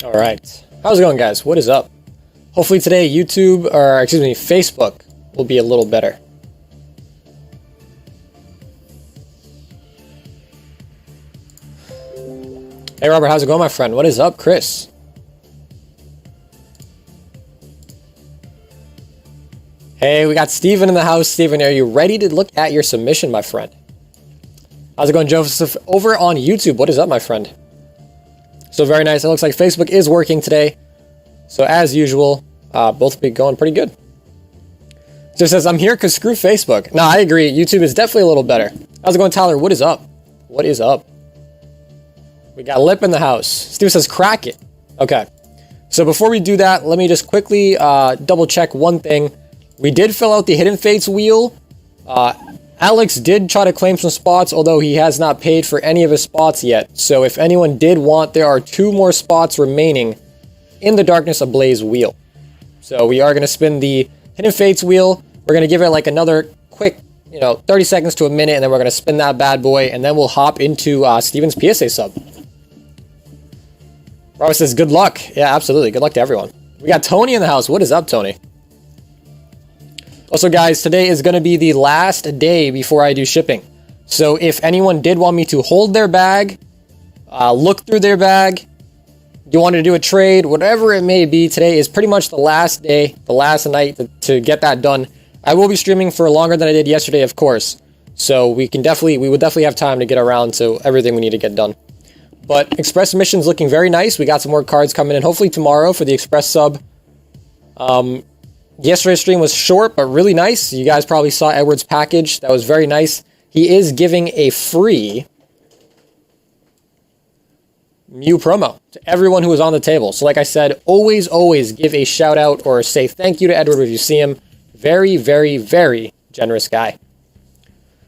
All right. How's it going, guys? What is up? Hopefully today Facebook will be a little better. Hey, Robert, how's it going, my friend? What is up, Chris? Hey, we got Steven in the house. Steven, are you ready to look at your submission, my friend? How's it going, Joseph? Over on YouTube, what is up, my friend? So very nice. It looks like Facebook is working today. So as usual, both be going pretty good. Just says, I'm here because screw Facebook. No, I agree. YouTube is definitely a little better. How's it going, Tyler? What is up? What is up? We got Lip in the house. Steve says, crack it. Okay. So before we do that, let me just quickly double check one thing. We did fill out the Hidden Fates wheel. Alex did try to claim some spots, although he has not paid for any of his spots yet. So if anyone did want, there are 2 more spots remaining in the Darkness Ablaze wheel. So we are going to spin the Hidden Fates wheel. We're going to give it like another quick, 30 seconds to a minute, and then we're going to spin that bad boy, and then we'll hop into Steven's PSA sub. Robert says, good luck. Yeah, absolutely. Good luck to everyone. We got Tony in the house. What is up, Tony? Also, guys, today is going to be the last day before I do shipping. So if anyone did want me to hold their bag, look through their bag, you wanted to do a trade, whatever it may be, today is pretty much the last day, the last night to get that done. I will be streaming for longer than I did yesterday, of course. So we would definitely have time to get around to everything we need to get done. But Express submission's looking very nice. We got some more cards coming in, hopefully tomorrow for the Express sub. Yesterday's stream was short, but really nice. You guys probably saw Edward's package. That was very nice. He is giving a free Mew promo to everyone who was on the table. So like I said, always give a shout out or say thank you to Edward if you see him. Very, very, very generous guy.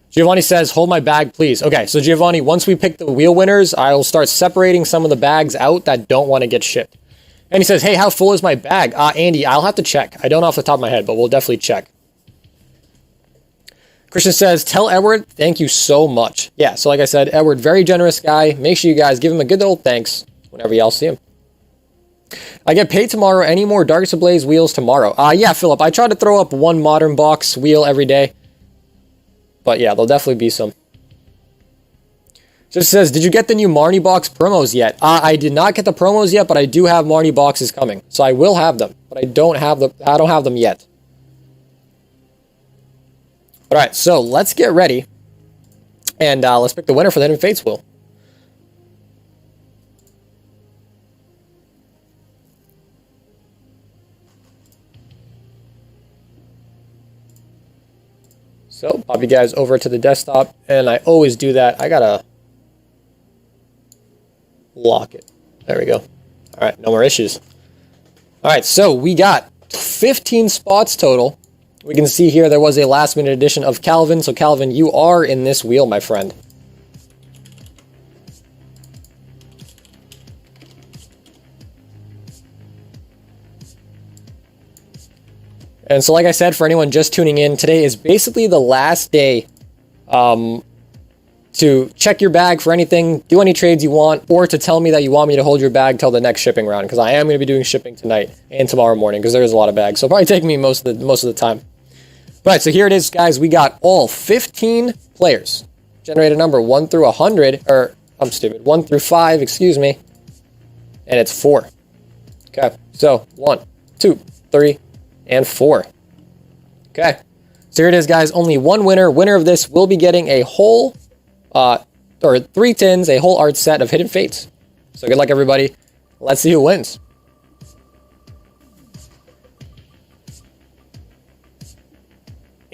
Giovanni says, hold my bag, please. Okay, so Giovanni, once we pick the wheel winners, I'll start separating some of the bags out that don't want to get shipped. And he says, hey, how full is my bag? Andy, I'll have to check. I don't know off the top of my head, but we'll definitely check. Christian says, tell Edward, thank you so much. Yeah, so like I said, Edward, very generous guy. Make sure you guys give him a good old thanks whenever y'all see him. I get paid tomorrow. Any more Darkest Ablaze wheels tomorrow? Yeah, Philip, I try to throw up 1 Modern Box wheel every day. But yeah, there'll definitely be some. Just says, did you get the new Marnie box promos yet? I did not get the promos yet, but I do have Marnie boxes coming. So I will have them, but I don't have them yet. All right, so let's get ready. And let's pick the winner for the Hidden Fates wheel. So, pop you guys over to the desktop, and I always do that. I gotta lock it. There we go. All right, no more issues. All right, so we got 15 spots total. We can see here there was a last-minute addition of Calvin. So, Calvin, you are in this wheel, my friend. And so, like I said, for anyone just tuning in, today is basically the last day to check your bag for anything, do any trades you want, or to tell me that you want me to hold your bag till the next shipping round, because I am going to be doing shipping tonight and tomorrow morning, because there's a lot of bags. So it'll probably take me most of the time. All right, so here it is, guys. We got all 15 players. Generated number 1 through 100, or I'm stupid, 1 through 5, excuse me. And it's 4. Okay, so 1, 2, 3, and 4. Okay, so here it is, guys. Only one winner. Winner of this will be getting a whole, or 3 tins, a whole art set of Hidden Fates. So good luck, everybody. Let's see who wins.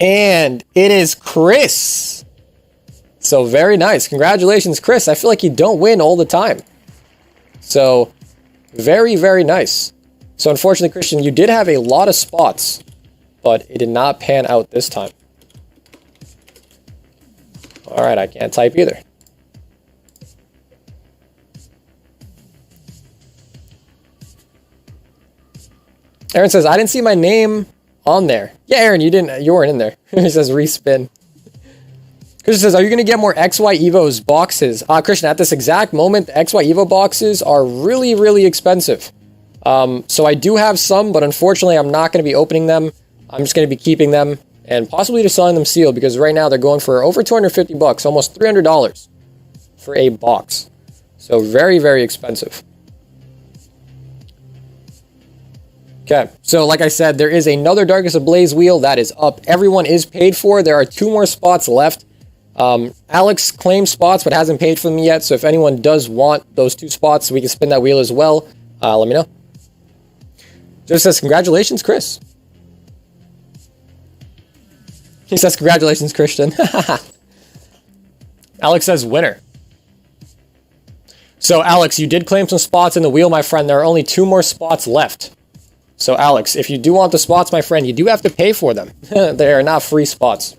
And it is Chris. So very nice. Congratulations, Chris. I feel like you don't win all the time. So very, very nice. So unfortunately, Christian, you did have a lot of spots, but it did not pan out this time. All right, I can't type either. Aaron says, I didn't see my name on there. Yeah, Aaron, you weren't in there. He says respin. Christian says, are you going to get more XY Evos boxes? Christian, at this exact moment, the XY Evo boxes are really, really expensive. So I do have some, but unfortunately, I'm not going to be opening them. I'm just going to be keeping them and possibly just selling them sealed because right now they're going for over 250 bucks, almost $300 for a box. So very, very expensive. Okay, so like I said, there is another Darkest Ablaze wheel that is up. Everyone is paid for. There are 2 more spots left. Alex claims spots but hasn't paid for them yet, so if anyone does want those 2 spots, we can spin that wheel as well. Let me know. Just says, congratulations, Chris. He says, congratulations, Christian. Alex says, winner. So, Alex, you did claim some spots in the wheel, my friend. There are only 2 more spots left. So, Alex, if you do want the spots, my friend, you do have to pay for them. They are not free spots.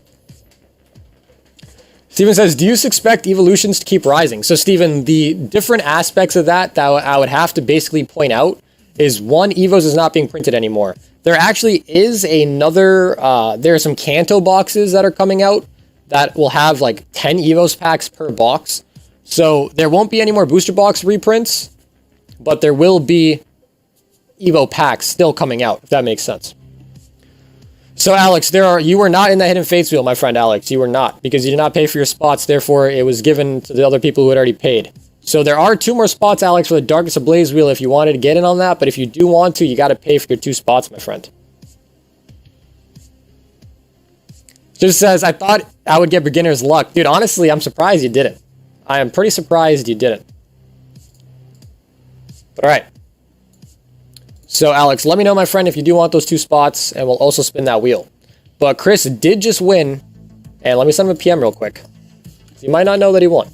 Steven says, do you expect evolutions to keep rising? So, Steven, the different aspects of that I would have to basically point out is, 1, Evos is not being printed anymore. There actually is another, there are some Kanto boxes that are coming out that will have like 10 Evos packs per box. So, there won't be any more booster box reprints, but there will be Evo packs still coming out, if that makes sense. So, Alex, you were not in the Hidden Fates wheel, my friend Alex. You were not, because you did not pay for your spots. Therefore, it was given to the other people who had already paid. So, there are 2 more spots, Alex, for the Darkest Ablaze wheel if you wanted to get in on that. But if you do want to, you got to pay for your 2 spots, my friend. Just says, I thought I would get beginner's luck. Dude, honestly, I'm surprised you didn't. I am pretty surprised you didn't. But all right. So, Alex, let me know, my friend, if you do want those 2 spots, and we'll also spin that wheel. But Chris did just win, and let me send him a PM real quick. You might not know that he won.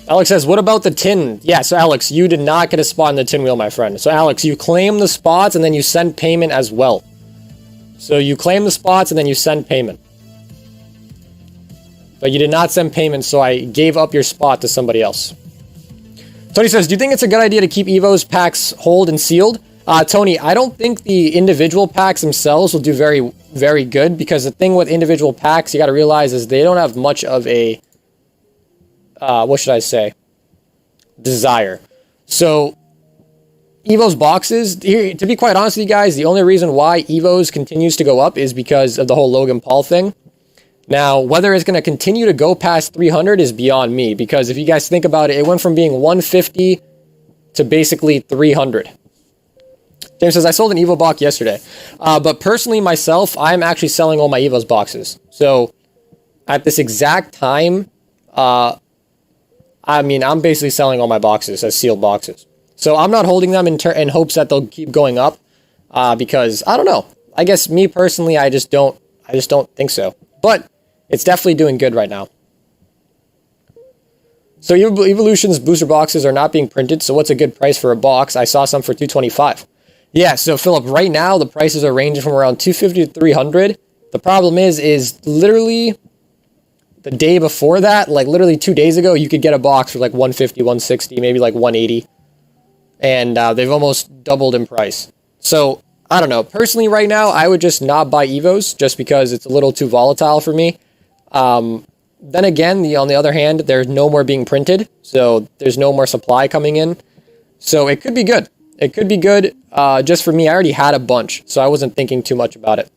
Alex says, what about the tin? Yeah, so Alex, you did not get a spot in the tin wheel, my friend. So Alex, you claim the spots and then you send payment as well. So you claim the spots and then you send payment. But you did not send payment, so I gave up your spot to somebody else. Tony says, do you think it's a good idea to keep Evo's packs hold and sealed? Tony, I don't think the individual packs themselves will do very, very good, because the thing with individual packs, you got to realize, is they don't have much of a what should I say? Desire. So, Evo's boxes, here, to be quite honest with you guys, the only reason why Evo's continues to go up is because of the whole Logan Paul thing. Now, whether it's going to continue to go past 300 is beyond me, because if you guys think about it, it went from being 150 to basically 300. James says, I sold an Evo box yesterday. But personally, myself, I'm actually selling all my Evo's boxes. So, at this exact time, I mean, I'm basically selling all my boxes as sealed boxes. So I'm not holding them in hopes that they'll keep going up, because I don't know. I guess me personally, I just don't think so. But it's definitely doing good right now. So Evolution's booster boxes are not being printed. So what's a good price for a box? I saw some for $225. Yeah. So Philip, right now the prices are ranging from around $250 to $300. The problem is literally, the day before that, like literally 2 days ago, you could get a box for like $150, $160, maybe like $180. And they've almost doubled in price. So, I don't know. Personally, right now, I would just not buy Evos just because it's a little too volatile for me. Then again, on the other hand, there's no more being printed. So, there's no more supply coming in. So, it could be good. It could be good. Just for me, I already had a bunch. So, I wasn't thinking too much about it.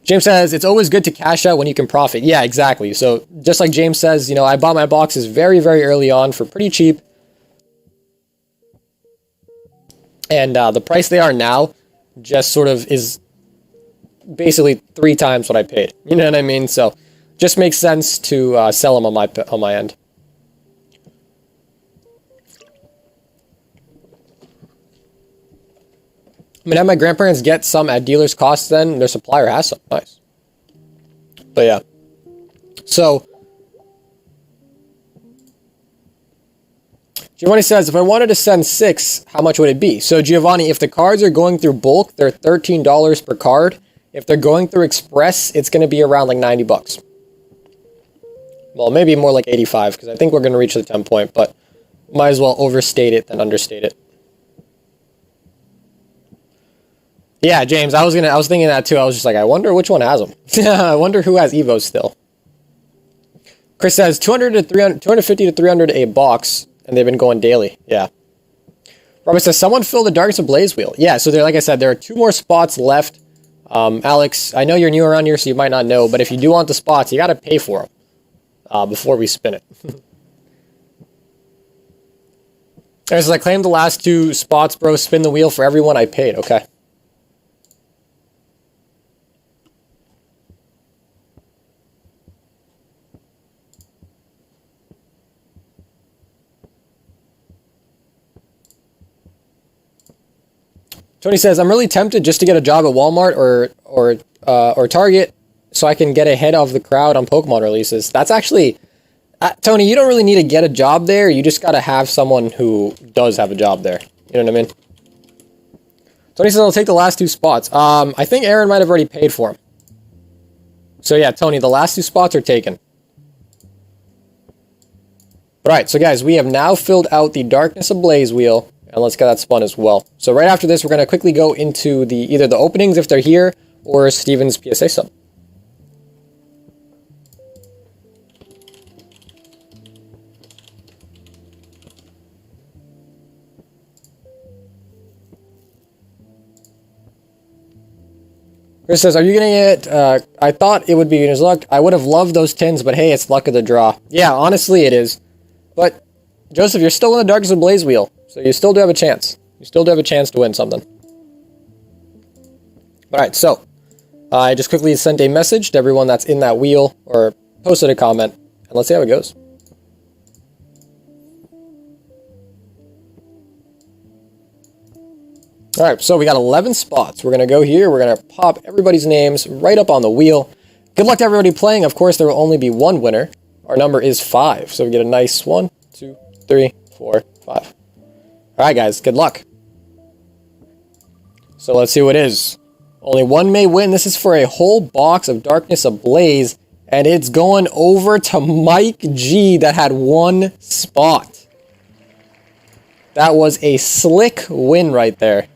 James says, it's always good to cash out when you can profit. Yeah, exactly. So just like James says, you know, I bought my boxes very, very early on for pretty cheap. And the price they are now just sort of is basically 3 times what I paid. You know what I mean? So just makes sense to sell them on my end. I mean, have my grandparents get some at dealer's cost then? Their supplier has some. Nice. But yeah. So, Giovanni says, if I wanted to send 6, how much would it be? So, Giovanni, if the cards are going through bulk, they're $13 per card. If they're going through Express, it's going to be around like 90 bucks. Well, maybe more like 85, because I think we're going to reach the 10 point, but might as well overstate it than understate it. Yeah, James, I was thinking that too. I was just like, I wonder which one has them. I wonder who has Evos still. Chris says 200 to 300, 250 to 300 a box, and they've been going daily. Yeah. Robert says, someone fill the Darkness Ablaze wheel. Yeah, so there, like I said, there are 2 more spots left. Alex, I know you're new around here, so you might not know, but if you do want the spots, you got to pay for them before we spin it. As I claim the last 2 spots, bro, spin the wheel for everyone I paid. Okay. Tony says, I'm really tempted just to get a job at Walmart or Target so I can get ahead of the crowd on Pokemon releases. That's actually... Tony, you don't really need to get a job there. You just got to have someone who does have a job there. You know what I mean? Tony says, I'll take the last 2 spots. I think Aaron might have already paid for them. So yeah, Tony, the last 2 spots are taken. Alright, so guys, we have now filled out the Darkness Ablaze wheel. And let's get that spun as well. So right after this, we're going to quickly go into either the openings if they're here, or Steven's PSA sub. Chris says, are you getting it? I thought it would be Beginner's Luck. I would have loved those tins, but hey, it's luck of the draw. Yeah, honestly, it is. But, Joseph, you're still in the Darkness Ablaze wheel. So you still do have a chance. You still do have a chance to win something. Alright, so I just quickly sent a message to everyone that's in that wheel, or posted a comment, and let's see how it goes. Alright, so we got 11 spots. We're going to go here. We're going to pop everybody's names right up on the wheel. Good luck to everybody playing. Of course, there will only be 1 winner. Our number is 5. So we get a nice 1, 2, 3, 4, 5. Alright guys, good luck. So let's see what it is. Only 1 may win. This is for a whole box of Darkness Ablaze. And it's going over to Mike G that had 1 spot. That was a slick win right there.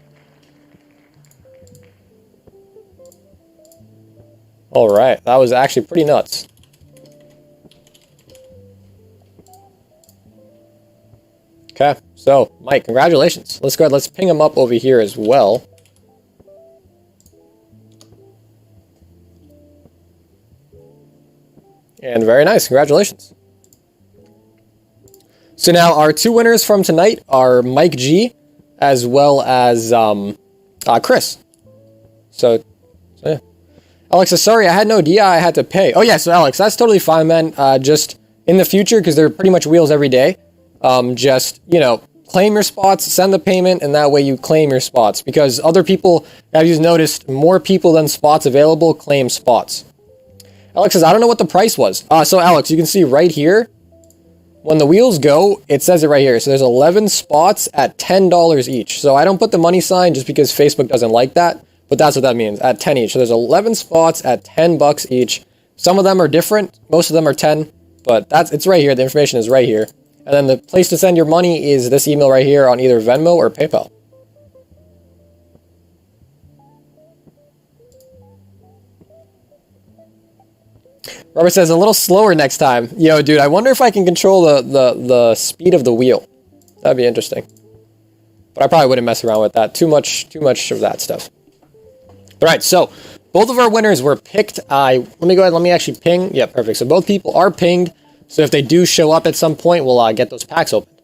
Alright, that was actually pretty nuts. Okay, so, Mike, congratulations. Let's go ahead, let's ping him up over here as well. And very nice, congratulations. So now, our 2 winners from tonight are Mike G, as well as Chris. So yeah. Alex says, sorry, I had no idea I had to pay. Oh yeah, so Alex, that's totally fine, man. Just in the future, because they're pretty much wheels every day, just, you know, claim your spots, send the payment, and that way you claim your spots. Because other people, as you've noticed, more people than spots available claim spots. Alex says, I don't know what the price was. So Alex, you can see right here, when the wheels go, it says it right here. So there's 11 spots at $10 each. So I don't put the money sign just because Facebook doesn't like that. But that's what that means, at 10 each. So there's 11 spots at 10 bucks each. Some of them are different. Most of them are 10. But it's right here. The information is right here. And then the place to send your money is this email right here on either Venmo or PayPal. Robert says, a little slower next time. Yo, dude, I wonder if I can control the speed of the wheel. That'd be interesting. But I probably wouldn't mess around with that. Too much of that stuff. Alright, so both of our winners were picked. Let me go ahead, let me actually ping. Yeah, perfect. So both people are pinged. So if they do show up at some point, we'll get those packs opened.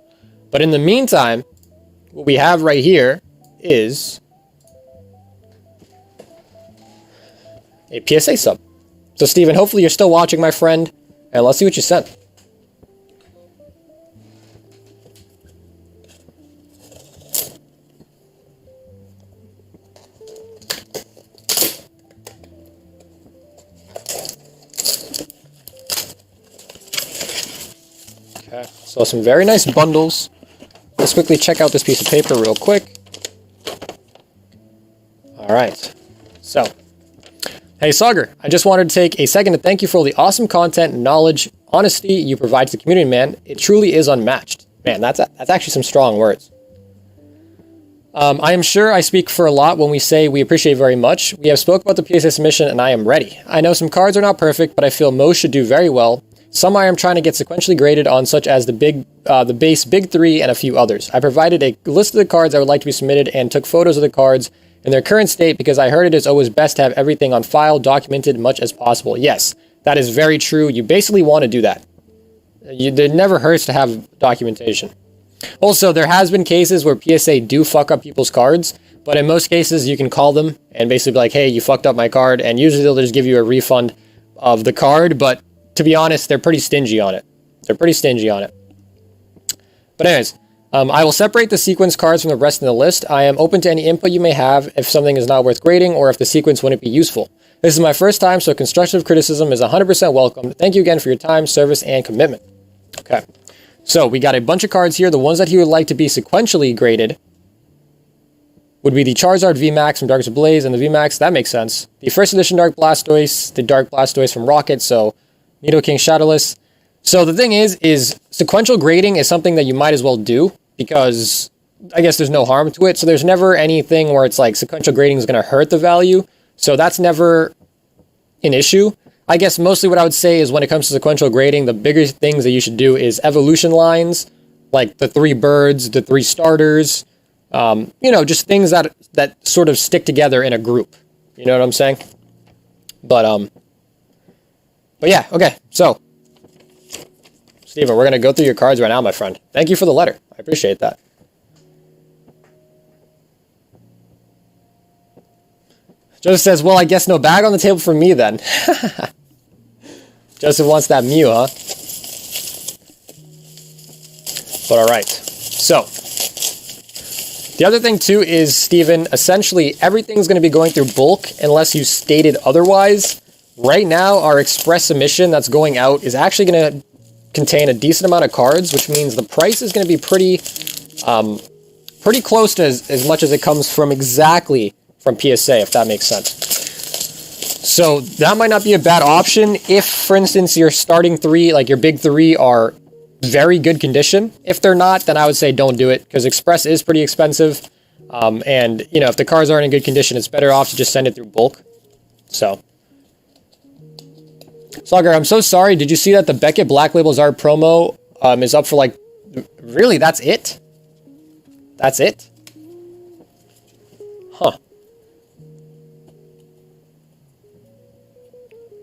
But in the meantime, what we have right here is a PSA sub. So Steven, hopefully you're still watching, my friend, and let's see what you sent. Okay, so some very nice bundles. Let's quickly check out this piece of paper real quick. All right, so Hey, Sagar, I just wanted to take a second to thank you for all the awesome content, knowledge, honesty you provide to the community, man. It truly is unmatched. Man, that's actually some strong words. I am sure I speak for a lot when we say we appreciate very much. We have spoke about the PSA submission and I am ready. I know some cards are not perfect, but I feel most should do very well. Some I am trying to get sequentially graded on, such as the base Big 3 and a few others. I provided a list of the cards I would like to be submitted and took photos of the cards in their current state because I heard it is always best to have everything on file, documented much as possible. Yes, that is very true. You basically want to do that. It never hurts to have documentation. Also, there has been cases where PSA do fuck up people's cards, but in most cases you can call them and basically be like, hey, you fucked up my card, and usually they'll just give you a refund of the card, but to be honest, they're pretty stingy on it. But anyways, I will separate the sequence cards from the rest of the list. I am open to any input you may have if something is not worth grading or if the sequence wouldn't be useful. This is my first time, so constructive criticism is 100% welcome. Thank you again for your time, service, and commitment. Okay. So we got a bunch of cards here. The ones that he would like to be sequentially graded would be the Charizard VMAX from Darkest Ablaze and the VMAX. That makes sense. The first edition Dark Blastoise, the Dark Blastoise from Rocket, so Nidoking Shadowless. So the thing is sequential grading is something that you might as well do because I guess there's no harm to it. So there's never anything where it's like sequential grading is going to hurt the value. So that's never an issue. I guess mostly what I would say is when it comes to sequential grading, the bigger things that you should do is evolution lines, like the 3 birds, the 3 starters, just things that sort of stick together in a group. You know what I'm saying? But yeah, okay. So, Steven, we're going to go through your cards right now, my friend. Thank you for the letter. I appreciate that. Joseph says, well, I guess no bag on the table for me then. Joseph wants that Mew, huh? But all right. So, the other thing too is, Steven, essentially everything's going to be going through bulk unless you stated otherwise. Right now, our express submission that's going out is actually going to contain a decent amount of cards, which means the price is going to be pretty close to as much as it comes from exactly from PSA, if that makes sense. So that might not be a bad option if, for instance, your starting 3, like your big 3, are very good condition. If they're not, then I would say don't do it, because Express is pretty expensive. And, if the cards aren't in good condition, it's better off to just send it through bulk. So. Sagar, I'm so sorry. Did you see that the Beckett Black Label Zard promo is up for like... Really? That's it? That's it? Huh.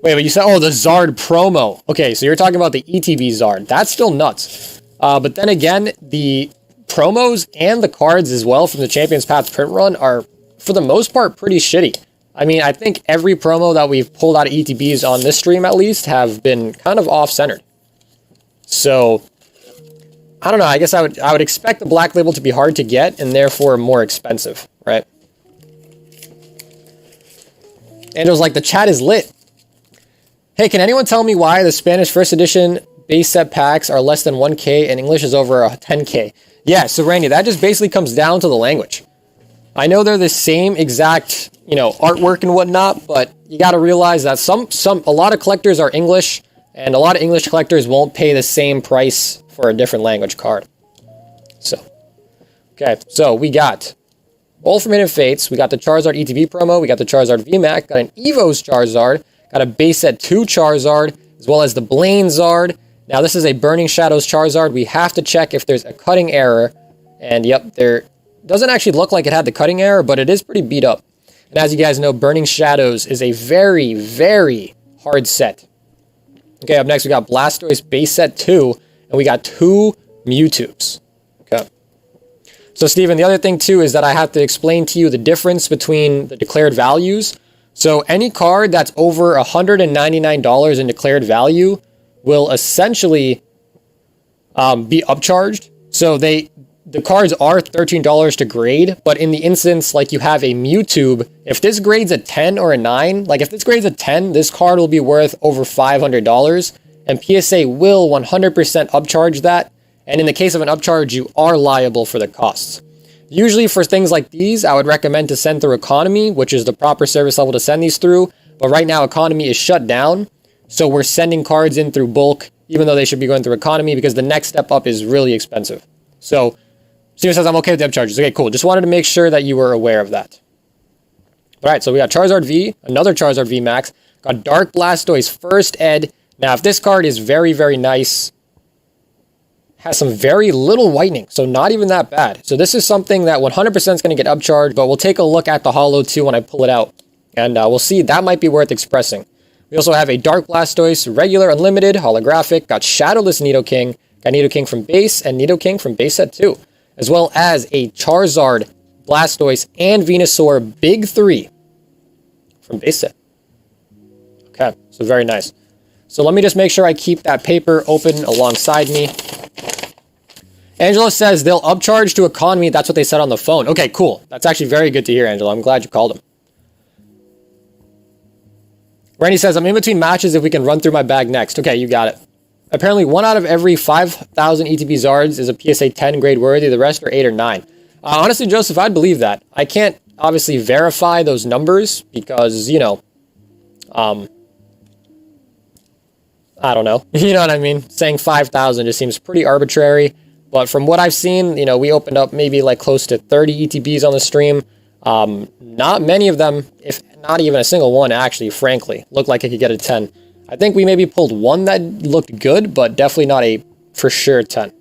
Wait, but you said, the Zard promo. Okay, so you're talking about the ETB Zard. That's still nuts. But then again, the promos and the cards as well from the Champions Path print run are, for the most part, pretty shitty. I mean, I think every promo that we've pulled out of ETBs on this stream, at least, have been kind of off-centered. So, I don't know. I guess I would expect the Black Label to be hard to get and therefore more expensive, right? Angel's like, the chat is lit. Hey, can anyone tell me why the Spanish first edition base set packs are less than 1K and English is over 10K? Yeah, so Randy, that just basically comes down to the language. I know they're the same exact, artwork and whatnot, but you got to realize that a lot of collectors are English, and a lot of English collectors won't pay the same price for a different language card. So, okay, so we got Ultimate Fates, we got the Charizard ETB promo, we got the Charizard VMAX, got an Evo's Charizard, got a base set 2 Charizard, as well as the Blaine Zard. Now, this is a Burning Shadows Charizard. We have to check if there's a cutting error, and yep, there doesn't actually look like it had the cutting error, but it is pretty beat up. And as you guys know, Burning Shadows is a very, very hard set. Okay, up next we got Blastoise base set 2, and we got 2 Mewtwo's. Okay. So, Steven, the other thing too is that I have to explain to you the difference between the declared values. So, any card that's over $199 in declared value will essentially be upcharged. So, the cards are $13 to grade, but in the instance, like you have a Mewtwo, if this grades a 10 or a 9, like if this grades a 10, this card will be worth over $500, and PSA will 100% upcharge that, and in the case of an upcharge, you are liable for the costs. Usually for things like these, I would recommend to send through Economy, which is the proper service level to send these through, But right now, economy is shut down. So we're sending cards in through bulk, even though they should be going through economy, because the next step up is really expensive. So Steven says, I'm okay with depth charges. Okay, cool. Just wanted to make sure that you were aware of that. All right, so we got Charizard V, another Charizard V Max. Got Dark Blastoise First Ed. Now, if this card is very, very nice, has some very little whitening, so not even that bad. So this is something that 100% is going to get upcharged, but we'll take a look at the Holo 2 when I pull it out. And we'll see, that might be worth expressing. We also have a Dark Blastoise, regular, unlimited, holographic, got Shadowless Nidoking, got Nidoking from base, and Nidoking from base set 2, as well as a Charizard, Blastoise, and Venusaur Big 3 from base set. Okay, so very nice. So let me just make sure I keep that paper open alongside me. Angela says they'll upcharge to economy. That's what they said on the phone. Okay, cool. That's actually very good to hear, Angela. I'm glad you called him. Randy says, I'm in between matches if we can run through my bag next. Okay, you got it. Apparently, 1 out of every 5,000 ETB Zards is a PSA 10 grade worthy. The rest are 8 or 9. Honestly, Joseph, I'd believe that. I can't obviously verify those numbers because, you know, I don't know. You know what I mean? Saying 5,000 just seems pretty arbitrary. But from what I've seen, you know, we opened up maybe like close to 30 ETBs on the stream. Not many of them, if not even a single one, actually, frankly, looked like it could get a 10. I think we maybe pulled one that looked good, but definitely not a for sure 10.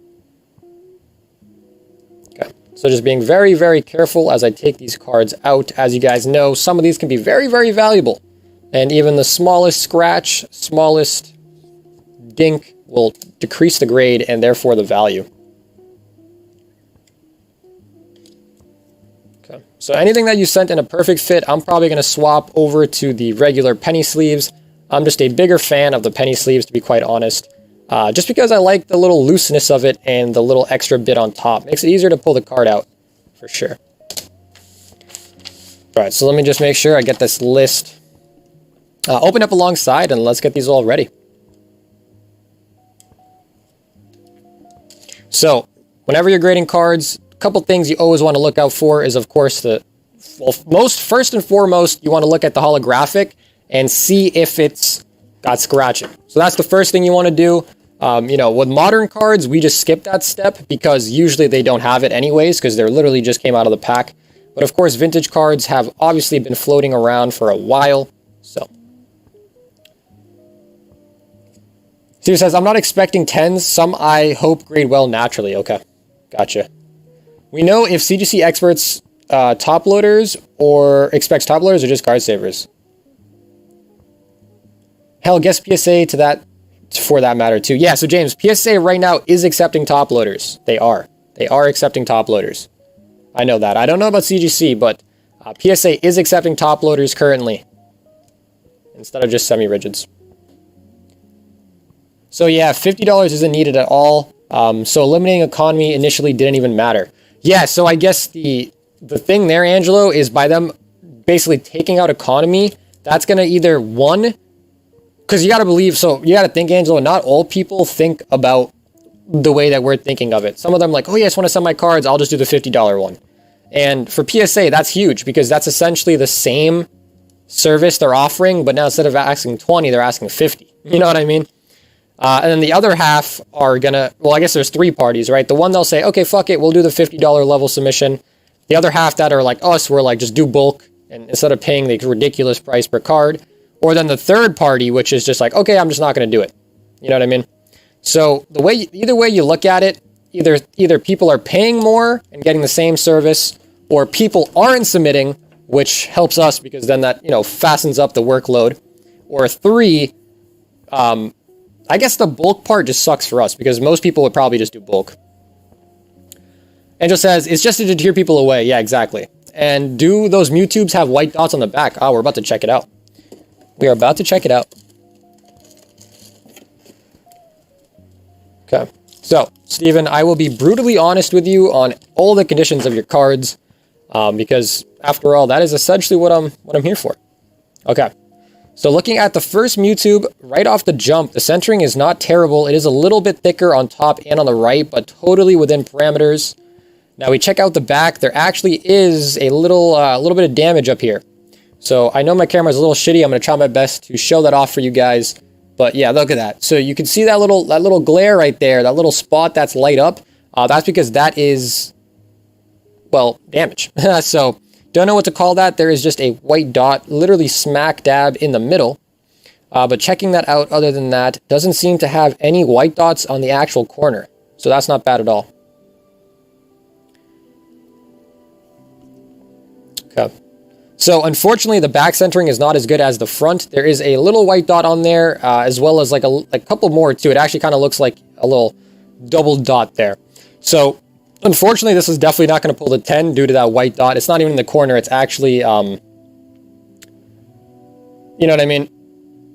Okay, so just being very, very careful as I take these cards out. As you guys know, some of these can be very, very valuable. And even the smallest scratch, smallest dink will decrease the grade and therefore the value. Okay, so anything that you sent in a perfect fit, I'm probably going to swap over to the regular penny sleeves. I'm just a bigger fan of the penny sleeves, to be quite honest. Just because I like the little looseness of it and the little extra bit on top. Makes it easier to pull the card out, for sure. Alright, so let me just make sure I get this list open up alongside, and let's get these all ready. So, whenever you're grading cards, a couple things you always want to look out for is, of course, first and foremost, you want to look at the holographic and see if it's got scratching. So that's the first thing you want to do. You know, with modern cards, we just skip that step because usually they don't have it anyways because they're literally just came out of the pack. But of course, vintage cards have obviously been floating around for a while. So, Steve says, I'm not expecting 10s. Some I hope grade well naturally. Okay, gotcha. We know if CGC experts top loaders or expects top loaders or just card savers. Hell, guess PSA to that, for that matter too. Yeah, so James, PSA right now is accepting top loaders. They are accepting top loaders. I know that. I don't know about CGC, but PSA is accepting top loaders currently instead of just semi-rigids. So yeah, $50 isn't needed at all. So eliminating economy initially didn't even matter. Yeah, so I guess the thing there, Angelo, is by them basically taking out economy, that's going to either, one, because you got to believe, so you got to think, Angelo, not all people think about the way that we're thinking of it. Some of them like, oh yeah, I just want to send my cards, I'll just do the $50 one. And for PSA, that's huge because that's essentially the same service they're offering, but now instead of asking 20, they're asking 50. You know what I mean? And then the other half are gonna, well, I guess there's 3 parties, right? The one they'll say, okay, fuck it, we'll do the $50 level submission. The other half that are like us, we're like, just do bulk, and instead of paying the ridiculous price per card. Or then the third party, which is just like, okay, I'm just not gonna do it. You know what I mean? So the way, either way you look at it, either people are paying more and getting the same service, or people aren't submitting, which helps us because then that, you know, fastens up the workload. Or 3, I guess the bulk part just sucks for us because most people would probably just do bulk. Angel says, it's just to deter people away. Yeah, exactly. And do those Mewtubes have white dots on the back? Oh, we're about to check it out. We are about to check it out. Okay. So, Steven, I will be brutally honest with you on all the conditions of your cards because, after all, that is essentially what I'm here for. Okay. So looking at the first Mewtube, right off the jump, the centering is not terrible. It is a little bit thicker on top and on the right, but totally within parameters. Now we check out the back. There actually is a little bit of damage up here. So I know my camera is a little shitty. I'm going to try my best to show that off for you guys. But yeah, look at that. So you can see that little glare right there, that little spot that's light up. That's because that is, well, damage. So don't know what to call that. There is just a white dot literally smack dab in the middle. But checking that out, other than that, doesn't seem to have any white dots on the actual corner. So that's not bad at all. Okay. So unfortunately, the back centering is not as good as the front. There is a little white dot on there, as well as like a couple more too. It actually kind of looks like a little double dot there. So unfortunately, this is definitely not going to pull the 10 due to that white dot. It's not even in the corner. It's actually, you know what I mean?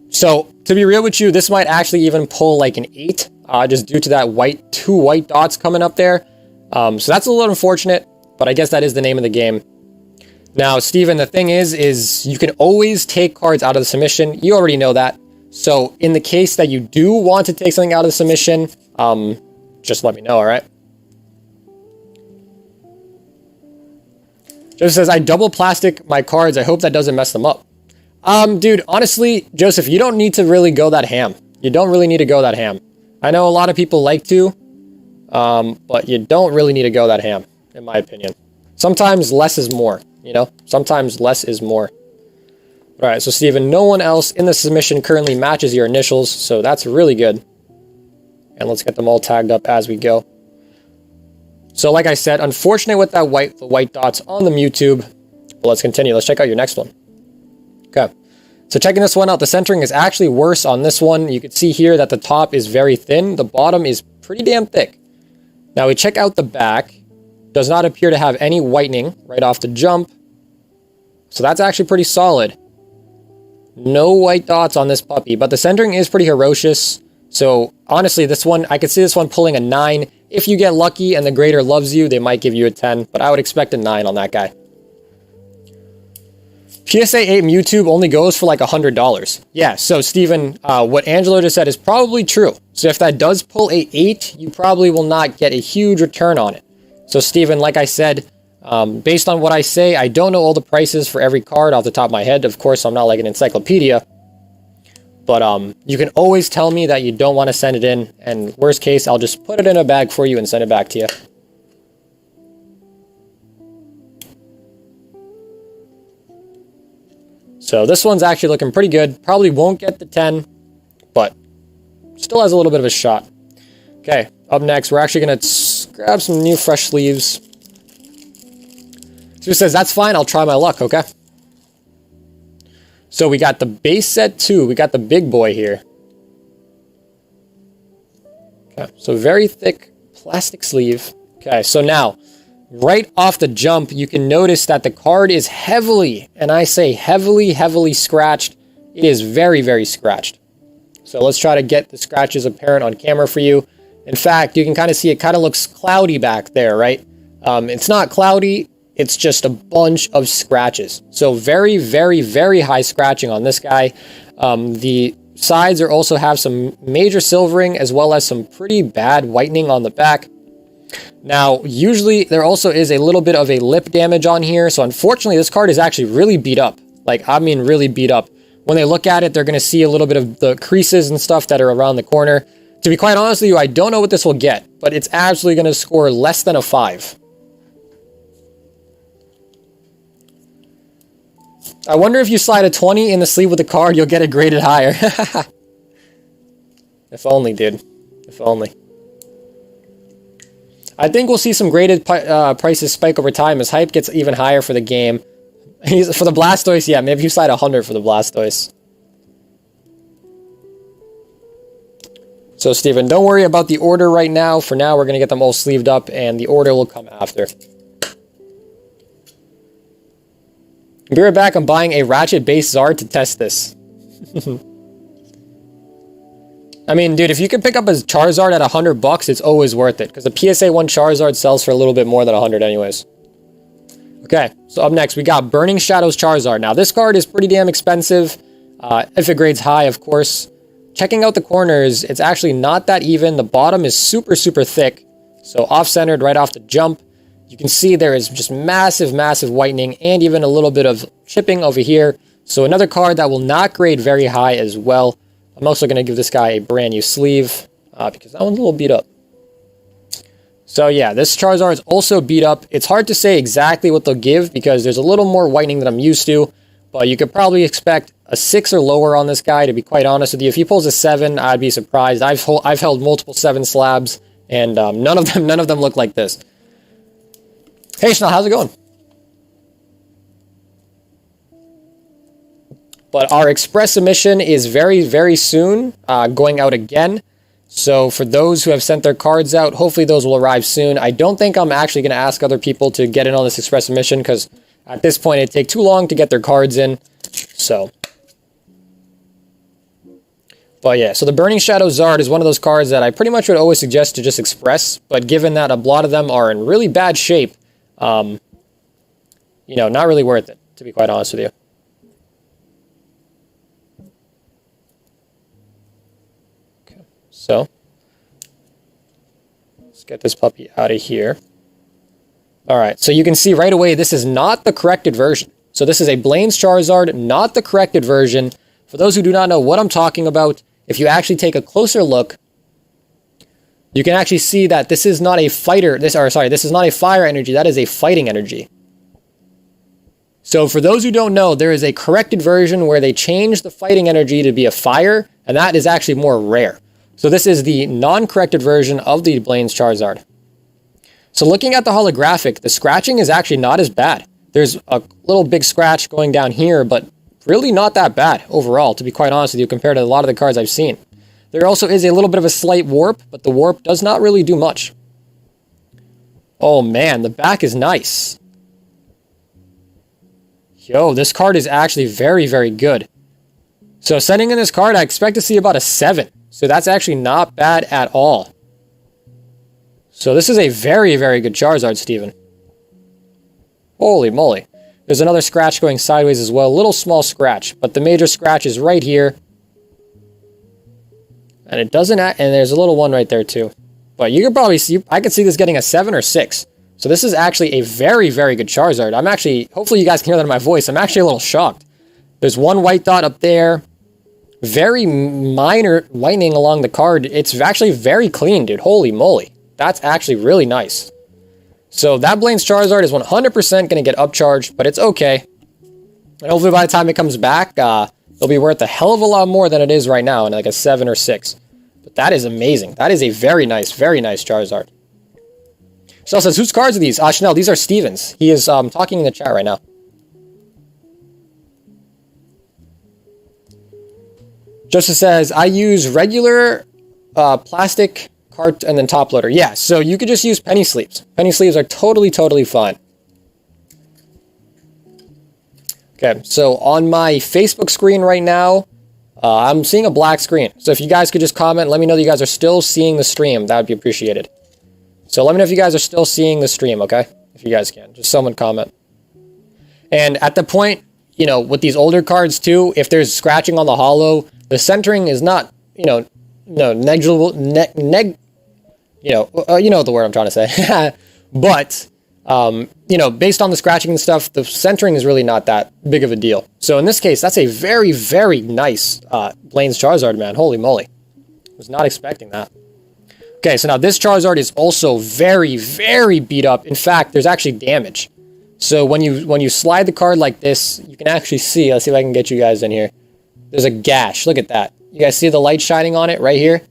So to be real with you, this might actually even pull like an 8, just due to that two white dots coming up there. So that's a little unfortunate, but I guess that is the name of the game. Now, Steven, the thing is you can always take cards out of the submission. You already know that. So in the case that you do want to take something out of the submission, just let me know, all right? Joseph says, I double plastic my cards. I hope that doesn't mess them up. Dude, honestly, Joseph, you don't need to really go that ham. You don't really need to go that ham. I know a lot of people like to, but you don't really need to go that ham, in my opinion. Sometimes less is more. You know, sometimes less is more. All right, so Steven, no one else in the submission currently matches your initials, so that's really good. And let's get them all tagged up as we go. So like I said, unfortunate with that the white dots on the Mewtwo. But let's continue. Let's check out your next one. Okay, so checking this one out, the centering is actually worse on this one. You can see here that the top is very thin. The bottom is pretty damn thick. Now we check out the back. Does not appear to have any whitening right off the jump. So that's actually pretty solid. No white dots on this puppy, but the centering is pretty ferocious. So honestly, this one, I could see this one pulling a 9. If you get lucky and the grader loves you, they might give you a 10, but I would expect a 9 on that guy. PSA 8 Mewtwo only goes for like $100. Yeah, so Steven, what Angelo just said is probably true. So if that does pull a 8, you probably will not get a huge return on it. So Steven, like I said, based on what I say, I don't know all the prices for every card off the top of my head. Of course, I'm not like an encyclopedia. But you can always tell me that you don't want to send it in. And worst case, I'll just put it in a bag for you and send it back to you. So this one's actually looking pretty good. Probably won't get the 10, but still has a little bit of a shot. Okay, up next, we're actually going to grab some new fresh sleeves. So he says, that's fine, I'll try my luck, okay? So we got the base set 2. We got the big boy here. Okay, so very thick plastic sleeve. Okay, so now, right off the jump, you can notice that the card is heavily, and I say heavily, heavily scratched. It is very, very scratched. So let's try to get the scratches apparent on camera for you. In fact, you can kind of see it kind of looks cloudy back there, right? It's not cloudy, it's just a bunch of scratches. So very, very, very high scratching on this guy. The sides also have some major silvering as well as some pretty bad whitening on the back. Now, usually there also is a little bit of a lip damage on here. So unfortunately, this card is actually really beat up. Like, I mean, really beat up. When they look at it, they're going to see a little bit of the creases and stuff that are around the corner. To be quite honest with you, I don't know what this will get, but it's absolutely going to score less than a 5. I wonder if you slide a 20 in the sleeve with the card, you'll get it graded higher. If only, dude. If only. I think we'll see some graded prices spike over time as hype gets even higher for the game. For the Blastoise, yeah, maybe you slide 100 for the Blastoise. So, Steven, don't worry about the order right now. For now, we're going to get them all sleeved up, and the order will come after. Be right back. I'm buying a Ratchet base Zard to test this. I mean, dude, if you can pick up a Charizard at $100, it's always worth it. Because the PSA 1 Charizard sells for a little bit more than 100 anyways. Okay, so up next, we got Burning Shadows Charizard. Now, this card is pretty damn expensive. If it grades high, of course. Checking out the corners, it's actually not that even. The bottom is super, super thick. So off-centered right off the jump. You can see there is just massive, massive whitening and even a little bit of chipping over here. So another card that will not grade very high as well. I'm also going to give this guy a brand new sleeve because that one's a little beat up. So yeah, this Charizard is also beat up. It's hard to say exactly what they'll give because there's a little more whitening than I'm used to. But you could probably expect a 6 or lower on this guy, to be quite honest with you. If he pulls a 7, I'd be surprised. I've held multiple 7 slabs, and none of them look like this. Hey, Chanel, how's it going? But our express submission is very, very soon going out again. So for those who have sent their cards out, hopefully those will arrive soon. I don't think I'm actually going to ask other people to get in on this express submission because at this point it'd take too long to get their cards in. So, but yeah, so the Burning Shadow Zard is one of those cards that I pretty much would always suggest to just express. But given that a lot of them are in really bad shape, you know, not really worth it, to be quite honest with you. So, let's get this puppy out of here. All right, so you can see right away, this is not the corrected version. So this is a Blaine's Charizard, not the corrected version. For those who do not know what I'm talking about, if you actually take a closer look, you can actually see that this is not a fighter, this is not a fire energy, that is a fighting energy. So for those who don't know, there is a corrected version where they change the fighting energy to be a fire, and that is actually more rare. So this is the non-corrected version of the Blaine's Charizard. So looking at the holographic, the scratching is actually not as bad. There's a little big scratch going down here, but really not that bad overall, to be quite honest with you, compared to a lot of the cards I've seen. There also is a little bit of a slight warp, but the warp does not really do much. Oh man, the back is nice. Yo, this card is actually very, very good. So sending in this card, I expect to see about a 7. So that's actually not bad at all. So this is a very, very good Charizard, Steven. Holy moly. There's another scratch going sideways as well. A little small scratch, but the major scratch is right here. And it doesn't act, and there's a little one right there too. But you could probably see, I could see this getting a 7 or 6. So this is actually a very, very good Charizard. I'm actually, hopefully you guys can hear that in my voice. I'm actually a little shocked. There's one white dot up there. Very minor whitening along the card. It's actually very clean, dude. Holy moly. That's actually really nice. So that Blaine's Charizard is 100% going to get upcharged, but it's okay. And hopefully by the time it comes back, it'll be worth a hell of a lot more than it is right now, in like a 7 or 6. But that is amazing. That is a very nice Charizard. Chanel says, whose cards are these? Chanel, these are Steven's. He is talking in the chat right now. Joseph says, I use regular plastic cart and then top loader. Yeah, so you could just use penny sleeves. Penny sleeves are totally, totally fine. Okay, so on my Facebook screen right now, I'm seeing a black screen. So if you guys could just comment, let me know that you guys are still seeing the stream. That would be appreciated. So let me know if you guys are still seeing the stream, okay? If you guys can. Just someone comment. And at the point, you know, with these older cards too, if there's scratching on the hollow, the centering is not, you know, negligible, you know the word I'm trying to say. But, you know, based on the scratching and stuff, the centering is really not that big of a deal. So in this case, that's a very, very nice Blaine's Charizard, man. Holy moly. Was not expecting that. Okay, so now this Charizard is also very, very beat up. In fact, there's actually damage. So when you slide the card like this, you can actually see, let's see if I can get you guys in here. There's a gash. Look at that. You guys see the light shining on it right here?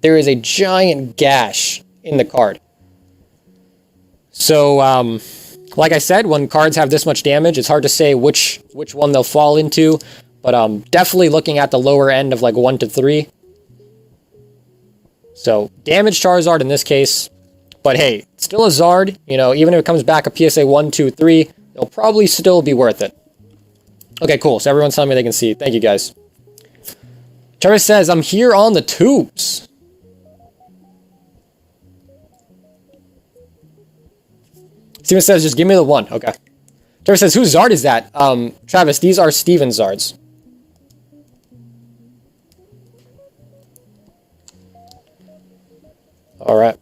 There is a giant gash in the card. So, like I said, when cards have this much damage, it's hard to say which one they'll fall into. But definitely looking at the lower end of like 1 to 3. So, damaged Charizard in this case. But hey, still a Zard. You know, even if it comes back a PSA 1, 2, 3, it'll probably still be worth it. Okay, cool. So everyone's telling me they can see. Thank you, guys. Travis says, I'm here on the tubes. Steven says, just give me the 1. Okay. Travis says, whose Zard is that? Travis, these are Steven's Zards. All right.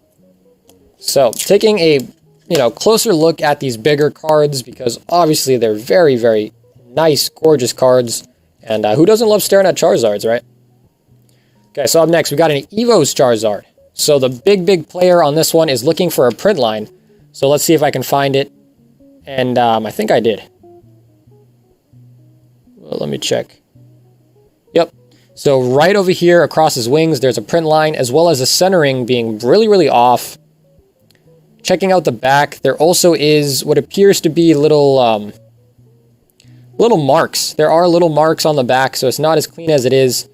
So, taking a you know, closer look at these bigger cards because obviously they're very, very nice, gorgeous cards. And who doesn't love staring at Charizards, right? Okay, so up next, we got an Evo's Charizard. So the big player on this one is looking for a print line. So let's see if I can find it. And I think I did. Well, let me check. Yep. So right over here across his wings, there's a print line, as well as the centering being really, really off. Checking out the back, there also is what appears to be little marks. There are little marks on the back, so it's not as clean as it is.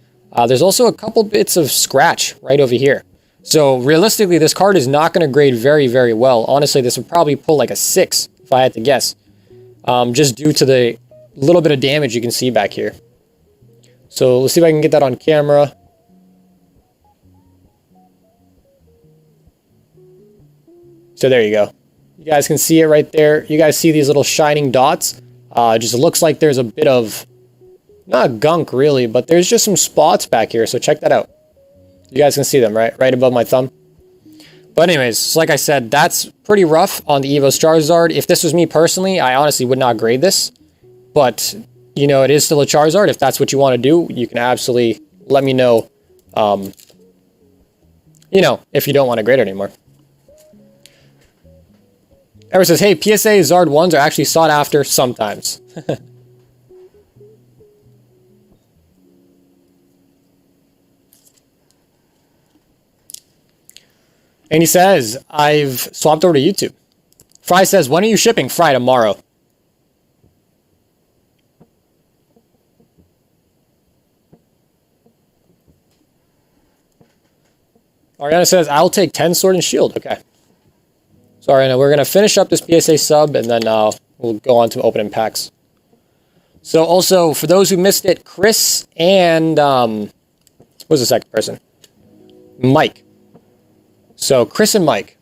There's also a couple bits of scratch right over here. So realistically, this card is not going to grade very, very well. Honestly, this would probably pull like a 6 if I had to guess. Just due to the little bit of damage you can see back here. So let's see if I can get that on camera. So there you go. You guys can see it right there. You guys see these little shining dots. Just looks like there's a bit of, not gunk really, but there's just some spots back here. So check that out. You guys can see them, right? Right above my thumb. But anyways, like I said, that's pretty rough on the Evo's Charizard. If this was me personally, I honestly would not grade this. But, you know, it is still a Charizard. If that's what you want to do, you can absolutely let me know, you know, if you don't want to grade it anymore. Ever says, hey, PSA Zard 1s are actually sought after sometimes. And he says, I've swapped over to YouTube. Fry says, when are you shipping? Fry, tomorrow. Ariana says, I'll take 10 Sword and Shield. Okay. So Ariana, we're going to finish up this PSA sub, and then we'll go on to opening packs. So also, for those who missed it, Chris and, what was the second person? Mike. So, Chris and Mike.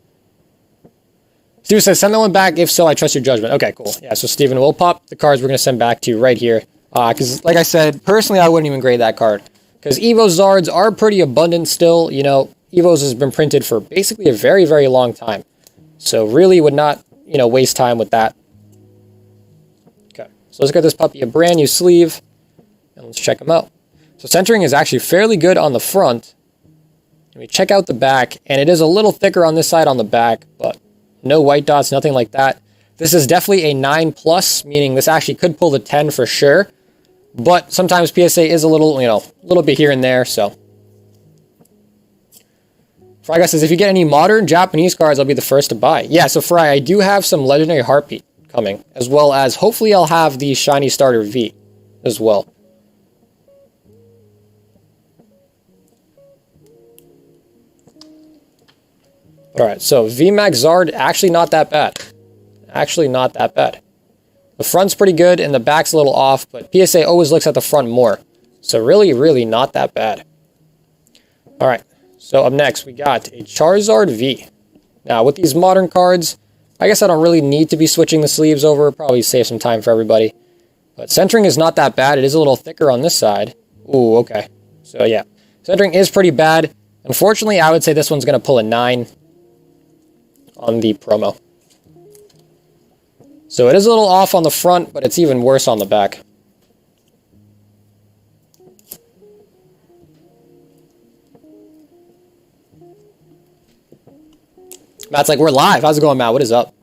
Steven says, send that one back. If so, I trust your judgment. Okay, cool. Yeah, so Steven, we'll pop the cards we're going to send back to you right here. Because, like I said, personally, I wouldn't even grade that card. Because Evo Zards are pretty abundant still. You know, Evo's has been printed for basically a very, very long time. So, really would not, you know, waste time with that. Okay, so let's get this puppy a brand new sleeve. And let's check them out. So, centering is actually fairly good on the front. We check out the back, and it is a little thicker on this side on the back, but no white dots, nothing like that. This is definitely a 9+, meaning this actually could pull the 10 for sure, but sometimes PSA is a little, you know, a little bit here and there, so. Fry says, if you get any modern Japanese cards, I'll be the first to buy. Yeah, so Fry, I do have some Legendary Heartbeat coming, as well as hopefully I'll have the Shiny Starter V as well. Alright, so VMAX Zard, actually not that bad. Actually not that bad. The front's pretty good, and the back's a little off, but PSA always looks at the front more. So really, really not that bad. Alright, so up next, we got a Charizard V. Now, with these modern cards, I guess I don't really need to be switching the sleeves over. Probably save some time for everybody. But centering is not that bad. It is a little thicker on this side. Ooh, okay. So yeah, centering is pretty bad. Unfortunately, I would say this one's going to pull a 9. On the promo. So it is a little off on the front, but it's even worse on the back. Matt's like, we're live. How's it going, Matt? What is up?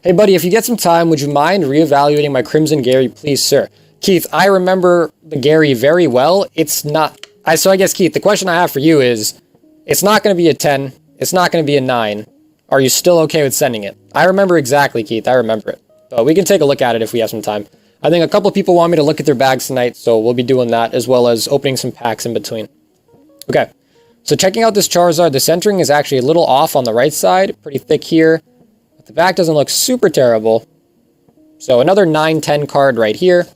Hey, buddy, if you get some time, would you mind reevaluating my Crimson Gary, please, sir? Keith, I remember the Gary very well. It's not... So I guess, Keith, the question I have for you is, it's not going to be a 10. It's not going to be a 9. Are you still okay with sending it? I remember exactly, Keith. I remember it. But we can take a look at it if we have some time. I think a couple people want me to look at their bags tonight, so we'll be doing that, as well as opening some packs in between. Okay. So checking out this Charizard, the centering is actually a little off on the right side. Pretty thick here. But the back doesn't look super terrible. So another 9-10 card right here.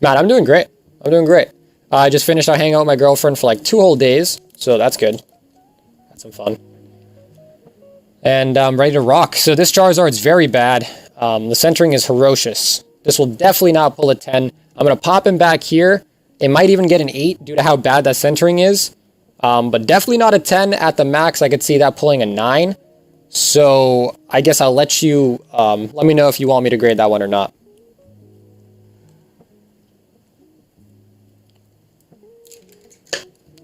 Matt, I'm doing great. I'm doing great. I just finished out hanging out with my girlfriend for like 2 whole days, so that's good. Had some fun. And I'm ready to rock. So this Charizard is very bad. The centering is ferocious. This will definitely not pull a 10. I'm going to pop him back here. It might even get an 8 due to how bad that centering is. But definitely not a 10 at the max. I could see that pulling a 9. So I guess I'll let you, let me know if you want me to grade that one or not.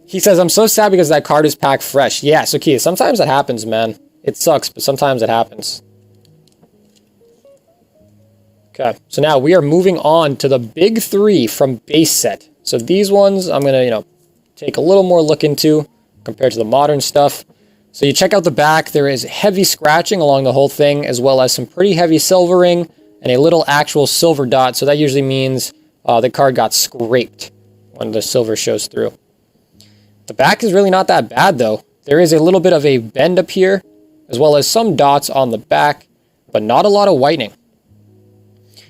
He says, I'm so sad because that card is packed fresh. Yeah, so Kia, sometimes it happens, man. It sucks, but sometimes it happens. Okay, so now we are moving on to the big 3 from base set. So these ones I'm going to, take a little more look into compared to the modern stuff. So you check out the back. There is heavy scratching along the whole thing, as well as some pretty heavy silvering and a little actual silver dot. So that usually means the card got scraped when the silver shows through. The back is really not that bad, though. There is a little bit of a bend up here, as well as some dots on the back, but not a lot of whitening.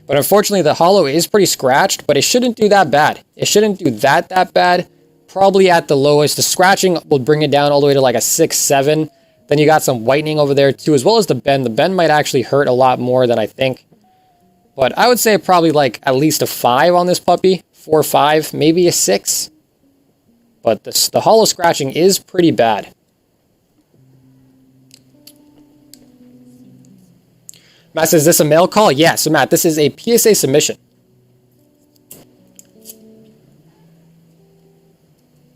But unfortunately, the holo is pretty scratched, but it shouldn't do that bad. It shouldn't do that bad. Probably at the lowest. The scratching will bring it down all the way to like a 6, 7. Then you got some whitening over there too, as well as the bend. The bend might actually hurt a lot more than I think. But I would say probably like at least a 5 on this puppy. 4 or 5, maybe a 6. But the holo scratching is pretty bad. Matt says, is this a mail call? Yeah, so Matt, this is a PSA submission.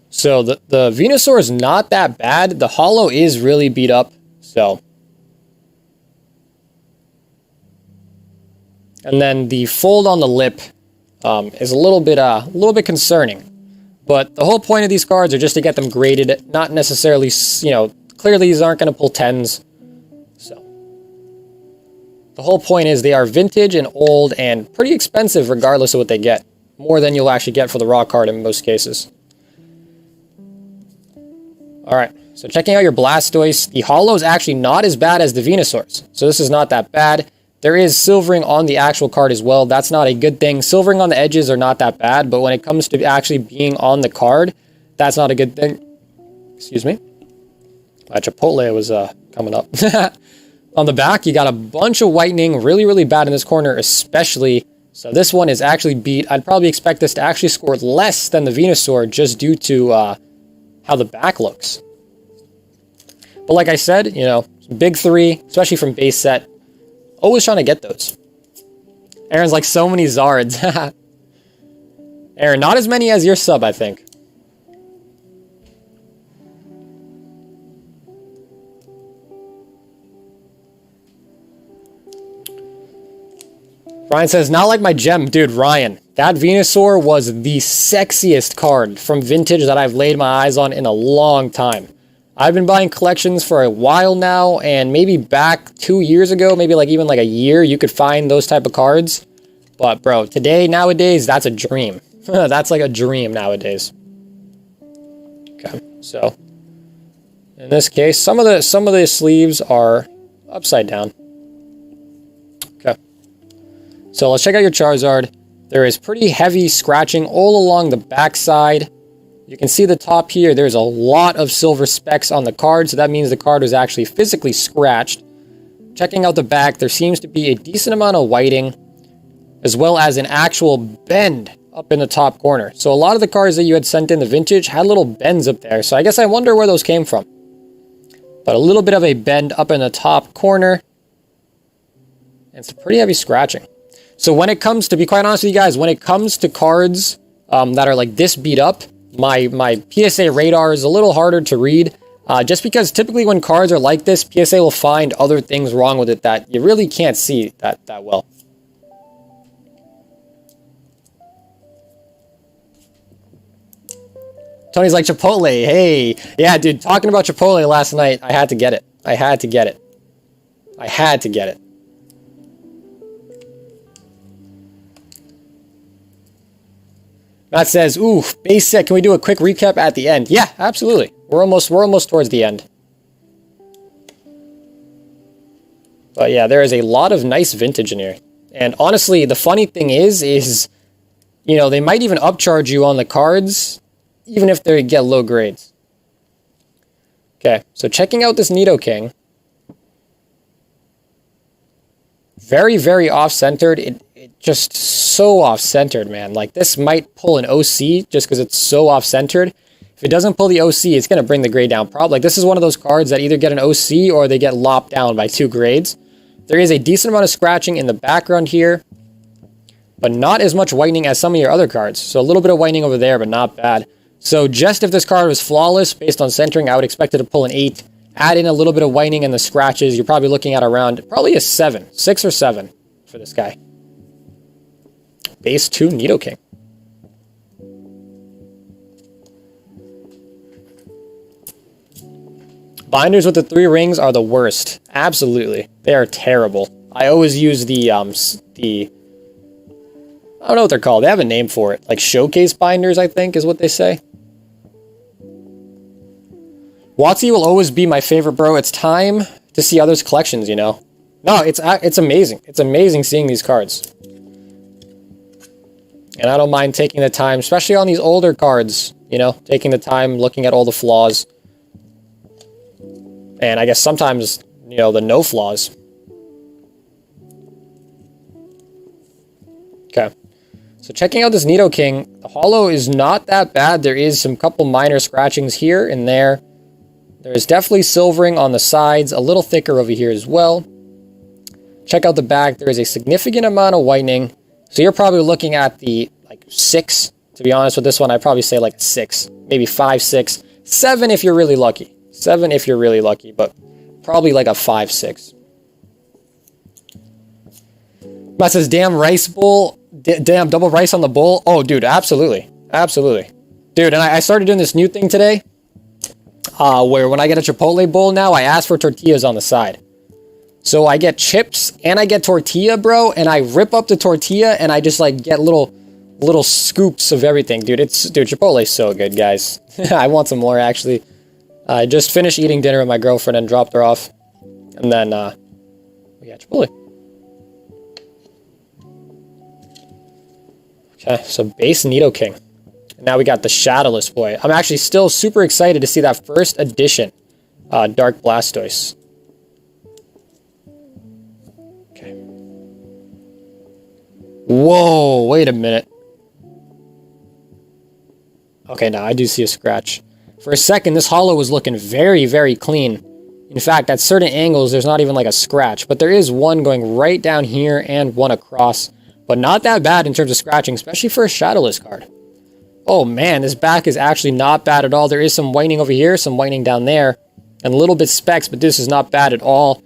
So the Venusaur is not that bad. The holo is really beat up. So. And then the fold on the lip is a little bit concerning. But the whole point of these cards are just to get them graded, not necessarily, clearly these aren't going to pull 10s. So the whole point is they are vintage and old and pretty expensive regardless of what they get. More than you'll actually get for the raw card in most cases. Alright, so checking out your Blastoise, the holo is actually not as bad as the Venusaur's. So this is not that bad. There is silvering on the actual card as well. That's not a good thing. Silvering on the edges are not that bad, but when it comes to actually being on the card, that's not a good thing. Excuse me. My Chipotle was coming up. On the back, you got a bunch of whitening, really, really bad in this corner, especially. So this one is actually beat. I'd probably expect this to actually score less than the Venusaur just due to how the back looks. But like I said, big 3, especially from base set. Always trying to get those. Aaron's like, so many Zards. Aaron, not as many as your sub, I think. Ryan says, not like my gem. Dude, Ryan, that Venusaur was the sexiest card from vintage that I've laid my eyes on in a long time. I've been buying collections for a while now, and maybe back 2 years ago, maybe even like a year, you could find those type of cards. But bro, nowadays, that's a dream. That's like a dream nowadays. Okay, so in this case, some of the sleeves are upside down. Okay, so let's check out your Charizard. There is pretty heavy scratching all along the backside. You can see the top here, there's a lot of silver specks on the card, so that means the card was actually physically scratched. Checking out the back, there seems to be a decent amount of whiting, as well as an actual bend up in the top corner. So a lot of the cards that you had sent in the vintage had little bends up there, so I guess I wonder where those came from. But a little bit of a bend up in the top corner, and some pretty heavy scratching. So when it comes to, be quite honest with you guys, when it comes to cards that are like this beat up, my PSA radar is a little harder to read, just because typically when cards are like this, PSA will find other things wrong with it that you really can't see that well. Tony's like, Chipotle, hey. Yeah, dude, talking about Chipotle last night, I had to get it. I had to get it. I had to get it. Matt says, ooh, base set, can we do a quick recap at the end? Yeah, absolutely. We're almost towards the end. But yeah, there is a lot of nice vintage in here. And honestly, the funny thing is, they might even upcharge you on the cards, even if they get low grades. Okay, so checking out this Nidoking. Very, very off-centered. It just so off-centered, man. Like, this might pull an OC just because it's so off-centered. If it doesn't pull the OC, it's going to bring the grade down. Probably, like, this is one of those cards that either get an OC or they get lopped down by 2 grades. There is a decent amount of scratching in the background here, but not as much whitening as some of your other cards. So a little bit of whitening over there, but not bad. So just if this card was flawless based on centering, I would expect it to pull an 8. Add in a little bit of whitening and the scratches, you're probably looking at around probably a 7, 6 or 7 for this guy. Base 2 Nidoking. Binders with the 3 rings are the worst. Absolutely. They are terrible. I always use the I don't know what they're called. They have a name for it. Like showcase binders, I think, is what they say. WotC will always be my favorite, bro. It's time to see others' collections, you know? No, it's amazing. It's amazing seeing these cards. And I don't mind taking the time, especially on these older cards, you know? Taking the time, looking at all the flaws. And I guess sometimes, you know, the no flaws. Okay. So checking out this Nidoking, the holo is not that bad. There is some couple minor scratchings here and there. There's definitely silvering on the sides, a little thicker over here as well. Check out the back. There is a significant amount of whitening. So you're probably looking at the, like, 6. To be honest with this one, I'd probably say like 6. Maybe 5, 6. 7 if you're really lucky. 7 if you're really lucky, but probably like a 5, 6. Matt says, damn rice bowl. Damn double rice on the bowl. Oh, dude, absolutely. Absolutely. Dude, and I started doing this new thing today. Where when I get a Chipotle bowl now, I ask for tortillas on the side. So I get chips and I get tortilla, bro, and I rip up the tortilla and I just like get little scoops of everything, dude. Dude, Chipotle is so good, guys. I want some more actually. I just finished eating dinner with my girlfriend and dropped her off, and then we got Chipotle. Okay, so base Nidoking. Now we got the Shadowless boy. I'm actually still super excited to see that first edition Dark Blastoise. Okay. Whoa, wait a minute. Okay, now I do see a scratch. For a second, this holo was looking very, very clean. In fact, at certain angles, there's not even like a scratch, but there is one going right down here and one across, but not that bad in terms of scratching, especially for a Shadowless card. Oh man, this back is actually not bad at all. There is some whitening over here, some whitening down there, and a little bit specks, but this is not bad at all.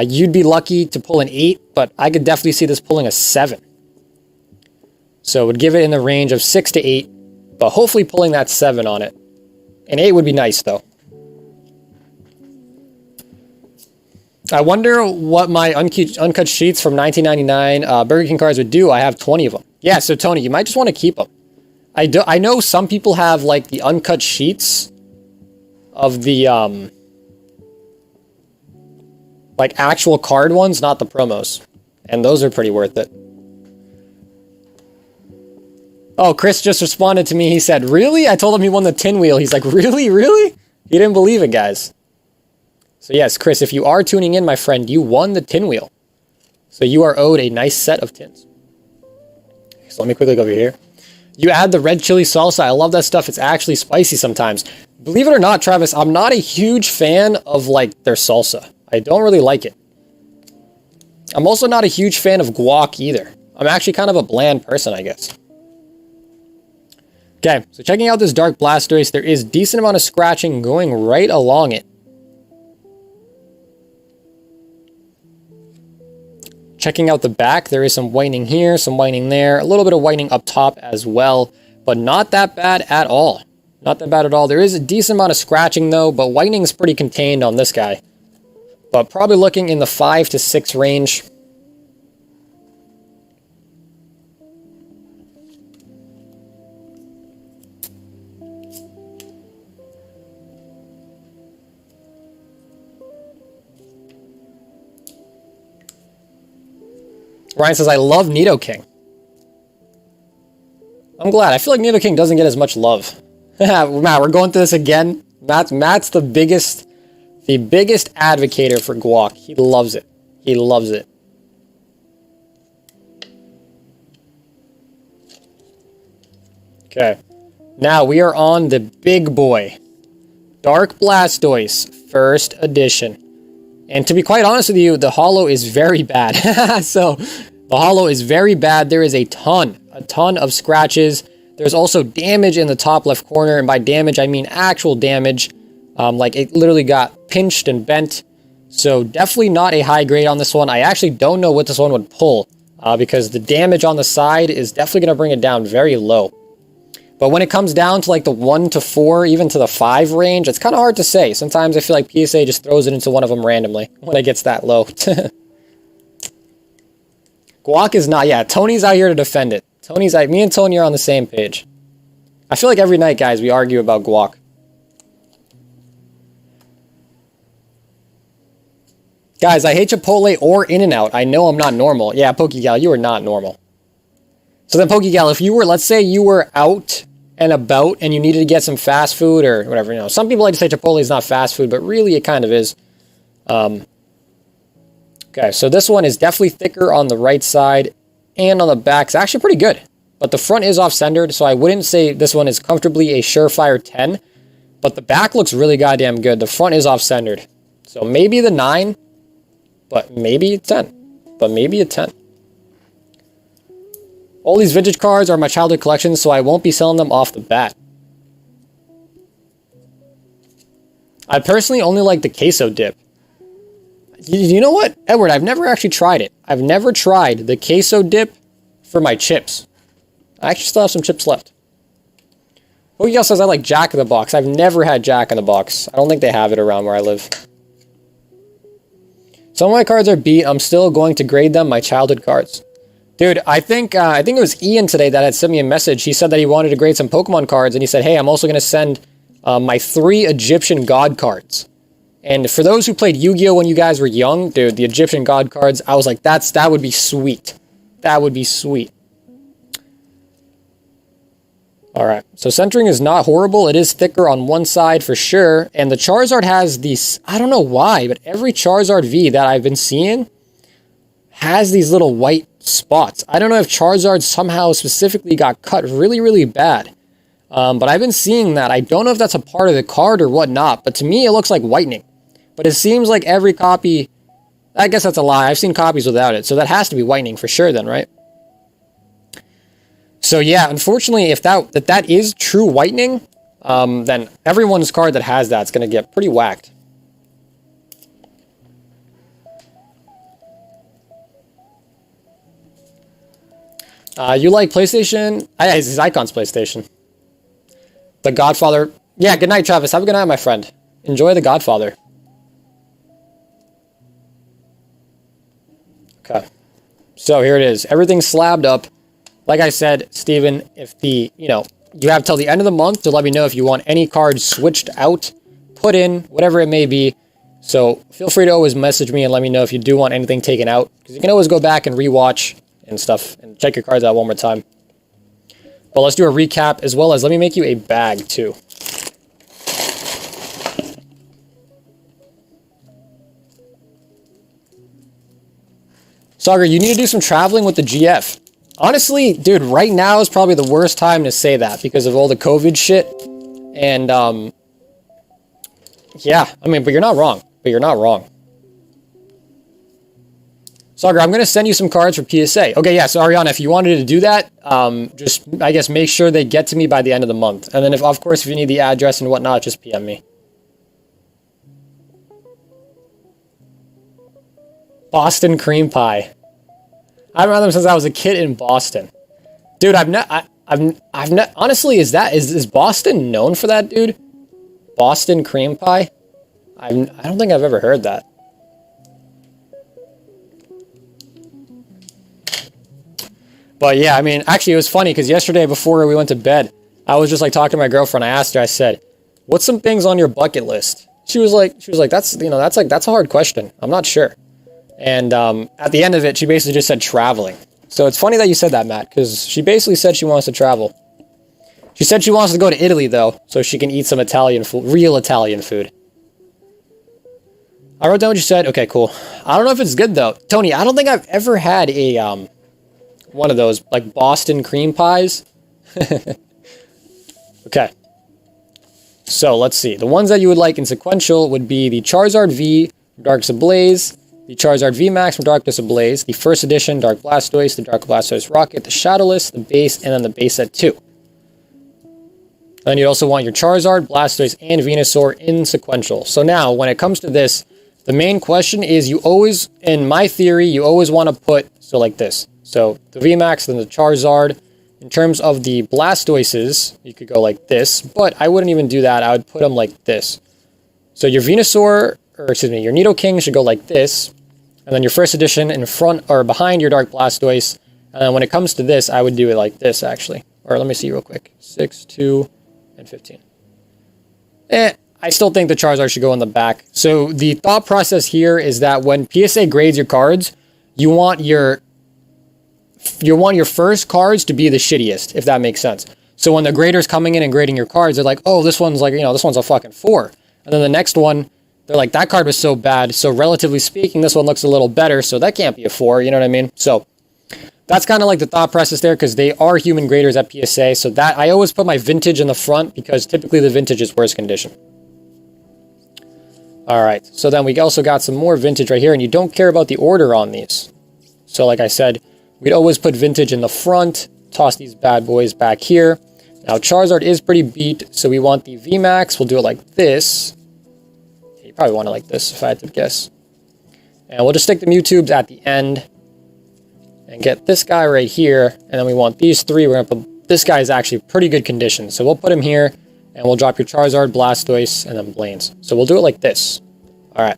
You'd be lucky to pull an 8, but I could definitely see this pulling a 7. So it would give it in the range of 6 to 8, but hopefully pulling that 7 on it. An 8 would be nice, though. I wonder what my uncut sheets from 1999 Burger King cards would do. I have 20 of them. Yeah, so Tony, you might just want to keep them. I know some people have, like, the uncut sheets of the, like, actual card ones, not the promos. And those are pretty worth it. Oh, Chris just responded to me. He said, really? I told him he won the tin wheel. He's like, really? Really? He didn't believe it, guys. So yes, Chris, if you are tuning in, my friend, you won the tin wheel. So you are owed a nice set of tins. So let me quickly go over here. You add the red chili salsa. I love that stuff. It's actually spicy sometimes. Believe it or not, Travis, I'm not a huge fan of, like, their salsa. I don't really like it. I'm also not a huge fan of guac either. I'm actually kind of a bland person, I guess. Okay, so checking out this Dark Blastoise, there is decent amount of scratching going right along it. Checking out the back, there is some whitening here, some whitening there, a little bit of whitening up top as well, but not that bad at all. Not that bad at all. There is a decent amount of scratching though, but whitening is pretty contained on this guy. But probably looking in the 5 to 6 range. Ryan says, I love Nidoking. I'm glad. I feel like Nidoking doesn't get as much love. Matt, we're going through this again. Matt's the biggest advocator for guac. He loves it. He loves it. Okay. Now we are on the big boy. Dark Blastoise, first edition. And to be quite honest with you, the holo is very bad. So, the holo is very bad. There is a ton of scratches. There's also damage in the top left corner. And by damage, I mean actual damage. Like, it literally got pinched and bent. So, definitely not a high grade on this one. I actually don't know what this one would pull. Because the damage on the side is definitely going to bring it down very low. But when it comes down to like the 1 to 4, even to the 5 range, it's kind of hard to say. Sometimes I feel like PSA just throws it into one of them randomly when it gets that low. Guac is not, yeah, Tony's out here to defend it. Me and Tony are on the same page. I feel like every night, guys, we argue about guac. Guys, I hate Chipotle or In-N-Out. I know I'm not normal. Yeah, Pokegal, you are not normal. So then, Pokegal, if you were, let's say you were out and about and you needed to get some fast food or whatever, you know, some people like to say Chipotle is not fast food, but really it kind of is. Okay, so this one is definitely thicker on the right side and on the back. It's actually pretty good, but the front is off-centered, so I wouldn't say this one is comfortably a surefire 10, but the back looks really goddamn good. The front is off-centered, so maybe the 9, but maybe a 10, but maybe a 10. All these vintage cards are my childhood collections, so I won't be selling them off the bat. I personally only like the queso dip. You know what, Edward? I've never actually tried it. I've never tried the queso dip for my chips. I actually still have some chips left. Who else says I like Jack in the Box? I've never had Jack in the Box. I don't think they have it around where I live. Some of my cards are beat. I'm still going to grade them my childhood cards. Dude, I think it was Ian today that had sent me a message. He said that he wanted to grade some Pokemon cards, and he said, hey, I'm also going to send my 3 Egyptian God cards. And for those who played Yu-Gi-Oh! When you guys were young, dude, the Egyptian God cards, I was like, that would be sweet. That would be sweet. Alright, so centering is not horrible. It is thicker on one side for sure. And the Charizard has these, I don't know why, but every Charizard V that I've been seeing has these little white spots. I don't know if Charizard somehow specifically got cut really, really bad. But I've been seeing that. I don't know if that's a part of the card or whatnot, but to me it looks like whitening. But it seems like every copy, I guess that's a lie. I've seen copies without it, so that has to be whitening for sure then, right? So yeah, unfortunately, if that is true whitening, then everyone's card that has that is going to get pretty whacked. You like PlayStation? This is Icon's PlayStation. The Godfather. Yeah, good night, Travis. Have a good night, my friend. Enjoy The Godfather. Okay. So here it is. Everything's slabbed up. Like I said, Steven, if you have till the end of the month to let me know if you want any cards switched out, put in, whatever it may be. So feel free to always message me and let me know if you do want anything taken out. Because you can always go back and rewatch and stuff and check your cards out one more time. But let's do a recap as well as let me make you a bag too. Sagar, you need to do some traveling with the GF. Honestly, dude, right now is probably the worst time to say that because of all the COVID shit. And, yeah, I mean, but you're not wrong. Sagar, I'm going to send you some cards for PSA. Okay, yeah, so Ariana, if you wanted to do that, just, I guess, make sure they get to me by the end of the month. And then, of course, if you need the address and whatnot, just PM me. Boston cream pie. I've had them since I was a kid in Boston. Dude, I've not, honestly, is Boston known for that, dude? Boston cream pie? I don't think I've ever heard that. But yeah, I mean, actually it was funny because yesterday before we went to bed, I was just like talking to my girlfriend. I asked her, I said, what's some things on your bucket list? She was like, that's a hard question. I'm not sure. And at the end of it, she basically just said traveling. So it's funny that you said that, Matt, because she basically said she wants to travel. She said she wants to go to Italy, though, so she can eat some Italian food, real Italian food. I wrote down what you said. Okay, cool. I don't know if it's good, though. Tony, I don't think I've ever had a, one of those, like, Boston cream pies. Okay. So let's see. The ones that you would like in sequential would be the Charizard V from Darkness Ablaze, the Charizard V Max from Darkness Ablaze, the first edition Dark Blastoise, the Dark Blastoise Rocket, the Shadowless, the base, and then the base set 2. Then you also want your Charizard, Blastoise, and Venusaur in sequential. So now, when it comes to this, the main question is you always, in my theory, you always want to put, so like this. So the VMAX, then the Charizard. In terms of the Blastoises, you could go like this, but I wouldn't even do that. I would put them like this. So your Venusaur, or excuse me, your Nidoking should go like this. And then your first edition in front or behind your Dark Blastoise. And then when it comes to this, I would do it like this, actually. Or let me see real quick. 6, 2, and 15. I still think the Charizard should go in the back. So the thought process here is that when PSA grades your cards, you want your first cards to be the shittiest, if that makes sense. So when the grader's coming in and grading your cards, they're like, oh, this one's like, this one's a fucking 4. And then the next one, they're like, that card was so bad. So relatively speaking, this one looks a little better. So that can't be a 4. You know what I mean? So that's kind of like the thought process there, because they are human graders at PSA. So that I always put my vintage in the front, because typically the vintage is worse condition. All right. So then we also got some more vintage right here, and you don't care about the order on these. So like I said, we'd always put vintage in the front, toss these bad boys back here. Now Charizard is pretty beat, so we want the VMAX. We'll do it like this. You probably want it like this if I had to guess. And we'll just stick the Mewtubes at the end. And get this guy right here, and then we want these 3. We're gonna put this guy is actually pretty good condition, so we'll put him here, and we'll drop your Charizard, Blastoise, and then Blaine's. So we'll do it like this. All right.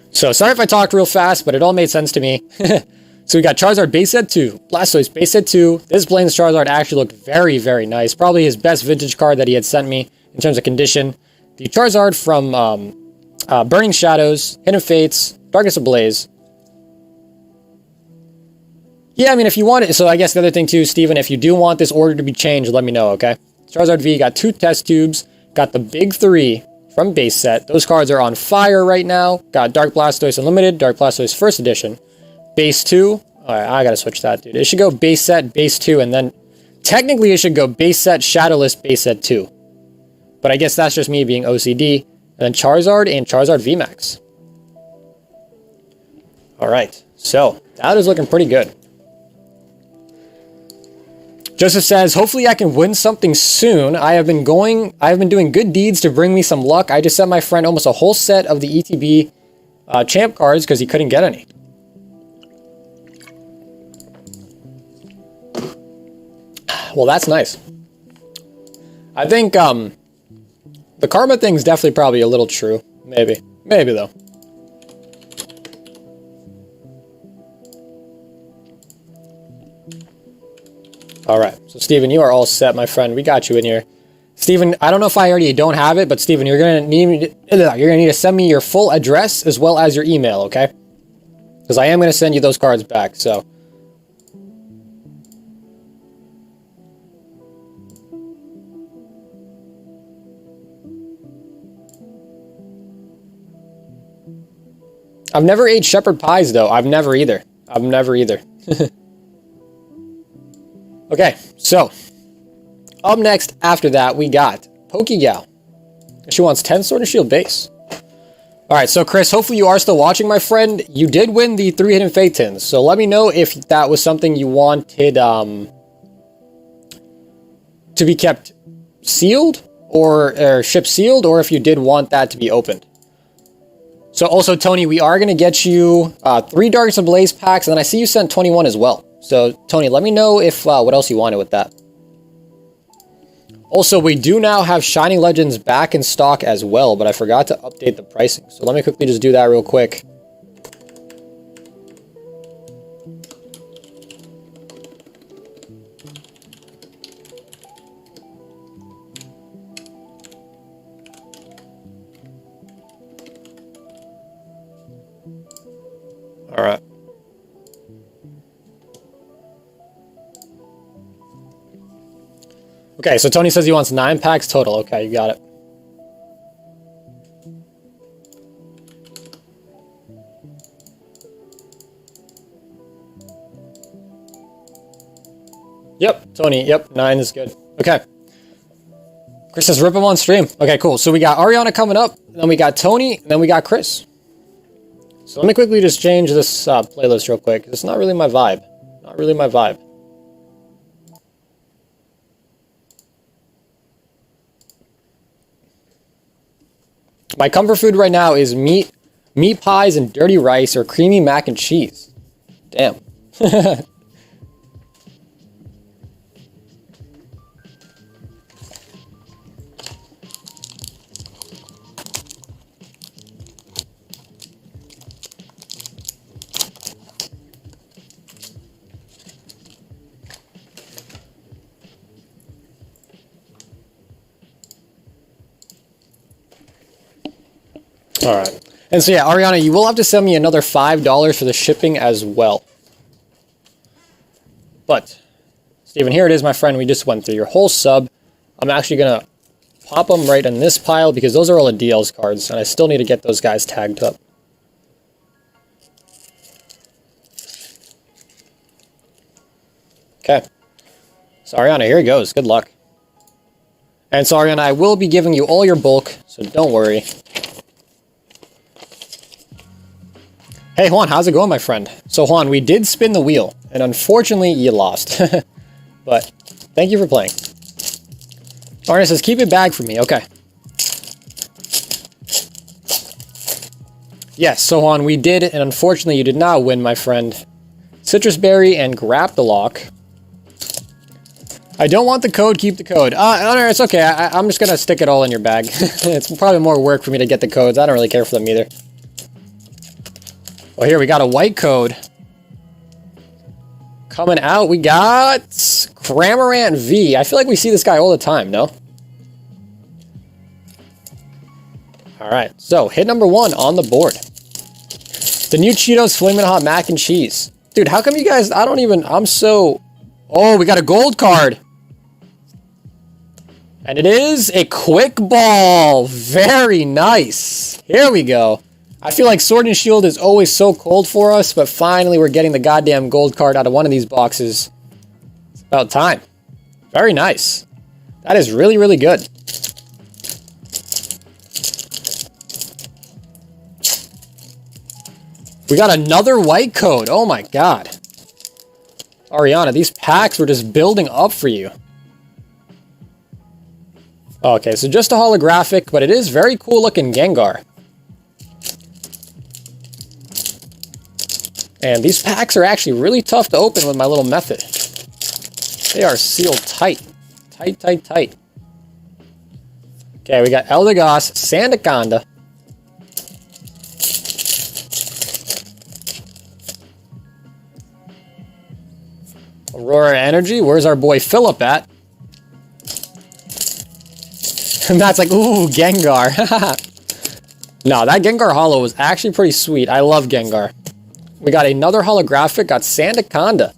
So sorry if I talked real fast, but it all made sense to me. So we got Charizard base set 2, Blastoise base set 2. This Blaine's Charizard actually looked very, very nice. Probably his best vintage card that he had sent me in terms of condition. The Charizard from Burning Shadows, Hidden Fates, Darkness Ablaze. Yeah, I mean, if you want it, so I guess the other thing too, Steven, if you do want this order to be changed, let me know, okay? Charizard V got 2 test tubes, got the big 3 from base set. Those cards are on fire right now. Got Dark Blastoise Unlimited, Dark Blastoise First Edition, base 2. All right, I gotta switch that, dude. It should go base set, base 2, and then technically it should go base set, Shadowless, base set 2. But I guess that's just me being OCD. And then Charizard and Charizard VMAX. All right, so that is looking pretty good. Joseph says, hopefully I can win something soon. I have been doing good deeds to bring me some luck. I just sent my friend almost a whole set of the ETB champ cards because he couldn't get any. Well, that's nice. I think the karma thing's definitely probably a little true. Maybe though. All right, so Steven, you are all set, my friend. We got you in here. Steven, I don't know if I already don't have it, but Steven, you're gonna need to send me your full address as well as your email, okay? Because I am gonna send you those cards back. So. I've never ate shepherd pies though. I've never either. Okay, so up next after that, we got Pokegal. She wants 10 Sword and Shield base. All right, so Chris, hopefully you are still watching, my friend. You did win the 3 Hidden Fate tins, so let me know if that was something you wanted to be kept sealed or ship sealed, or if you did want that to be opened. So also, Tony, we are going to get you 3 Darkness Ablaze packs, and then I see you sent 21 as well. So, Tony, let me know if what else you wanted with that. Also, we do now have Shining Legends back in stock as well, but I forgot to update the pricing. So let me quickly just do that real quick. All right. Okay, so Tony says he wants 9 packs total. Okay, you got it. Yep, Tony, yep, 9 is good. Okay. Chris says, rip him on stream. Okay, cool. So we got Ariana coming up, then we got Tony, and then we got Chris. So let me quickly just change this playlist real quick. It's not really my vibe. Not really my vibe. My comfort food right now is meat pies and dirty rice or creamy mac and cheese. Damn. All right. And so, yeah, Ariana, you will have to send me another $5 for the shipping as well. But, Steven, here it is, my friend. We just went through your whole sub. I'm actually going to pop them right in this pile because those are all the DL's cards, and I still need to get those guys tagged up. Okay. So, Ariana, here it goes. Good luck. And so, Ariana, I will be giving you all your bulk, so don't worry. Hey Juan, how's it going, my friend? So Juan, we did spin the wheel, and unfortunately you lost. But thank you for playing. Arna says, keep it back for me. Okay. Yes, so Juan, we did, and unfortunately you did not win, my friend. Citrus Berry and Graptalock. I don't want the code, keep the code. No, it's okay. I'm just going to stick it all in your bag. It's probably more work for me to get the codes. I don't really care for them either. Well, here we got a white code. Coming out, we got Cramorant V. I feel like we see this guy all the time, no? Alright, so hit number 1 on the board. The new Cheetos Flamin' Hot Mac and Cheese. Dude, how come you guys, I'm so... Oh, we got a gold card. And it is a quick ball. Very nice. Here we go. I feel like Sword and Shield is always so cold for us, but finally we're getting the goddamn gold card out of one of these boxes. It's about time. Very nice. That is really, really good. We got another white code. Oh my god. Ariana, these packs were just building up for you. Okay, so just a holographic, but it is very cool looking Gengar. And these packs are actually really tough to open with my little method. They are sealed tight. Tight, tight, tight. Okay, we got Eldegoss, Sandaconda. Aurora Energy, where's our boy Philip at? And that's like, ooh, Gengar. No, that Gengar Holo was actually pretty sweet. I love Gengar. We got another holographic, got Sandaconda.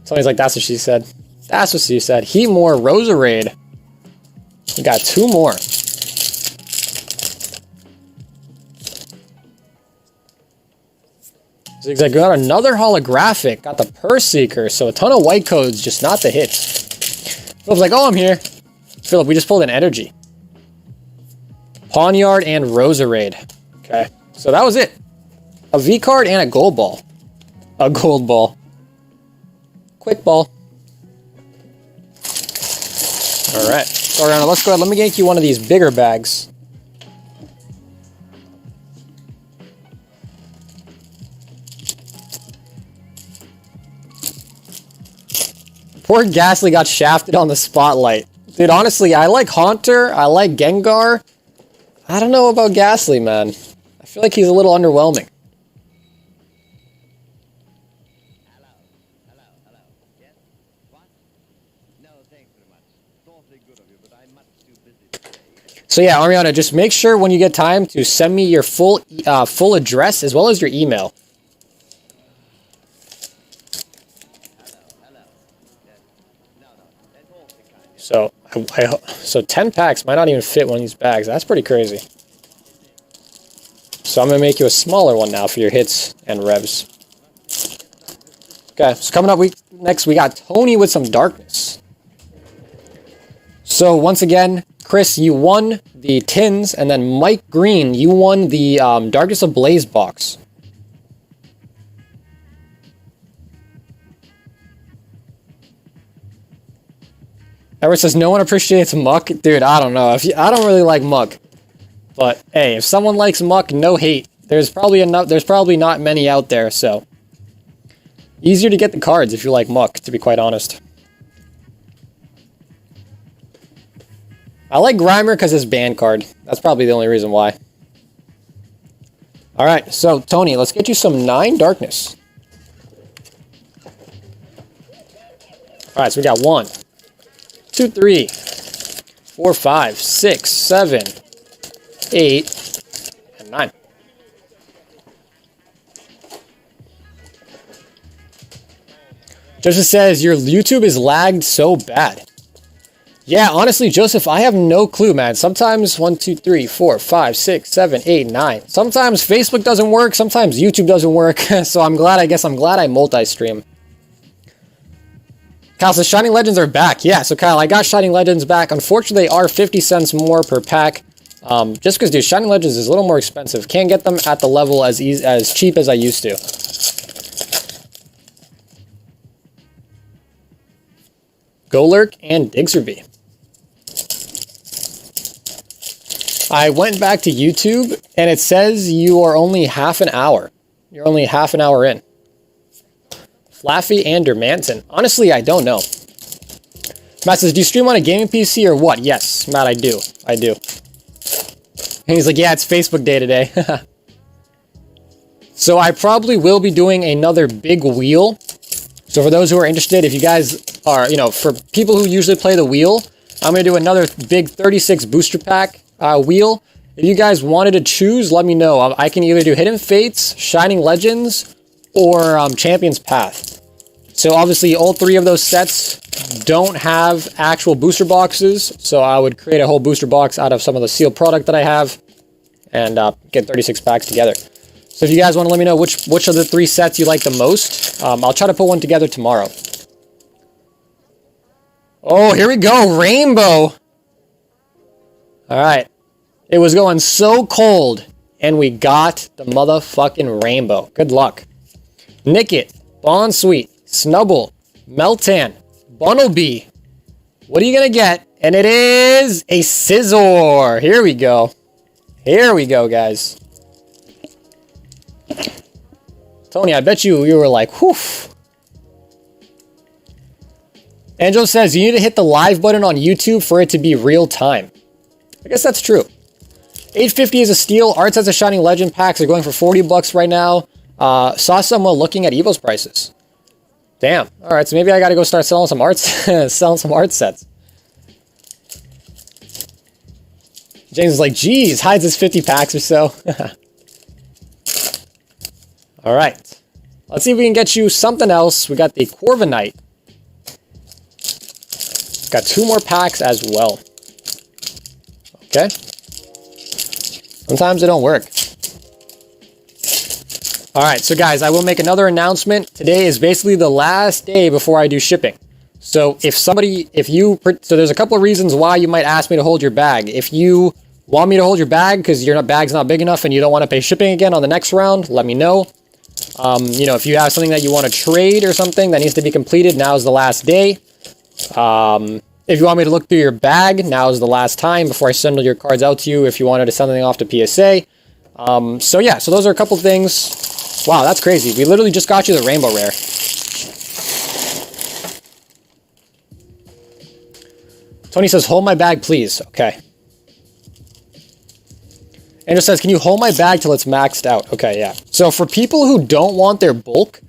Somebody's like, that's what she said. That's what she said. Heatmore, Roserade. We got 2 more. Zigzag got another holographic. Got the Purse Seeker. So a ton of white codes, just not the hits. Philip's like, oh, I'm here. Philip, we just pulled an energy. Pawniard and Roserade. Okay. So that was it. A V card and a gold ball. A gold ball. Quick ball. Alright. So Ariana, let's go ahead. Let me get you one of these bigger bags. Poor Ghastly got shafted on the spotlight. Dude, honestly, I like Haunter. I like Gengar. I don't know about Ghastly, man. I feel like he's a little underwhelming. Hello. Yes? What? No, thanks very much. It's awfully good of you, but I'm much too busy today. So yeah, Ariana, just make sure when you get time to send me your full address as well as your email. Hello. Yes. No, that's awfully kind. So 10 packs might not even fit one of these bags. That's pretty crazy. So I'm going to make you a smaller one now for your hits and revs. Okay, so coming up next, we got Tony with some darkness. So once again, Chris, you won the tins, and then Mike Green, you won the Darkness Ablaze box. Edward says no one appreciates Muck. Dude, I don't know. I don't really like Muck, but hey, if someone likes Muck, no hate. There's probably not many out there, so easier to get the cards if you like Muck, to be quite honest. I like Grimer because his band card. That's probably the only reason why. Alright, so Tony, let's get you some 9 darkness. Alright, so we got 1, 2, 3, 4, 5, 6, 7, 8, and 9. Joseph says, your YouTube is lagged so bad. Yeah, honestly, Joseph, I have no clue, man. Sometimes 1, 2, 3, 4, 5, 6, 7, 8, 9. Sometimes Facebook doesn't work. Sometimes YouTube doesn't work. So I guess I'm glad I multi-stream. Kyle says, Shining Legends are back. Yeah, so Kyle, I got Shining Legends back. Unfortunately, they are 50 cents more per pack. Just because, dude, Shining Legends is a little more expensive. Can't get them at the level as cheap as I used to. Golurk and Diggerby. I went back to YouTube, and it says you are only half an hour. You're only half an hour in. Flaffy and Dermanton. Honestly, I don't know. Matt says, do you stream on a gaming PC or what? Yes, Matt, I do. I do. And he's like, yeah, it's Facebook Day today. So I probably will be doing another big wheel. So for those who are interested, if you guys are, for people who usually play the wheel, I'm going to do another big 36 booster pack wheel. If you guys wanted to choose, let me know. I can either do Hidden Fates, Shining Legends, or Champion's Path. So obviously all 3 of those sets don't have actual booster boxes, so I would create a whole booster box out of some of the sealed product that I have and get 36 packs together. So if you guys want to let me know which of the 3 sets you like the most, I'll try to put one together tomorrow. Oh, here we go, Rainbow. All right. It was going so cold, and we got the motherfucking Rainbow. Good luck. Nickit, Bonsweet, Snubble, Meltan, Bunnelby. What are you going to get? And it is a Scizor. Here we go. Here we go, guys. Tony, I bet you were like, whew. Angelo says, you need to hit the live button on YouTube for it to be real time. I guess that's true. 850 is a steal. Arts has a Shining Legend packs are going for 40 bucks right now. Saw someone looking at Evo's prices. Damn. All right, so maybe I got to go start selling some arts, selling some art sets. James is like, geez, hides his 50 packs or so. All right. Let's see if we can get you something else. We got the Corviknight. Got 2 more packs as well. Okay. Sometimes it don't work. All right, so guys, I will make another announcement. Today is basically the last day before I do shipping. So so there's a couple of reasons why you might ask me to hold your bag. If you want me to hold your bag because your bag's not big enough and you don't want to pay shipping again on the next round, let me know. If you have something that you want to trade or something that needs to be completed, now is the last day. If you want me to look through your bag, now is the last time before I send your cards out to you if you wanted to send something off to PSA. So those are a couple things. Wow, that's crazy. We literally just got you the Rainbow Rare. Tony says, hold my bag, please. Okay. Andrew says, can you hold my bag till it's maxed out? Okay, yeah. So for people who don't want their bulk,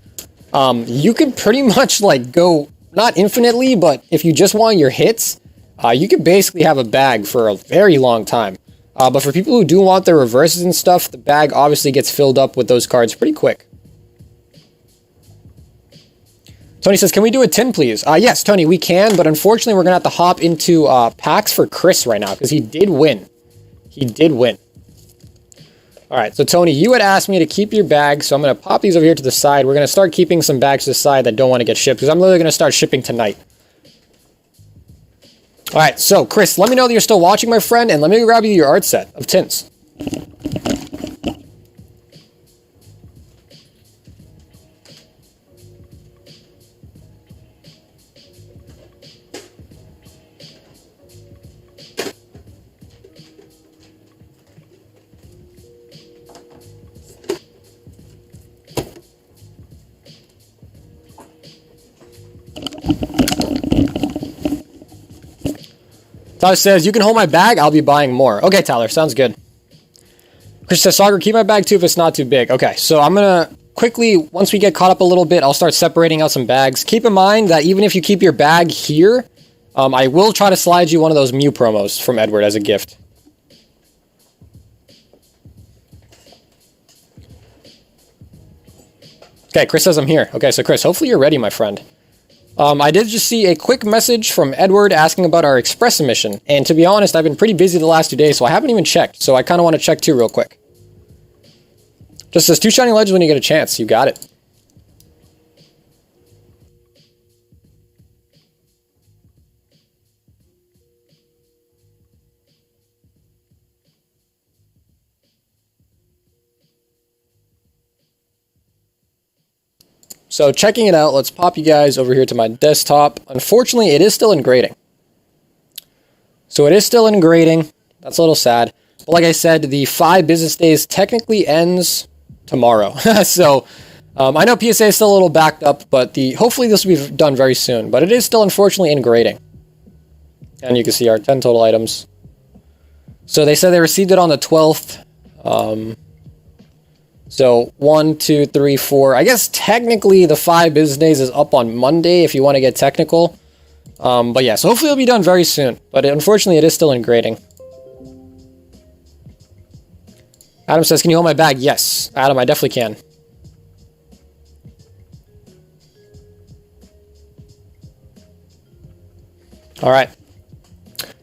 you can pretty much go, not infinitely, but if you just want your hits, you can basically have a bag for a very long time. But for people who do want their reverses and stuff, the bag obviously gets filled up with those cards pretty quick. Tony says, can we do a tin, please? Yes, Tony, we can, but unfortunately we're going to have to hop into packs for Chris right now because he did win. He did win. All right, so Tony, you had asked me to keep your bags, so I'm going to pop these over here to the side. We're going to start keeping some bags to the side that don't want to get shipped, because I'm literally going to start shipping tonight. All right, so Chris, let me know that you're still watching, my friend, and let me grab you your art set of tints. Tyler says, you can hold my bag, I'll be buying more. Okay, Tyler, sounds good. Chris says, Sagar, keep my bag too if it's not too big. Okay, so I'm going to quickly, once we get caught up a little bit, I'll start separating out some bags. Keep in mind that even if you keep your bag here, I will try to slide you one of those Mew promos from Edward as a gift. Okay, Chris says I'm here. Okay, so Chris, hopefully you're ready, my friend. I did just see a quick message from Edward asking about our Express submission, and to be honest, I've been pretty busy the last 2 days, so I haven't even checked, so I kind of want to check too real quick. Just says 2 shiny legends when you get a chance. You got it. So checking it out, let's pop you guys over here to my desktop. Unfortunately, it is still in grading. So it is still in grading. That's a little sad. But like I said, the 5 business days technically ends tomorrow. So I know PSA is still a little backed up, but hopefully this will be done very soon. But it is still unfortunately in grading. And you can see our 10 total items. So they said they received it on the 12th. So 1, 2, 3, 4. I guess technically the 5 business days is up on Monday if you want to get technical. But yeah, so hopefully it'll be done very soon. But unfortunately, it is still in grading. Adam says, can you hold my bag? Yes, Adam, I definitely can. All right.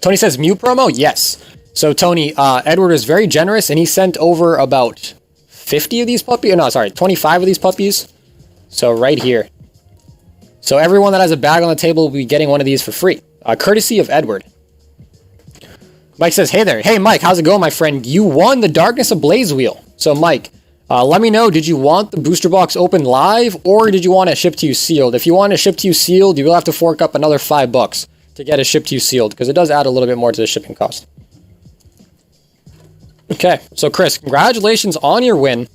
Tony says, Mew promo? Yes. So Tony, Edward is very generous, and he sent over about 50 of these puppies. No, sorry, 25 of these puppies. So right here. So everyone that has a bag on the table will be getting one of these for free. Courtesy of Edward. Mike says, hey there. Hey, Mike, how's it going, my friend? You won the Darkness Ablaze wheel. So, Mike, let me know, did you want the booster box open live, or did you want it shipped to you sealed? If you want it shipped to you sealed, you will have to fork up another $5 to get it shipped to you sealed, because it does add a little bit more to the shipping cost. Okay, so Chris, congratulations on your win.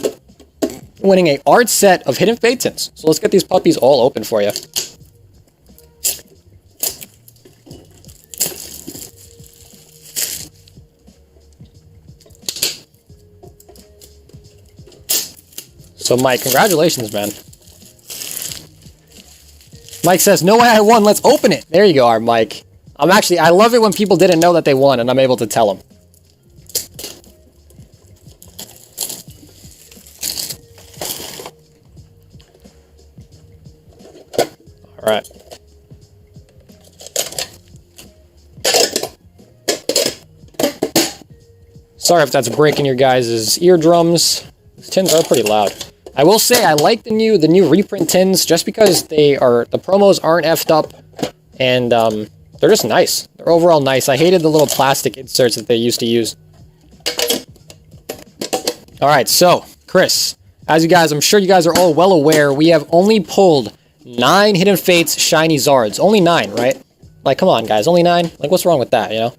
Winning a art set of Hidden Fate tints. So let's get these puppies all open for you. So Mike, congratulations, man. Mike says, no way I won, let's open it. There you go, Mike. I love it when people didn't know that they won and I'm able to tell them. All right. Sorry if that's breaking your guys' eardrums. These tins are pretty loud. I will say I like the new reprint tins just because the promos aren't effed up and they're just nice. They're overall nice. I hated the little plastic inserts that they used to use. All right, so Chris, I'm sure you guys are all well aware, we have only pulled 9 Hidden Fates shiny Zards. Only 9, right? Like, come on, guys. Only 9? Like, what's wrong with that, you know?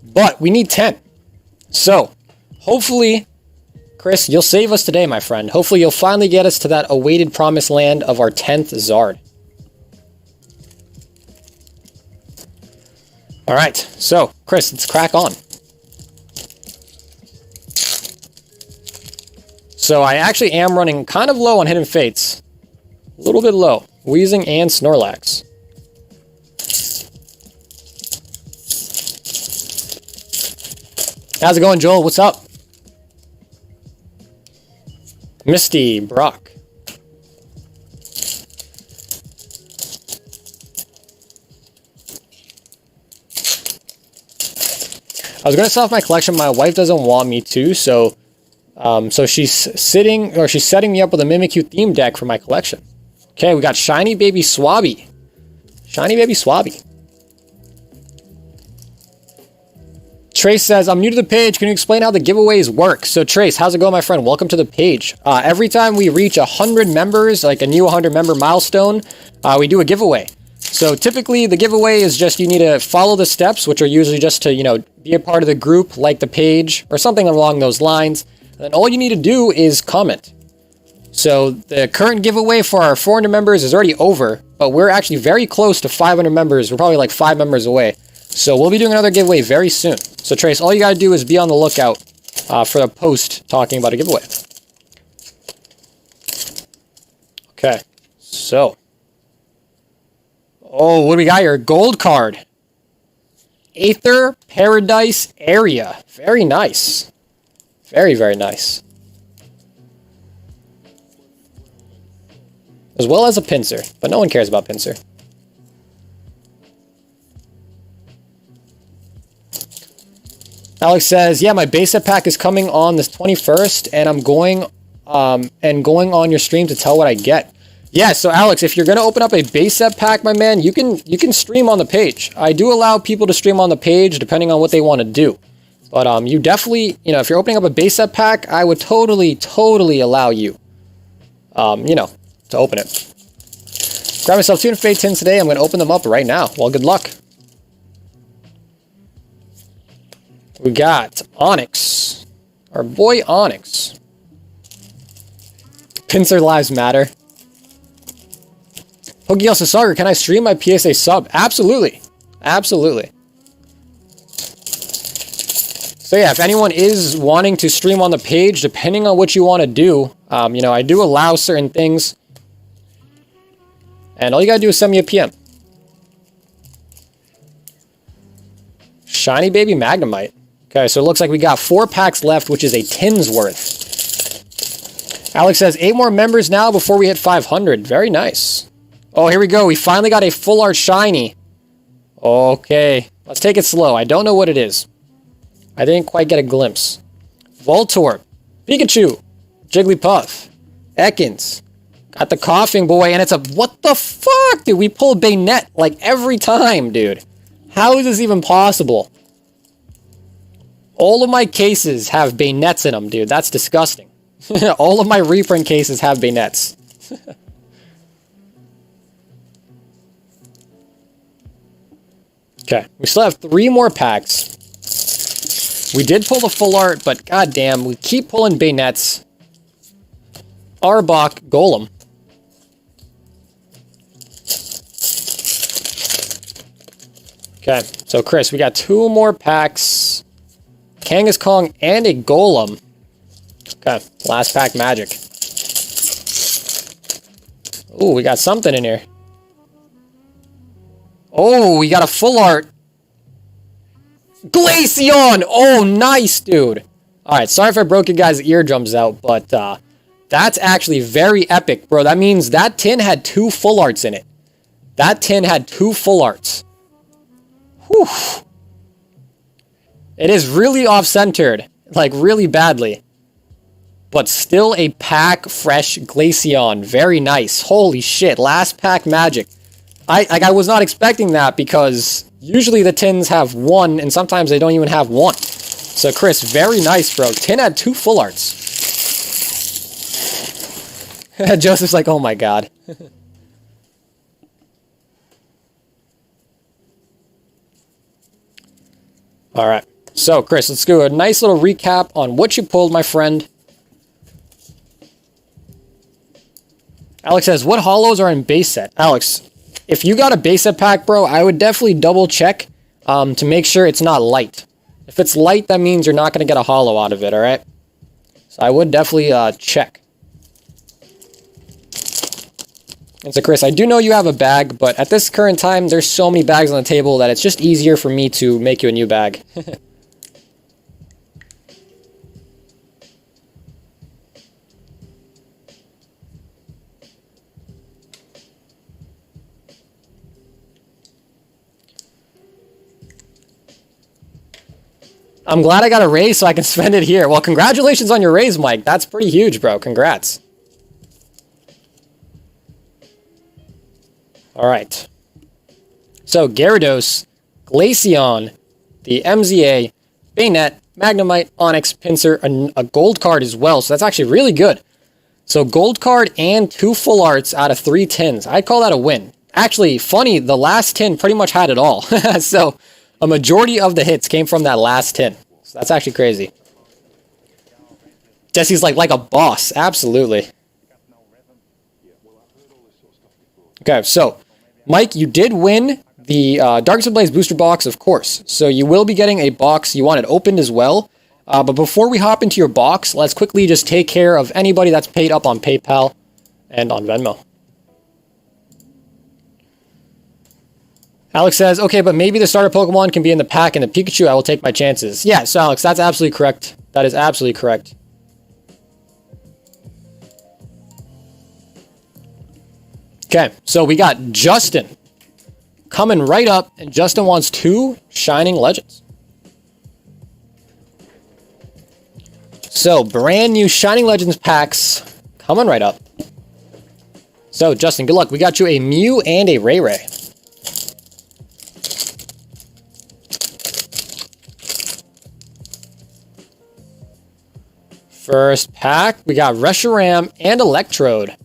But we need 10. So, hopefully, Chris, you'll save us today, my friend. Hopefully, you'll finally get us to that awaited promised land of our 10th Zard. All right. So, Chris, let's crack on. So, I actually am running kind of low on Hidden Fates. A little bit low. Wheezing and Snorlax. How's it going, Joel? What's up? Misty, Brock. I was going to sell off my collection. My wife doesn't want me to, so So she's setting me up with a Mimikyu theme deck for my collection. Okay, we got Shiny Baby Swabby. Shiny Baby Swabby. Trace says, I'm new to the page. Can you explain how the giveaways work? So Trace, how's it going, my friend? Welcome to the page. Every time we reach 100 members, like a new 100 member milestone, we do a giveaway. So typically the giveaway is just you need to follow the steps, which are usually just to, you know, be a part of the group, like the page, or something along those lines. And then all you need to do is comment. So the current giveaway for our 400 members is already over, but we're actually very close to 500 members. We're probably like 5 members away. So we'll be doing another giveaway very soon. So Trace, all you gotta do is be on the lookout for a post talking about a giveaway. Okay, so. Oh, what do we got here? Gold card. Aether Paradise Area. Very nice. Very, very nice. As well as a pincer, but no one cares about pincer. Alex says, yeah, my base set pack is coming on the 21st, and I'm going on your stream to tell what I get. Yeah, so Alex, if you're gonna open up a base set pack, my man, you can stream on the page. I do allow people to stream on the page depending on what they want to do. But you definitely, you know, if you're opening up a base set pack, I would totally allow you, you know, to open it. Grab myself 2 Fate Tins today. I'm gonna open them up right now. Well, good luck. We got Onyx. Our boy Onyx. Pincer lives matter. Pokeyel Sasager, can I stream my PSA sub? Absolutely. Absolutely. So yeah, if anyone is wanting to stream on the page, depending on what you want to do, you know, I do allow certain things. And all you gotta do is send me a PM. Shiny Baby Magnemite. Okay, so it looks like we got 4 packs left, which is a tin's worth. Alex says 8 more members now before we hit 500. Very nice. Oh, here we go. We finally got a full art shiny. Okay, let's take it slow. I don't know what it is. I didn't quite get a glimpse. Voltorb, Pikachu, Jigglypuff, Ekans. Got the coughing boy, and it's a... What the fuck, dude? We pull Bayonet like every time, dude. How is this even possible? All of my cases have Bayonets in them, dude. That's disgusting. All of my reprint cases have Bayonets. Okay, we still have 3 more packs. We did pull the full art, but goddamn, we keep pulling Bayonets. Arbok, Golem. Okay, so Chris, we got 2 more packs. Kangaskong and a Golem. Okay, last pack magic. Ooh, we got something in here. Oh, we got a full art. Glaceon! Oh, nice, dude. Alright, sorry if I broke your guys' eardrums out, but that's actually very epic, bro. That means that tin had 2 full arts in it. That tin had 2 full arts. Whew. It is really off-centered, like really badly. But still a pack fresh Glaceon. Very nice. Holy shit, last pack magic. I was not expecting that because usually the tins have 1 and sometimes they don't even have 1. So Chris, very nice, bro. Tin had 2 full arts. Joseph's like, oh my god. Alright. So, Chris, let's do a nice little recap on what you pulled, my friend. Alex says, what holos are in base set? Alex, if you got a base set pack, bro, I would definitely double check to make sure it's not light. If it's light, that means you're not going to get a holo out of it, alright? So I would definitely check. And so, Chris, I do know you have a bag, but at this current time, there's so many bags on the table that it's just easier for me to make you a new bag. I'm glad I got a raise so I can spend it here. Well, congratulations on your raise, Mike. That's pretty huge, bro. Congrats. All right. So, Gyarados, Glaceon, the MZA, Bayonet, Magnemite, Onyx, Pinsir, a gold card as well. So that's actually really good. So gold card and 2 full arts out of 3 tins. I'd call that a win. Actually, funny, the last tin pretty much had it all. So a majority of the hits came from that last tin. So that's actually crazy. Jesse's like a boss. Absolutely. Okay, so Mike, you did win the Darkest Blaze booster box, of course. So you will be getting a box. You want it opened as well. But before we hop into your box, let's quickly just take care of anybody that's paid up on PayPal and on Venmo. Alex says, okay, but maybe the starter Pokemon can be in the pack and the Pikachu, I will take my chances. Yeah, so Alex, that's absolutely correct. That is absolutely correct. Okay, so we got Justin coming right up, and Justin wants 2 Shining Legends. So, brand new Shining Legends packs coming right up. So, Justin, good luck. We got you a Mew and a Ray Ray. First pack, we got Reshiram and Electrode.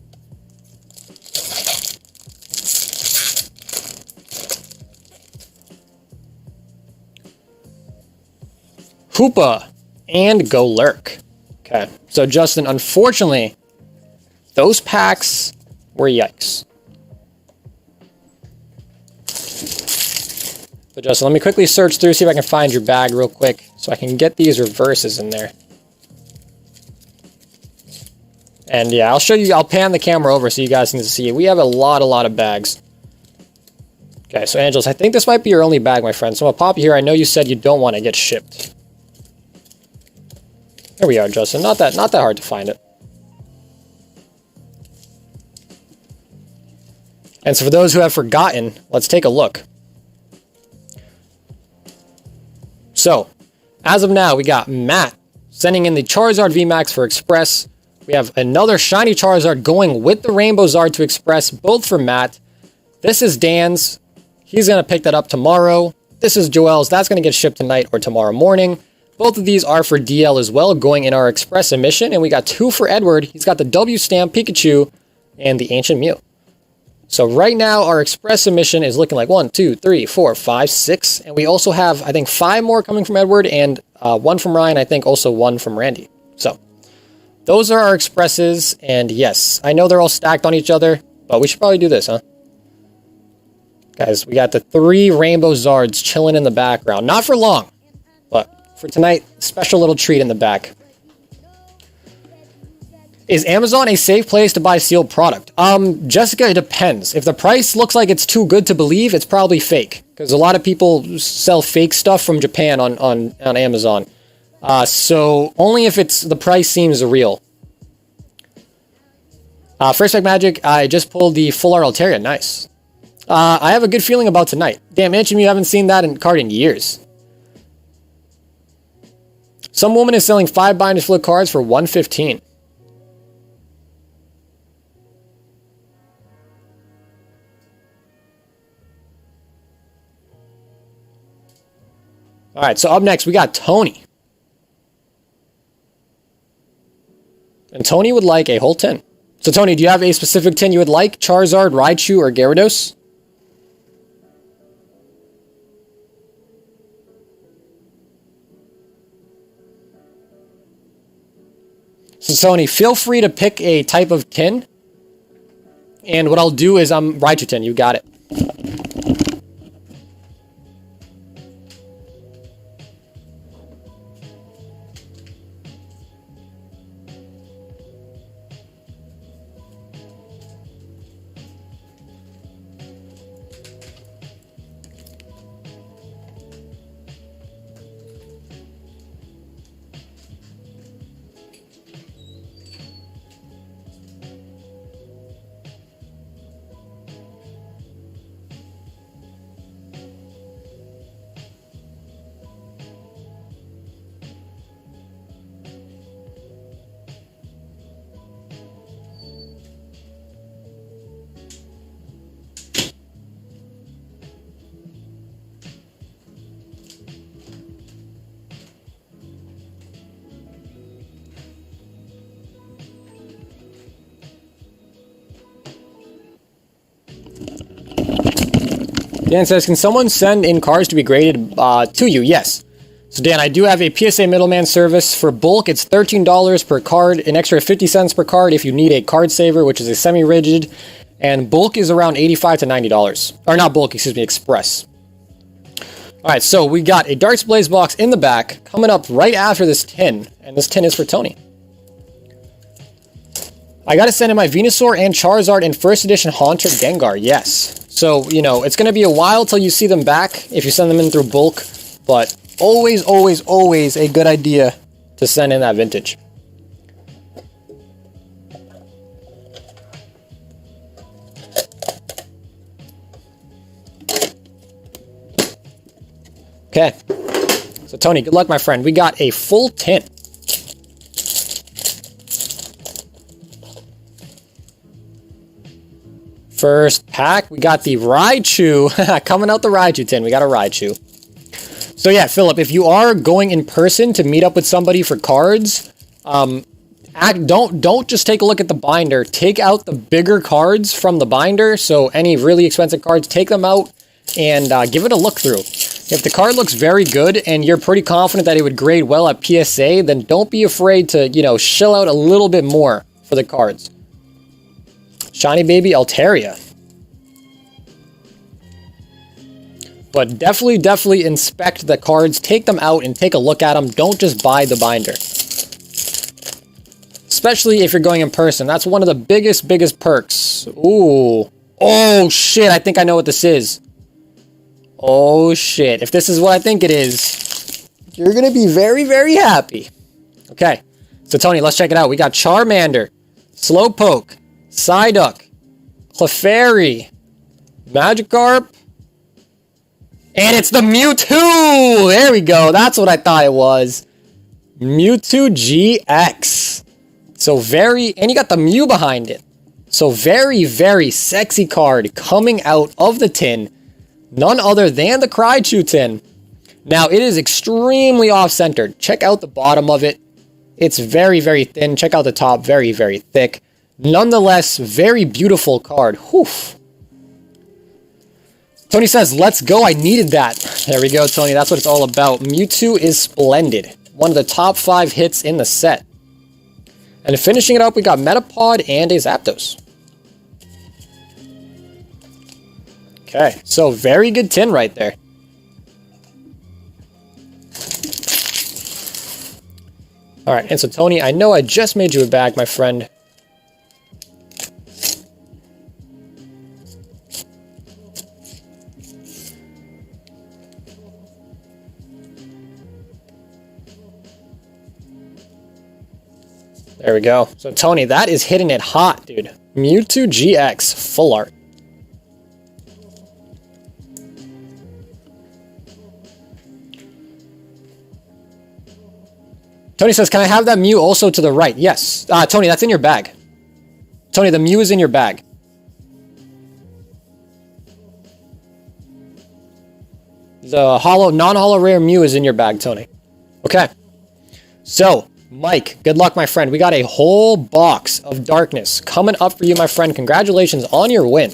Hoopa and Golurk. Okay, so Justin, unfortunately, those packs were yikes. So Justin, let me quickly search through, see if I can find your bag real quick so I can get these reverses in there. And yeah, I'll show you, I'll pan the camera over so you guys can see. We have a lot of bags. Okay, so Angeles, I think this might be your only bag, my friend. So I'm gonna pop you here. I know you said you don't want to get shipped. There we are, Justin. Not that hard to find it. And so for those who have forgotten, let's take a look. So, as of now, we got Matt sending in the Charizard VMAX for Express. We have another shiny Charizard going with the Rainbow Zard to Express, both for Matt. This is Dan's. He's going to pick that up tomorrow. This is Joel's. That's going to get shipped tonight or tomorrow morning. Both of these are for DL as well, going in our Express submission. And we got 2 for Edward. He's got the W Stamp Pikachu and the Ancient Mew. So right now, our Express submission is looking like 1, 2, 3, 4, 5, 6. And we also have, I think, 5 more coming from Edward and 1 from Ryan. I think also 1 from Randy. So those are our Expresses. And yes, I know they're all stacked on each other, but we should probably do this, huh? Guys, we got the 3 Rainbow Zards chilling in the background. Not for long, but for tonight, special little treat in the back. Is Amazon a safe place to buy sealed product? Jessica, it depends. If the price looks like it's too good to believe, it's probably fake. Because a lot of people sell fake stuff from Japan on Amazon. So only if the price seems real. First Pack Magic, I just pulled the Full Art Altaria. Nice. I have a good feeling about tonight. Damn, Ancient, you haven't seen that card in years. Some woman is selling 5 binders full of cards for $115. All right, so up next, we got Tony. And Tony would like a whole tin. So, Tony, do you have a specific tin you would like? Charizard, Raichu, or Gyarados? So, Tony, feel free to pick a type of tin. And what I'll do is Raichu tin. You got it. Dan says, can someone send in cards to be graded to you? Yes. So Dan, I do have a PSA middleman service. For bulk, it's $13 per card, an extra 50 cents per card if you need a card saver, which is a semi-rigid, and bulk is around $85 to $90. Or not bulk, excuse me, express. Alright, so we got a Darts Blaze box in the back, coming up right after this tin, and this tin is for Tony. I gotta send in my Venusaur and Charizard and first edition Haunter Gengar, yes. So, you know, it's gonna be a while till you see them back if you send them in through bulk, but always, always, always a good idea to send in that vintage. Okay, so Tony, good luck, my friend. We got a full tin. First pack, we got the Raichu. Coming out the Raichu tin, we got a Raichu. So yeah, Philip, if you are going in person to meet up with somebody for cards, don't just take a look at the binder. Take out the bigger cards from the binder. So any really expensive cards, take them out and give it a look through. If the card looks very good and you're pretty confident that it would grade well at PSA, then don't be afraid to, you know, shell out a little bit more for the cards. Shiny Baby Altaria. But definitely inspect the cards. Take them out and take a look at them. Don't just buy the binder. Especially if you're going in person. That's one of the biggest perks. Ooh. Oh, shit. I think I know what this is. Oh, shit. If this is what I think it is, you're going to be very happy. Okay. So, Tony, let's check it out. We got Charmander, Slowpoke, Psyduck, Clefairy, Magikarp, and it's the Mewtwo! There we go. That's what I thought it was. Mewtwo GX. So and you got the Mew behind it. So very sexy card coming out of the tin. None other than the Raichu tin. Now, it is extremely off-centered. Check out the bottom of it. It's very thin. Check out the top. Very thick. Nonetheless, very beautiful card. Whew. Tony says, let's go. I needed that. There we go, Tony. That's what it's all about. Mewtwo is splendid. One of the top 5 hits in the set. And finishing it up, we got Metapod and a Zapdos. Okay, so very good tin right there. Alright, and so Tony, I know I just made you a bag, my friend. There we go. So Tony, that is hitting it hot, dude. Mewtwo GX, full art. Tony says, can I have that Mew also to the right? Yes. Tony, that's in your bag. Tony, the Mew is in your bag. The non-holo rare Mew is in your bag, Tony. Okay. So, Mike, good luck, my friend. We got a whole box of darkness coming up for you, my friend. Congratulations on your win.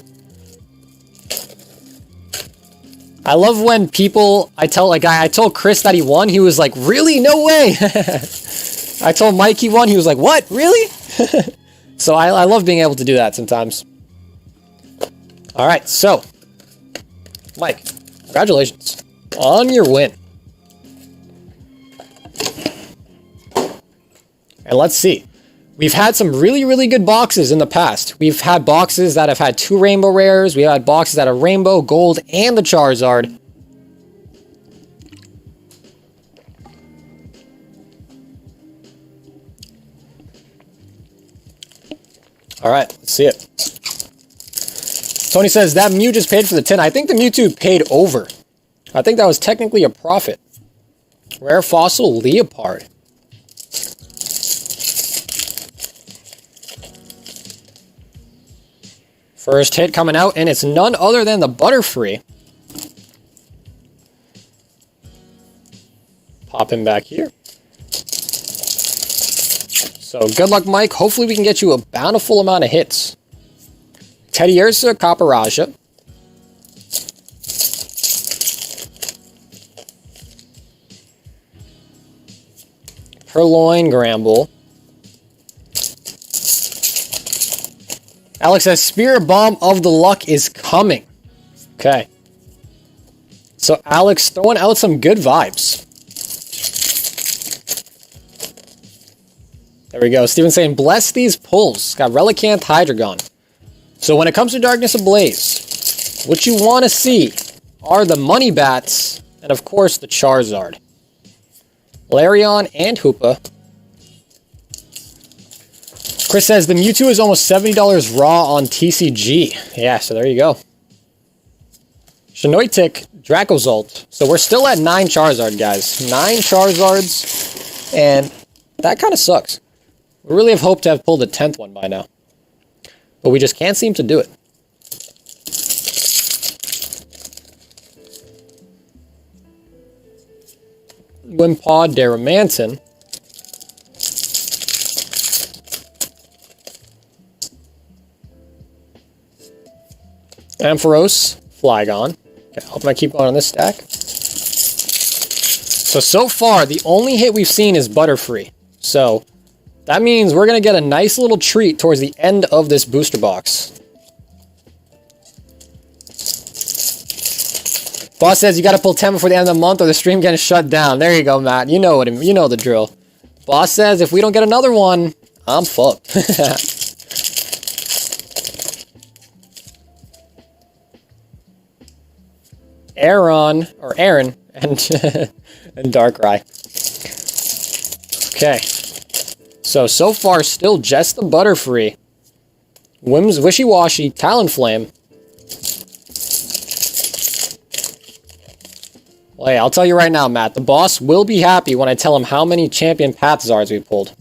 I love when people, I told Chris that he won. He was like, really? No way. I told Mike he won. He was like, what? Really? So I love being able to do that sometimes. All right. So, Mike, congratulations on your win. And let's see. We've had some really good boxes in the past. We've had boxes that have had 2 rainbow rares. We've had boxes that are rainbow, gold, and the Charizard. All right, let's see it. Tony says, that Mew just paid for the tin. I think the Mewtwo paid over. I think that was technically a profit. Rare Fossil Leopard. First hit coming out, and it's none other than the Butterfree. Pop him back here. So good luck, Mike. Hopefully we can get you a bountiful amount of hits. Teddy Ursa, Copper Raja. Purloin Gramble. Alex says, Spirit Bomb of the Luck is coming. Okay. So Alex throwing out some good vibes. There we go. Steven saying, bless these pulls. Got Relicanth, Hydreigon. So when it comes to Darkness Ablaze, what you want to see are the Money Bats and, of course, the Charizard. Larion and Hoopa. Chris says, the Mewtwo is almost $70 raw on TCG. Yeah, so there you go. Shinoitic, Dracozolt. So we're still at 9 Charizard, guys. 9 Charizards, and that kind of sucks. We really have hoped to have pulled the 10th one by now. But we just can't seem to do it. Wimpod, Darumantine. Ampharos, Flygon. Okay, hope I keep going on this stack. So far, the only hit we've seen is Butterfree. So that means we're going to get a nice little treat towards the end of this booster box. Boss says you got to pull 10 before the end of the month or the stream getting shut down. There you go, Matt. You know you know the drill. Boss says if we don't get another one, I'm fucked. Aaron and and Darkrai. Okay. So far, still just the Butterfree. Wishy-Washy, Talonflame. Well, hey, I'll tell you right now, Matt. The boss will be happy when I tell him how many Champion Pathzards we pulled.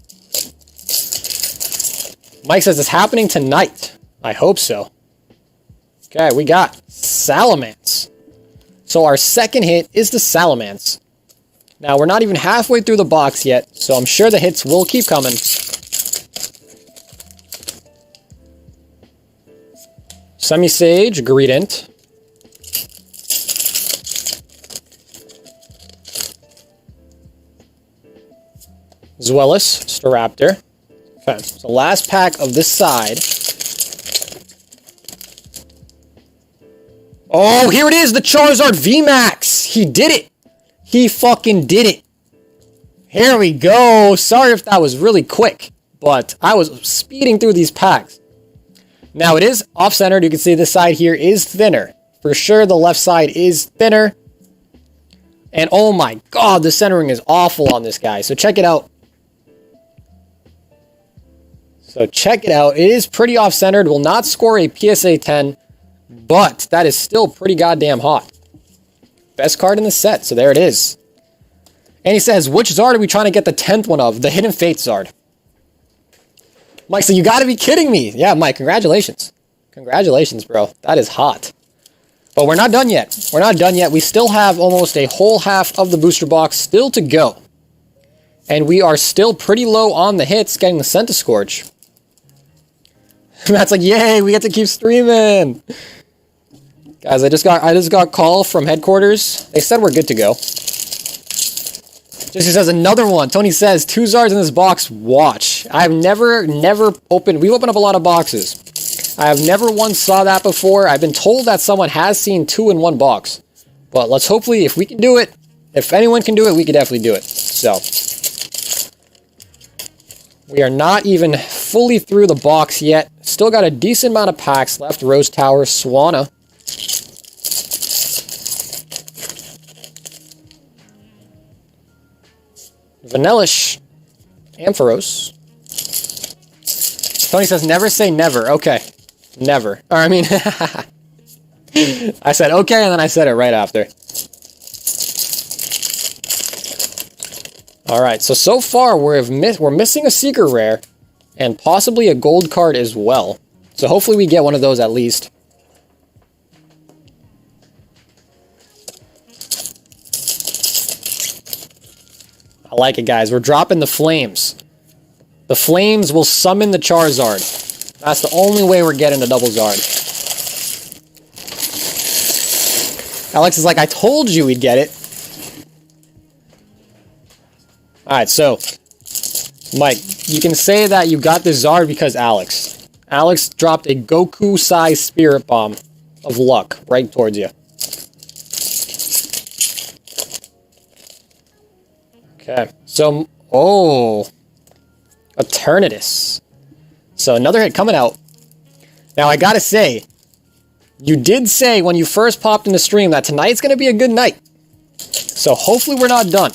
Mike says it's happening tonight. I hope so. Okay, we got Salamence. So our second hit is the Salamence. Now, we're not even halfway through the box yet, so I'm sure the hits will keep coming. Semi-Sage, Greedent. Zweilous, Staraptor. Okay, so last pack of this side. Oh, here it is, the Charizard VMAX! He did it! He fucking did it! Here we go! Sorry if that was really quick, but I was speeding through these packs. Now, it is off-centered. You can see this side here is thinner. For sure, the left side is thinner. And oh my god, the centering is awful on this guy. So check it out. It is pretty off-centered. Will not score a PSA 10, but that is still pretty goddamn hot. Best card in the set, so there it is. And he says, which Zard are we trying to get the 10th one of? The Hidden Fate Zard. Mike said, you gotta be kidding me. Yeah, Mike, congratulations. Congratulations, bro. That is hot. But we're not done yet. We're not done yet. We still have almost a whole half of the booster box still to go. And we are still pretty low on the hits, getting the Centiskorch. Matt's like, yay, we get to keep streaming. Guys, I just got a call from headquarters. They said we're good to go. Jesse says another one. Tony says 2 Zards in this box. Watch. I've never opened. We've opened up a lot of boxes. I have never once saw that before. I've been told that someone has seen 2 in one box. But let's hopefully, if we can do it, if anyone can do it, we can definitely do it. So we are not even fully through the box yet. Still got a decent amount of packs left. Rose Tower, Swanna. Vanillish, Ampharos. Tony says, never say never. Okay. Never. Or, I mean, I said okay, and then I said it right after. Alright, so far we're missing a Secret Rare, and possibly a gold card as well. So hopefully we get one of those at least. I like it, guys. We're dropping the flames. The flames will summon the Charizard. That's the only way we're getting a double Zard. Alex is like, I told you we'd get it. Alright, so Mike, you can say that you got this Zard because Alex. Alex dropped a Goku-sized Spirit Bomb of luck right towards you. Okay, so, oh, Eternatus. So another hit coming out. Now I gotta say, you did say when you first popped in the stream that tonight's gonna be a good night. So hopefully we're not done.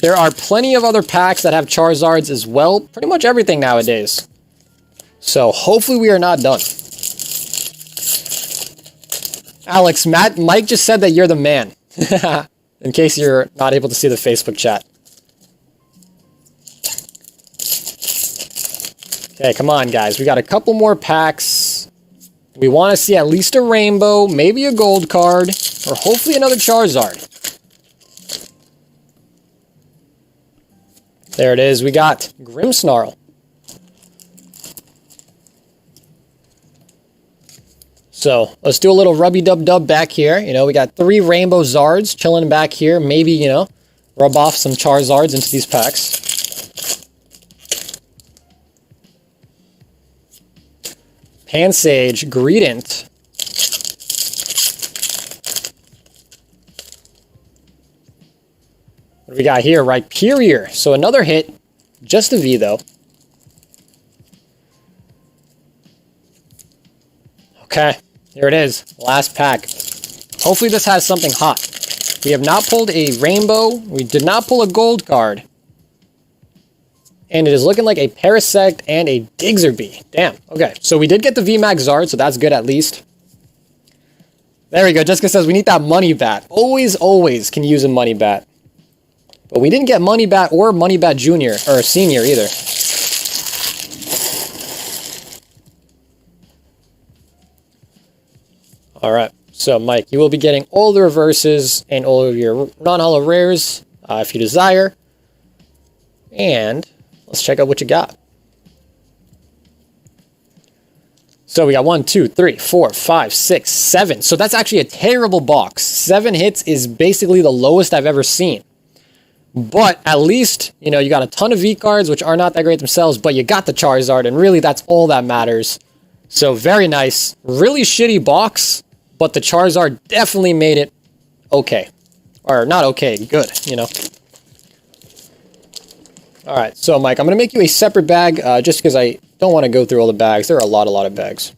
There are plenty of other packs that have Charizards as well. Pretty much everything nowadays. So hopefully we are not done. Alex, Mike just said that you're the man. In case you're not able to see the Facebook chat. Okay, come on, guys. We got a couple more packs. We want to see at least a rainbow, maybe a gold card, or hopefully another Charizard. There it is. We got Grimmsnarl. So, let's do a little rubby-dub-dub back here. You know, we got 3 rainbow Zards chilling back here. Maybe, you know, rub off some Charizards into these packs. Pansage, Greedent. What do we got here? Rhyperior. So another hit. Just a V, though. Okay, here it is. Last pack. Hopefully this has something hot. We have not pulled a rainbow. We did not pull a gold card. And it is looking like a Parasect and a Diggersby. Damn. Okay, so we did get the VMAX Zard, so that's good at least. There we go. Jessica says we need that money bat. Always, always can use a money bat. But we didn't get money bat or money bat junior or senior either. Alright, so Mike, you will be getting all the reverses and all of your non-holo rares if you desire. And let's check out what you got. So we got 1, 2, 3, 4, 5, 6, 7. So that's actually a terrible box. 7 hits is basically the lowest I've ever seen. But at least, you know, you got a ton of V cards, which are not that great themselves, but you got the Charizard, and really that's all that matters. So very nice. Really shitty box, but the Charizard definitely made it okay. Or not okay, good, you know. Alright, so Mike, I'm going to make you a separate bag, just because I don't want to go through all the bags. There are a lot of bags.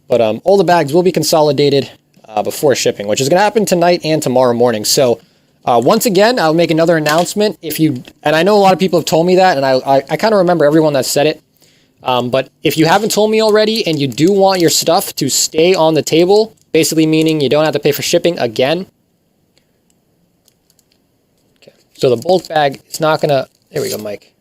But all the bags will be consolidated before shipping, which is going to happen tonight and tomorrow morning. So, once again, I'll make another announcement. And I know a lot of people have told me that, and I kind of remember everyone that said it. But if you haven't told me already, and you do want your stuff to stay on the table, basically meaning you don't have to pay for shipping again. Okay, so the bulk bag is not going to... There we go, Mike.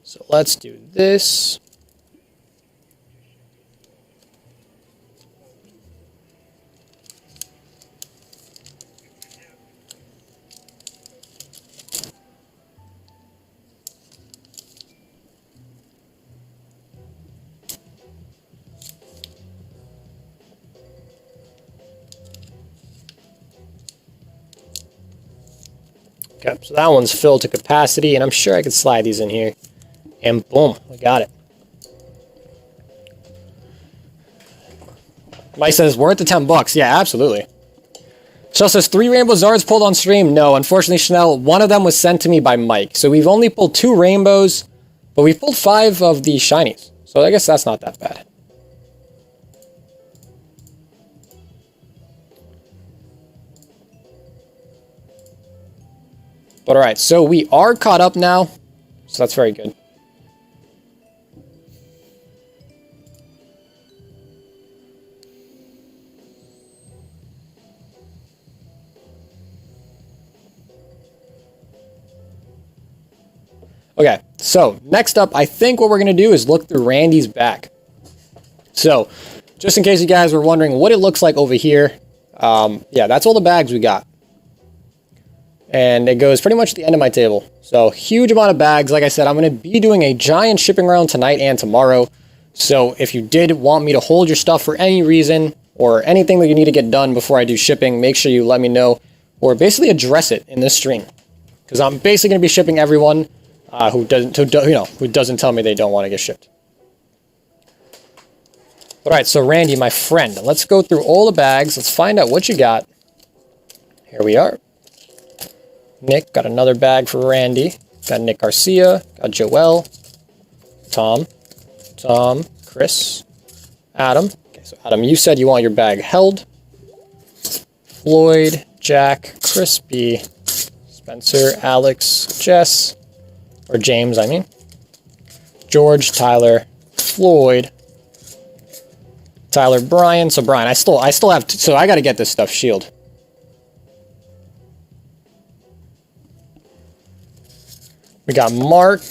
So let's do this. Okay, so that one's filled to capacity, and I'm sure I could slide these in here. And boom, we got it. Mike says, worth the 10 bucks. Yeah, absolutely. Chanel says, 3 Rainbow Zards pulled on stream. No, unfortunately, Chanel, one of them was sent to me by Mike. So we've only pulled 2 rainbows, but we pulled 5 of the shinies. So I guess that's not that bad. But alright, so we are caught up now. So that's very good. Okay, so next up, I think what we're going to do is look through Randy's back. So, just in case you guys were wondering what it looks like over here, yeah, that's all the bags we got. And it goes pretty much to the end of my table. So, huge amount of bags. Like I said, I'm going to be doing a giant shipping round tonight and tomorrow. So, if you did want me to hold your stuff for any reason, or anything that you need to get done before I do shipping, make sure you let me know, or basically address it in this stream. Because I'm basically going to be shipping everyone who doesn't tell me they don't want to get shipped. Alright, so Randy, my friend, let's go through all the bags. Let's find out what you got. Here we are. Nick, got another bag for Randy. Got Nick Garcia, got Joel, Tom, Chris, Adam. Okay, so Adam, you said you want your bag held. Floyd, Jack, Crispy, Spencer, Alex, Jess, or James, I mean. George, Tyler, Floyd, Tyler, Brian. So Brian, I still have, so I got to get this stuff shield. We got Mark,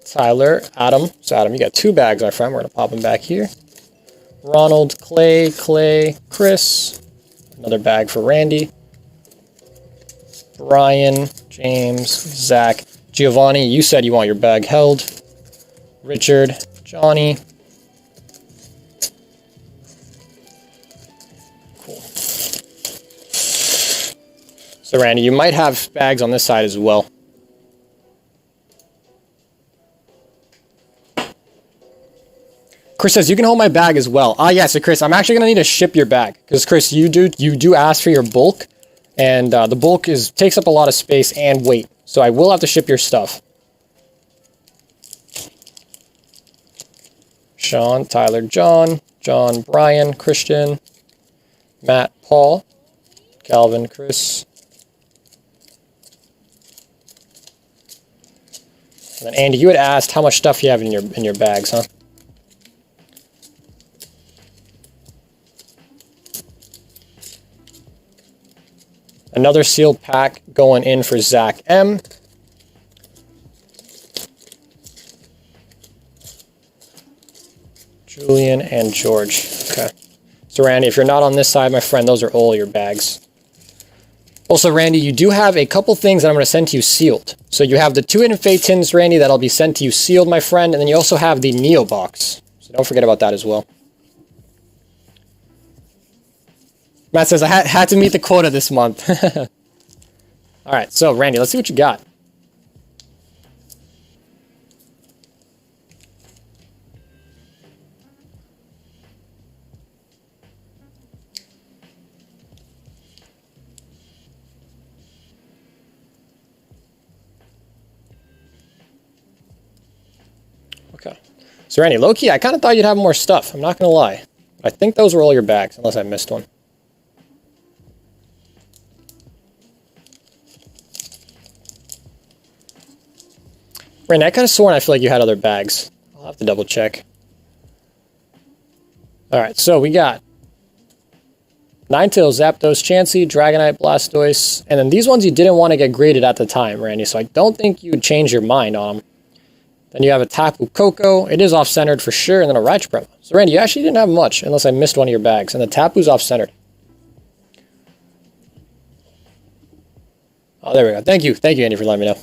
Tyler, Adam. So Adam, you got 2 bags, my friend. We're going to pop them back here. Ronald, Clay, Chris. Another bag for Randy. Brian, James, Zach. Giovanni, you said you want your bag held. Richard, Johnny. Cool. So Randy, you might have bags on this side as well. Chris says, you can hold my bag as well. Yeah, so Chris, I'm actually going to need to ship your bag. Because Chris, you do ask for your bulk. And the bulk takes up a lot of space and weight. So I will have to ship your stuff. Sean, Tyler, John, Brian, Christian, Matt, Paul, Calvin, Chris. And then Andy, you had asked how much stuff you have in your bags, huh? Another sealed pack going in for Zach M. Julian and George. Okay. So Randy, if you're not on this side, my friend, those are all your bags. Also, Randy, you do have a couple things that I'm going to send to you sealed. So you have the 2 Hidden Fate tins, Randy, that'll be sent to you sealed, my friend. And then you also have the Neo box. So don't forget about that as well. Matt says, I had to meet the quota this month. All right, so Randy, let's see what you got. Okay. So Randy, low-key, I kind of thought you'd have more stuff. I'm not going to lie. I think those were all your bags, unless I missed one. Randy, I could have sworn I feel like you had other bags. I'll have to double check. Alright, so we got Ninetales, Zapdos, Chansey, Dragonite, Blastoise, and then these ones you didn't want to get graded at the time, Randy, so I don't think you would change your mind on them. Then you have a Tapu Koko. It is off-centered for sure, and then a Raichu. So Randy, you actually didn't have much, unless I missed one of your bags, and the Tapu's off-centered. Oh, there we go. Thank you, Andy, for letting me know.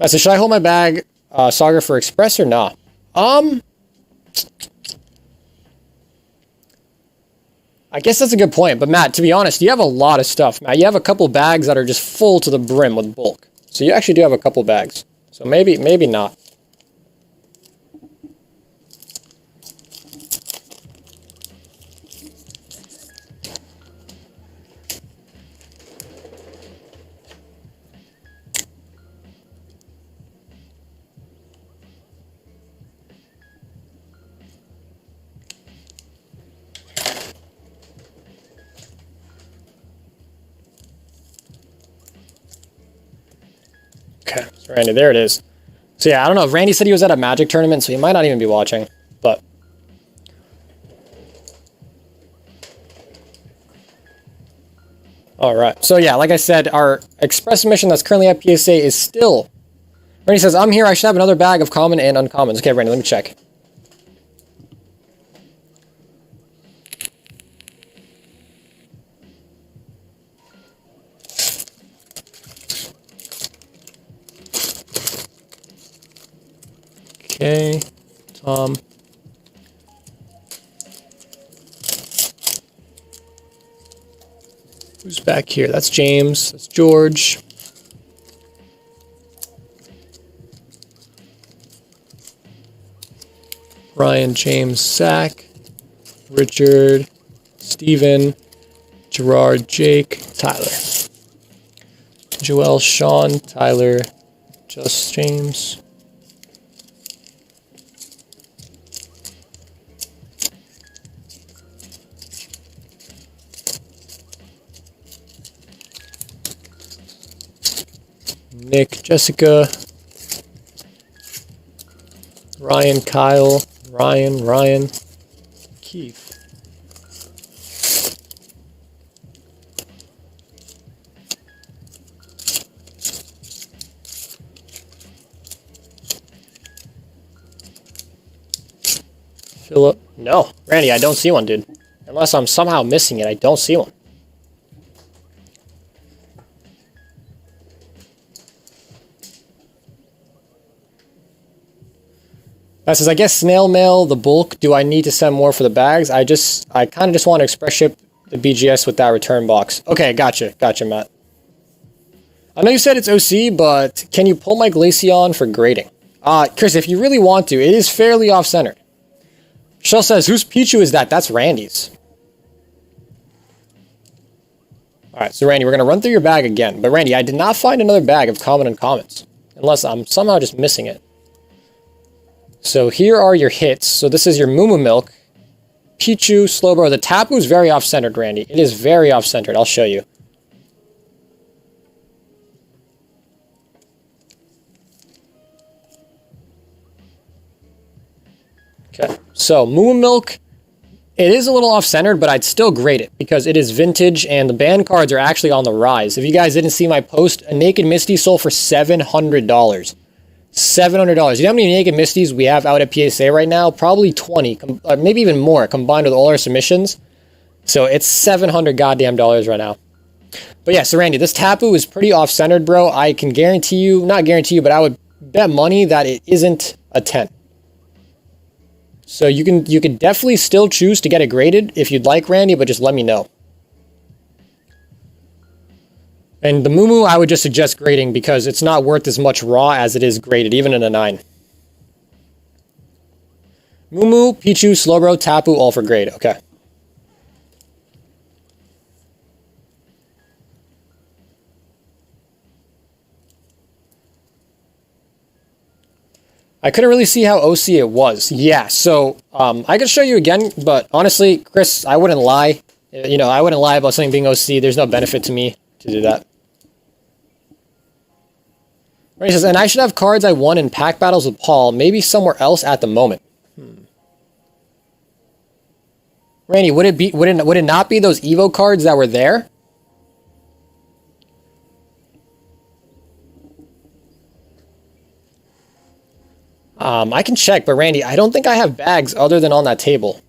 So should I hold my bag, Saga for Express or not? I guess that's a good point. But Matt, to be honest, you have a lot of stuff. Matt, you have a couple bags that are just full to the brim with bulk. So you actually do have a couple bags. So maybe not. Okay, so Randy, there it is. So yeah, I don't know. Randy said he was at a Magic tournament, so he might not even be watching. But all right. So yeah, like I said, our Express mission that's currently at PSA is still. Randy says, "I'm here. I should have another bag of common and uncommons." Okay, Randy, let me check. Okay, Tom. Who's back here? That's James. That's George. Ryan, James, Zach, Richard, Steven, Gerard, Jake, Tyler. Joel, Sean, Tyler, just James. Nick, Jessica, Ryan, Kyle, Ryan, Keith. Philip. No, Randy, I don't see one, dude. Unless I'm somehow missing it, I don't see one. That says, I guess snail mail the bulk. Do I need to send more for the bags? I kind of just want to express ship the BGS with that return box. Okay, gotcha, Matt. I know you said it's OC, but can you pull my Glaceon for grading? Chris, if you really want to, it is fairly off-centered. Shell says, whose Pichu is that? That's Randy's. Alright, so Randy, we're going to run through your bag again. But Randy, I did not find another bag of common uncommons. Unless I'm somehow just missing it. So here are your hits. So this is your Moo Milk, Pichu, Slowbro. The Tapu is very off-centered, Randy. It is very off-centered. I'll show you. Okay, so Moo Milk, it is a little off-centered, but I'd still grade it because it is vintage and the band cards are actually on the rise. If you guys didn't see my post, a Naked Misty sold for $700. $700. You know how many Naked Misties we have out at PSA right now? Probably 20, maybe even more, combined with all our submissions. So it's $700 goddamn dollars right now. But yeah, so Randy, this Tapu is pretty off-centered, bro. I can guarantee you, not guarantee you, but I would bet money that it isn't a 10. So you can definitely still choose to get it graded if you'd like, Randy, but just let me know. And the Moo Moo, I would just suggest grading because it's not worth as much raw as it is graded, even in a 9. Moo Moo, Pichu, Slowbro, Tapu, all for grade. Okay. I couldn't really see how OC it was. Yeah, so I could show you again, but honestly, Chris, I wouldn't lie. You know, I wouldn't lie about something being OC. There's no benefit to me to do that. Randy says, and I should have cards I won in pack battles with Paul, maybe somewhere else at the moment. Randy, would it not be those Evo cards that were there? I can check, but Randy, I don't think I have bags other than on that table.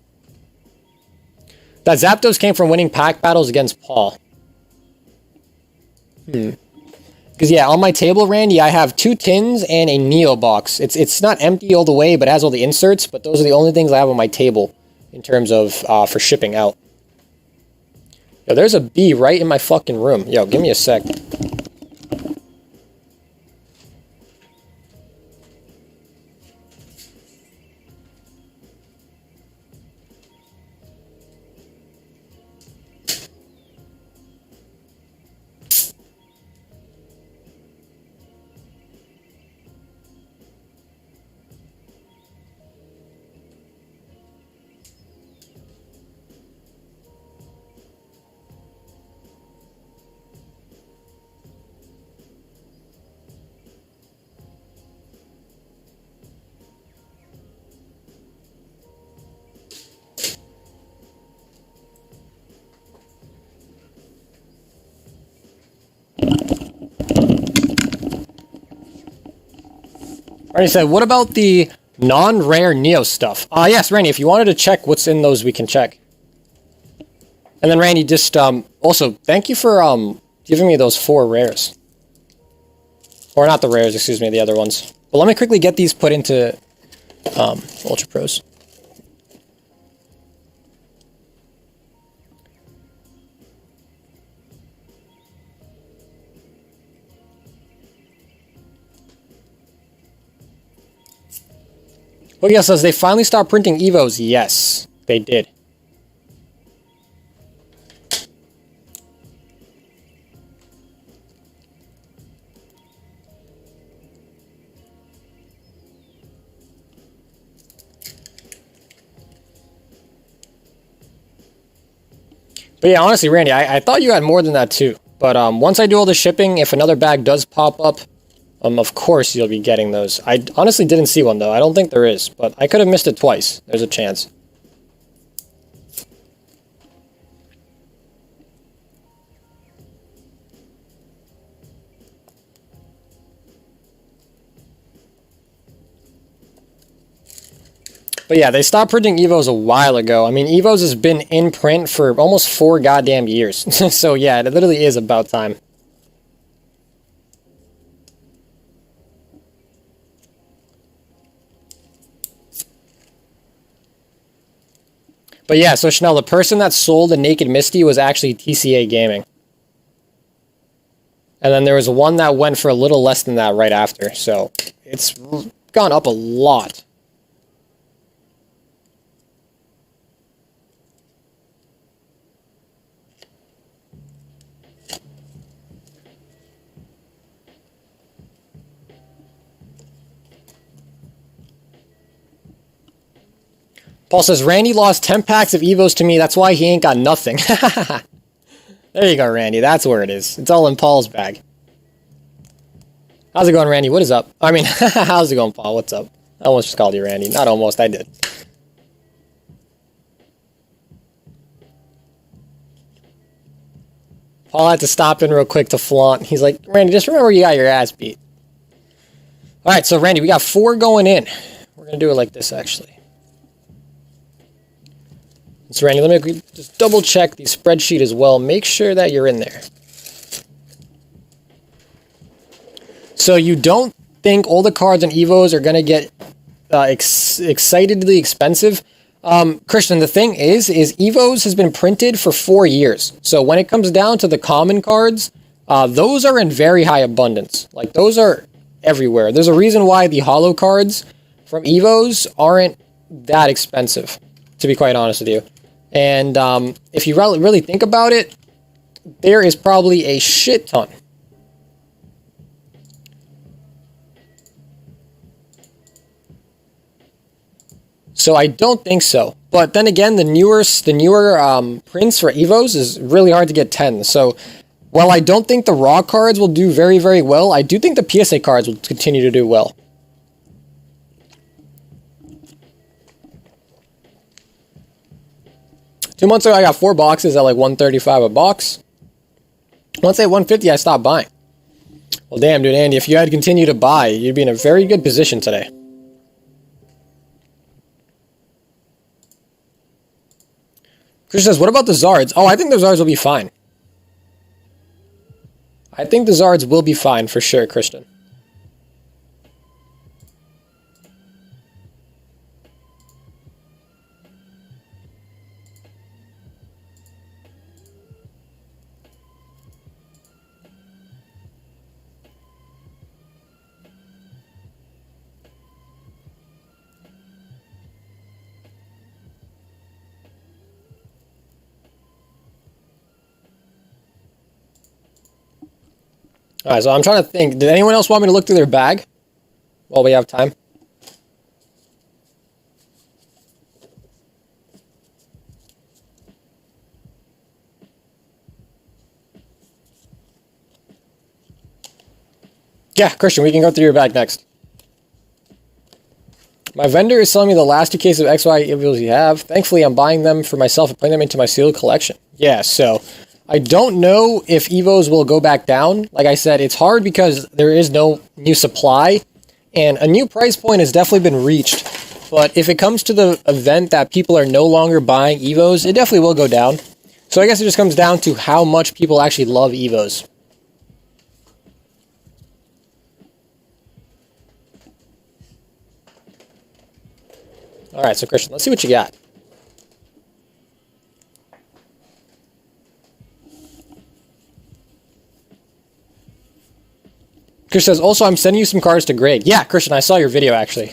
That Zapdos came from winning pack battles against Paul. Because yeah, on my table, Randy, I have 2 tins and a Neo box. It's not empty all the way, but it has all the inserts. But those are the only things I have on my table in terms of for shipping out. Yo, there's a bee right in my fucking room. Yo, give me a sec. Randy said, what about the non-rare Neo stuff? Yes, Randy, if you wanted to check what's in those, we can check. And then Randy, just also, thank you for giving me those 4 rares. Or not the rares, excuse me, the other ones. But let me quickly get these put into Ultra Pros. Boogie says they finally stopped printing Evos. Yes, they did. But yeah, honestly, Randy, I thought you had more than that too. But once I do all the shipping, if another bag does pop up, of course you'll be getting those. I honestly didn't see one though. I don't think there is, but I could have missed it twice. There's a chance. But yeah, they stopped printing Evos a while ago. I mean, Evos has been in print for almost 4 goddamn years. So yeah, it literally is about time. But yeah, so Chanel, the person that sold the Naked Misty was actually TCA Gaming. And then there was one that went for a little less than that right after. So it's gone up a lot. Paul says, Randy lost 10 packs of Evos to me. That's why he ain't got nothing. There you go, Randy. That's where it is. It's all in Paul's bag. How's it going, Randy? What is up? I mean, how's it going, Paul? What's up? I almost just called you Randy. Not almost. I did. Paul had to stop in real quick to flaunt. He's like, Randy, just remember you got your ass beat. All right, so Randy, we got 4 going in. We're going to do it like this, actually. So Randy, let me just double check the spreadsheet as well. Make sure that you're in there. So you don't think all the cards and Evos are going to get excitedly expensive? Christian, the thing is Evos has been printed for 4 years. So when it comes down to the common cards, those are in very high abundance. Like, those are everywhere. There's a reason why the holo cards from Evos aren't that expensive, to be quite honest with you. And if you really think about it, there is probably a shit ton. So I don't think so. But then again, the newer prints for Evos is really hard to get 10. So while I don't think the raw cards will do very, very well, I do think the PSA cards will continue to do well. Two months ago, I got 4 boxes at like $135 a box. Once I hit $150, I stopped buying. Well, damn, dude, Andy, if you had continued to buy, you'd be in a very good position today. Chris says, what about the Zards? Oh, I think the Zards will be fine. I think the Zards will be fine for sure, Christian. Alright, so I'm trying to think. Did anyone else want me to look through their bag while we have time? Yeah, Christian, we can go through your bag next. My vendor is selling me the last 2 cases of XY Evos you have. Thankfully, I'm buying them for myself and putting them into my sealed collection. Yeah, so I don't know if Evos will go back down. Like I said, it's hard because there is no new supply, and a new price point has definitely been reached. But if it comes to the event that people are no longer buying Evos, it definitely will go down. So I guess it just comes down to how much people actually love Evos. Alright, so Christian, let's see what you got. Chris says, also, I'm sending you some cards to grade. Yeah, Christian, I saw your video, actually.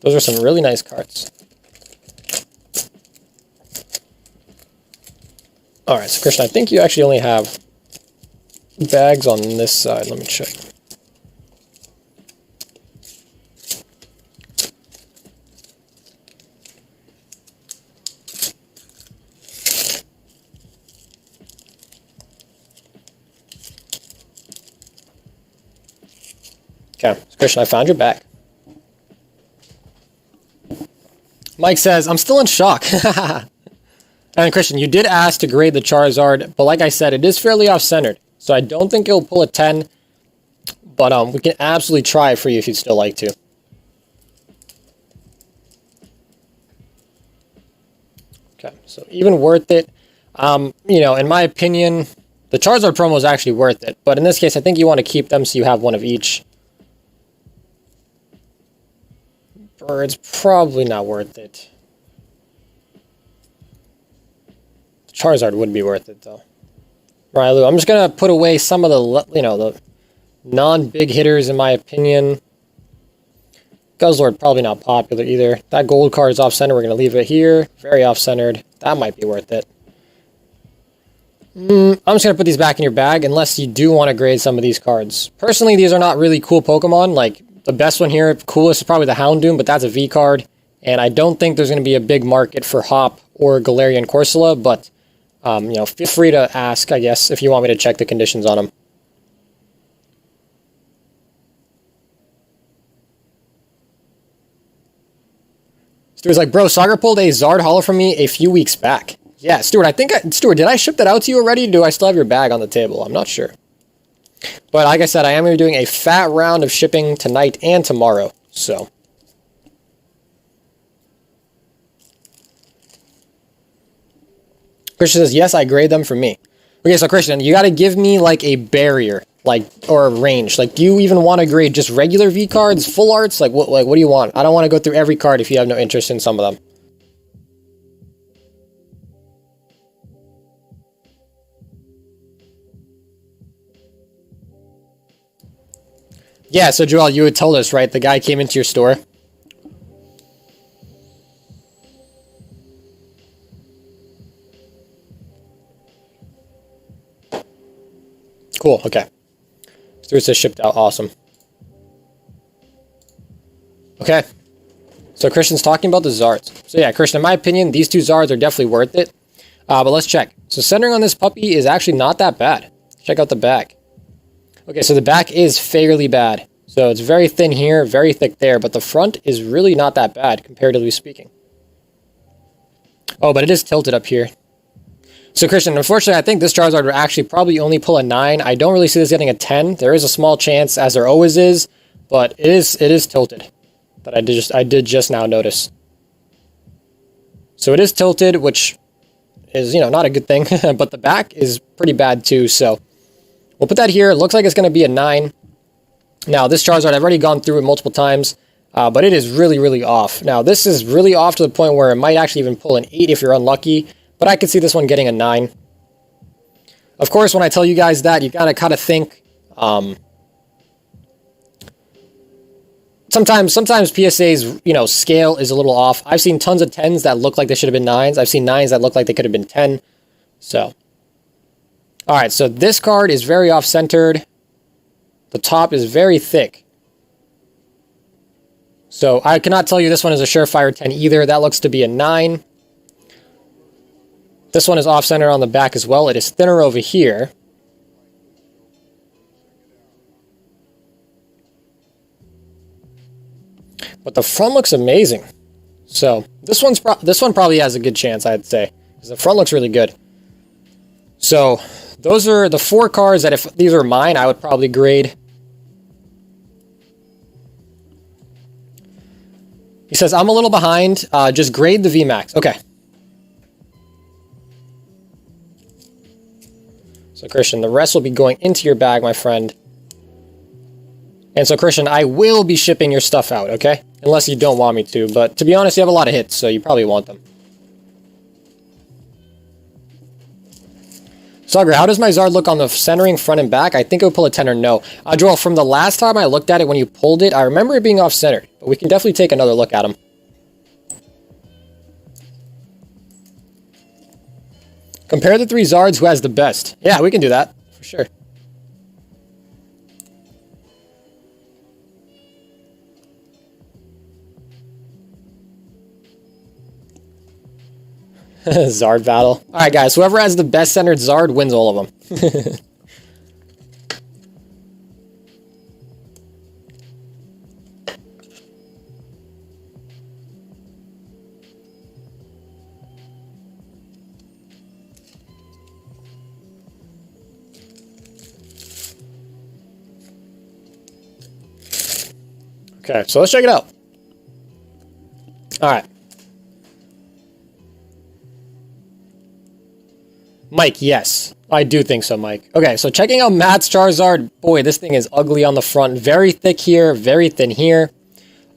Those are some really nice cards. Alright, so Christian, I think you actually only have bags on this side. Let me check. Okay, so Christian, I found your bag. Mike says, I'm still in shock. And Christian, you did ask to grade the Charizard, but like I said, it is fairly off-centered. So I don't think it'll pull a 10, but we can absolutely try it for you if you'd still like to. Okay, so even worth it. You know, in my opinion, the Charizard promo is actually worth it, but in this case, I think you want to keep them so you have one of each. Bird's probably not worth it. Charizard would be worth it, though. Right, Lou, I'm just going to put away some of the, you know, the non-big hitters, in my opinion. Guzzlord, probably not popular either. That gold card is off-center. We're going to leave it here. Very off-centered. That might be worth it. I'm just going to put these back in your bag, unless you do want to grade some of these cards. Personally, these are not really cool Pokemon. Like, the best one here, coolest, is probably the Houndoom, but that's a V card. And I don't think there's going to be a big market for Hop or Galarian Corsola, but... you know, feel free to ask, I guess, if you want me to check the conditions on them. Stuart's like, bro, Sagar pulled a Zard Hollow from me a few weeks back. Yeah, Stuart, Stuart, did I ship that out to you already? Do I still have your bag on the table? I'm not sure. But like I said, I am going to be doing a fat round of shipping tonight and tomorrow, so... Christian says, yes, I grade them for me. Okay, so Christian, you got to give me, like, a barrier, like, or a range. Like, do you even want to grade just regular V cards, full arts? Like, what do you want? I don't want to go through every card if you have no interest in some of them. Yeah, so Joel, you had told us, right? The guy came into your store. Cool, okay. Stuart says shipped out, awesome. Okay. So Christian's talking about the Zards. So yeah, Christian, in my opinion, these two Zards are definitely worth it. But let's check. So centering on this puppy is actually not that bad. Check out the back. Okay, so the back is fairly bad. So it's very thin here, very thick there, but the front is really not that bad, comparatively speaking. Oh, but it is tilted up here. So Christian, unfortunately, I think this Charizard would actually probably only pull a 9. I don't really see this getting a 10. There is a small chance, as there always is, but it is tilted. That I did just now notice. So it is tilted, which is, you know, not a good thing, but the back is pretty bad too, so we'll put that here. It looks like it's going to be a 9. Now, this Charizard, I've already gone through it multiple times, but it is really, really off. Now, this is really off to the point where it might actually even pull an 8 if you're unlucky, but I could see this one getting a 9. Of course, when I tell you guys that, you gotta kind of think, sometimes PSA's, you know, scale is a little off. I've seen tons of 10s that look like they should have been 9s. I've seen 9s that look like they could have been 10. So, alright, so this card is very off-centered. The top is very thick. So, I cannot tell you this one is a surefire 10 either. That looks to be a 9. This one is off-center on the back as well. It is thinner over here. But the front looks amazing. So, this one probably has a good chance, I'd say. Because the front looks really good. So, those are the 4 cards that if these were mine, I would probably grade. He says, I'm a little behind. Just grade the VMAX. Okay. So, Christian, the rest will be going into your bag, my friend. And so, Christian, I will be shipping your stuff out, okay? Unless you don't want me to. But to be honest, you have a lot of hits, so you probably want them. Sugger, how does my Zard look on the centering front and back? I think it would pull a 10 or no. Joel, from the last time I looked at it when you pulled it, I remember it being off-centered. But we can definitely take another look at him. Compare the 3 Zards, who has the best. Yeah, we can do that, for sure. Zard battle. Alright guys, whoever has the best centered Zard wins all of them. Okay, so let's check it out. Alright. Mike, yes. I do think so, Mike. Okay, so checking out Matt's Charizard. Boy, this thing is ugly on the front. Very thick here, very thin here.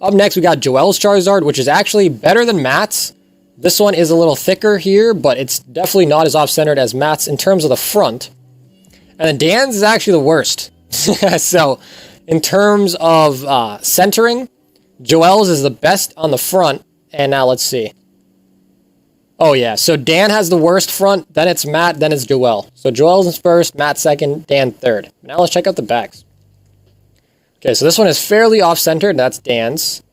Up next, we got Joel's Charizard, which is actually better than Matt's. This one is a little thicker here, but it's definitely not as off-centered as Matt's in terms of the front. And then Dan's is actually the worst. So, in terms of centering, Joel's is the best on the front. And now let's see. Oh yeah, so Dan has the worst front, then it's Matt, then it's Joel. So Joel's is first, Matt second, Dan third. Now let's check out the backs. Okay, so this one is fairly off-centered, that's Dan's.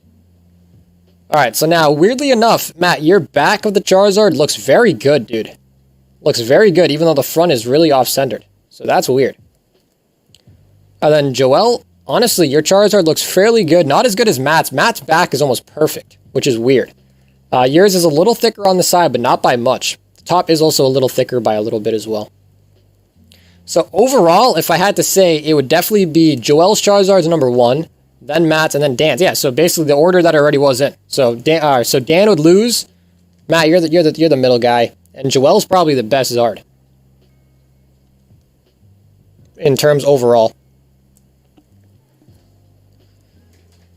Alright, so now, weirdly enough, Matt, your back of the Charizard looks very good, dude. Looks very good, even though the front is really off-centered. So that's weird. And then Joel, honestly, your Charizard looks fairly good. Not as good as Matt's. Matt's back is almost perfect, which is weird. Yours is a little thicker on the side, but not by much. The top is also a little thicker by a little bit as well. So overall, if I had to say, it would definitely be Joel's Charizard's number 1, then Matt's, and then Dan's. Yeah, so basically the order that I already was in. So Dan would lose. Matt, you're the middle guy, and Joel's probably the best Zard in terms overall.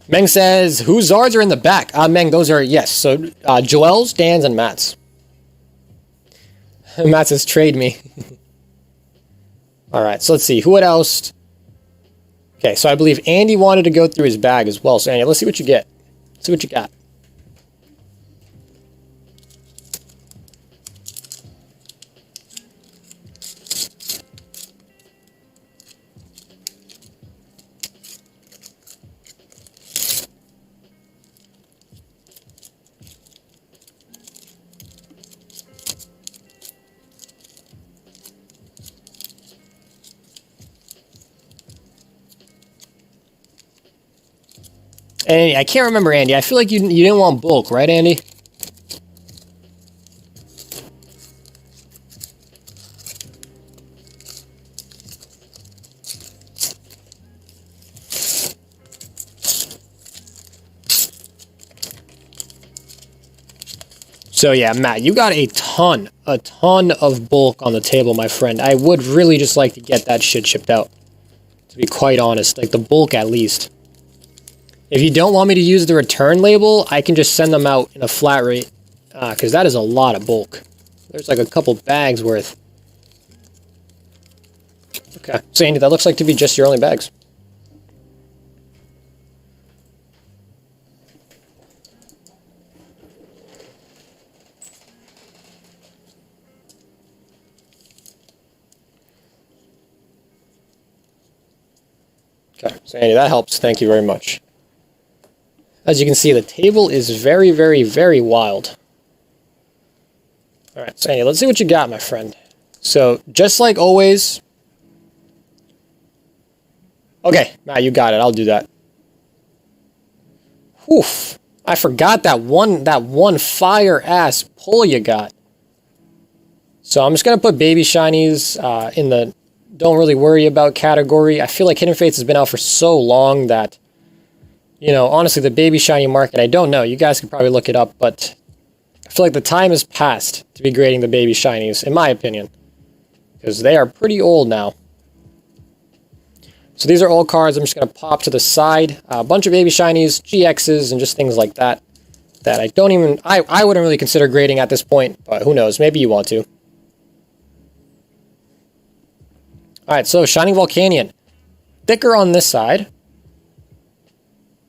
Meng says, whose Zards are in the back? Meng, those are, yes. So, Joel's, Dan's, and Matt's. Matt says, trade me. Alright, so let's see. Who else? Okay, so I believe Andy wanted to go through his bag as well. So, Andy, let's see what you get. Let's see what you got. Andy, I can't remember, Andy. I feel like you didn't want bulk, right, Andy? So yeah, Matt, you got a ton of bulk on the table, my friend. I would really just like to get that shit shipped out, to be quite honest. Like, the bulk at least. If you don't want me to use the return label, I can just send them out in a flat rate, because that is a lot of bulk. There's like a couple bags worth. Okay, so Andy, that looks like to be just your only bags. Okay, so Andy, that helps. Thank you very much. As you can see, the table is very, very, very wild. Alright, so Andy, let's see what you got, my friend. So, just like always... Okay, Matt, you got it. I'll do that. Oof. I forgot that one fire-ass pull you got. So I'm just going to put Baby Shinies in the don't really worry about category. I feel like Hidden Fates has been out for so long that, you know, honestly, the Baby Shiny market, I don't know. You guys could probably look it up, but I feel like the time has passed to be grading the Baby Shinies, in my opinion, because they are pretty old now. So these are all cards I'm just going to pop to the side. A bunch of Baby Shinies, GXs, and just things like that. That I don't even... I wouldn't really consider grading at this point, but who knows? Maybe you want to. All right, so Shining Volcanion. Thicker on this side.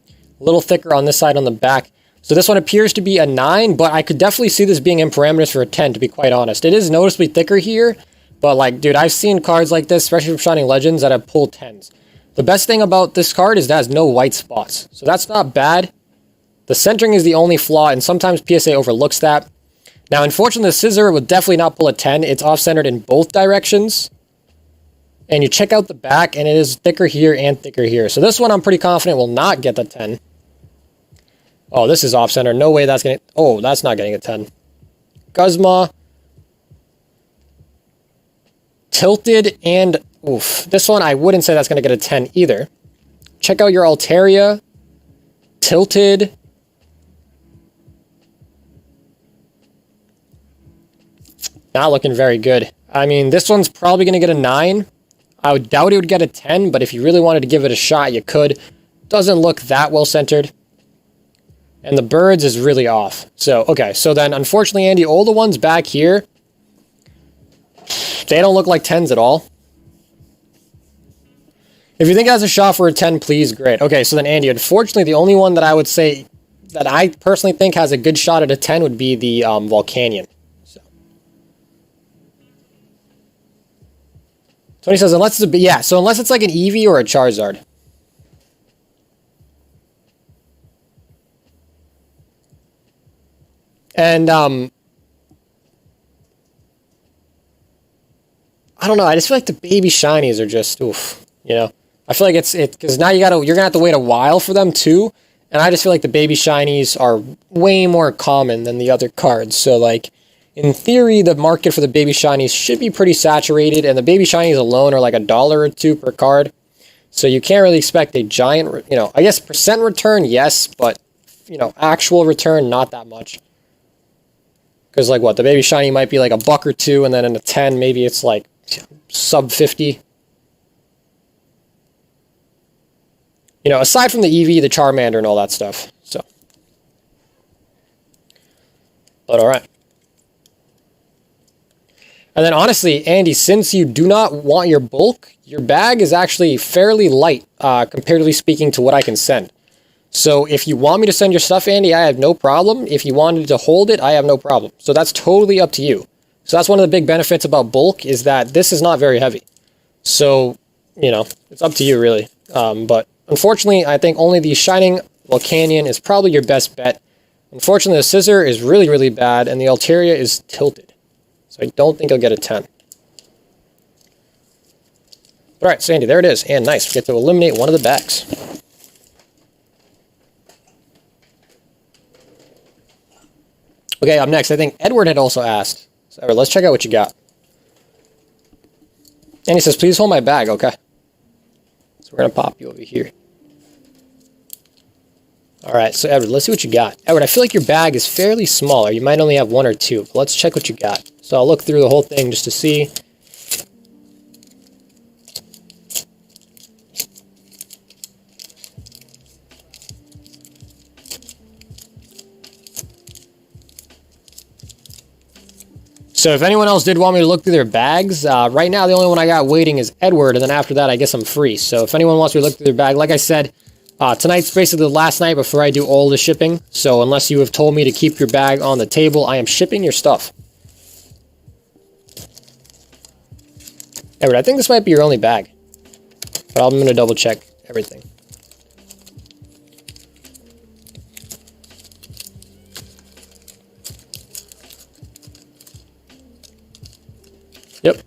A little thicker on this side on the back. So this one appears to be a 9, but I could definitely see this being in parameters for a 10, to be quite honest. It is noticeably thicker here, but like, dude, I've seen cards like this, especially from Shining Legends, that have pulled 10s. The best thing about this card is that it has no white spots, so that's not bad. The centering is the only flaw, and sometimes PSA overlooks that. Now, unfortunately, the Scissor would definitely not pull a 10. It's off-centered in both directions. And you check out the back, and it is thicker here and thicker here. So this one, I'm pretty confident will not get the 10. Oh, this is off-center. No way that's getting... Oh, that's not getting a 10. Guzma. Tilted and... Oof. This one, I wouldn't say that's going to get a 10 either. Check out your Altaria. Tilted. Not looking very good. I mean, this one's probably going to get a 9. I would doubt it would get a 10, but if you really wanted to give it a shot, you could. Doesn't look that well centered. And the birds is really off. So, okay. So then, unfortunately, Andy, all the ones back here, they don't look like 10s at all. If you think it has a shot for a 10, please, great. Okay, so then, Andy, unfortunately, the only one that I would say that I personally think has a good shot at a 10 would be the Volcanion. So. Tony says, unless it's a... Yeah, so unless it's like an Eevee or a Charizard. And, I don't know, I just feel like the baby shinies are just, oof, you know? I feel like because now you're gonna have to wait a while for them too, and I just feel like the baby shinies are way more common than the other cards, so like, in theory, the market for the baby shinies should be pretty saturated, and the baby shinies alone are like $1 or $2 per card, so you can't really expect a giant, you know, I guess percent return, yes, but, you know, actual return, not that much. Because, like, what, the baby shiny might be like $1 or $2, and then in a 10, maybe it's like sub 50. You know, aside from the Eevee, the Charmander, and all that stuff. So. But alright. And then, honestly, Andy, since you do not want your bulk, your bag is actually fairly light, comparatively speaking to what I can send. So if you want me to send your stuff, Andy, I have no problem. If you wanted to hold it, I have no problem. So that's totally up to you. So that's one of the big benefits about bulk is that this is not very heavy. So, you know, it's up to you really. But unfortunately, I think only the Shining Volcanion is probably your best bet. Unfortunately, the Scissor is really, really bad, and the Altaria is tilted. So I don't think I'll get a 10. All right, Sandy, there it is. And nice, we get to eliminate one of the bags. Okay, up next, I think Edward had also asked. So, Edward, let's check out what you got. And he says, please hold my bag, okay. So we're going to pop you over here. Alright, so Edward, let's see what you got. Edward, I feel like your bag is fairly small, or you might only have 1 or 2. But let's check what you got. So I'll look through the whole thing just to see. So if anyone else did want me to look through their bags, right now the only one I got waiting is Edward, and then after that I guess I'm free. So if anyone wants me to look through their bag, like I said, tonight's basically the last night before I do all the shipping. So unless you have told me to keep your bag on the table, I am shipping your stuff. Edward, I think this might be your only bag. But I'm going to double check everything. Yep.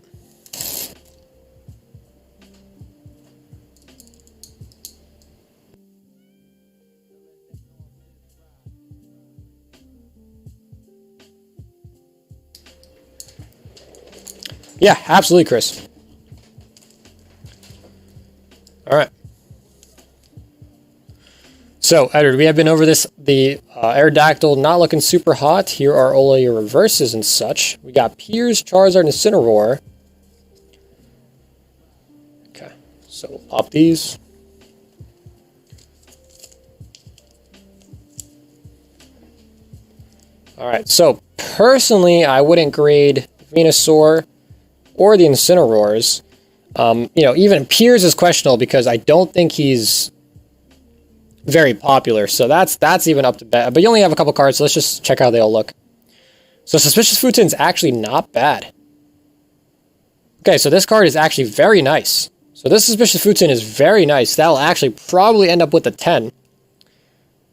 Yeah, absolutely, Chris. All right. So, Edward, we have been over this, the Aerodactyl not looking super hot. Here are all of your reverses and such. We got Piers, Charizard, and Incineroar. Okay, so we'll pop these. All right, so personally, I wouldn't grade Venusaur or the Incineroars. You know, even Piers is questionable because I don't think he's very popular. So that's even up to bet. But you only have a couple cards, so let's just check how they all look. So Suspicious Futon's actually not bad. Okay, so this card is actually very nice. So this Suspicious Futon is very nice. That'll actually probably end up with a 10.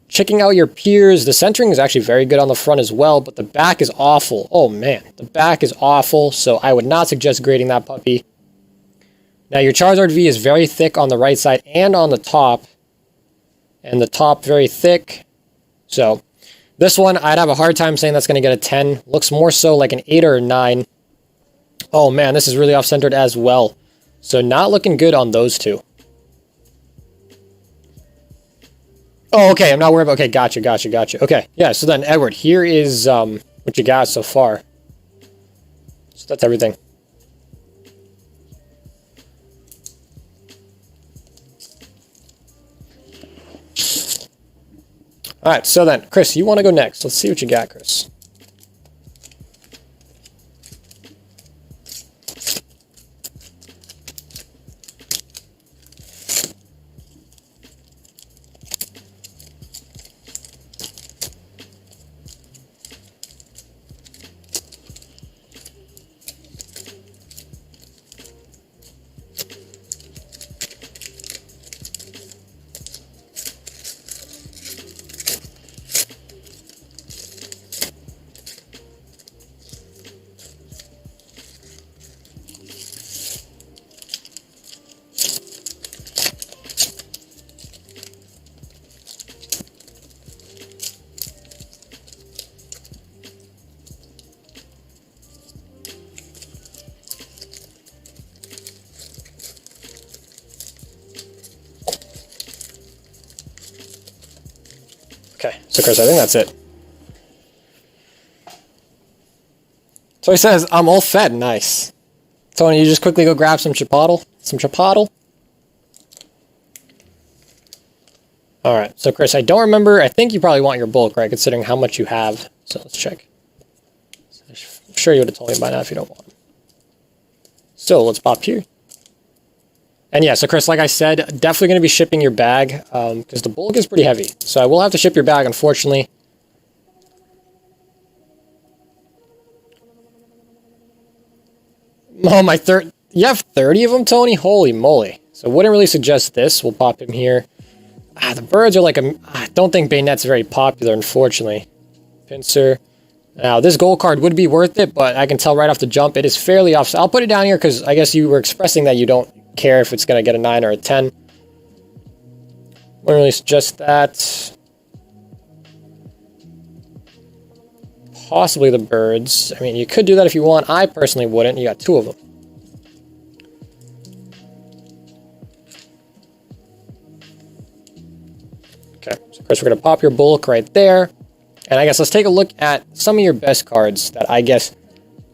Checking out your Piers, the centering is actually very good on the front as well, but the back is awful. Oh man, the back is awful, so I would not suggest grading that puppy. Now your Charizard V is very thick on the right side and on the top. And the top very thick. So this one, I'd have a hard time saying that's going to get a 10. Looks more so like an 8 or a 9. Oh man, this is really off-centered as well. So not looking good on those two. Oh, okay, I'm not worried about... Okay, gotcha. Okay, yeah, so then, Edward, here is what you got so far. So that's everything. Alright, so then, Chris, you want to go next. Let's see what you got, Chris. Okay, so Chris, I think that's it. So he says, I'm all fed. Nice. Tony, you just quickly go grab some Chipotle? Some Chipotle? Alright, so Chris, I don't remember. I think you probably want your bulk, right? Considering how much you have. So let's check. I'm sure you would have told me by now if you don't want them. So let's pop here. And yeah, so Chris, like I said, definitely going to be shipping your bag because the bulk is pretty heavy. So I will have to ship your bag, unfortunately. Oh, my third... You have 30 of them, Tony? Holy moly. So wouldn't really suggest this. We'll pop him here. The birds are like a... I don't think Bayonet's very popular, unfortunately. Pincer. Now, this gold card would be worth it, but I can tell right off the jump it is fairly off. I'll put it down here because I guess you were expressing that you don't care if it's going to get a 9 or a 10. Wouldn't really suggest that. Possibly the birds. I mean, you could do that if you want. I personally wouldn't. You got 2 of them. Okay, so of course we're going to pop your bulk right there. And I guess let's take a look at some of your best cards that I guess,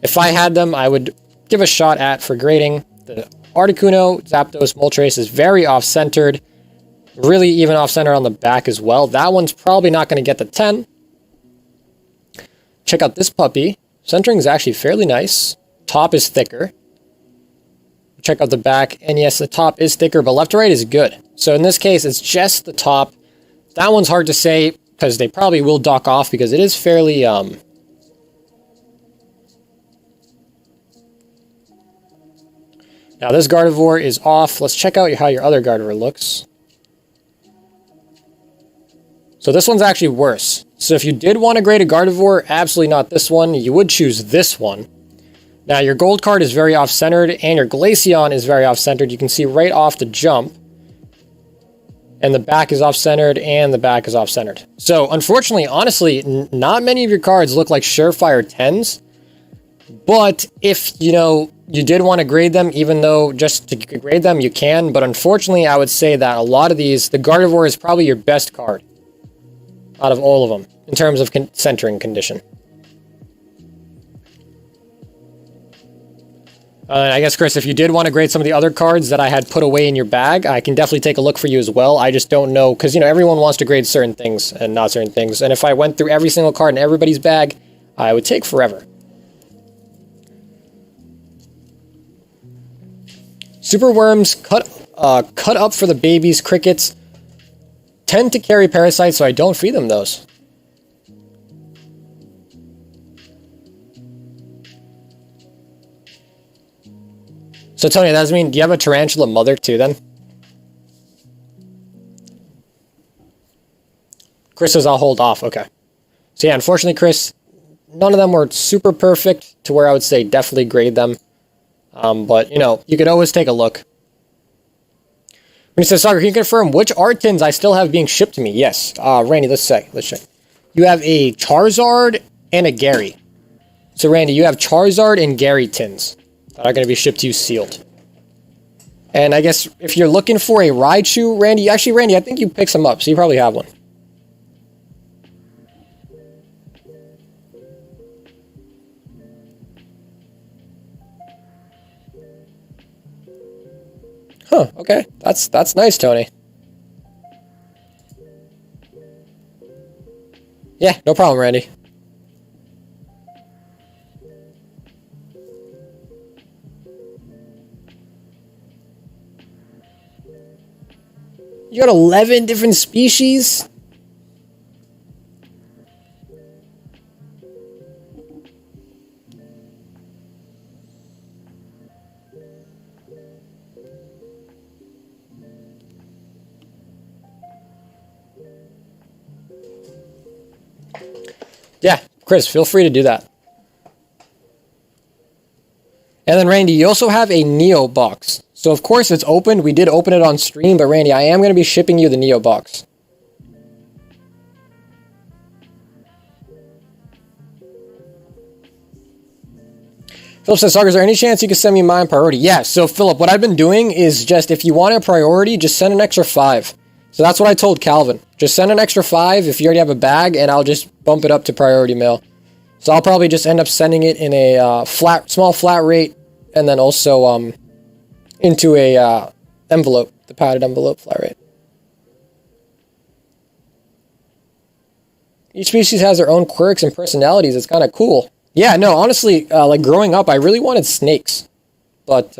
if I had them, I would give a shot at for grading. The Articuno, Zapdos, Moltres is very off-centered. Really even off-center on the back as well. That one's probably not going to get the 10. Check out this puppy. Centering is actually fairly nice. Top is thicker. Check out the back. And yes, the top is thicker, but left to right is good. So in this case, it's just the top. That one's hard to say because they probably will dock off because it is fairly... Now this Gardevoir is off. Let's check out how your other Gardevoir looks. So this one's actually worse. So if you did want to grade a Gardevoir, absolutely not this one. You would choose this one. Now your gold card is very off-centered and your Glaceon is very off-centered. You can see right off the jump. And the back is off-centered and the back is off-centered. So unfortunately, honestly, not many of your cards look like surefire 10s. But if, you know, you did want to grade them, even though just to grade them, you can. But unfortunately, I would say that a lot of these, the Gardevoir is probably your best card out of all of them in terms of centering condition. I guess, Chris, if you did want to grade some of the other cards that I had put away in your bag, I can definitely take a look for you as well. I just don't know, because, you know, everyone wants to grade certain things and not certain things. And if I went through every single card in everybody's bag, I would take forever. Super worms cut up for the babies. Crickets tend to carry parasites, so I don't feed them those. So Tony, that does mean, do you have a tarantula mother too then? Chris says I'll hold off. Okay. So yeah, unfortunately, Chris, none of them were super perfect to where I would say definitely grade them. But, you know, you could always take a look. When he says, Soccer, can you confirm which art tins I still have being shipped to me? Yes. Randy, let's check. You have a Charizard and a Gary. So, Randy, you have Charizard and Gary tins that are going to be shipped to you sealed. And I guess if you're looking for a Raichu, Randy, actually, Randy, I think you picked some up, so you probably have one. Huh, okay. That's nice, Tony. Yeah, no problem, Randy. You got 11 different species? Yeah, Chris, feel free to do that. And then, Randy, you also have a Neo box. So, of course, it's opened. We did open it on stream, but, Randy, I am going to be shipping you the Neo box. Philip says, Soccer, is there any chance you can send me mine priority? Yeah, so, Philip, what I've been doing is just, if you want a priority, just send an extra 5. So that's what I told Calvin. Just send an extra 5 if you already have a bag, and I'll just bump it up to priority mail. So I'll probably just end up sending it in a small flat rate, and then also into a envelope, the padded envelope flat rate. Each species has their own quirks and personalities. It's kind of cool. Yeah, no, honestly, like growing up, I really wanted snakes, but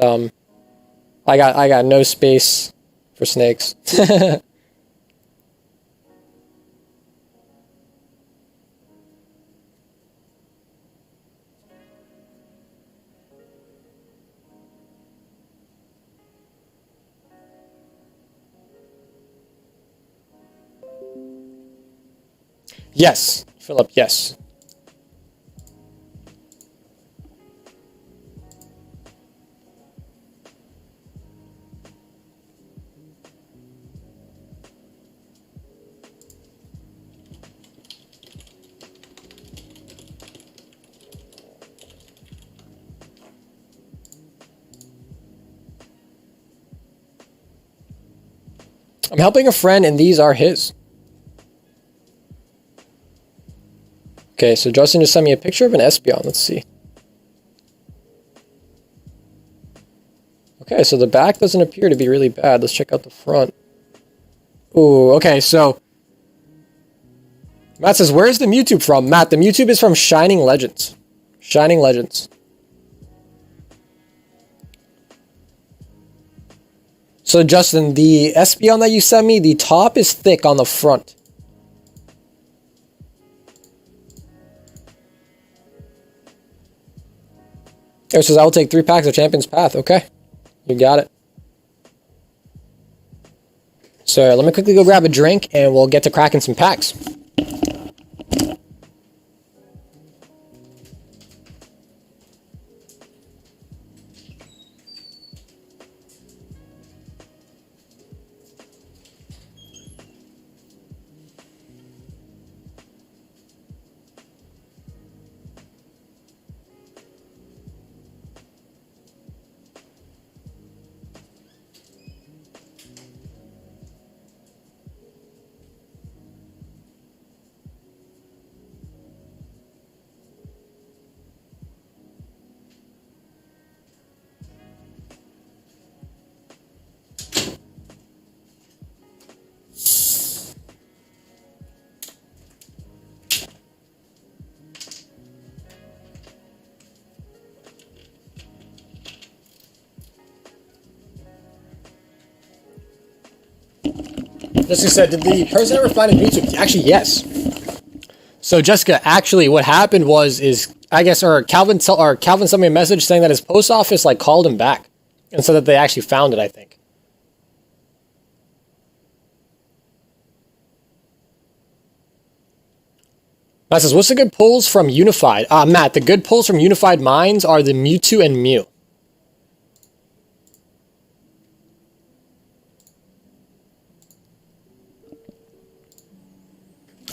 I got no space for snakes. Yes, Philip, yes. I'm helping a friend, and these are his. Okay, so Justin just sent me a picture of an Espeon. Let's see. Okay, so the back doesn't appear to be really bad. Let's check out the front. Ooh, okay, so Matt says, where's the Mewtwo from? Matt, the Mewtwo is from Shining Legends. Shining Legends. So Justin, the Espeon that you sent me, the top is thick on the front. It says, I will take 3 packs of Champion's Path. Okay, you got it. So let me quickly go grab a drink, and we'll get to cracking some packs. Jessica said, did the person ever find a YouTube? Actually, yes. So Jessica, actually what happened is I guess, or Calvin sent me a message saying that his post office like called him back and so that they actually found it, I think. Matt says, what's the good pulls from Unified? Matt, the good pulls from Unified Minds are the Mewtwo and Mew.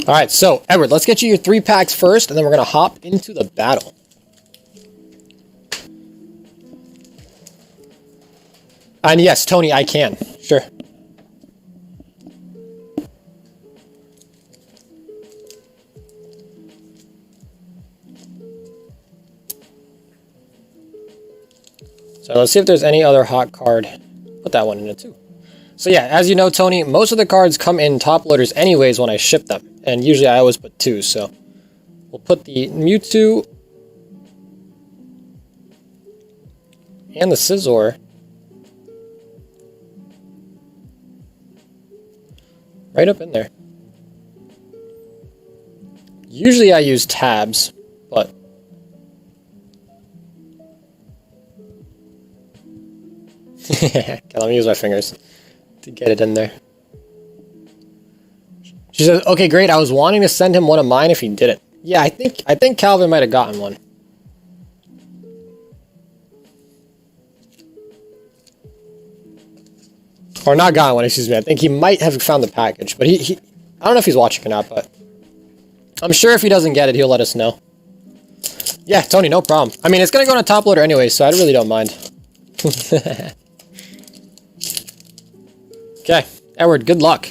All right, so Edward, let's get you your 3 packs first, and then we're going to hop into the battle. And yes, Tony, I can. Sure. So let's see if there's any other hot card. Put that one in it too. So yeah, as you know, Tony, most of the cards come in top loaders anyways when I ship them. And usually I always put 2, so we'll put the Mewtwo and the Scizor right up in there. Usually I use tabs, but okay, let me use my fingers to get it in there. She says, okay, great. I was wanting to send him one of mine if he didn't. Yeah, I think Calvin might have gotten one. Or not gotten one, excuse me. I think he might have found the package. But he I don't know if he's watching or not, but I'm sure if he doesn't get it, he'll let us know. Yeah, Tony, no problem. I mean, it's going to go on a top loader anyway, so I really don't mind. Okay, Edward, good luck.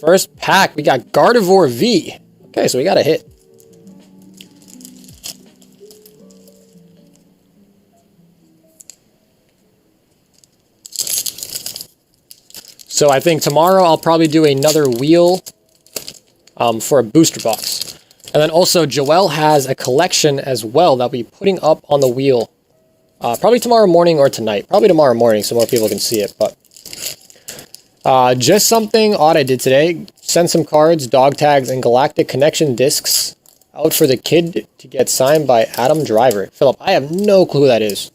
First pack, we got Gardevoir V. Okay, so we got a hit. So I think tomorrow I'll probably do another wheel for a booster box. And then also Joel has a collection as well that we'll be putting up on the wheel. Probably tomorrow morning or tonight. Probably tomorrow morning so more people can see it. But just something odd I did today. Sent some cards, dog tags, and Galactic Connection discs out for the kid to get signed by Adam Driver. Philip, I have no clue who that is.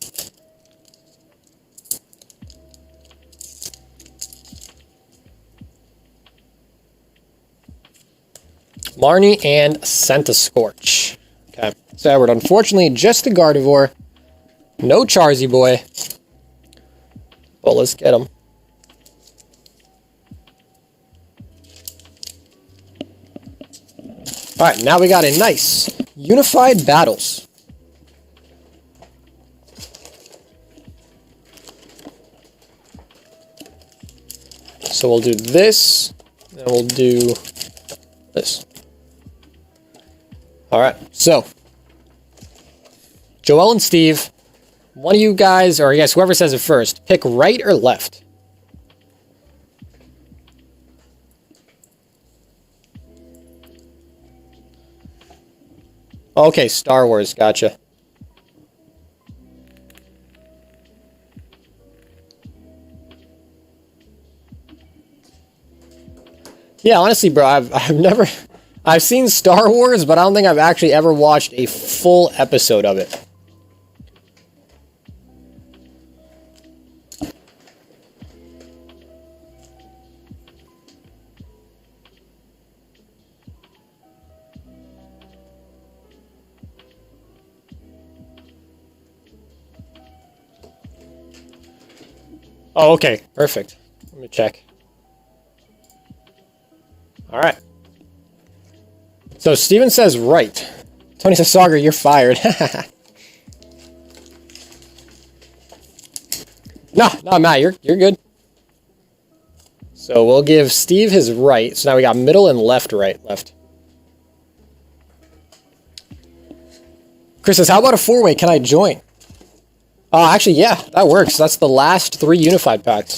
Marnie and Santa Scorch. Okay, so Edward, unfortunately, just the Gardevoir. No Charsey boy. Well, let's get him. Alright, now we got a nice Unified Battles. So we'll do this, and we'll do this. Alright, so Joel and Steve, one of you guys, or I guess whoever says it first, pick right or left. Okay, Star Wars, gotcha. Yeah, honestly, bro, I've seen Star Wars, but I don't think I've actually ever watched a full episode of it. Oh, okay. Perfect. Let me check. All right. So Steven says right. Tony says, Sauger, you're fired. No, Matt, you're good. So we'll give Steve his right. So now we got middle and left. Chris says, how about a 4-way? Can I join? Actually, yeah, that works. That's the last 3 Unified packs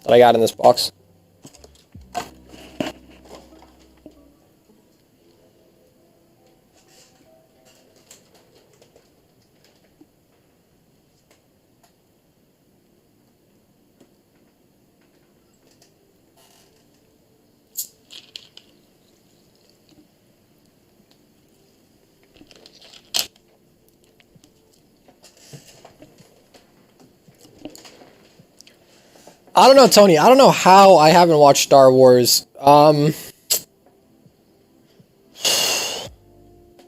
that I got in this box. I don't know, Tony. I don't know how I haven't watched Star Wars. I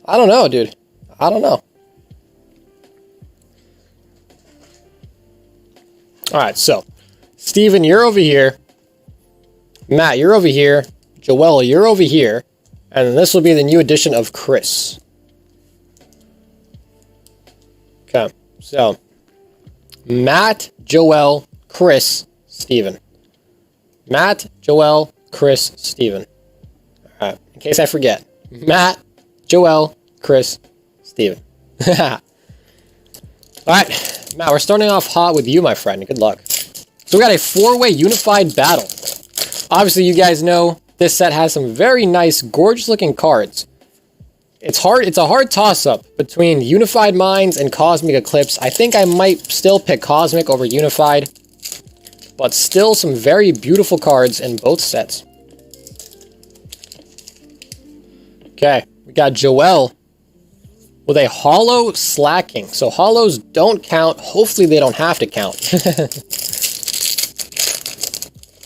don't know, dude. I don't know. Alright, so Steven, you're over here. Matt, you're over here. Joelle, you're over here. And then this will be the new edition of Chris. Okay, so Matt, Joelle, Chris, Steven. Matt, Joelle, Chris, Steven. Alright, in case I forget. Matt, Joelle, Chris, Steven. Alright, Matt, we're starting off hot with you, my friend. Good luck. So we got a 4-way unified battle. Obviously, you guys know this set has some very nice, gorgeous-looking cards. It's a hard toss-up between Unified Minds and Cosmic Eclipse. I think I might still pick Cosmic over Unified, but still some very beautiful cards in both sets. Okay, we got Joelle with a Holo Slacking. So Holos don't count. Hopefully they don't have to count.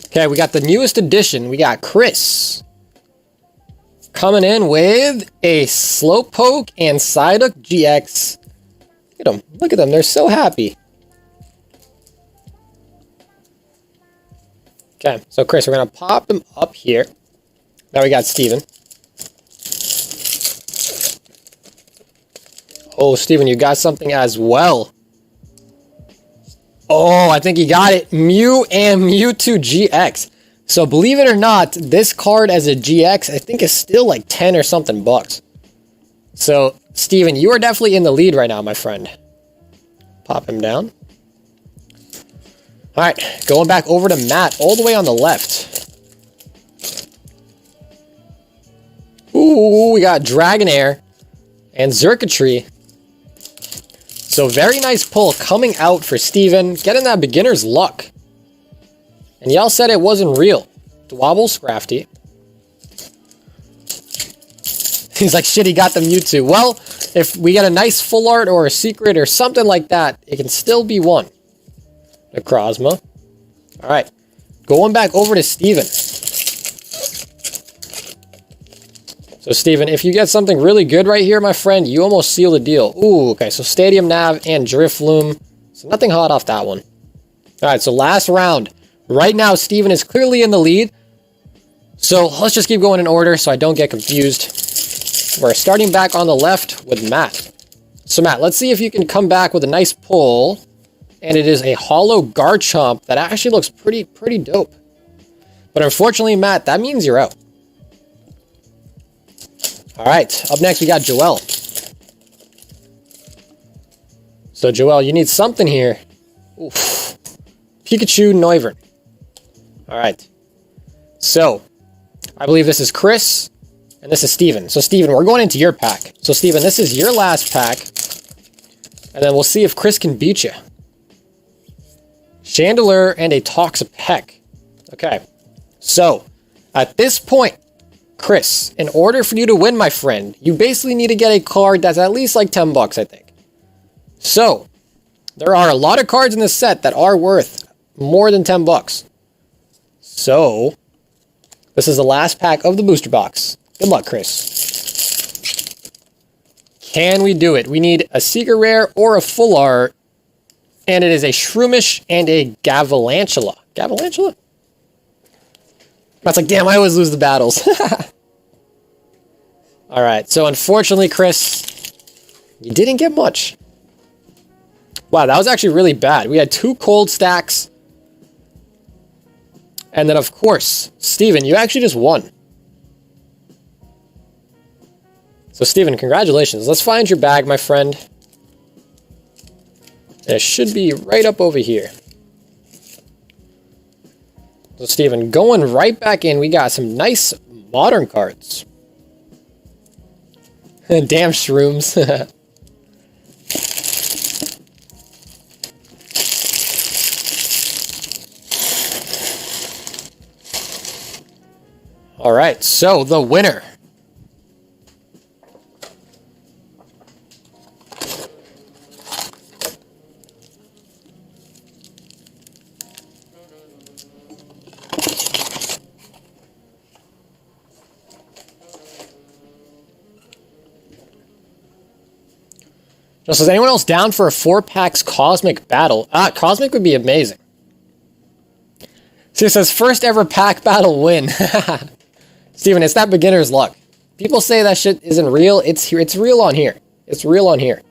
Okay, we got the newest edition. We got Chris coming in with a Slowpoke and Psyduck GX. Look at them. Look at them. They're so happy. Okay, so Chris, we're going to pop them up here. Now we got Steven. Oh, Steven, you got something as well. Oh, I think he got it. Mew and Mewtwo GX. So believe it or not, this card as a GX, I think is still like 10 or something bucks. So, Steven, you are definitely in the lead right now, my friend. Pop him down. Alright, going back over to Matt, all the way on the left. Ooh, we got Dragonair and Xurkitree. So very nice pull coming out for Steven, getting that beginner's luck. And y'all said it wasn't real. Dwobble, Scrafty. He's like, shit, he got the Mewtwo. Well, if we get a nice full art or a secret or something like that, it can still be won. Necrozma. Alright, going back over to Steven. So, Steven, if you get something really good right here, my friend, you almost seal the deal. Ooh, okay, so Stadium Nav and Drifloom. So, nothing hot off that one. Alright, so last round. Right now, Steven is clearly in the lead. So, let's just keep going in order so I don't get confused. We're starting back on the left with Matt. So, Matt, let's see if you can come back with a nice pull. And it is a Holo Garchomp that actually looks pretty dope. But unfortunately, Matt, that means you're out. Alright, up next we got Joelle. So Joelle, you need something here. Oof. Pikachu Noivern. Alright. So, I believe this is Chris, and this is Steven. So Steven, we're going into your pack. So Steven, this is your last pack. And then we'll see if Chris can beat you. Chandelure and a Toxapeck. Okay. So, at this point, Chris, in order for you to win, my friend, you basically need to get a card that's at least like 10 bucks, I think. So, there are a lot of cards in this set that are worth more than 10 bucks. So, this is the last pack of the booster box. Good luck, Chris. Can we do it? We need a Secret Rare or a Full Art, and it is a Shroomish and a Gavalantula. Gavalantula? That's like, damn, I always lose the battles. Alright, so unfortunately, Chris, you didn't get much. Wow, that was actually really bad. We had 2 cold stacks. And then, of course, Steven, you actually just won. So, Steven, congratulations. Let's find your bag, my friend. And it should be right up over here. So, Steven, going right back in, we got some nice modern cards. Damn shrooms. Alright, so the winner. Just is anyone else down for a 4-packs Cosmic battle? Cosmic would be amazing. So it says, first ever pack battle win. Steven, it's that beginner's luck. People say that shit isn't real. It's here. It's real on here. It's real on here.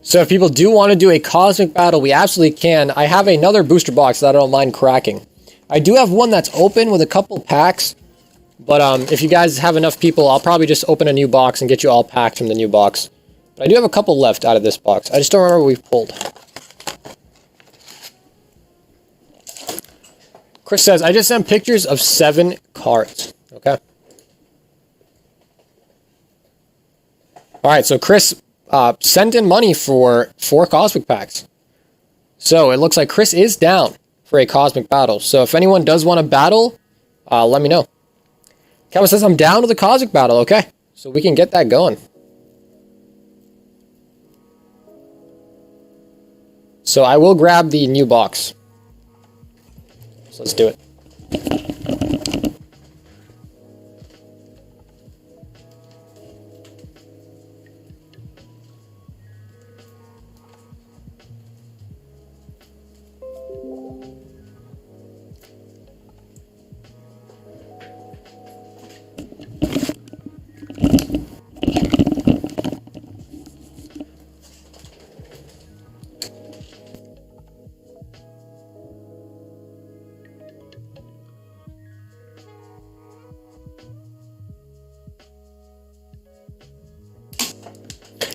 So if people do want to do a Cosmic battle, we absolutely can. I have another booster box that I don't mind cracking. I do have one that's open with a couple packs. But if you guys have enough people, I'll probably just open a new box and get you all packed from the new box. But I do have a couple left out of this box. I just don't remember what we've pulled. Chris says, I just sent pictures of 7 cards. Okay. Alright, so Chris sent in money for 4 Cosmic packs. So it looks like Chris is down for a Cosmic battle. So if anyone does want to battle, let me know. Kevin says, I'm down to the Cosmic battle. Okay, so we can get that going. So I will grab the new box. So let's do it.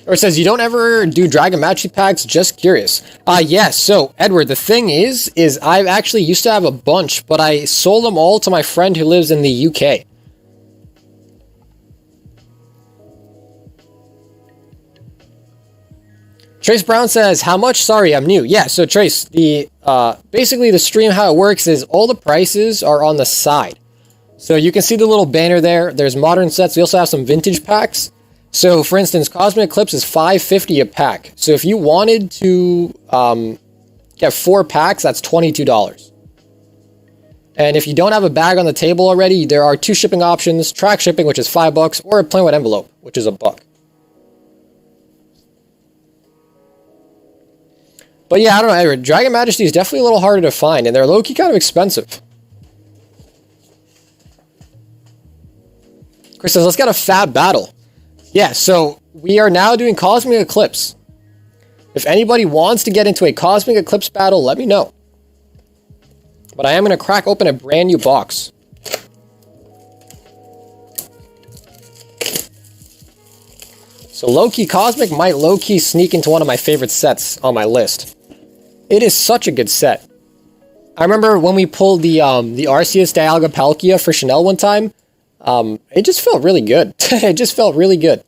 Or it says, you don't ever do Dragon Machi packs? Just curious. Yes. So, Edward, the thing is I actually used to have a bunch, but I sold them all to my friend who lives in the UK. Trace Brown says, how much? Sorry, I'm new. Yeah, so Trace, the basically the stream, how it works is all the prices are on the side. So you can see the little banner there. There's modern sets. We also have some vintage packs. So, for instance, Cosmic Eclipse is $5.50 a pack. So if you wanted to get 4 packs, that's $22. And if you don't have a bag on the table already, there are 2 shipping options: track shipping, which is $5, or a plain white envelope, which is $1. But yeah, I don't know, Edward. Dragon Majesty is definitely a little harder to find, and they're low-key kind of expensive. Chris says, let's get a fab battle. Yeah, so we are now doing Cosmic Eclipse. If anybody wants to get into a Cosmic Eclipse battle, let me know. But I am going to crack open a brand new box. So low-key Cosmic might low-key sneak into one of my favorite sets on my list. It is such a good set. I remember when we pulled the Arceus Dialga Palkia for Chanel one time. It just felt really good. It just felt really good.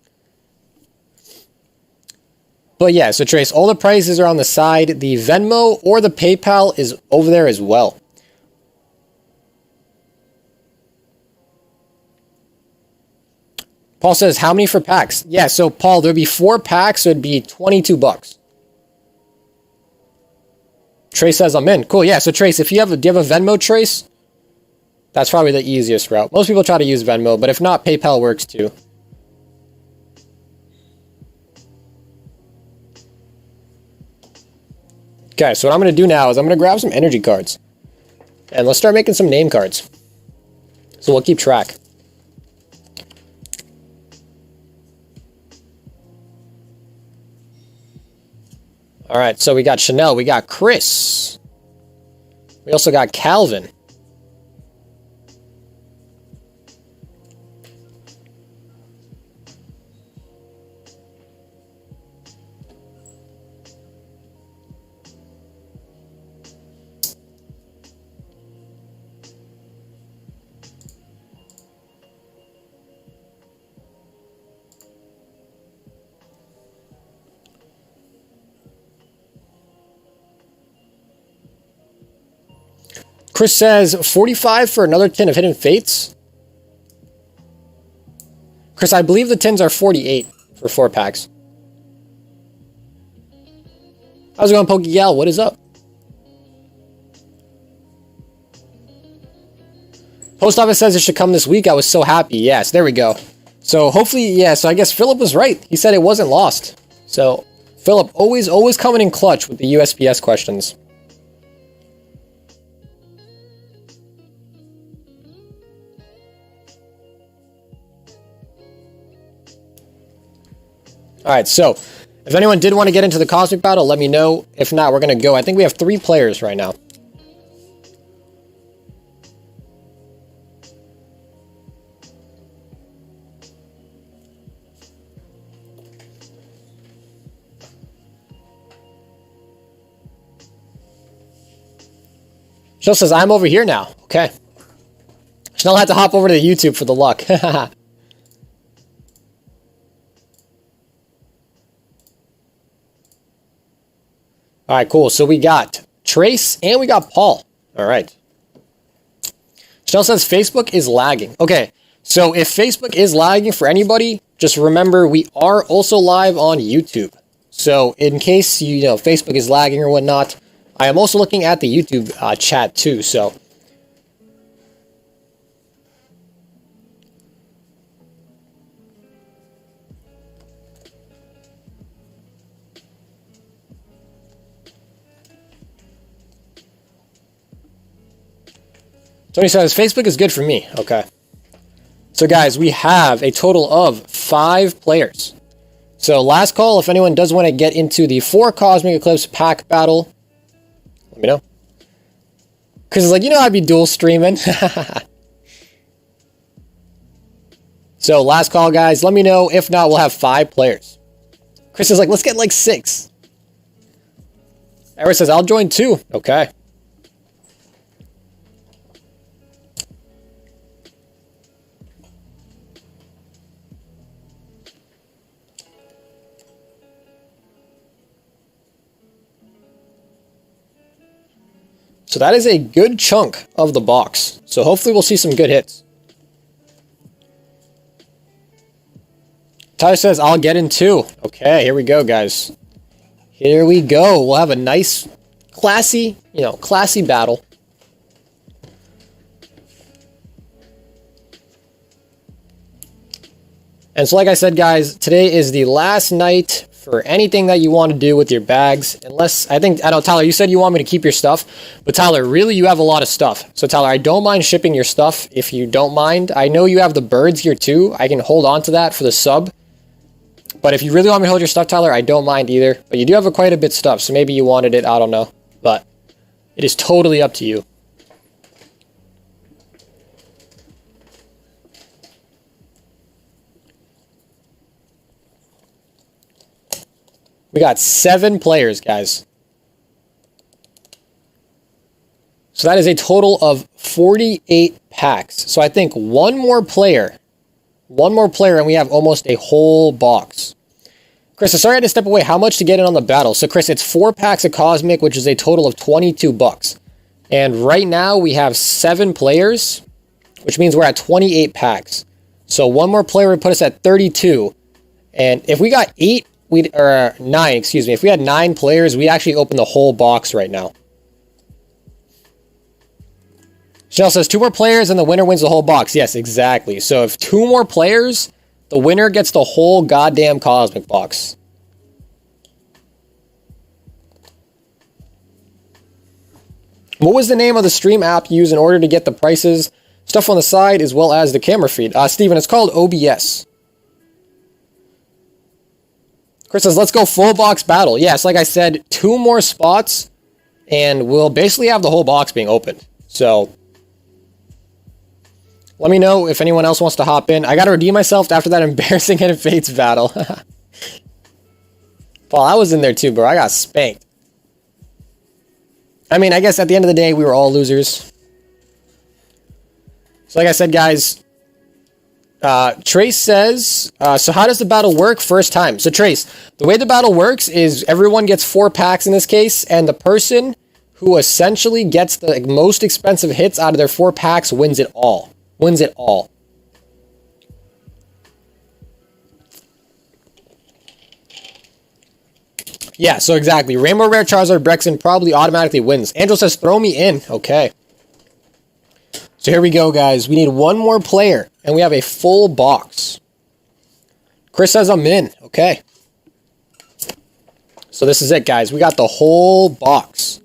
But yeah, so Trace, all the prices are on the side. The Venmo or the PayPal is over there as well. Paul says, how many for packs? Yeah, so Paul, there'd be 4 packs, so it'd be $22. Trace says, I'm in. Cool, yeah, so Trace, if you have do you have a Venmo, Trace? That's probably the easiest route. Most people try to use Venmo, but if not, PayPal works too. Okay, so what I'm going to do now is I'm going to grab some energy cards. And let's start making some name cards. So we'll keep track. Alright, so we got Chanel, we got Chris. We also got Calvin. Chris says 45 for another tin of Hidden Fates. Chris, I believe the tins are 48 for 4 packs. How's it going, Pokegal? What is up? Post office says it should come this week. I was so happy. Yes, there we go. So hopefully, yeah, so I guess Philip was right. He said it wasn't lost. So Philip, always coming in clutch with the USPS questions. Alright, so if anyone did want to get into the Cosmic Battle, let me know. If not, we're going to go. I think we have 3 players right now. Chanel says, I'm over here now. Okay. Chanel had to hop over to the YouTube for the luck. Alright, cool. So we got Trace and we got Paul. Alright. Chanel says Facebook is lagging. Okay, so if Facebook is lagging for anybody, just remember we are also live on YouTube. So in case you know Facebook is lagging or whatnot, I am also looking at the YouTube chat too, so. Tony says, Facebook is good for me. Okay. So guys, we have a total of 5 players. So last call, if anyone does want to get into the 4 Cosmic Eclipse pack battle, let me know. Chris is like, you know I'd be dual streaming. So last call, guys. Let me know. If not, we'll have 5 players. Chris is like, let's get like 6. Eric says, I'll join too. Okay. So that is a good chunk of the box. So hopefully we'll see some good hits. Tyler says, I'll get in too. Okay, here we go, guys. Here we go. We'll have a nice, classy, classy battle. And so like I said, guys, today is the last night for anything that you want to do with your bags. Unless, I know, Tyler, you said you want me to keep your stuff. But Tyler, really, you have a lot of stuff. So Tyler, I don't mind shipping your stuff if you don't mind. I know you have the birds here too. I can hold on to that for the sub. But if you really want me to hold your stuff, Tyler, I don't mind either. But you do have quite a bit of stuff, so maybe you wanted it, I don't know. But it is totally up to you. We got 7 players, guys. So that is a total of 48 packs. So I think one more player, and we have almost a whole box. Chris, sorry I had to step away. How much to get in on the battle? So Chris, it's 4 packs of Cosmic, which is a total of 22 bucks. And right now we have 7 players, which means we're at 28 packs. So one more player would put us at 32. And if we got 9, excuse me. If we had 9 players, we actually open the whole box right now. Chanel says 2 more players and the winner wins the whole box. Yes, exactly. So if 2 more players, the winner gets the whole goddamn Cosmic box. What was the name of the stream app you use in order to get the prices, stuff on the side, as well as the camera feed? Steven, it's called OBS. Chris says, let's go full box battle. Yes, like I said, 2 more spots, and we'll basically have the whole box being opened. So, let me know if anyone else wants to hop in. I got to redeem myself after that embarrassing Hidden Fates battle. Paul, I was in there too, bro. I got spanked. I mean, I guess at the end of the day, we were all losers. So like I said, guys, Trace says, so how does the battle work first time? So Trace, the way the battle works is everyone gets 4 packs in this case, and the person who essentially gets the most expensive hits out of their 4 packs wins it all. Wins it all. Yeah, so exactly. Rainbow Rare Charizard Brexen probably automatically wins. Angel says, throw me in. Okay. So here we go, guys. We need one more player, and we have a full box. Chris says I'm in. Okay. So this is it, guys. We got the whole box.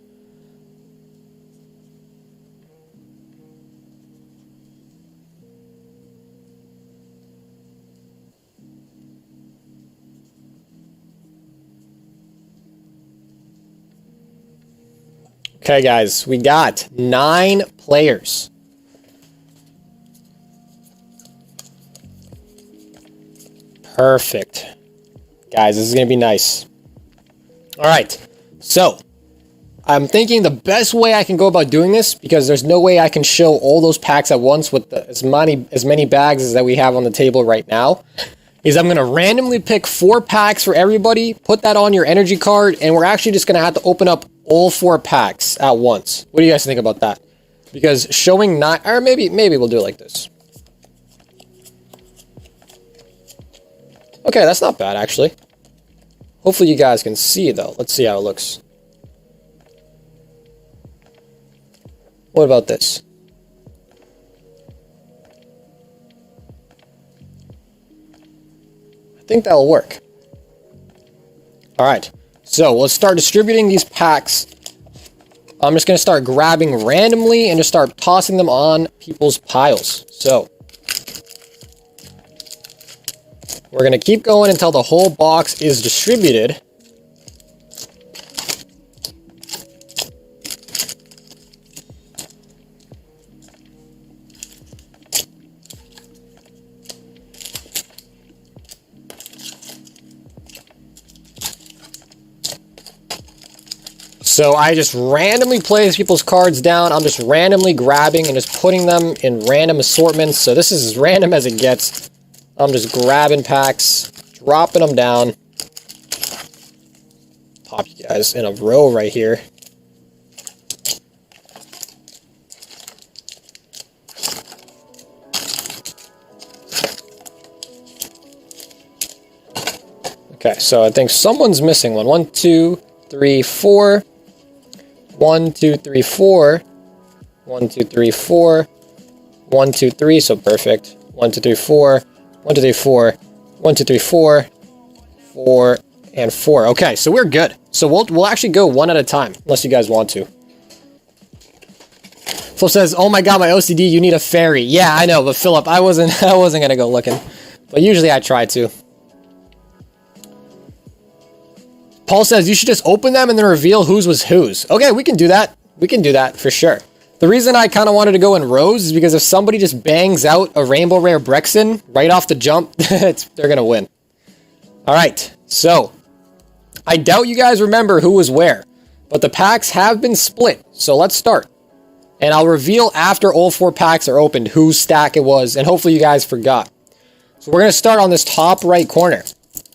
Okay, guys. We got 9 players. Perfect. Guys, this is going to be nice. All right. So, I'm thinking the best way I can go about doing this, because there's no way I can show all those packs at once with as many bags as that we have on the table right now, is I'm going to randomly pick 4 packs for everybody, put that on your energy card, and we're actually just going to have to open up all 4 packs at once. What do you guys think about that? Because showing 9, or maybe we'll do it like this. Okay, that's not bad, actually. Hopefully you guys can see, though. Let's see how it looks. What about this? I think that'll work. Alright, so let's start distributing these packs. I'm just going to start grabbing randomly and just start tossing them on people's piles. So, we're going to keep going until the whole box is distributed. So I just randomly place people's cards down. I'm just randomly grabbing and just putting them in random assortments. So this is as random as it gets. I'm just grabbing packs, dropping them down. Pop you guys in a row right here. Okay, so I think someone's missing one. 1, 2, 3, 4. 1, 2, 3, 4. 1, 2, 3, 4. 1, 2, 3. So perfect. 1, 2, 3, 4. 1, 2, 3, 4. 1, 2, 3, 4. 4 and 4. Okay, so we're good. So we'll actually go one at a time, unless you guys want to. Phil says, "Oh my God, my OCD, you need a fairy." Yeah, I know, but Philip, I wasn't gonna go looking, but usually I try to. Paul says, you should just open them and then reveal whose was whose. Okay, we can do that. We can do that for sure. The reason I kind of wanted to go in rows is because if somebody just bangs out a Rainbow Rare Brexen right off the jump, they're going to win. All right, so I doubt you guys remember who was where, but the packs have been split. So let's start. And I'll reveal after all 4 packs are opened whose stack it was, and hopefully you guys forgot. So we're going to start on this top right corner.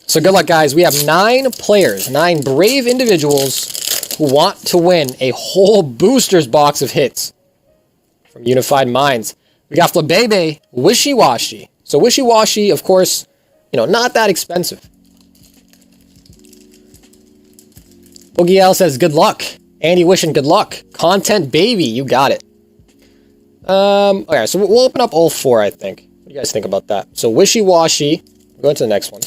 So good luck, guys. We have 9 players, 9 brave individuals who want to win a whole boosters box of hits from Unified Minds. We got Flabebe, Wishy Washy. So Wishy Washy, of course, you know, not that expensive. Boogie L says, good luck. Andy wishing good luck. Content Baby, you got it. Okay, so we'll open up all 4, I think. What do you guys think about that? So Wishy Washy. We'll go into the next one.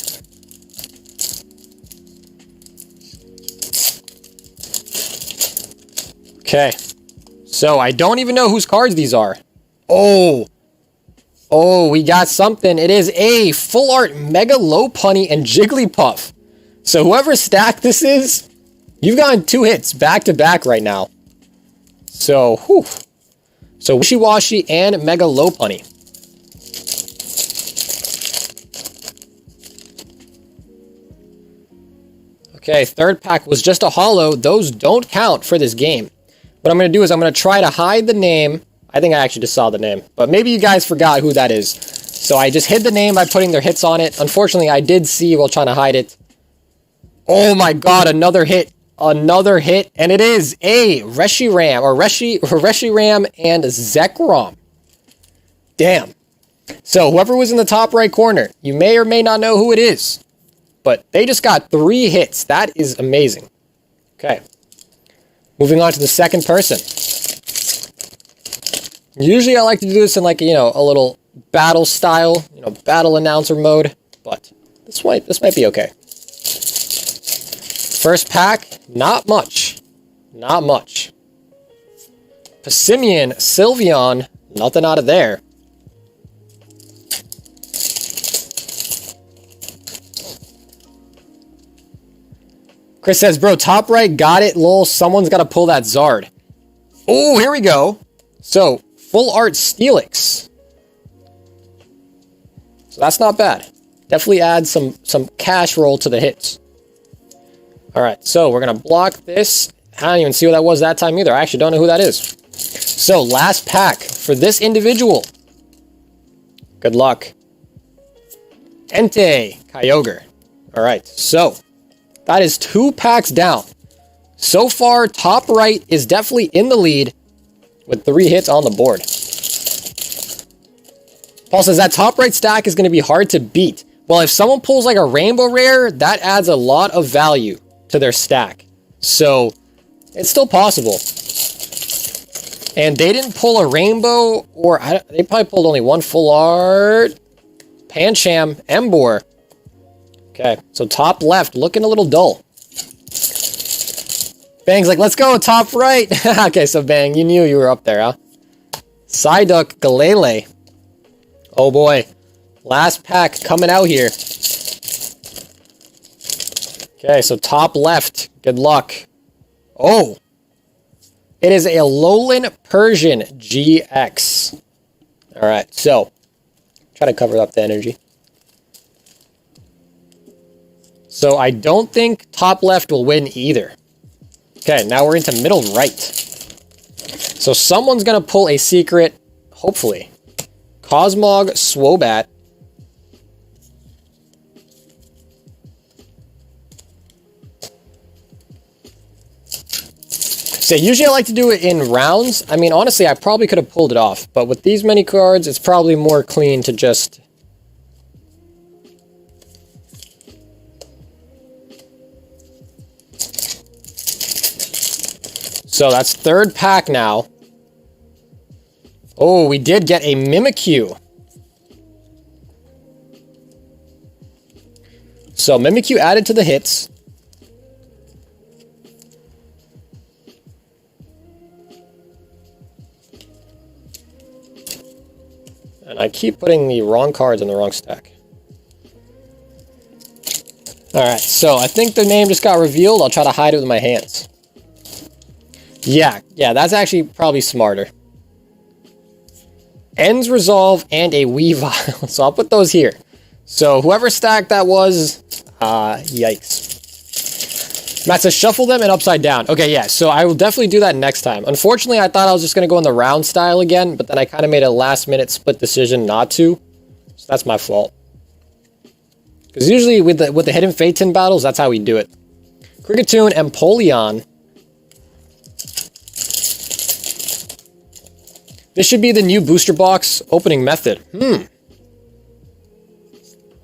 Okay, so I don't even know whose cards these are. Oh, we got something. It is a full art Mega Lopunny and Jigglypuff. So whoever stack this is, you've gotten 2 hits back to back right now. So, whew. So Wishy Washy and Mega Lopunny. Okay, 3rd pack was just a holo. Those don't count for this game. What I'm going to do is I'm going to try to hide the name. I think I actually just saw the name, but maybe you guys forgot who that is. So I just hid the name by putting their hits on it. Unfortunately, I did see while trying to hide it. Oh my God, another hit. another hit, and it is a Reshiram, or Reshiram and Zekrom. Damn. So whoever was in the top right corner, you may or may not know who it is, but they just got 3 hits. That is amazing. Okay. Moving on to the second person. Usually I like to do this in like, you know, a little battle style, you know, battle announcer mode, but this might be okay. First pack, not much. Not much. Passimian, Sylveon, nothing out of there. Chris says, bro, top right, got it, lol, someone's got to pull that Zard. Oh, here we go. So, full art Steelix. So that's not bad. Definitely add some cash roll to the hits. Alright, so we're going to block this. I don't even see what that was that time either. I actually don't know who that is. So, last pack for this individual. Good luck. Entei, Kyogre. Alright, so that is 2 packs down. So far, top right is definitely in the lead with 3 hits on the board. Paul says that top right stack is going to be hard to beat. Well, if someone pulls like a rainbow rare, that adds a lot of value to their stack. So, it's still possible. And they didn't pull a rainbow, or they probably pulled only 1 full art. Pancham, Emboar. Okay, so top left, looking a little dull. Bang's like, let's go, top right. Okay, so Bang, you knew you were up there, huh? Psyduck, Galele. Oh boy. Last pack coming out here. Okay, so top left. Good luck. Oh. It is a Alolan Persian GX. Alright, so. Try to cover up the energy. So I don't think top left will win either. Okay, now we're into middle right. So someone's going to pull a secret, hopefully. Cosmog, Swobat. So usually I like to do it in rounds. I mean, honestly, I probably could have pulled it off. But with these many cards, it's probably more clean to just... So that's third pack now. Oh, we did get a Mimikyu. So Mimikyu added to the hits. And I keep putting the wrong cards in the wrong stack. Alright, so I think the name just got revealed. I'll try to hide it with my hands. Yeah, that's actually probably smarter. Ends Resolve and a Weavile. So I'll put those here. So whoever stacked that was, yikes. Matt says shuffle them and upside down. Okay, yeah, so I will definitely do that next time. Unfortunately, I thought I was just going to go in the round style again, but then I kind of made a last minute split decision not to. So that's my fault. Because usually with the Hidden Fate tin battles, that's how we do it. Kricketune and Empoleon. This should be the new booster box opening method.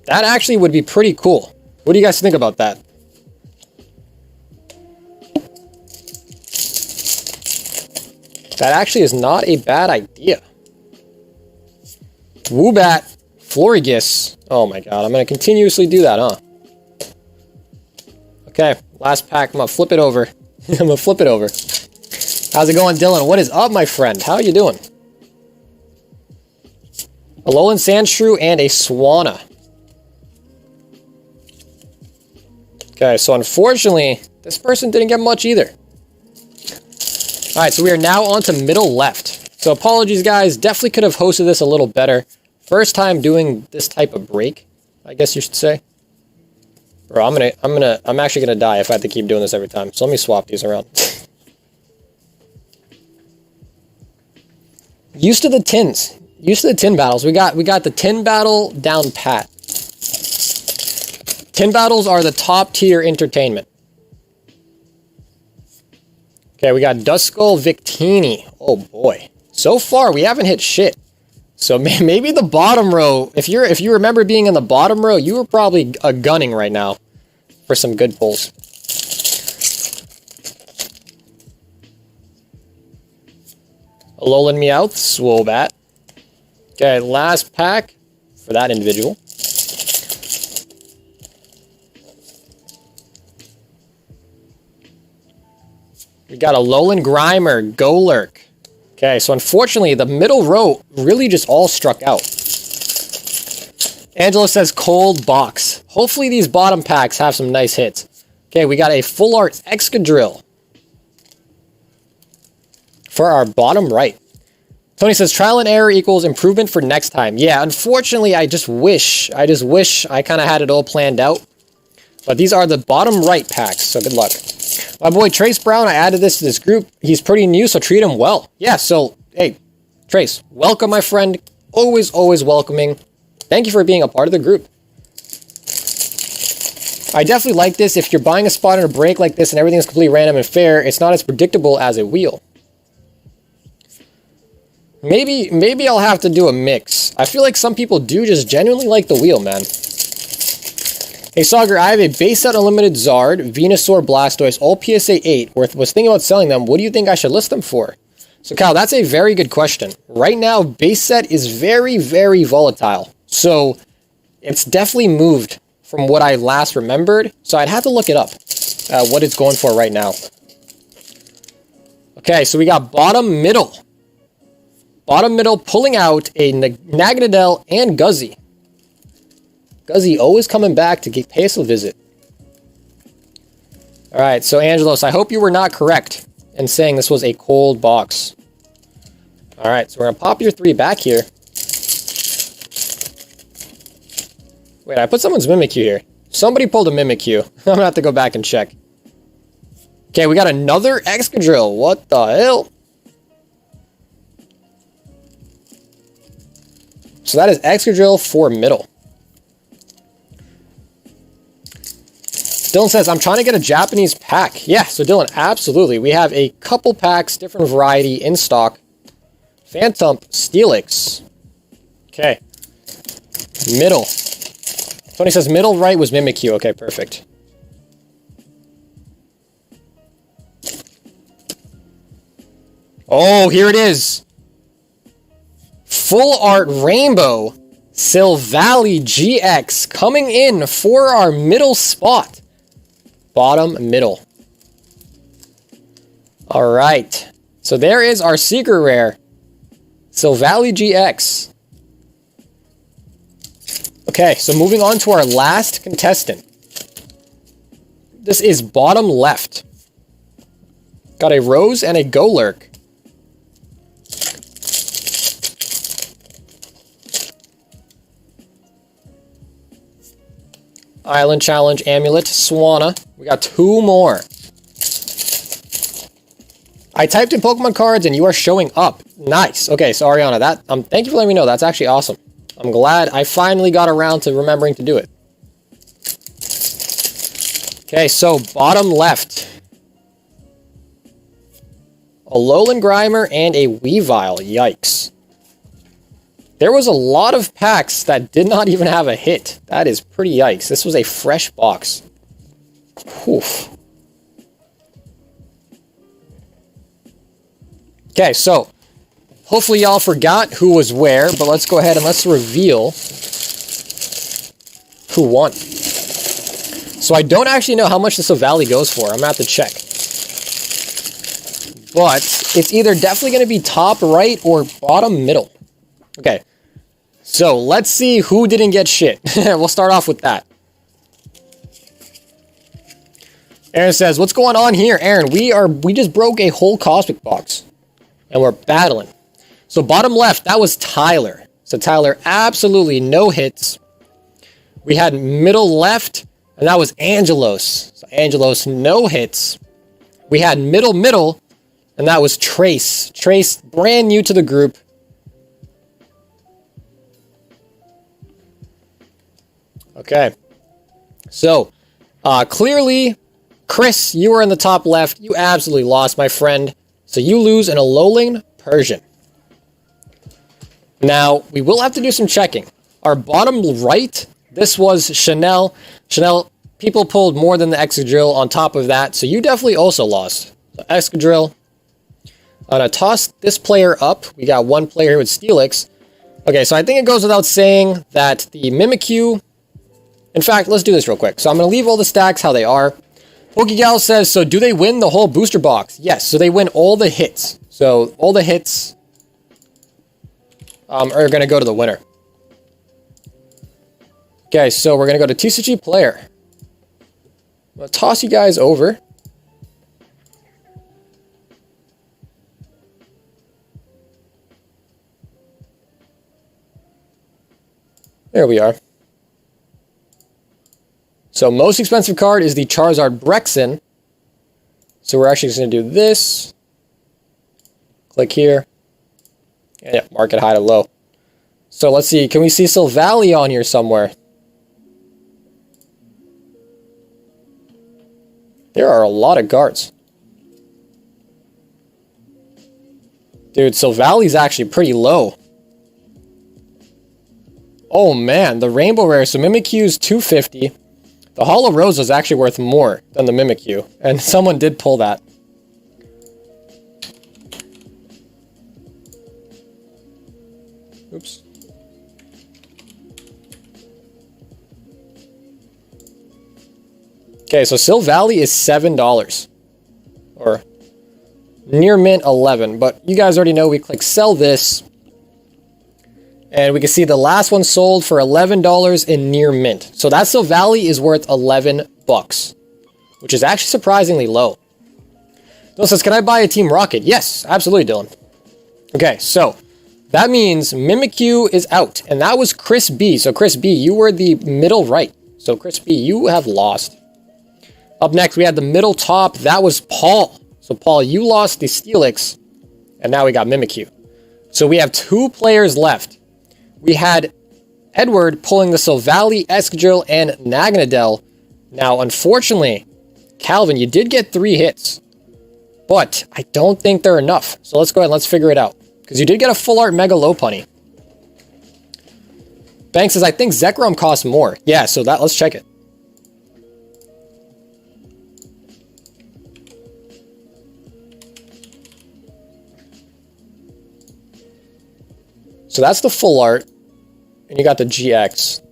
That actually would be pretty cool. What do you guys think about that? That actually is not a bad idea. Woobat, Florigis. Oh my god, I'm going to continuously do that, huh? Okay, last pack. I'm going to flip it over. I'm going to flip it over. How's it going, Dylan? What is up, my friend? How are you doing? Alolan Sandshrew and a Swanna. Okay, so unfortunately, this person didn't get much either. Alright, so we are now on to middle left. So apologies, guys. Definitely could have hosted this a little better. First time doing this type of break, I guess you should say. Bro, I'm actually gonna die if I have to keep doing this every time. So let me swap these around. Used to the tins. Used to the tin battles. We got the tin battle down pat. Tin battles are the top tier entertainment. Okay, we got Duskull Victini. Oh boy. So far, we haven't hit shit. So maybe the bottom row, if you remember being in the bottom row, you were probably gunning right now for some good pulls. Alolan Meowth, Swobat. Okay, last pack for that individual. We got a Alolan Grimer, Golurk. Okay, so unfortunately, the middle row really just all struck out. Angela says cold box. Hopefully these bottom packs have some nice hits. Okay, we got a full art Excadrill for our bottom right. Tony says trial and error equals improvement for next time. Yeah, unfortunately, I just wish I kind of had it all planned out. But these are the bottom right packs, so good luck. My boy Trace Brown, I added this to this group. He's pretty new, so treat him well. Yeah, so, hey, Trace, welcome, my friend. Always, always welcoming. Thank you for being a part of the group. I definitely like this. If you're buying a spot in a break like this and everything is completely random and fair, it's not as predictable as a wheel. Maybe I'll have to do a mix. I feel like some people do just genuinely like the wheel, man. Hey, Sauger, I have a base set unlimited Zard, Venusaur, Blastoise, all PSA 8. Was thinking about selling them. What do you think I should list them for? So, Kyle, that's a very good question. Right now, base set is very, very volatile. So, it's definitely moved from what I last remembered. So, I'd have to look it up, what it's going for right now. Okay, so we got bottom middle. Bottom middle pulling out a Naganadel and Guzzy. Guzzy always coming back to pay us a visit. Alright, so Angelos, I hope you were not correct in saying this was a cold box. Alright, so we're going to pop your 3 back here. Wait, I put someone's Mimikyu here. Somebody pulled a Mimikyu. I'm going to have to go back and check. Okay, we got another Excadrill. What the hell? So that is Excadrill for middle. Dylan says, I'm trying to get a Japanese pack. Yeah, so Dylan, absolutely. We have a couple packs, different variety in stock. Phantom, Steelix. Okay. Middle. Tony says middle right was Mimikyu. Okay, perfect. Oh, here it is. Full art rainbow. Silvally GX coming in for our middle spot. Bottom middle. All right. So there is our secret rare. Silvally GX. Okay, so moving on to our last contestant. This is bottom left. Got a Rose and a Golurk. Island Challenge, Amulet, Swanna. We got 2 more. I typed in Pokemon cards and you are showing up. Nice. Okay, so Ariana, thank you for letting me know. That's actually awesome. I'm glad I finally got around to remembering to do it. Okay, so bottom left. A Alolan Grimer and a Weavile. Yikes. There was a lot of packs that did not even have a hit. That is pretty yikes. This was a fresh box. Oof. Okay, so hopefully y'all forgot who was where, but let's go ahead and let's reveal who won. So I don't actually know how much the Silvally goes for. I'm gonna have to check. But it's either definitely going to be top right or bottom middle. Okay, so let's see who didn't get shit. We'll start off with that. Aaron says, what's going on here? Aaron, we just broke a whole Cosmic box. And we're battling. So bottom left, that was Tyler. So Tyler, absolutely no hits. We had middle left, and that was Angelos. So Angelos, no hits. We had middle, and that was Trace. Trace, brand new to the group. Okay. So, clearly, Chris, you were in the top left. You absolutely lost, my friend. So you lose an Alolan Persian. Now, we will have to do some checking. Our bottom right, this was Chanel. Chanel, people pulled more than the Excadrill on top of that, so you definitely also lost. So Excadrill. I'm going to toss this player up. We got one player here with Steelix. Okay, so I think it goes without saying that the Mimikyu... In fact, let's do this real quick. So I'm going to leave all the stacks how they are. Pokegal says, so do they win the whole booster box? Yes, so they win all the hits. So all the hits are going to go to the winner. Okay, so we're going to go to TCG player. I'm going to toss you guys over. There we are. So most expensive card is the Charizard Brexin. So we're actually just going to do this. Click here. And yeah, market high to low. So let's see. Can we see Silvally on here somewhere? There are a lot of cards. Dude, Silvally's actually pretty low. Oh man, the Rainbow Rare. So Mimikyu's 250. The Holo Rose is actually worth more than the Mimikyu. And someone did pull that. Oops. Okay, so Silvally is $7. Or near mint 11. But you guys already know we click sell this. And we can see the last one sold for $11 in near mint. So that Silvally is worth 11 bucks, which is actually surprisingly low. Dylan says, can I buy a Team Rocket? Yes, absolutely, Dylan. Okay, so that means Mimikyu is out, and that was Chris B. So Chris B, you were the middle right. So Chris B, you have lost. Up next, we had the middle top. That was Paul. So Paul, you lost the Steelix, and now we got Mimikyu. So we have 2 players left. We had Edward pulling the Silvally, Excadrill, and Naganadel. Now, unfortunately, Calvin, you did get 3 hits. But I don't think they're enough. So let's go ahead and let's figure it out. Because you did get a full art Mega Lopunny. Banks says, I think Zekrom costs more. Yeah, so let's check it. So that's the full art. And you got the GX.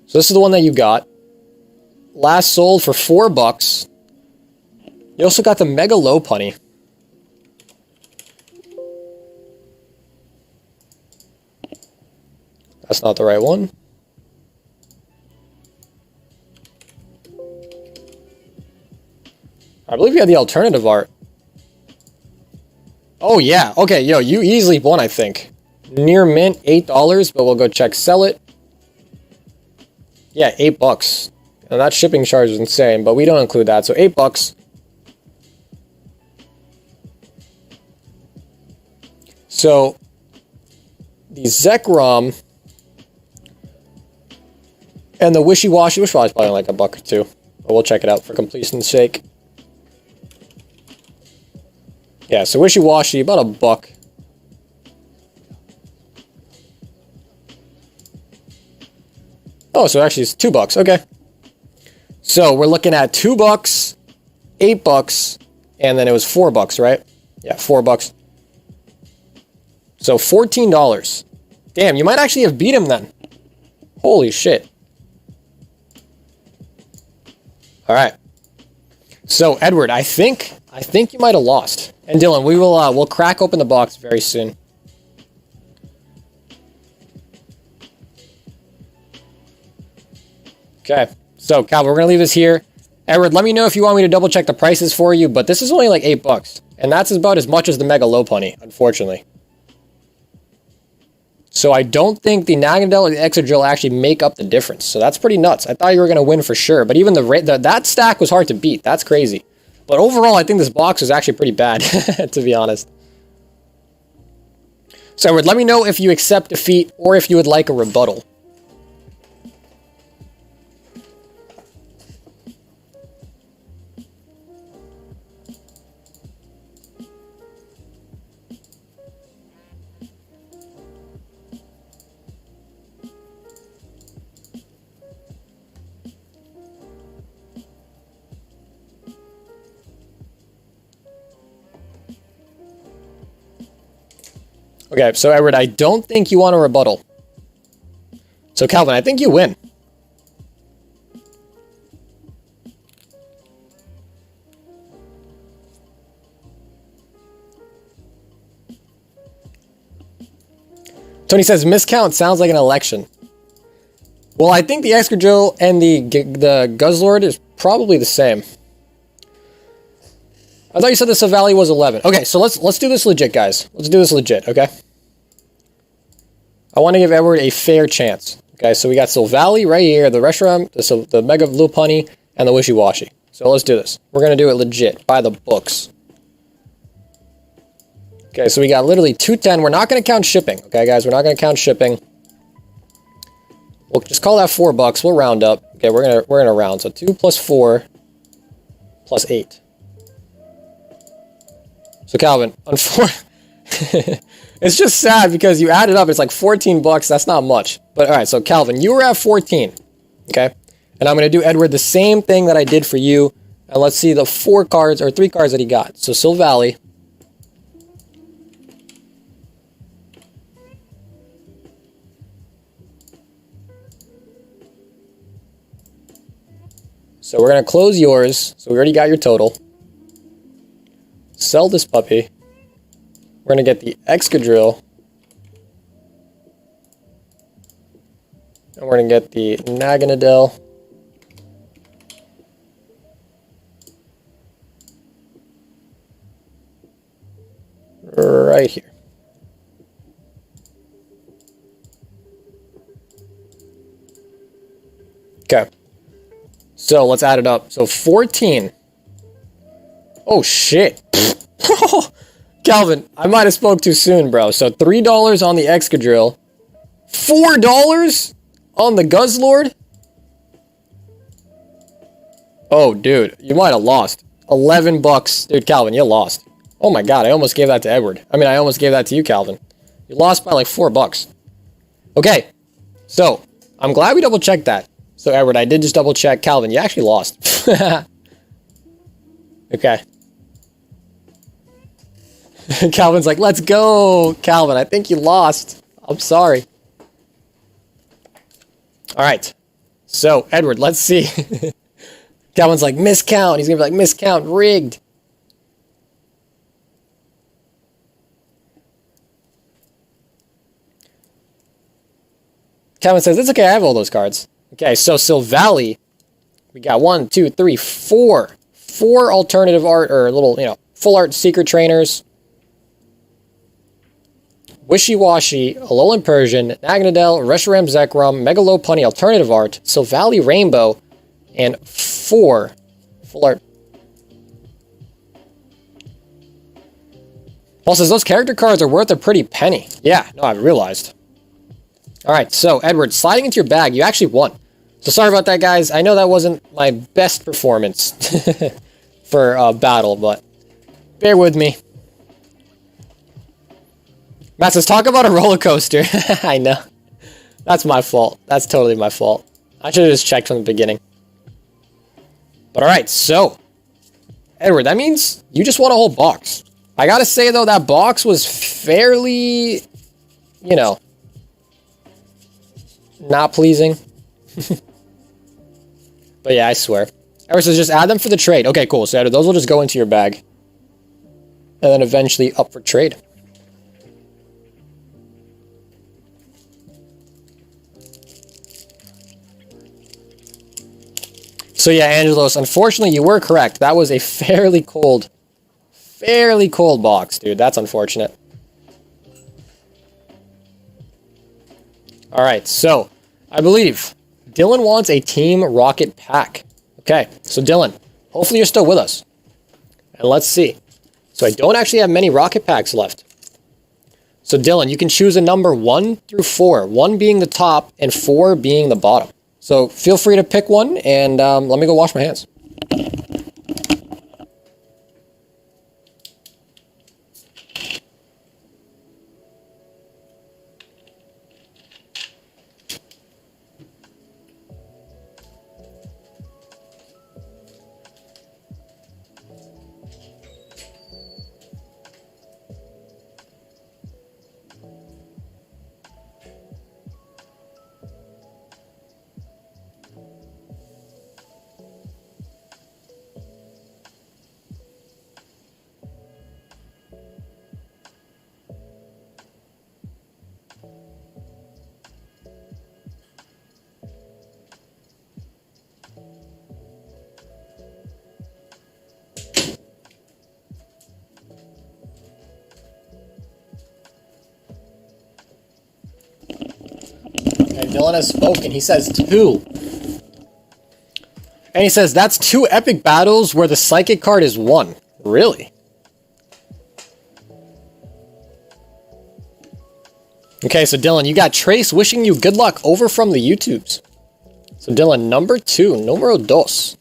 So this is the one that you got. Last sold for $4. You also got the Mega Lopunny. That's not the right one. I believe you had the alternative art. Oh yeah, okay, yo, you easily won, I think. Near mint, $8, but we'll go check sell it. Yeah, $8. And that shipping charge is insane, but we don't include that, so $8. So the Zekrom and the Wishy-Washy is probably like $1 or $2. But we'll check it out for completion's sake. Yeah, so Wishy-Washy, about $1. Oh, so actually it's $2. Okay. So we're looking at $2, $8, and then it was $4, right? Yeah, $4. So $14. Damn, you might actually have beat him then. Holy shit. All right. So Edward, I think you might have lost. And Dylan, we'll crack open the box very soon. Okay, so Cal, we're gonna leave this here. Edward, let me know if you want me to double check the prices for you, but this is only like $8, and that's about as much as the Mega Lopunny, unfortunately. So I don't think the Naganadel or the Excadrill actually make up the difference. So that's pretty nuts. I thought you were gonna win for sure, but even that stack was hard to beat. That's crazy. But overall, I think this box is actually pretty bad, to be honest. So Edward, let me know if you accept defeat or if you would like a rebuttal. Okay, so Edward, I don't think you want a rebuttal. So Calvin, I think you win. Tony says, miscount sounds like an election. Well, I think the Excadrill and the Guzzlord is probably the same. I thought you said the Silvally was 11. Okay, so let's do this legit, guys. Let's do this legit, okay? I want to give Edward a fair chance. Okay, so we got Silvally right here, the Reshiram, the Mega Lopunny, and the Wishy-Washy. So let's do this. We're going to do it legit, by the books. Okay, so we got literally 210. We're not going to count shipping, okay, guys? We're not going to count shipping. We'll just call that $4. We'll round up. Okay, we're gonna round. So 2 plus 4 plus 8. So Calvin, it's just sad because you add it up. It's like $14. That's not much. But all right, so Calvin, you were at 14. Okay, and I'm gonna do Edward the same thing that I did for you. And let's see the 4 cards or 3 cards that he got. So Silvally. So we're going to close yours. So we already got your total. Sell this puppy. We're going to get the Excadrill. And we're going to get the Naganadel. Right here. Okay. So let's add it up. So 14. Oh shit. Calvin, I might have spoke too soon, bro. So $3 on the Excadrill. $4 on the Guzzlord. Oh, dude, you might have lost. $11. Dude, Calvin, you lost. Oh my god, I almost gave that to Edward. I mean, I almost gave that to you, Calvin. You lost by like $4. Okay. So, I'm glad we double checked that. So, Edward, I did just double check. Calvin, you actually lost. Okay. Calvin's like, let's go. Calvin, I think you lost. I'm sorry. All right. So, Edward, let's see. Calvin's like, miscount. He's going to be like, miscount, rigged. Calvin says, it's okay, I have all those cards. Okay, so Silvally, we got 1, 2, 3, 4. 4 alternative art, or little, full art secret trainers. Wishy-Washy, Alolan Persian, Naganadel, Reshiram Zekrom, Mega Lopunny alternative art, Silvally Rainbow, and 4 full art. Paul says, those character cards are worth a pretty penny. Yeah, no, I've realized. Alright, so, Edward, sliding into your bag, you actually won. So sorry about that, guys. I know that wasn't my best performance for battle, but bear with me. Matt says, talk about a roller coaster. I know. That's my fault. That's totally my fault. I should have just checked from the beginning. But alright, so, Edward, that means you just won a whole box. I gotta say, though, that box was fairly, not pleasing. But yeah, I swear. Edward says, just add them for the trade. Okay, cool. So Edward, those will just go into your bag. And then eventually up for trade. So yeah, Angelos, unfortunately you were correct. That was a fairly cold box, dude. That's unfortunate. Alright, so I believe Dylan wants a Team Rocket pack. Okay, so Dylan, hopefully you're still with us. And let's see. So I don't actually have many Rocket packs left. So Dylan, you can choose a number 1 through 4. 1 being the top and 4 being the bottom. So feel free to pick one and let me go wash my hands. And Dylan has spoken. He says 2. And he says, that's 2 epic battles where the psychic card is 1. Really? Okay, so Dylan, you got Trace wishing you good luck over from the YouTubes. So Dylan, number 2, numero dos.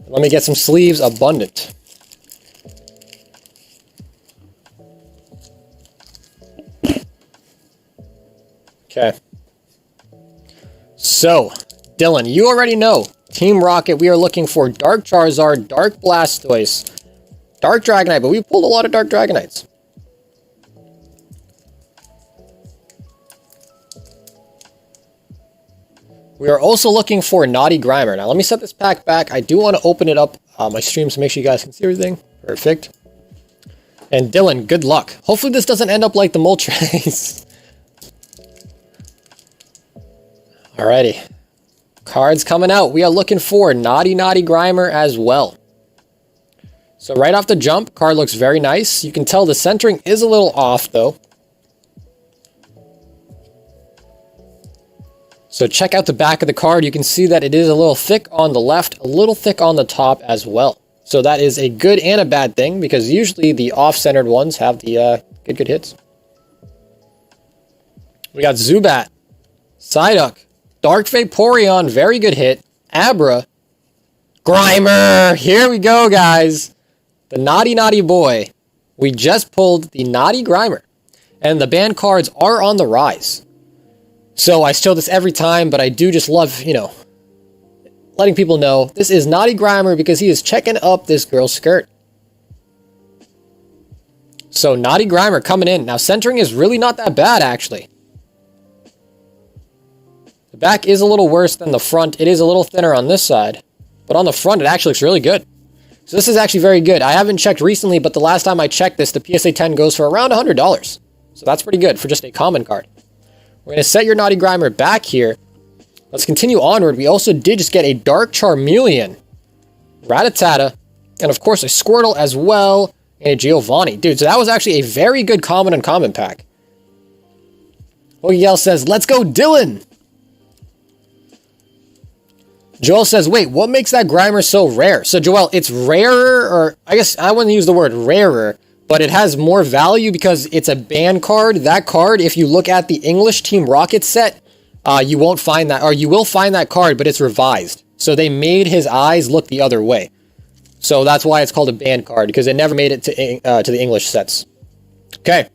Let me get some sleeves abundant. Okay. So, Dylan, you already know. Team Rocket, we are looking for Dark Charizard, Dark Blastoise, Dark Dragonite, but we pulled a lot of Dark Dragonites. We are also looking for Naughty Grimer. Now, let me set this pack back. I do want to open it up my stream to make sure you guys can see everything. Perfect. And Dylan, good luck. Hopefully this doesn't end up like the Moltres. Alrighty. Cards coming out. We are looking for Naughty Grimer as well. So right off the jump, card looks very nice. You can tell the centering is a little off though. So check out the back of the card. You can see that it is a little thick on the left, a little thick on the top as well. So that is a good and a bad thing because usually the off-centered ones have the good hits. We got Zubat, Psyduck, Dark Vaporeon, very good hit. Abra. Grimer. Here we go, guys. The naughty boy. We just pulled the Naughty Grimer. And the banned cards are on the rise. So I show this every time, but I do just love, you know, letting people know this is Naughty Grimer because he is checking up this girl's skirt. So Naughty Grimer coming in. Now centering is really not that bad, actually. The back is a little worse than the front. It is a little thinner on this side. But on the front, it actually looks really good. So this is actually very good. I haven't checked recently, but the last time I checked this, the PSA 10 goes for around $100. So that's pretty good for just a common card. We're going to set your Naughty Grimer back here. Let's continue onward. We also did just get a Dark Charmeleon, Rattata, and of course a Squirtle as well, and a Giovanni. Dude, so that was actually a very good common and common pack. Yell says, let's go Dylan! Joel says, wait, what makes that Grimer so rare? So, Joel, it's rarer, or I guess I wouldn't use the word rarer, but it has more value because it's a banned card. That card, if you look at the English Team Rocket set, you won't find that, or you will find that card, but it's revised. So they made his eyes look the other way. So that's why it's called a banned card, because it never made it to the English sets. Okay.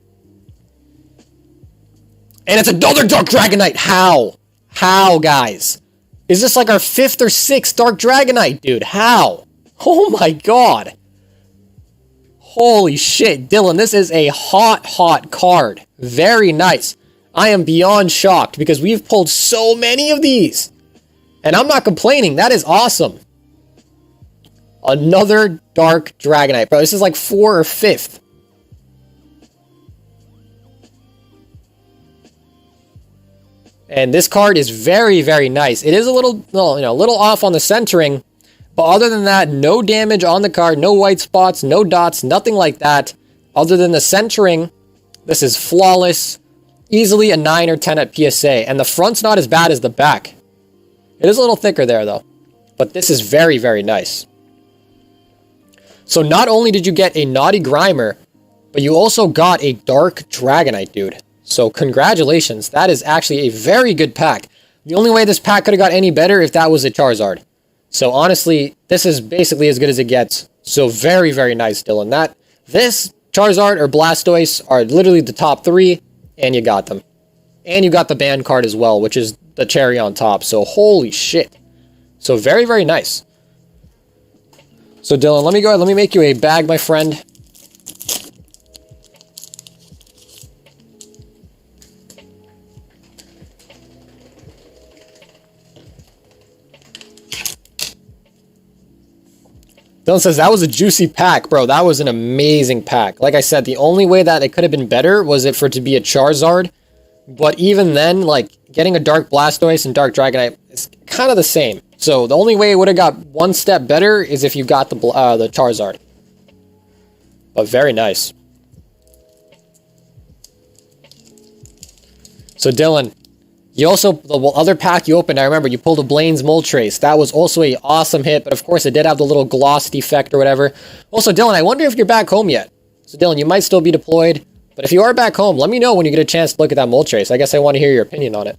And it's another Dark Dragonite. How? How, guys? Is this like our 5th or 6th Dark Dragonite, dude? How? Oh my god. Holy shit, Dylan, this is a hot card. Very nice. I am beyond shocked because we've pulled so many of these. And I'm not complaining. That is awesome. Another Dark Dragonite. Bro, this is like 4th or 5th. And this card is very, very nice. It is a little, little off on the centering. But other than that, no damage on the card. No white spots, no dots, nothing like that. Other than the centering, this is flawless. Easily a 9 or 10 at PSA. And the front's not as bad as the back. It is a little thicker there, though. But this is very, very nice. So not only did you get a Naughty Grimer, but you also got a Dark Dragonite, dude. So congratulations. That is actually a very good pack. The only way this pack could have got any better if that was a Charizard. So honestly, this is basically as good as it gets. So very, very nice, Dylan. This, Charizard, or Blastoise are literally the top 3, and you got them. And you got the banned card as well, which is the cherry on top. So holy shit. So very, very nice. So Dylan, let me go ahead. Let me make you a bag, my friend. Dylan says, that was a juicy pack. Bro, that was an amazing pack. Like I said, the only way that it could have been better was for it to be a Charizard. But even then, like, getting a Dark Blastoise and Dark Dragonite is kind of the same. So the only way it would have got one step better is if you got the Charizard. But very nice. So Dylan, You also, the other pack you opened, I remember you pulled a Blaine's Moltres. That was also a awesome hit, but of course it did have the little gloss defect or whatever. Also, Dylan, I wonder if you're back home yet. So Dylan, you might still be deployed, but if you are back home, let me know when you get a chance to look at that Moltres. I guess I want to hear your opinion on it.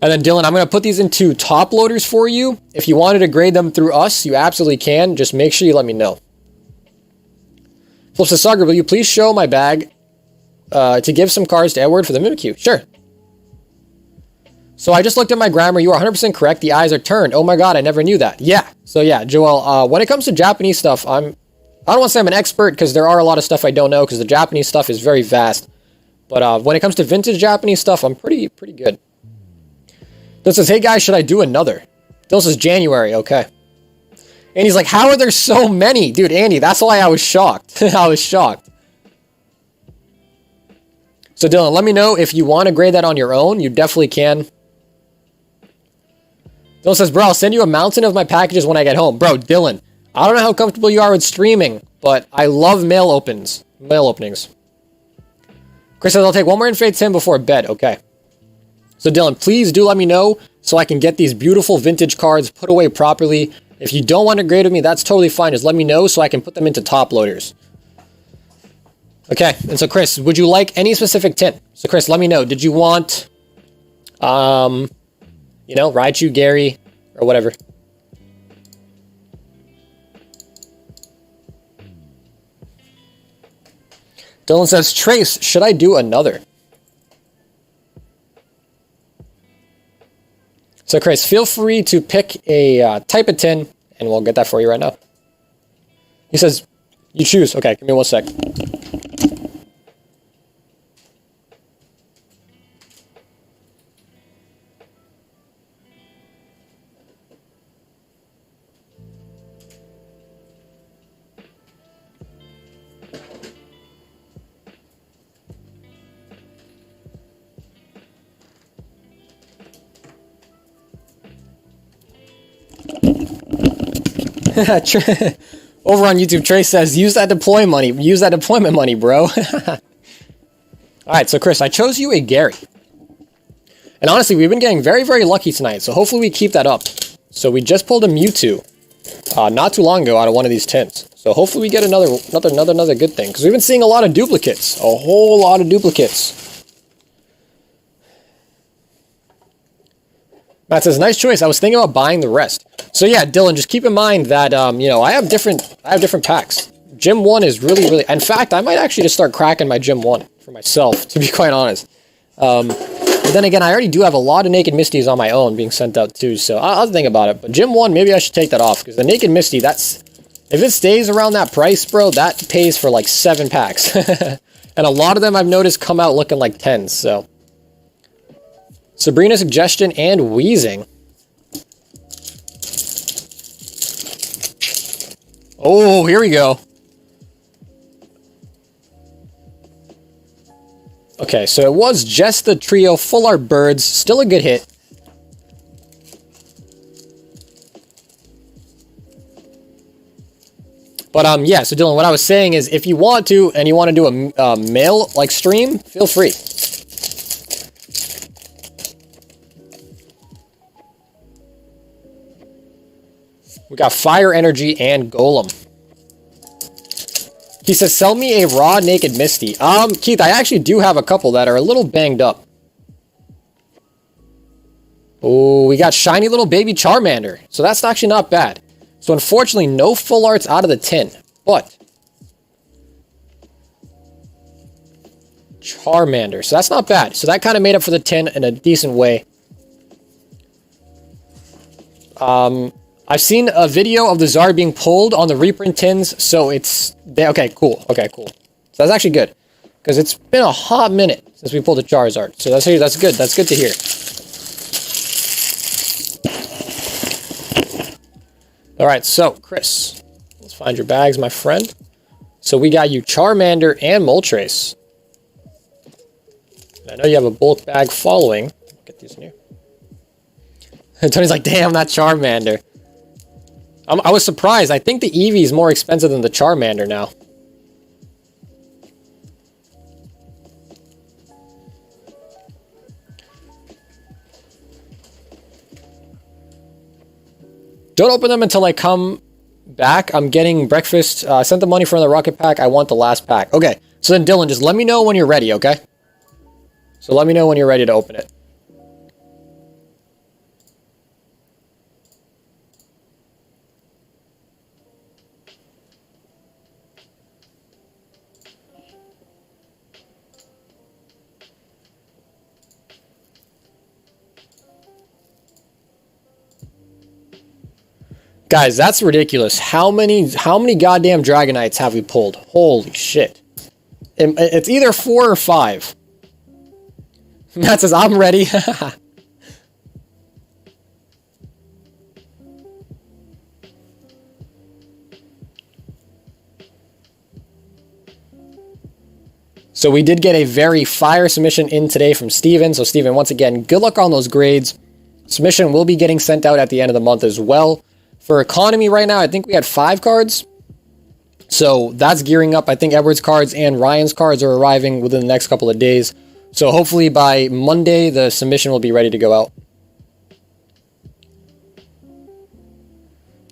And then Dylan, I'm going to put these into top loaders for you. If you wanted to grade them through us, you absolutely can. Just make sure you let me know. Flips to Sagar, will you please show my bag to give some cards to Edward for the Mimikyu? Sure. So I just looked at my grammar. You are 100% correct. The eyes are turned. Oh my god, I never knew that. Yeah. So yeah, Joel, when it comes to Japanese stuff, I don't want to say I'm an expert because there are a lot of stuff I don't know because the Japanese stuff is very vast. But when it comes to vintage Japanese stuff, I'm pretty good. Dylan says, hey guys, should I do another? Dylan says, January, okay. And he's like, how are there so many? Dude, Andy, that's why I was shocked. I was shocked. So Dylan, let me know if you want to grade that on your own. You definitely can. Dylan says, bro, I'll send you a mountain of my packages when I get home. Bro, Dylan, I don't know how comfortable you are with streaming, but I love mail openings. Mail openings. Chris says, I'll take one more Infate 10 before bed. Okay. So Dylan, please do let me know so I can get these beautiful vintage cards put away properly. If you don't want to grade with me, that's totally fine. Just let me know so I can put them into top loaders. Okay, and so Chris, would you like any specific tint? So Chris, let me know. Did you want, you know, Raichu, Gary, or whatever? Dylan says, Trace, should I do another? So Chris, feel free to pick a type of tin, and we'll get that for you right now. He says, you choose. Okay, give me 1 sec. Over on YouTube, Trey says, use that deployment money. Use that deployment money, bro. Alright, so Chris, I chose you a Gary. And honestly, we've been getting very, very lucky tonight, so hopefully we keep that up. So we just pulled a Mewtwo not too long ago out of one of these tins. So hopefully we get another good thing. Because we've been seeing a lot of duplicates. A whole lot of duplicates. Matt says, nice choice. I was thinking about buying the rest. So yeah, Dylan, just keep in mind that, you know, I have different packs. Gym 1 is really... In fact, I might actually just start cracking my Gym 1 for myself, to be quite honest. But then again, I already do have a lot of Naked Misties on my own being sent out too, so I'll think about it. But Gym 1, maybe I should take that off, because the Naked Misty, that's... If it stays around that price, bro, that pays for like 7 packs. And a lot of them I've noticed come out looking like 10s, so... Sabrina Suggestion and Wheezing. Oh, here we go. Okay, so it was just the trio Full Art Birds. Still a good hit. But, yeah, so Dylan, what I was saying is if you want to, and you want to do a mail, like, stream, feel free. We got Fire Energy and Golem. He says, sell me a raw Naked Misty. Keith, I actually do have a couple that are a little banged up. Oh, we got shiny little baby Charmander. So that's actually not bad. So unfortunately, no full arts out of the tin. But Charmander. So that's not bad. So that kind of made up for the tin in a decent way. I've seen a video of the Zard being pulled on the reprint tins, so it's... Okay, cool. Okay, cool. So that's actually good. Because it's been a hot minute since we pulled a Charizard. So that's good. That's good to hear. Alright, so, Chris. Let's find your bags, my friend. So we got you Charmander and Moltres. I know you have a bulk bag following. Get these in here. Tony's like, damn, that Charmander. I was surprised. I think the Eevee is more expensive than the Charmander now. Don't open them until I come back. I'm getting breakfast. I sent the money for the rocket pack. I want the last pack. Okay. So then, Dylan, just let me know when you're ready, okay? So let me know when you're ready to open it. Guys, that's ridiculous. How many goddamn Dragonites have we pulled? Holy shit. It's either 4 or 5. Matt says, I'm ready. So we did get a very fire submission in today from Steven. So Steven, once again, good luck on those grades. Submission will be getting sent out at the end of the month as well. For economy right now, I think we had 5 cards. So that's gearing up. I think Edward's cards and Ryan's cards are arriving within the next couple of days. So hopefully by Monday, the submission will be ready to go out.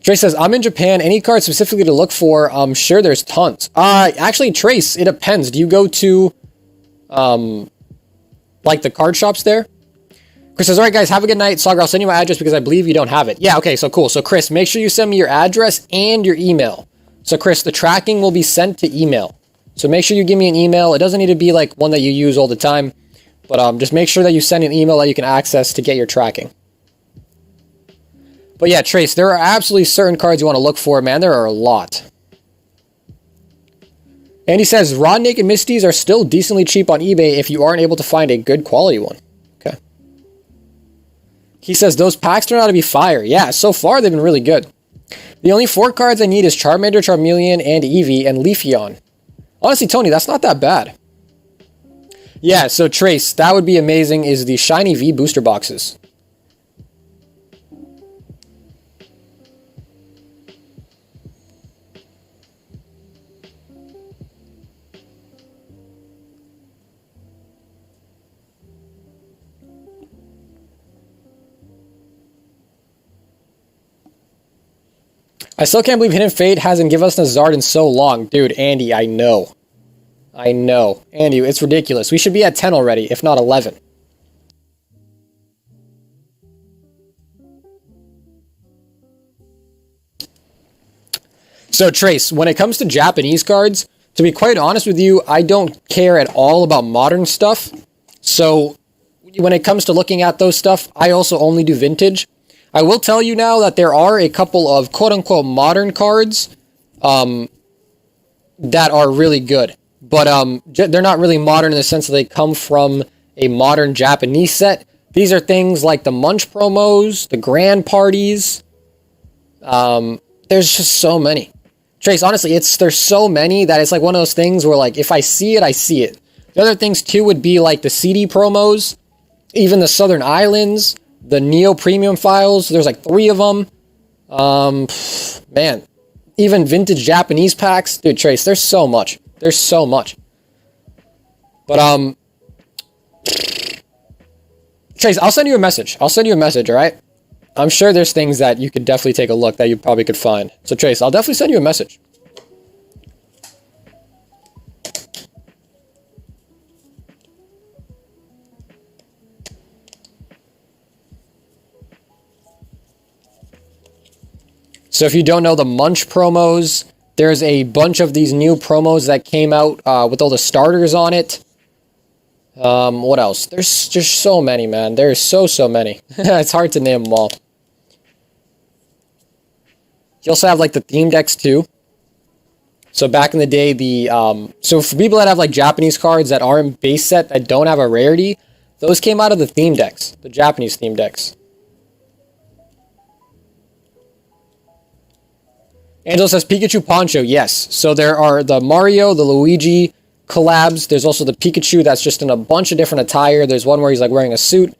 Trace says, I'm in Japan. Any card specifically to look for? I'm sure there's tons. Actually, Trace, it depends. Do you go to, like the card shops there? Chris says, all right, guys, have a good night. Sagar, I'll send you my address because I believe you don't have it. Yeah, okay, so cool. So, Chris, make sure you send me your address and your email. So, Chris, the tracking will be sent to email. So, make sure you give me an email. It doesn't need to be like one that you use all the time. But just make sure that you send an email that you can access to get your tracking. But yeah, Trace, there are absolutely certain cards you want to look for, man. There are a lot. And he says, raw naked Misties are still decently cheap on eBay if you aren't able to find a good quality one. Okay. He says, those packs turn out to be fire. Yeah, so far they've been really good. The only 4 cards I need is Charmander, Charmeleon, and Eevee, and Leafeon. Honestly, Tony, that's not that bad. Yeah, so Trace, that would be amazing, is the Shiny V booster boxes. I still can't believe Hidden Fate hasn't given us Nazard in so long. Dude, Andy, I know. I know. Andy, it's ridiculous. We should be at 10 already, if not 11. So, Trace, when it comes to Japanese cards, to be quite honest with you, I don't care at all about modern stuff. So, when it comes to looking at those stuff, I also only do vintage. I will tell you now that there are a couple of quote-unquote modern cards that are really good. But they're not really modern in the sense that they come from a modern Japanese set. These are things like the Munch promos, the Grand Parties. There's just so many. Trace, honestly, there's so many that it's like one of those things where like if I see it, I see it. The other things too would be like the CD promos, even the Southern Islands, the Neo Premium files. There's like 3 of them. Man, even vintage Japanese packs. Dude, Trace, there's so much. There's so much. But, Trace, I'll send you a message. I'll send you a message, alright? I'm sure there's things that you could definitely take a look that you probably could find. So, Trace, I'll definitely send you a message. So if you don't know the Munch promos, there's a bunch of these new promos that came out with all the starters on it. What else? There's just so many, man. There's so many. It's hard to name them all. You also have like the theme decks too. So back in the day, so for people that have like Japanese cards that aren't base set, that don't have a rarity, those came out of the theme decks, the Japanese theme decks. Angel says Pikachu Poncho, yes. So there are the Mario, the Luigi collabs. There's also the Pikachu that's just in a bunch of different attire. There's one where he's like wearing a suit.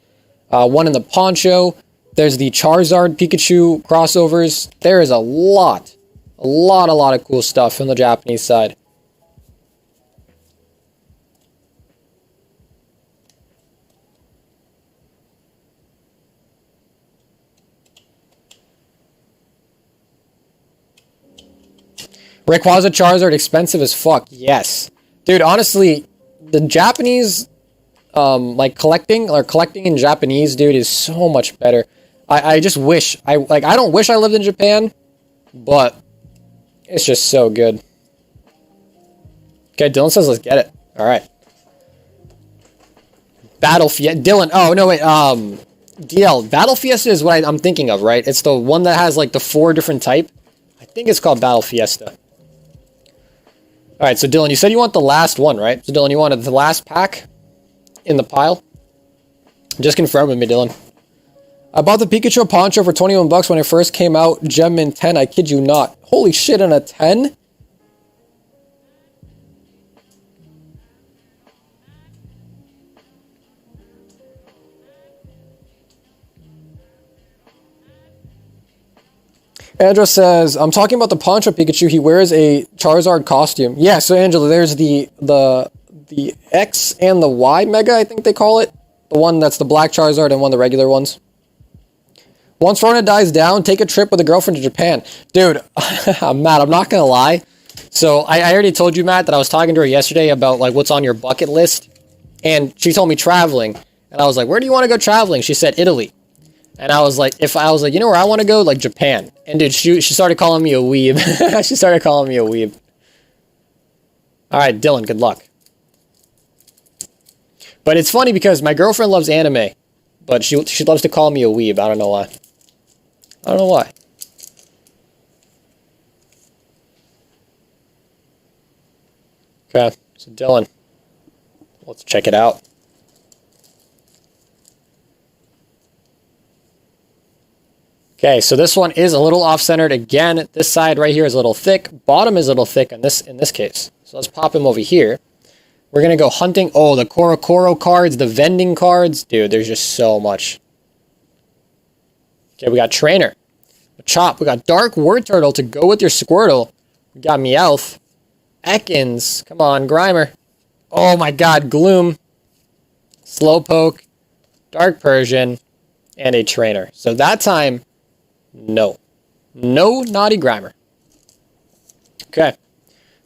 One in the poncho. There's the Charizard Pikachu crossovers. There is a lot of cool stuff on the Japanese side. Rayquaza Charizard expensive as fuck. Yes. Dude, honestly, the Japanese, like collecting in Japanese, dude, is so much better. I just wish, I don't wish I lived in Japan, but it's just so good. Okay, Dylan says let's get it. All right. Battle Fiesta. Dylan, oh, no, wait, DL, Battle Fiesta is what I'm thinking of, right? It's the one that has, like, the 4 different type. I think it's called Battle Fiesta. Alright, so Dylan, you said you want the last one, right? So Dylan, you wanted the last pack in the pile? Just confirm with me, Dylan. I bought the Pikachu poncho for 21 bucks when it first came out. Gem in 10, I kid you not. Holy shit, in a 10? Andrew says, I'm talking about the Poncho Pikachu. He wears a Charizard costume. Yeah, so Angela, there's the X and the Y Mega, I think they call it. The one that's the black Charizard and one of the regular ones. Once Rona dies down, take a trip with a girlfriend to Japan. Dude, Matt, I'm not going to lie. So I already told you, Matt, that I was talking to her yesterday about like what's on your bucket list. And she told me traveling. And I was like, where do you want to go traveling? She said Italy. And I was like, you know where I want to go? Like Japan. And dude, she started calling me a weeb. She started calling me a weeb. All right, Dylan, good luck. But it's funny because my girlfriend loves anime, but she loves to call me a weeb. I don't know why. I don't know why. Okay, so Dylan, let's check it out. Okay, so this one is a little off-centered. Again, this side right here is a little thick. Bottom is a little thick in this case. So let's pop him over here. We're going to go hunting. Oh, the Korokoro cards, the vending cards. Dude, there's just so much. Okay, we got Trainer. Chop. We got Dark Word Turtle to go with your Squirtle. We got Meowth. Ekans. Come on, Grimer. Oh my god, Gloom. Slowpoke. Dark Persian. And a Trainer. So that time... No. No Naughty Grimer. Okay.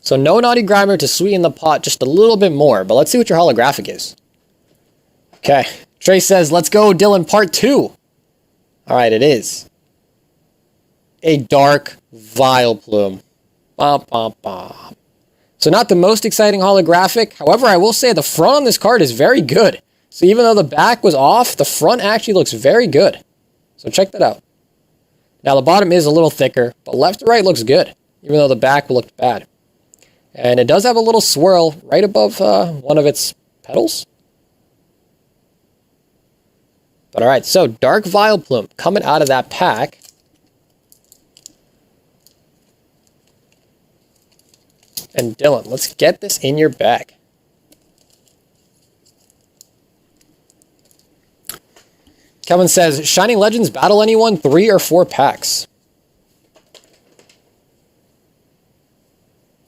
So no Naughty Grimer to sweeten the pot just a little bit more. But let's see what your holographic is. Okay. Trey says, let's go, Dylan, part 2. Alright, it is. A Dark Vileplume. Bom, bom, bom. So not the most exciting holographic. However, I will say the front on this card is very good. So even though the back was off, the front actually looks very good. So check that out. Now, the bottom is a little thicker, but left to right looks good, even though the back looked bad. And it does have a little swirl right above one of its petals. But alright, so Dark Vileplume coming out of that pack. And Dylan, let's get this in your bag. Kevin says, Shining Legends battle anyone? 3 or 4 packs.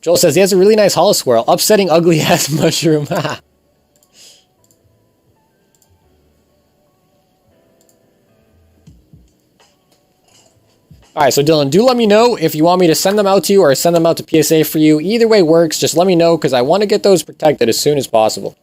Joel says, he has a really nice Holo Swirl. Upsetting ugly ass mushroom. Alright, so Dylan, do let me know if you want me to send them out to you or send them out to PSA for you. Either way works. Just let me know because I want to get those protected as soon as possible.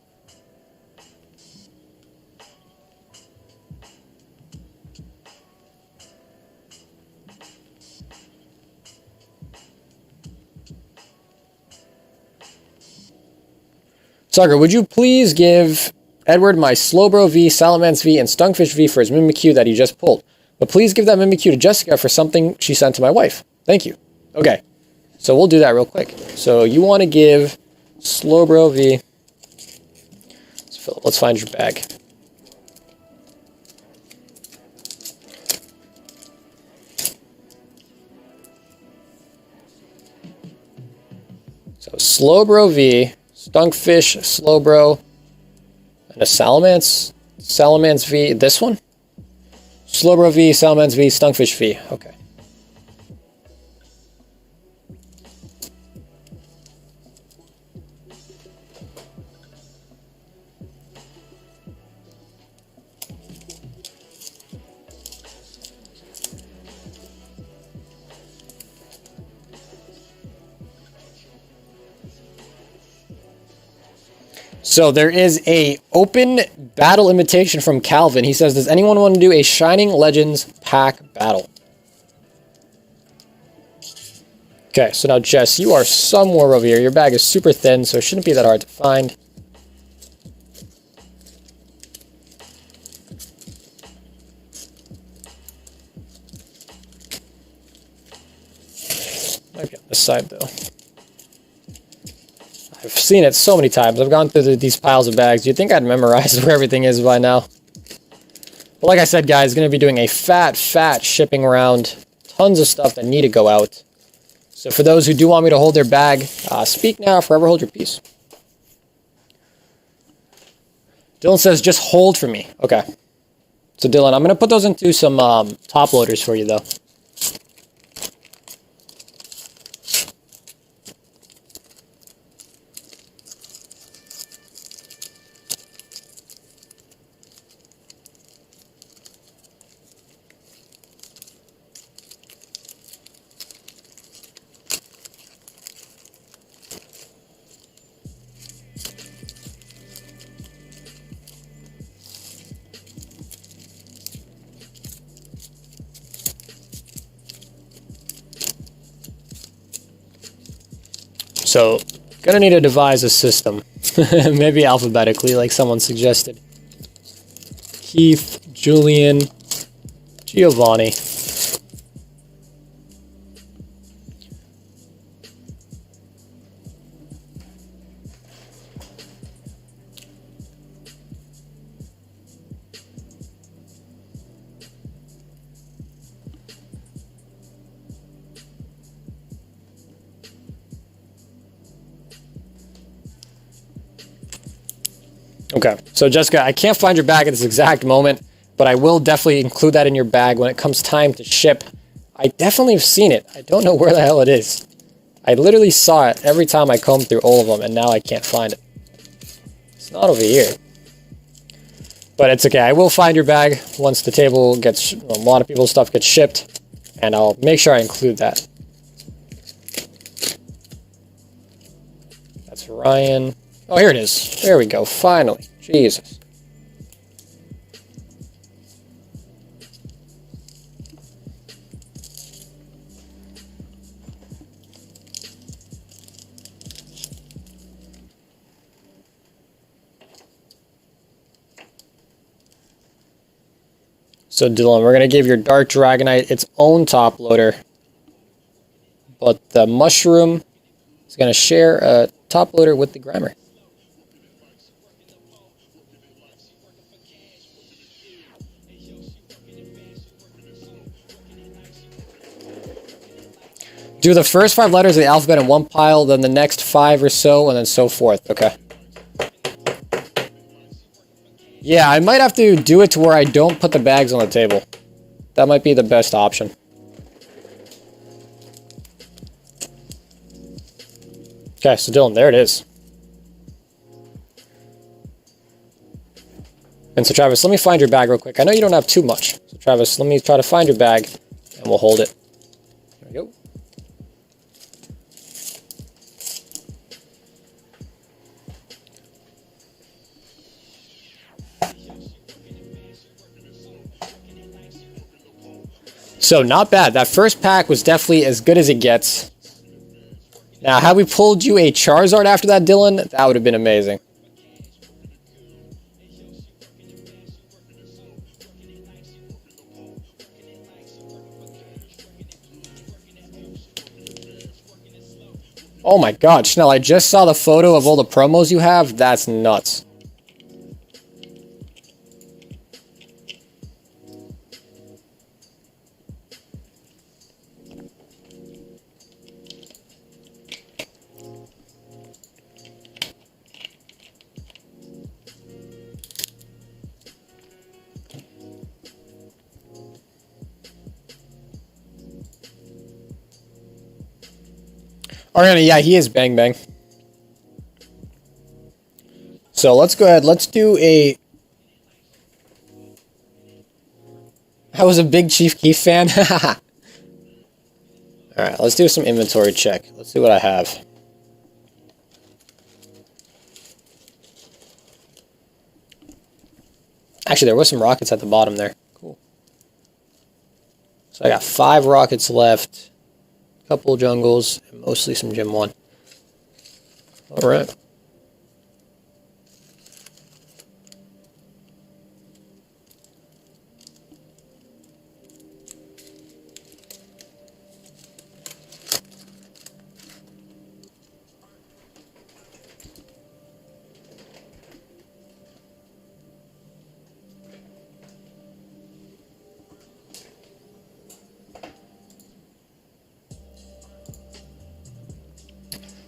Sucker, would you please give Edward my Slowbro V, Salamence V, and Stunkfish V for his Mimikyu that he just pulled? But please give that Mimikyu to Jessica for something she sent to my wife. Thank you. Okay, so we'll do that real quick. So you want to give Slowbro V. Let's find your bag. So Slowbro V, Stunkfish, Slowbro, and a Salamence. Salamence V, this one? Slowbro V, Salamence V, Stunkfish V. Okay. So there is a open battle invitation from Calvin. He says, does anyone want to do a Shining Legends pack battle? Okay, so now Jess, you are somewhere over here. Your bag is super thin, so it shouldn't be that hard to find. Might be on this side, though. I've seen it so many times. I've gone through these piles of bags. You'd think I'd memorize where everything is by now. But like I said, guys, going to be doing a fat shipping round. Tons of stuff that need to go out. So for those who do want me to hold their bag, speak now, forever hold your peace. Dylan says, just hold for me. Okay. So Dylan, I'm going to put those into some top loaders for you, though. So, gonna need to devise a system. Maybe alphabetically, like someone suggested. Keith, Julian, Giovanni. Okay, so Jessica, I can't find your bag at this exact moment, but I will definitely include that in your bag when it comes time to ship. I definitely have seen it. I don't know where the hell it is. I literally saw it every time I combed through all of them, and now I can't find it. It's not over here. But it's okay. I will find your bag once the table gets, a lot of people's stuff gets shipped, and I'll make sure I include that. That's Ryan. Oh, here it is. There we go. Finally. Jesus. So Dylan, we're going to give your Dark Dragonite its own top loader. But the Mushroom is going to share a top loader with the Grimer. Do the first 5 letters of the alphabet in one pile, then the next 5 or so, and then so forth. Okay. Yeah, I might have to do it to where I don't put the bags on the table. That might be the best option. Okay, so Dylan, there it is. And so Travis, let me find your bag real quick. I know you don't have too much. So Travis, let me try to find your bag, and we'll hold it. There we go. So, not bad. That first pack was definitely as good as it gets. Now, had we pulled you a Charizard after that, Dylan, that would have been amazing. Oh my god, Schnell, I just saw the photo of all the promos you have. That's nuts. Ariana, yeah, he is Bang Bang. So let's go ahead. Let's do a... I was a big Chief Keef fan. Alright, let's do some inventory check. Let's see what I have. Actually, there was some rockets at the bottom there. Cool. So I got 5 rockets left, a couple jungles, and mostly some Gym 1. All right.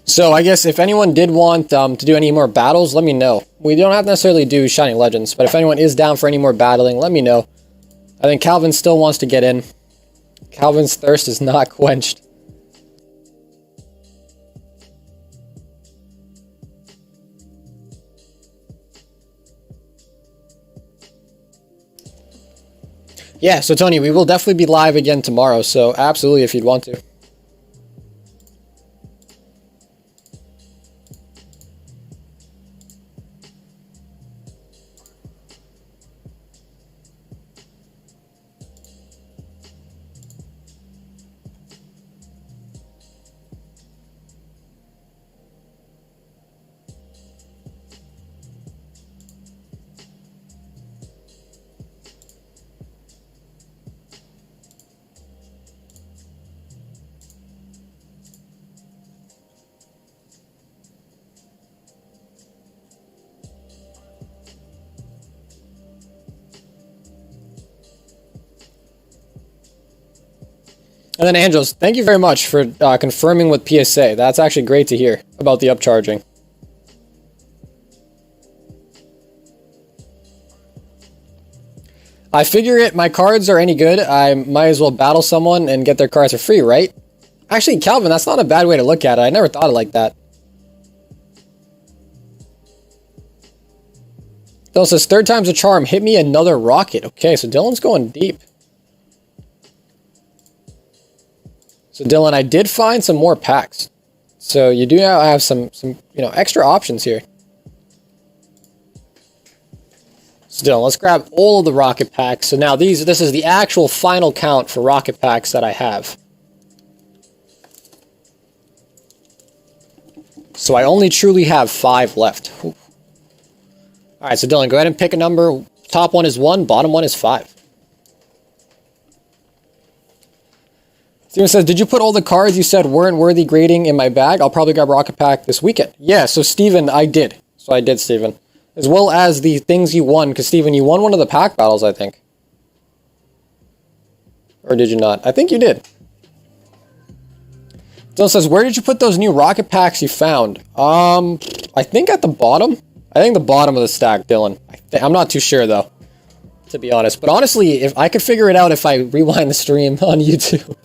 So I guess if anyone did want to do any more battles, let me know. We don't have to necessarily do Shining Legends, but if anyone is down for any more battling, let me know. I think Calvin still wants to get in. Calvin's thirst is not quenched. Yeah, so Tony, we will definitely be live again tomorrow, so absolutely if you'd want to. And then Angels, thank you very much for confirming with PSA. That's actually great to hear about the upcharging. I figure it, my cards are any good, I might as well battle someone and get their cards for free, right? Actually, Calvin, that's not a bad way to look at it. I never thought it like that. Dylan says, 3rd time's a charm. Hit me another rocket. Okay, so Dylan's going deep. So Dylan, I did find some more packs. So you do now have some extra options here. So Dylan, let's grab all of the rocket packs. So now this is the actual final count for rocket packs that I have. So I only truly have 5 left. Whew. All right, so Dylan, go ahead and pick a number. Top one is 1, bottom one is 5. Steven says, did you put all the cards you said weren't worthy grading in my bag? I'll probably grab Rocket Pack this weekend. Yeah, so Steven, I did. So I did, Steven. As well as the things you won, because Steven, you won one of the pack battles, I think. Or did you not? I think you did. Dylan says, where did you put those new Rocket Packs you found? I think at the bottom. I think the bottom of the stack, Dylan. I'm not too sure, though, to be honest. But honestly, if I could figure it out if I rewind the stream on YouTube.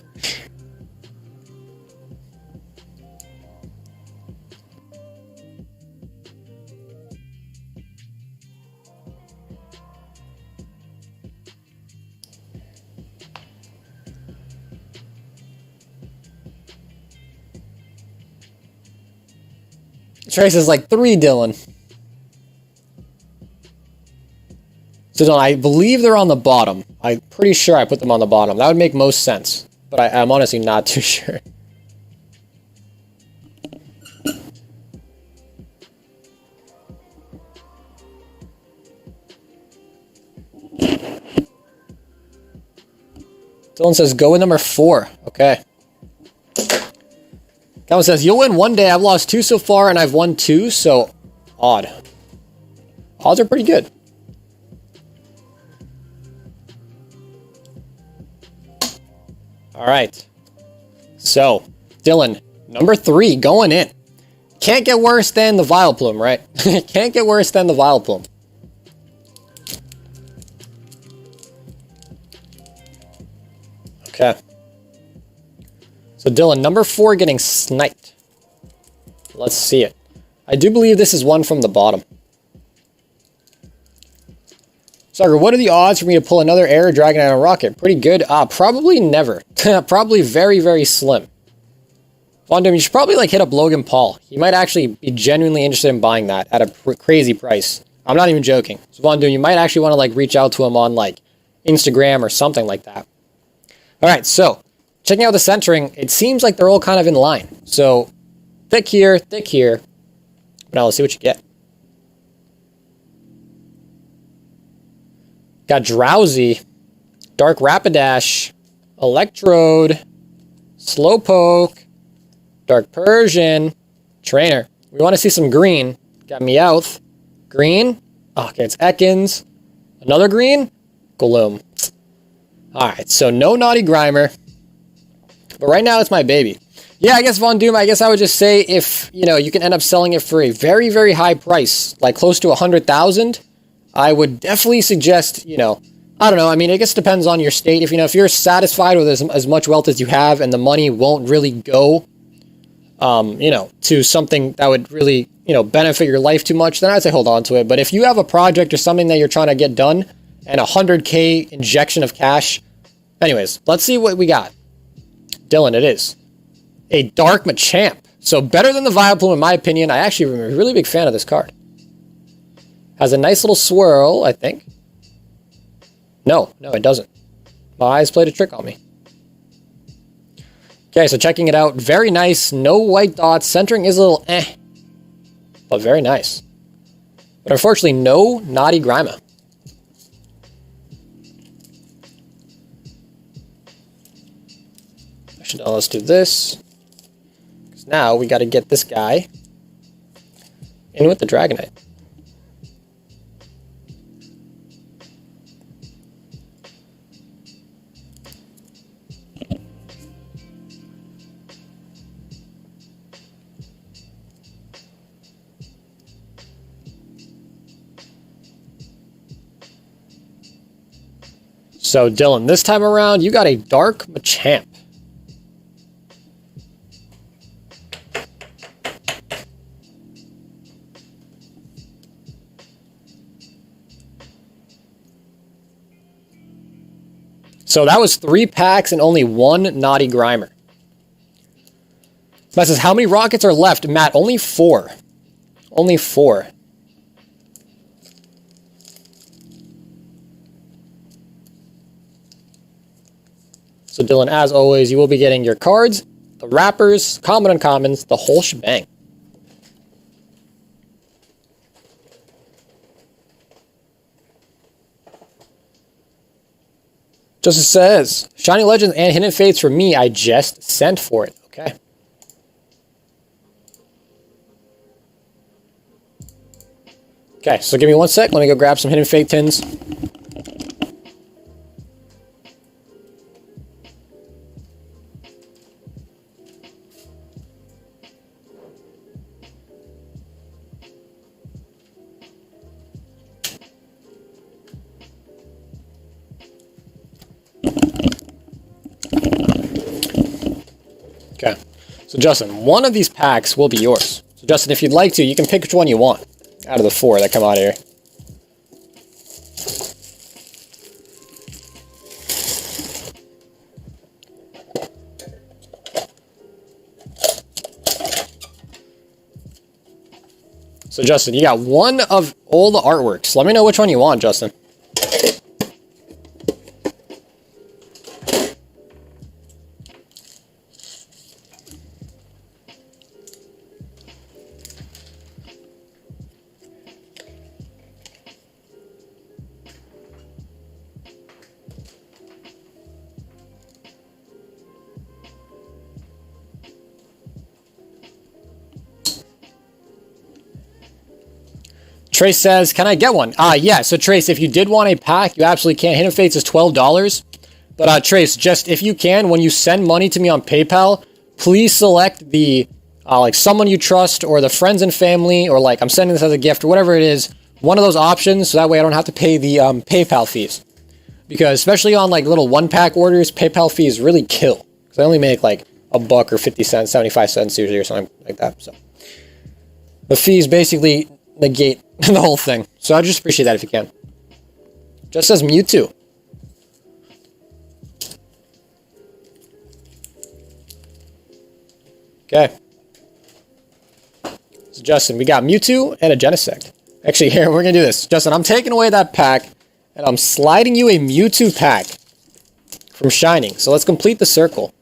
Trace is like 3, Dylan. So Dylan, I believe they're on the bottom. I'm pretty sure I put them on the bottom. That would make most sense. But I'm honestly not too sure. Dylan says, go with number 4. Okay. Calvin says, you'll win one day. I've lost 2 so far, and I've won 2, so odd. Odds are pretty good. All right. So, Dylan, number 3, going in. Can't get worse than the Vileplume, right? Can't get worse than the Vileplume. Okay. So Dylan, number 4 getting sniped. Let's see it. I do believe this is one from the bottom. Sucker, what are the odds for me to pull another Air Dragonite on Rocket? Pretty good. Probably never. Probably very, very slim. Vondom, you should probably hit up Logan Paul. He might actually be genuinely interested in buying that at a crazy price. I'm not even joking. So Von Doom, you might actually want to like reach out to him on like Instagram or something like that. All right, so checking out the centering, it seems like they're all kind of in line. So thick here, thick here. Now let's see what you get. Got Drowsy, Dark Rapidash, Electrode, Slowpoke, Dark Persian, Trainer. We want to see some green. Got Meowth, green. Oh, okay, it's Ekans. Another green, Gloom. Alright, so no Naughty Grimer. But right now it's my baby. Yeah, I guess Von Doom, I guess I would just say if, you know, you can end up selling it for a very, very high price, like close to 100,000, I would definitely suggest, you know, I don't know, I mean, I guess it depends on your state. If, you know, if you're satisfied with as much wealth as you have and the money won't really go, you know, to something that would really, you know, benefit your life too much, then I'd say hold on to it. But if you have a project or something that you're trying to get done and 100K injection of cash, anyways, let's see what we got. Dylan, it is a Dark Machamp. So better than the Vileplume in my opinion. I actually am a really big fan of this card. Has a nice little swirl, I think. No, it doesn't. My eyes played a trick on me. Okay, so checking it out. Very nice. No white dots. Centering is a little but very nice. But unfortunately, no Naughty Grimer. Actually, no, let's do this. Because now we got to get this guy in with the Dragonite. So, Dylan, this time around, you got a Dark Machamp. So that was 3 packs and only 1 Naughty Grimer. Matt says, how many rockets are left? Matt, only 4. Only 4. So Dylan, as always, you will be getting your cards, the wrappers, common uncommons, the whole shebang. Justice says, Shiny Legends and Hidden Fates for me, I just sent for it. Okay. Okay, so give me 1 sec. Let me go grab some Hidden Fate tins. Okay, so Justin, one of these packs will be yours. So Justin, if you'd like to, you can pick which one you want out of the 4 that come out here. So Justin, you got one of all the artworks. Let me know which one you want, Justin. Trace says, can I get one? Yeah, so Trace, if you did want a pack, you absolutely can. Hidden Fates is $12. But Trace, just if you can, when you send money to me on PayPal, please select the, like someone you trust or the friends and family, or like I'm sending this as a gift or whatever it is, one of those options, so that way I don't have to pay the PayPal fees. Because especially on like little 1-pack orders, PayPal fees really kill. Because I only make like $1 or 50 cents, 75 cents usually or something like that. So the fees basically negate the whole thing. So I just appreciate that if you can. Just says Mewtwo. Okay. So Justin, we got Mewtwo and a Genesect. Actually, here, we're going to do this. Justin, I'm taking away that pack, and I'm sliding you a Mewtwo pack from Shining. So let's complete the circle.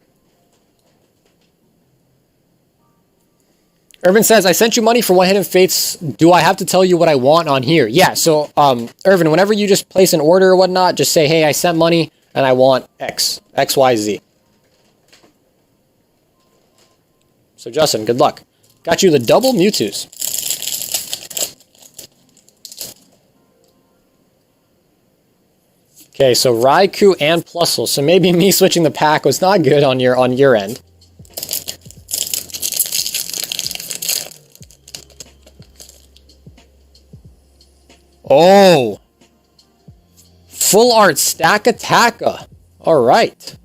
Irvin says, I sent you money for one Hidden Fates. Do I have to tell you what I want on here? Yeah, so, Irvin, whenever you just place an order or whatnot, just say, hey, I sent money, and I want X, Y, Z. So, Justin, good luck. Got you the double Mewtwo's. Okay, so Raikou and Plusle. So maybe me switching the pack was not good on your end. Oh! Full art Stack Attacka. Alright.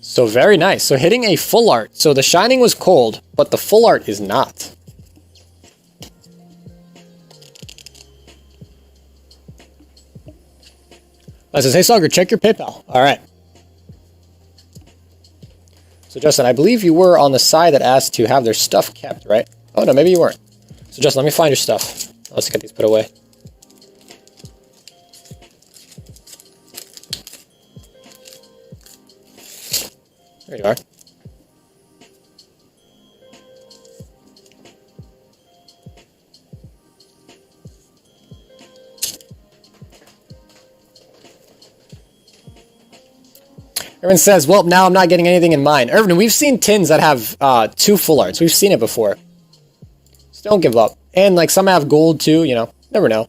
So very nice. So hitting a full art. So the Shining was cold, but the full art is not. I says, hey Sogger, check your PayPal. Alright. So Justin, I believe you were on the side that asked to have their stuff kept, right? Oh no, maybe you weren't. So Justin, let me find your stuff. Let's get these put away. There you are. Irvin says, well, now I'm not getting anything in mine. Irvin, we've seen tins that have 2 full arts. We've seen it before. Just don't give up. And like some have gold too, you know. Never know.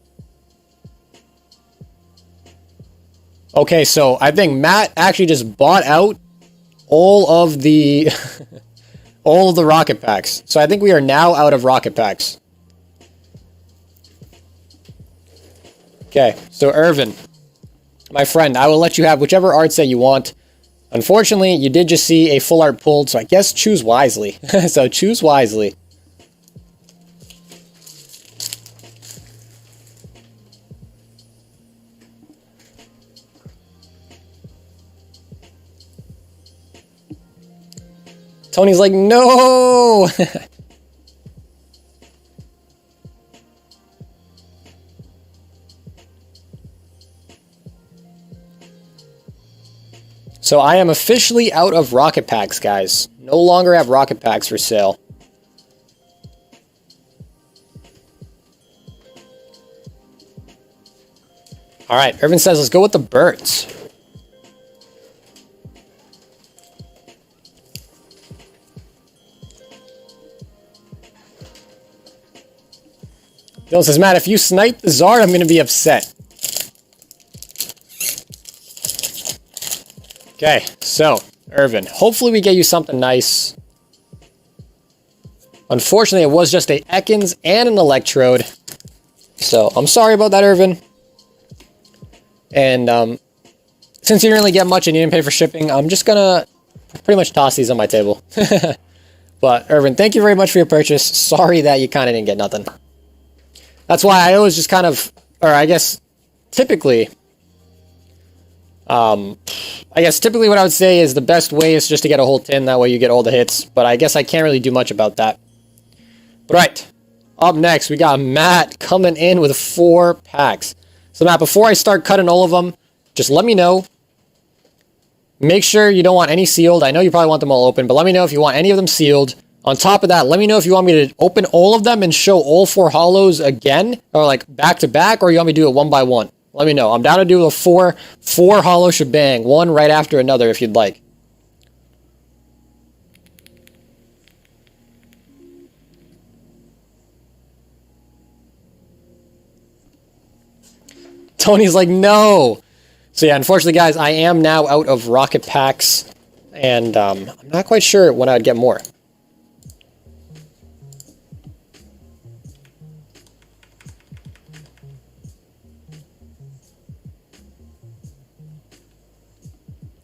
Okay, so I think Matt actually just bought out all of the all of the rocket packs. So I think we are now out of rocket packs. Okay, so Irvin, my friend, I will let you have whichever art set you want. Unfortunately, you did just see a full art pulled, so I guess choose wisely. So choose wisely. Tony's like, no! So I am officially out of rocket packs, guys. No longer have rocket packs for sale. Alright, Irvin says, let's go with the birds. Dylan says, Matt, if you snipe the Zard, I'm going to be upset. Okay, so, Irvin, hopefully we get you something nice. Unfortunately, it was just a Ekans and an Electrode. So, I'm sorry about that, Irvin. And, since you didn't really get much and you didn't pay for shipping, I'm just gonna pretty much toss these on my table. But, Irvin, thank you very much for your purchase. Sorry that you kind of didn't get nothing. That's why I always just kind of, or I guess, typically... typically what I would say is the best way is just to get a whole tin. That way you get all the hits. But I guess I can't really do much about that. But right. Up next, we got Matt coming in with 4 packs. So Matt, before I start cutting all of them, just let me know. Make sure you don't want any sealed. I know you probably want them all open, but let me know if you want any of them sealed. On top of that, let me know if you want me to open all of them and show all 4 hollows again, or like back to back, or you want me to do it one by one. Let me know. I'm down to do a 4 hollow shebang, one right after another if you'd like. Tony's like, no. So yeah, unfortunately, guys, I am now out of rocket packs, and I'm not quite sure when I'd get more.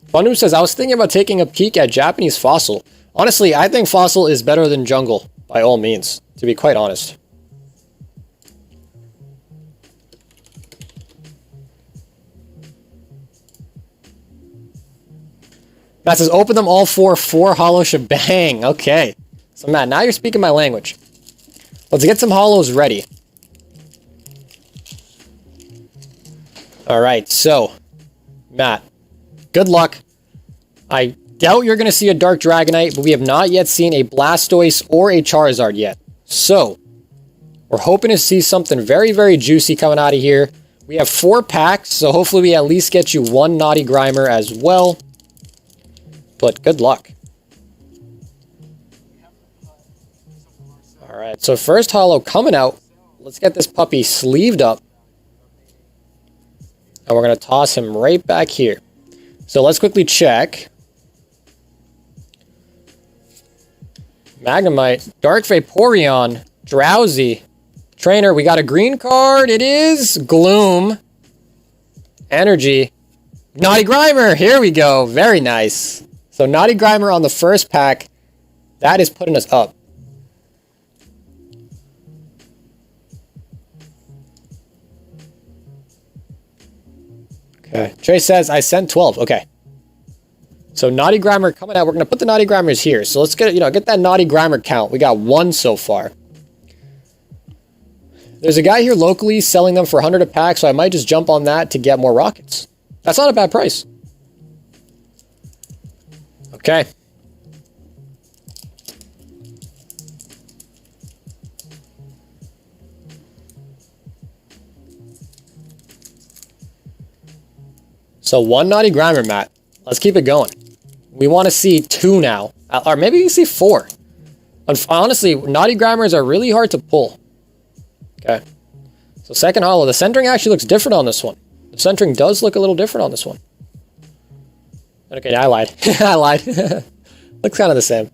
Fundu says, I was thinking about taking a peek at Japanese Fossil. Honestly, I think Fossil is better than Jungle, by all means, to be quite honest. That says, open them all 4 hollow shebang. Okay. So Matt, now you're speaking my language. Let's get some holos ready. Alright, so, Matt, good luck. I doubt you're going to see a Dark Dragonite, but we have not yet seen a Blastoise or a Charizard yet. So, we're hoping to see something very, very juicy coming out of here. We have 4 packs, so hopefully we at least get you 1 Naughty Grimer as well. But good luck. Alright, so first holo coming out. Let's get this puppy sleeved up. And we're going to toss him right back here. So let's quickly check. Magnemite, Dark Vaporeon, Drowsy, Trainer. We got a green card. It is Gloom, Energy, Naughty Grimer. Here we go. Very nice. So Naughty Grimer on the first pack. That is putting us up. Okay. Trey says, I sent 12. Okay. So Naughty Grimer coming out. We're going to put the Naughty Grimers here. So let's get, get that Naughty Grimer count. We got 1 so far. There's a guy here locally selling them for 100 a pack, so I might just jump on that to get more rockets. That's not a bad price. Okay. So 1 Naughty Grimer, Matt. Let's keep it going. We want to see 2 now. Or maybe we can see 4. Honestly, Naughty Grimers are really hard to pull. Okay. So second holo. The centering actually looks different on this one. The centering does look a little different on this one. Okay, I lied. I lied. Looks kind of the same.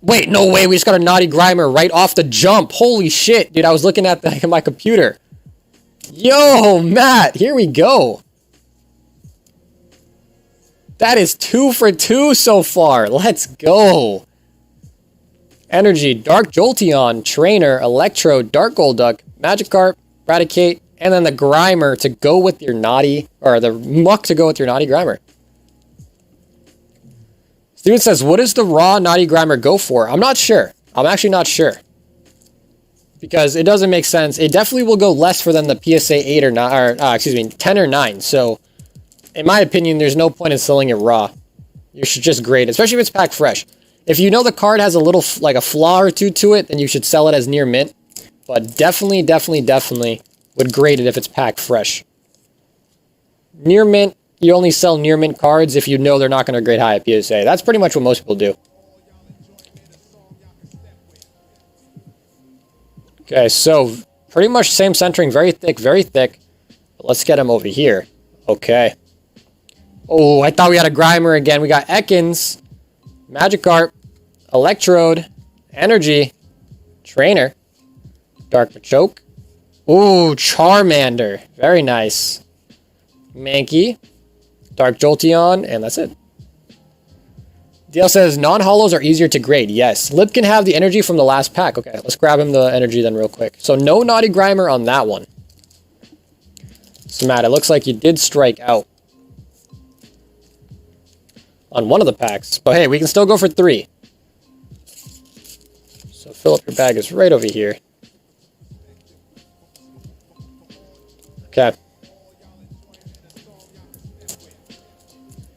Wait, no way. We just got a Naughty Grimer right off the jump. Holy shit, dude. I was looking at my computer. Yo, Matt, here we go. That is 2 for 2 so far. Let's go. Energy, Dark Jolteon, Trainer, Electro, Dark Golduck, Magikarp, Raticate, and then the Grimer to go with your Naughty, or the Muck to go with your Naughty Grimer. Steven says, what does the raw Naughty Grimer go for? I'm not sure. I'm actually not sure. Because it doesn't make sense. It definitely will go less for than the PSA 8 or 9, or excuse me, 10 or 9. So, in my opinion, there's no point in selling it raw. You should just grade it, especially if it's packed fresh. If you know the card has a little, like a flaw or two to it, then you should sell it as near mint. But definitely would grade it if it's packed fresh. Near mint, you only sell near mint cards if you know they're not going to grade high at PSA. That's pretty much what most people do. Okay, so pretty much same centering, very thick, very thick. But let's get him over here. Okay. Oh, I thought we had a Grimer again. We got Ekans, Magikarp, Electrode, Energy, Trainer, Dark Machoke. Ooh, Charmander. Very nice. Mankey, Dark Jolteon, and that's it. DL says, non-holos are easier to grade. Yes. Lip can have the energy from the last pack. Okay, let's grab him the energy then real quick. So no Naughty Grimer on that one. So Matt, it looks like you did strike out on one of the packs. But hey, we can still go for 3. So Philip, your bag is right over here. Okay.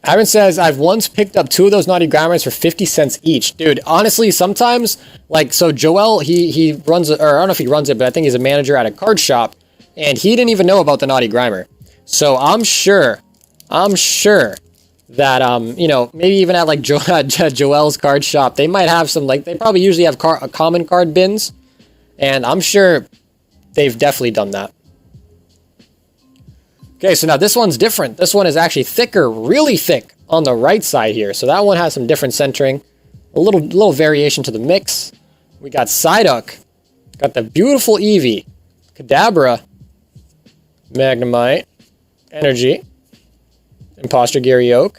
Aaron says, I've once picked up 2 of those Naughty Grimers for 50 cents each. Dude, honestly, sometimes, like, so Joel, he runs, or I don't know if he runs it, but I think he's a manager at a card shop, and he didn't even know about the Naughty Grimer. So I'm sure that, you know, maybe even at, like, Joel's card shop, they might have some, like, they probably usually have common card bins, and I'm sure they've definitely done that. Okay, so now this one's different. This one is actually thicker, really thick on the right side here. So that one has some different centering. A little variation to the mix. We got Psyduck. Got the beautiful Eevee. Kadabra. Magnemite. Energy. Imposter Gyarados.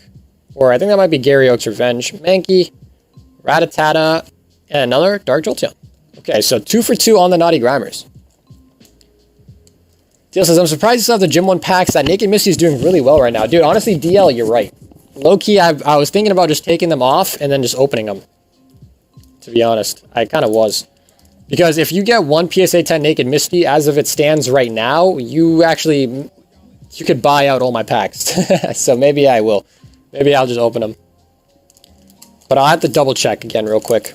Or I think that might be Gyarados' Revenge. Mankey. Rattata. And another Dark Jolteon. Okay, so 2 for 2 on the Naughty Grimers. DL says, I'm surprised you still have the Gym 1 packs. That Naked Misty is doing really well right now. Dude, honestly, DL, you're right. low-key, I was thinking about just taking them off and then just opening them. To be honest, I kind of was. Because if you get one PSA 10 Naked Misty, as of it stands right now, you could buy out all my packs. So maybe I will. Maybe I'll just open them. But I'll have to double check again real quick.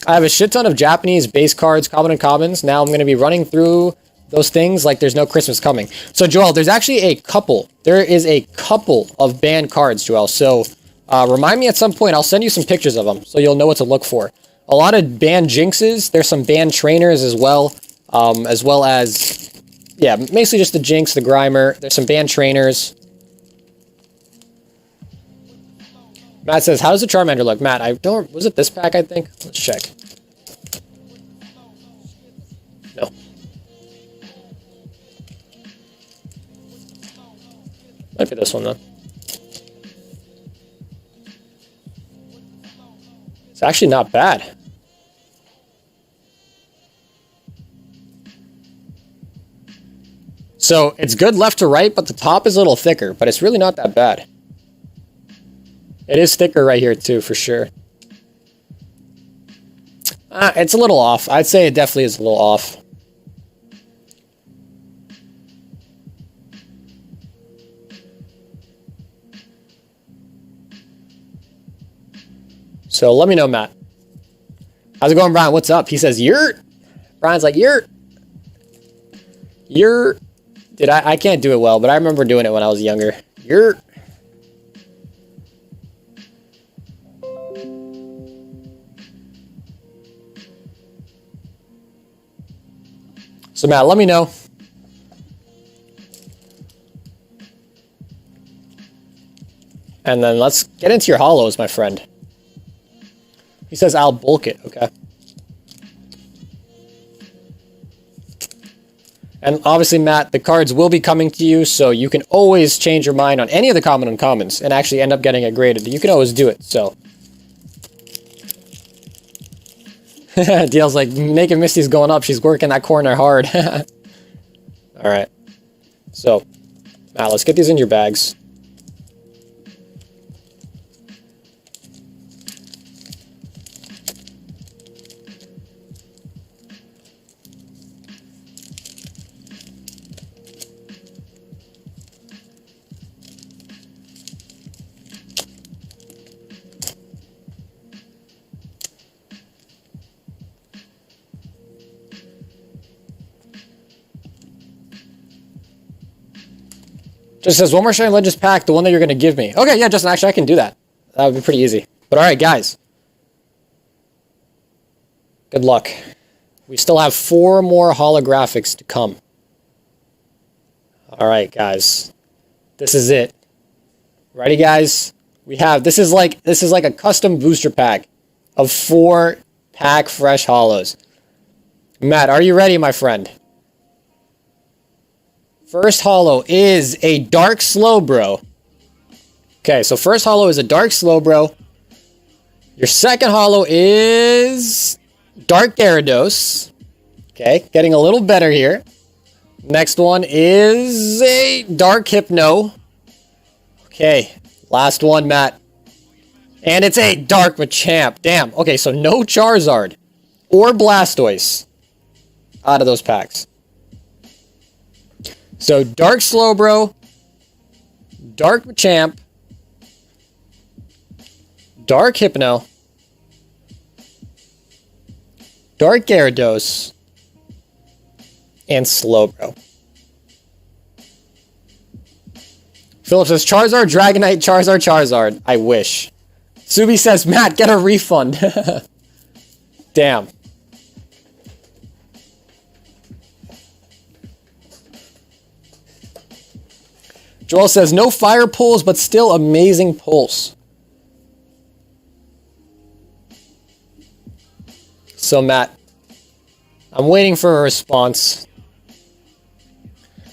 I have a shit ton of Japanese base cards, common and commons. Now I'm going to be running through those things like there's no Christmas coming. So Joel, there's actually a couple. There is a couple of banned cards, Joel. So remind me at some point. I'll send you some pictures of them so you'll know what to look for. A lot of banned Jinxes. There's some banned trainers as well as, yeah, basically just the Jinx, the Grimer. There's some banned trainers. Matt says, how does the Charmander look? Matt, I don't... Was it this pack, I think? Let's check. No. Might be this one, though. It's actually not bad. So, it's good left to right, but the top is a little thicker. But it's really not that bad. It is thicker right here, too, for sure. It's a little off. I'd say it definitely is a little off. So, let me know, Matt. How's it going, Brian? What's up? He says, yurt. Brian's like, yurt. Yurt. Dude, I can't do it well, but I remember doing it when I was younger. Yurt. So, Matt, let me know. And then let's get into your hollows, my friend. He says, I'll bulk it. Okay. And obviously, Matt, the cards will be coming to you, so you can always change your mind on any of the common and commons and actually end up getting it graded. You can always do it, so. DL's like, Naked Misty's going up. She's working that corner hard. Alright. So, Matt, let's get these in your bags. Just says, one more Shining Legends pack, the one that you're going to give me. Okay, yeah, Justin, actually, I can do that. That would be pretty easy. But alright, guys. Good luck. We still have 4 more holographics to come. Alright, guys. This is it. Ready, guys? We have, this is like a custom booster pack of 4 pack fresh holos. Matt, are you ready, my friend? First holo is a Dark Slowbro. Okay, so first holo is a Dark Slowbro. Your second holo is Dark Gyarados. Okay, getting a little better here. Next one is a Dark Hypno. Okay, last one, Matt. And it's a Dark Machamp. Damn. Okay, so no Charizard or Blastoise out of those packs. So, Dark Slowbro, Dark Machamp, Dark Hypno, Dark Gyarados, and Slowbro. Philip says, Charizard, Dragonite, Charizard, Charizard. I wish. Subi says, Matt, get a refund. Damn. Joel says, no fire pulls, but still amazing pulls. So, Matt, I'm waiting for a response.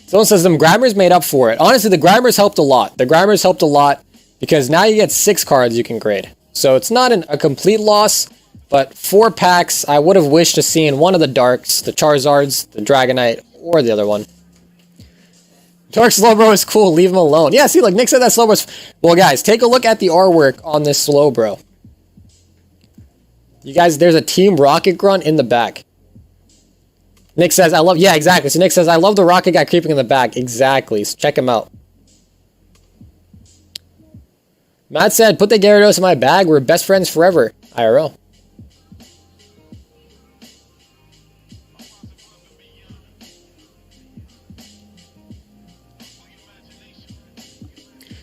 Someone says, them Grimers made up for it. Honestly, the Grimers helped a lot. The Grimers helped a lot because now you get 6 cards you can grade. So it's not a complete loss, but 4 packs, I would have wished to see in one of the Darks, the Charizards, the Dragonite, or the other one. Dark Slowbro is cool. Leave him alone. Yeah, see, like Nick said that Slowbro's... Well, guys, take a look at the artwork on this Slowbro. You guys, there's a Team Rocket Grunt in the back. Nick says, I love... Yeah, exactly. So Nick says, I love the Rocket guy creeping in the back. Exactly. So check him out. Matt said, put the Gyarados in my bag. We're best friends forever. IRL.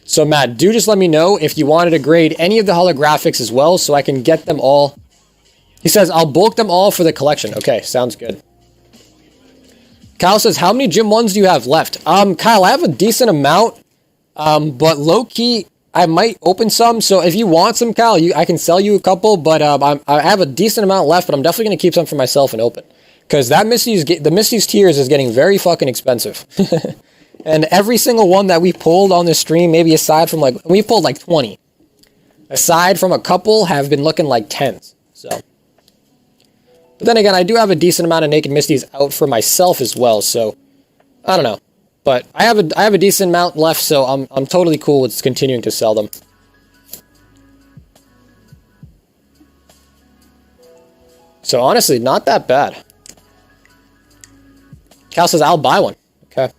So Matt, do just let me know if you wanted to grade any of the holographics as well so I can get them all. He says, I'll bulk them all for the collection. Okay, sounds good. Kyle says, how many Gym 1s do you have left? Kyle, I have a decent amount, but low-key, I might open some. So if you want some, Kyle, I can sell you a couple, but I have a decent amount left, but I'm definitely going to keep some for myself and open. Because the Misty's Tears is getting very fucking expensive. And every single one that we pulled on this stream, maybe aside from like, we pulled like 20. Aside from a couple, have been looking like 10s. So. But then again, I do have a decent amount of Naked Misties out for myself as well, so. I don't know. But I have a decent amount left, so I'm totally cool with continuing to sell them. So honestly, not that bad. Cal says, I'll buy one. Okay.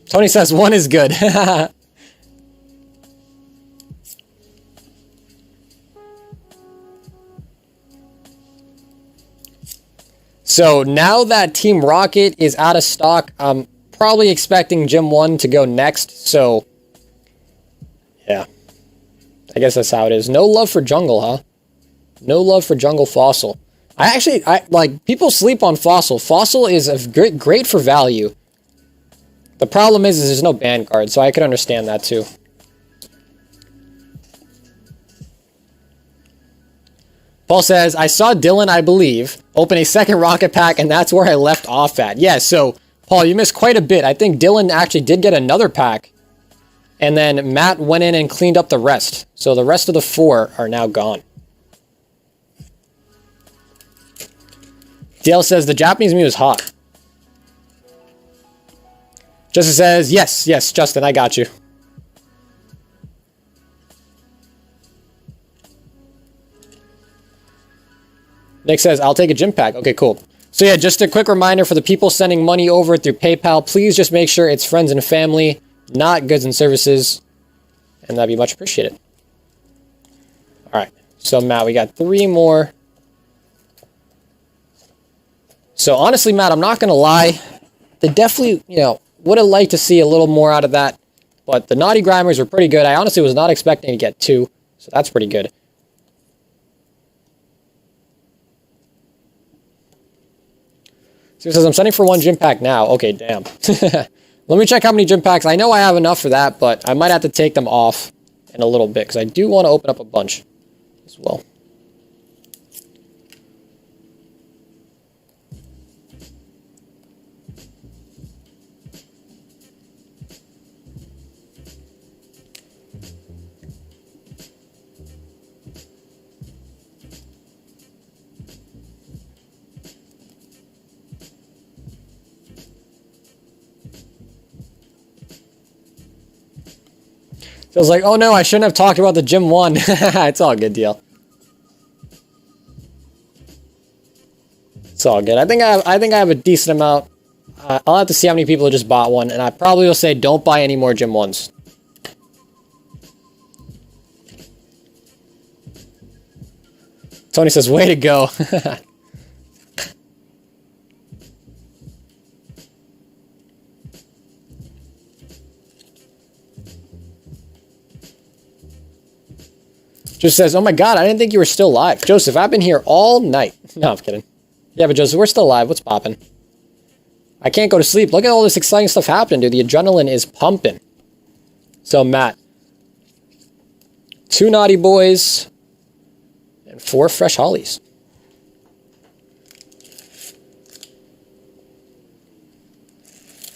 Tony says one is good. So now that Team Rocket is out of stock, I'm probably expecting Gym 1 to go next. So, yeah. I guess that's how it is. No love for Jungle, huh? No love for Jungle Fossil. I like, people sleep on Fossil. Fossil is a great for value. The problem is there's no ban card, so I could understand that too. Paul says, I saw Dylan, I believe, open a second rocket pack, and that's where I left off at. Yeah, so, Paul, you missed quite a bit. I think Dylan actually did get another pack, and then Matt went in and cleaned up the rest. So the rest of the 4 are now gone. Dale says, the Japanese Mew is hot. Justin says, yes, Justin, I got you. Nick says, I'll take a gym pack. Okay, cool. So yeah, just a quick reminder for the people sending money over through PayPal, please just make sure it's friends and family, not goods and services, and that'd be much appreciated. All right, so Matt, we got 3 more. So honestly, Matt, I'm not going to lie. They definitely, would have liked to see a little more out of that, but the Naughty Grimers were pretty good. I honestly was not expecting to get 2, so that's pretty good. So it says, I'm sending for 1 gym pack now. Okay, damn. Let me check how many gym packs. I know I have enough for that, but I might have to take them off in a little bit, because I do want to open up a bunch as well. So I was like, oh no, I shouldn't have talked about the Gym 1. It's all good, deal. It's all good. I think I have a decent amount. I'll have to see how many people just bought one, and I probably will say don't buy any more Gym 1s. Tony says, way to go. Just says, oh my god, I didn't think you were still live. Joseph, I've been here all night. No, I'm kidding. Yeah, but Joseph, we're still live. What's poppin'? I can't go to sleep. Look at all this exciting stuff happening, dude. The adrenaline is pumping. So, Matt. 2 Naughty Boys. And 4 Fresh Hollies.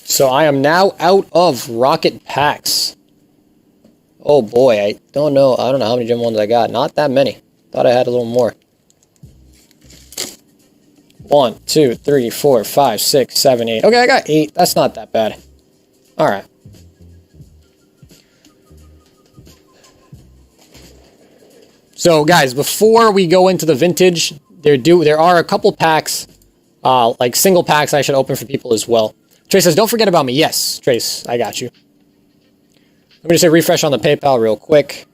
So, I am now out of rocket packs. Oh, boy. I don't know. I don't know how many gem ones I got. Not that many. Thought I had a little more. 1, 2, 3, 4, 5, 6, 7, 8. Okay, I got 8. That's not that bad. Alright. So, guys, before we go into the vintage, there are a couple packs, like single packs I should open for people as well. Trace says, don't forget about me. Yes, Trace, I got you. Let me just say refresh on the PayPal real quick.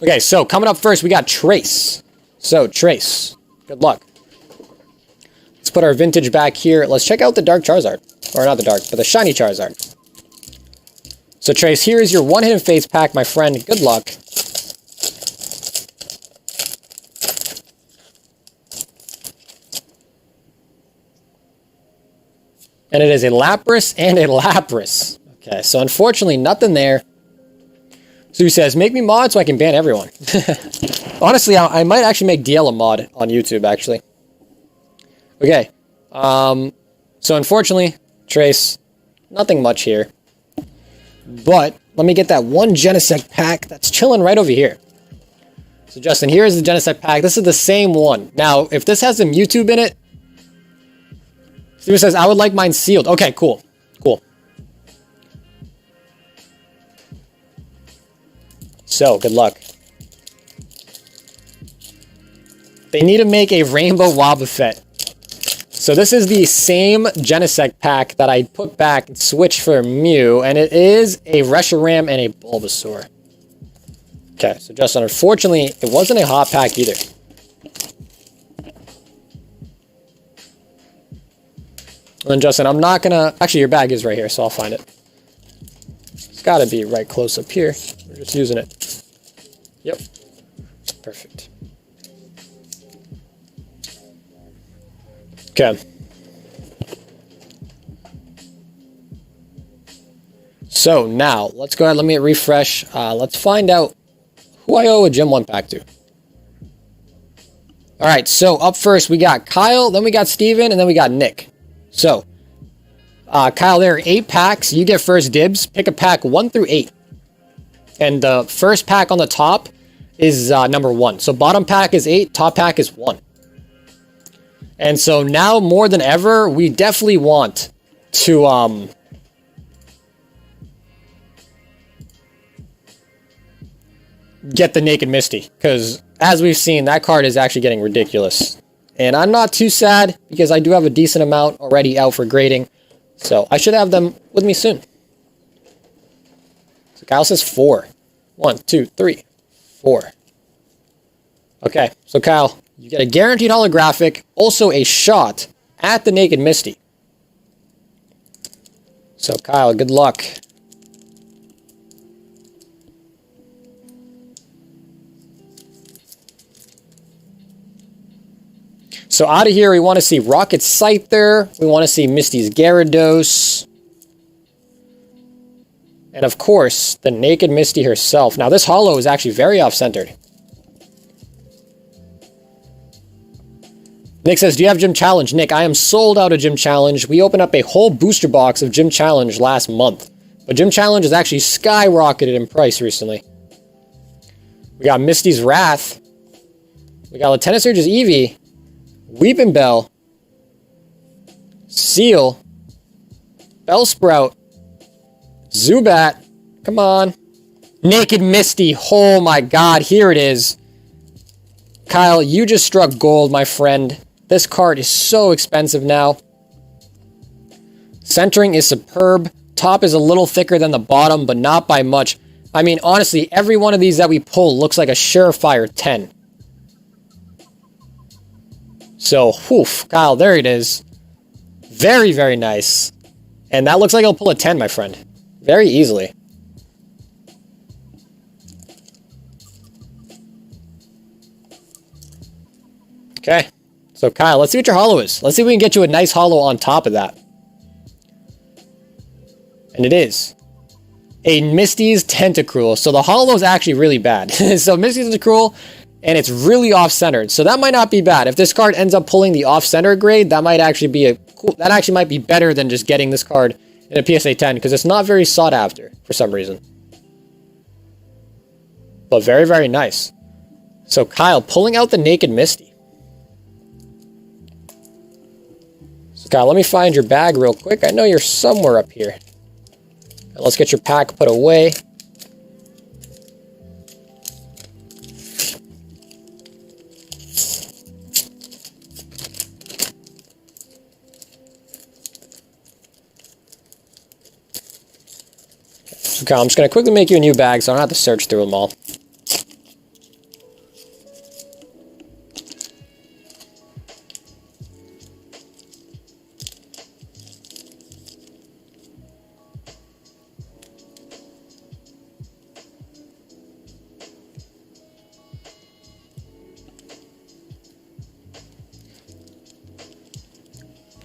Okay, so coming up first, we got Trace. So, Trace, good luck. Let's put our vintage back here. Let's check out the Dark Charizard. Or not the Dark, but the Shiny Charizard. So, Trace, here is your one Hidden Fates pack, my friend. Good luck. And it is a Lapras and a Lapras. Okay, so unfortunately, nothing there. So he says, make me mod so I can ban everyone. Honestly, I might actually make DL a mod on YouTube, actually. Okay. So unfortunately, Trace, nothing much here. But let me get that one Genesect pack that's chilling right over here. So Justin, here is the Genesect pack. This is the same one. Now, if this has some YouTube in it, Steven says, I would like mine sealed. Okay, cool. Cool. So, good luck. They need to make a Rainbow Wobbuffet. So this is the same Genesect pack that I put back and switched for Mew, and it is a Reshiram and a Bulbasaur. Okay, so Justin, unfortunately, it wasn't a hot pack either. And then Justin, I'm not gonna... Actually, your bag is right here, so I'll find it. It's gotta be right close up here. We're just using it. Yep. Perfect. Okay. So now, let's go ahead, let me refresh. Let's find out who I owe a Gym 1 pack to. Alright, so up first we got Kyle, then we got Steven, and then we got Nick. So, Kyle, there are 8 packs. You get first dibs. Pick a pack 1 through 8. And the first pack on the top is number 1. So bottom pack is 8, top pack is 1. And so now more than ever, we definitely want to get the Naked Misty. Because as we've seen, that card is actually getting ridiculous. And I'm not too sad because I do have a decent amount already out for grading. So I should have them with me soon. So Kyle says 4. 1, 2, 3, 4. Okay, so Kyle, you get a guaranteed holographic, also a shot at the Naked Misty. So Kyle, good luck. So out of here, we want to see Rocket Scyther. We want to see Misty's Gyarados. And of course, the Naked Misty herself. Now this holo is actually very off-centered. Nick says, do you have Gym Challenge? Nick, I am sold out of Gym Challenge. We opened up a whole booster box of Gym Challenge last month. But Gym Challenge has actually skyrocketed in price recently. We got Misty's Wrath. We got Lieutenant Surge's Eevee. Weeping Bell. Seal. Bellsprout. Zubat. Come on. Naked Misty. Oh my god, here it is. Kyle, you just struck gold, my friend. This card is so expensive now. Centering is superb. Top is a little thicker than the bottom, but not by much. I mean, honestly, every one of these that we pull looks like a surefire 10. So, whew, Kyle, there it is. Very, very nice. And that looks like he'll pull a 10, my friend. Very easily. Okay. So, Kyle, let's see what your holo is. Let's see if we can get you a nice holo on top of that. And it is a Misty's Tentacruel. So the holo is actually really bad. So Misty's Tentacruel, and it's really off-centered. So that might not be bad. If this card ends up pulling the off-center grade, that might actually be that actually might be better than just getting this card in a PSA 10, because it's not very sought after for some reason. But very, very nice. So Kyle, pulling out the Naked Misty. So Kyle, let me find your bag real quick. I know you're somewhere up here. Let's get your pack put away. So I'm just going to quickly make you a new bag so I don't have to search through them all.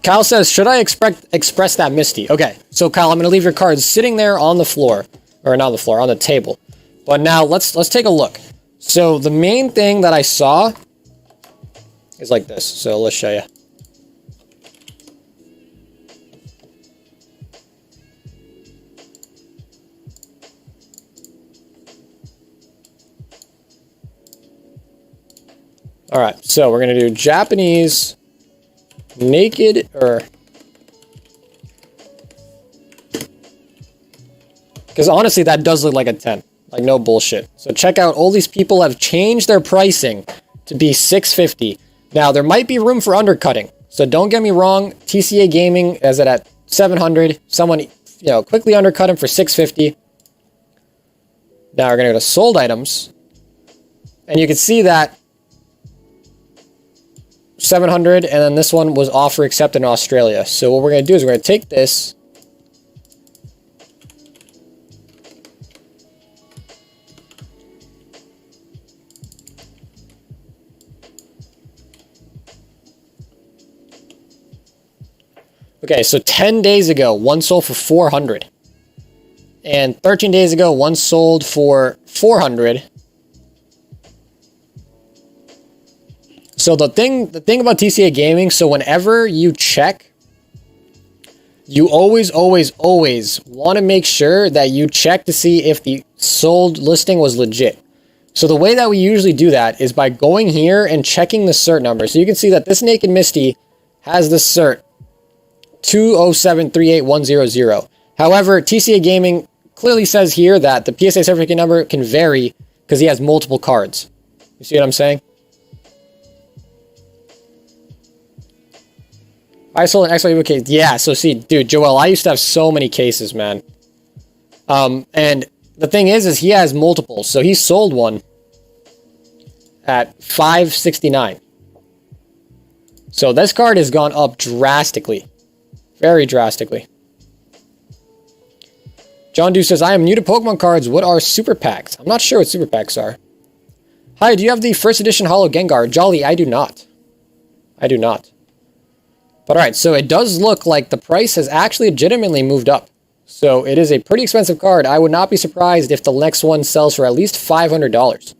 Kyle says, should I express that Misty? Okay, so Kyle, I'm going to leave your cards sitting there on the floor. Or not on the floor, on the table. But now, let's take a look. So, the main thing that I saw is like this. So, let's show you. Alright, so we're going to do Japanese... Naked, or... Because honestly, that does look like a 10. Like, no bullshit. So check out, all these people have changed their pricing to be $650. Now, there might be room for undercutting. So don't get me wrong, TCA Gaming has it at $700. Someone, you know, quickly undercut him for $650. Now we're going to go to sold items. And you can see that 700, and then this one was offer accepted in Australia. So what we're going to do is we're going to take this. Okay, so 10 days ago, one sold for 400. And 13 days ago, one sold for 400. So the thing about TCA Gaming, so whenever you check, you always want to make sure that you check to see if the sold listing was legit. So the way that we usually do that is by going here and checking the cert number. So you can see that this Naked Misty has the cert 2073810. However, TCA Gaming clearly says here that the PSA certificate number can vary because he has multiple cards. You see what I'm saying? I sold an XYU case. Yeah, so see, dude, Joel, I used to have so many cases, man. And the thing is he has multiples. So he sold one at $569. So this card has gone up drastically. Very drastically. John Dew says, I am new to Pokemon cards. What are super packs? I'm not sure what super packs are. Hi, do you have the first edition Holo Gengar? Jolly, I do not. I do not. But alright, so it does look like the price has actually legitimately moved up. So it is a pretty expensive card. I would not be surprised if the next one sells for at least $500.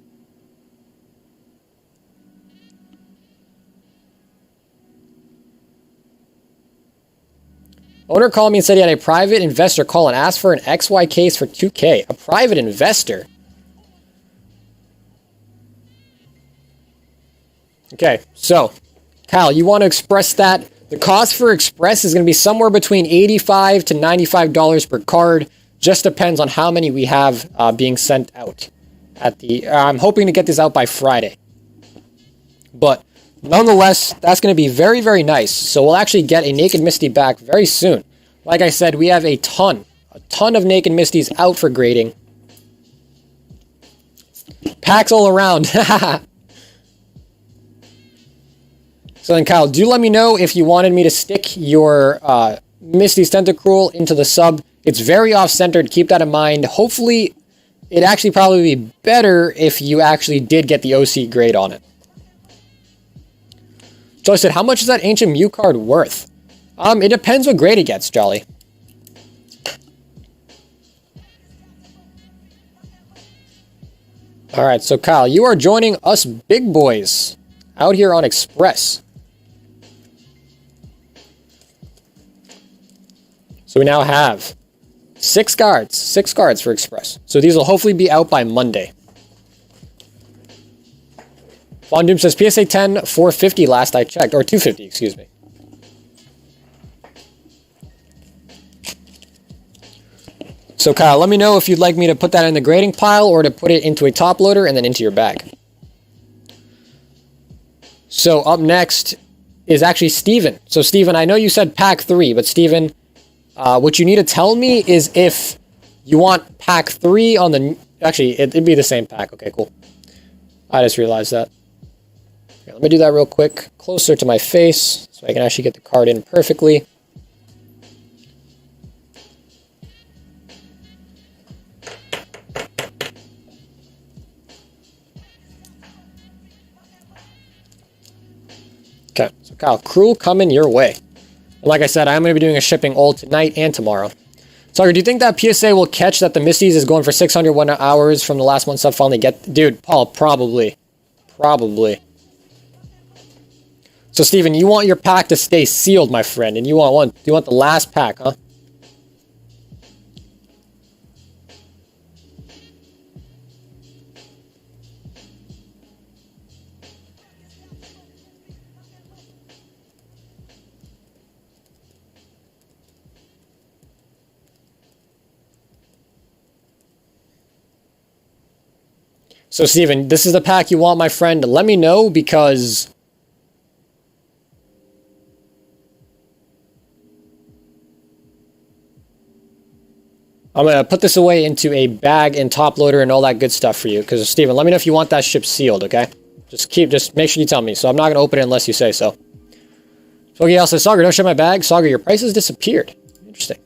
Owner called me and said he had a private investor call and ask for an XY case for $2K. A private investor? Okay, so, Kyle, you want to express that? The cost for Express is going to be somewhere between $85 to $95 per card. Just depends on how many we have being sent out. I'm hoping to get this out by Friday. But nonetheless, that's going to be very, very nice. So we'll actually get a Naked Misty back very soon. Like I said, we have a ton of Naked Misties out for grading. Packs all around. So then, Kyle, do let me know if you wanted me to stick your Misty's Tentacruel into the sub. It's very off-centered. Keep that in mind. Hopefully, it'd actually probably be better if you actually did get the OC grade on it. Jolly said, how much is that Ancient Mew card worth? It depends what grade it gets, Jolly. Alright, so Kyle, you are joining us big boys out here on Express. So we now have 6 cards. 6 cards for Express. So these will hopefully be out by Monday. Von Doom says PSA 10, 450 last I checked. Or 250, excuse me. So Kyle, let me know if you'd like me to put that in the grading pile or to put it into a top loader and then into your bag. So up next is actually Steven. So Steven, I know you said pack 3, but Steven, what you need to tell me is if you want pack 3 on the... Actually, it'd be the same pack. Okay, cool. I just realized that. Okay, let me do that real quick. Closer to my face so I can actually get the card in perfectly. Okay, so Kyle, Cruel coming your way. And like I said, I'm going to be doing a shipping all tonight and tomorrow. Sorry, do you think that PSA will catch that the Misties is going for 601 hours from the last one sub finally get... Dude, Paul, probably. Probably. So, Steven, you want your pack to stay sealed, my friend, and you want the last pack, huh? So, Steven, this is the pack you want, my friend. Let me know, because... I'm going to put this away into a bag and top loader and all that good stuff for you. Because, Steven, let me know if you want that ship sealed, okay? Just make sure you tell me. So, I'm not going to open it unless you say so. Smokey Al says, Sauger, don't ship my bag. Sauger, your price has disappeared. Interesting.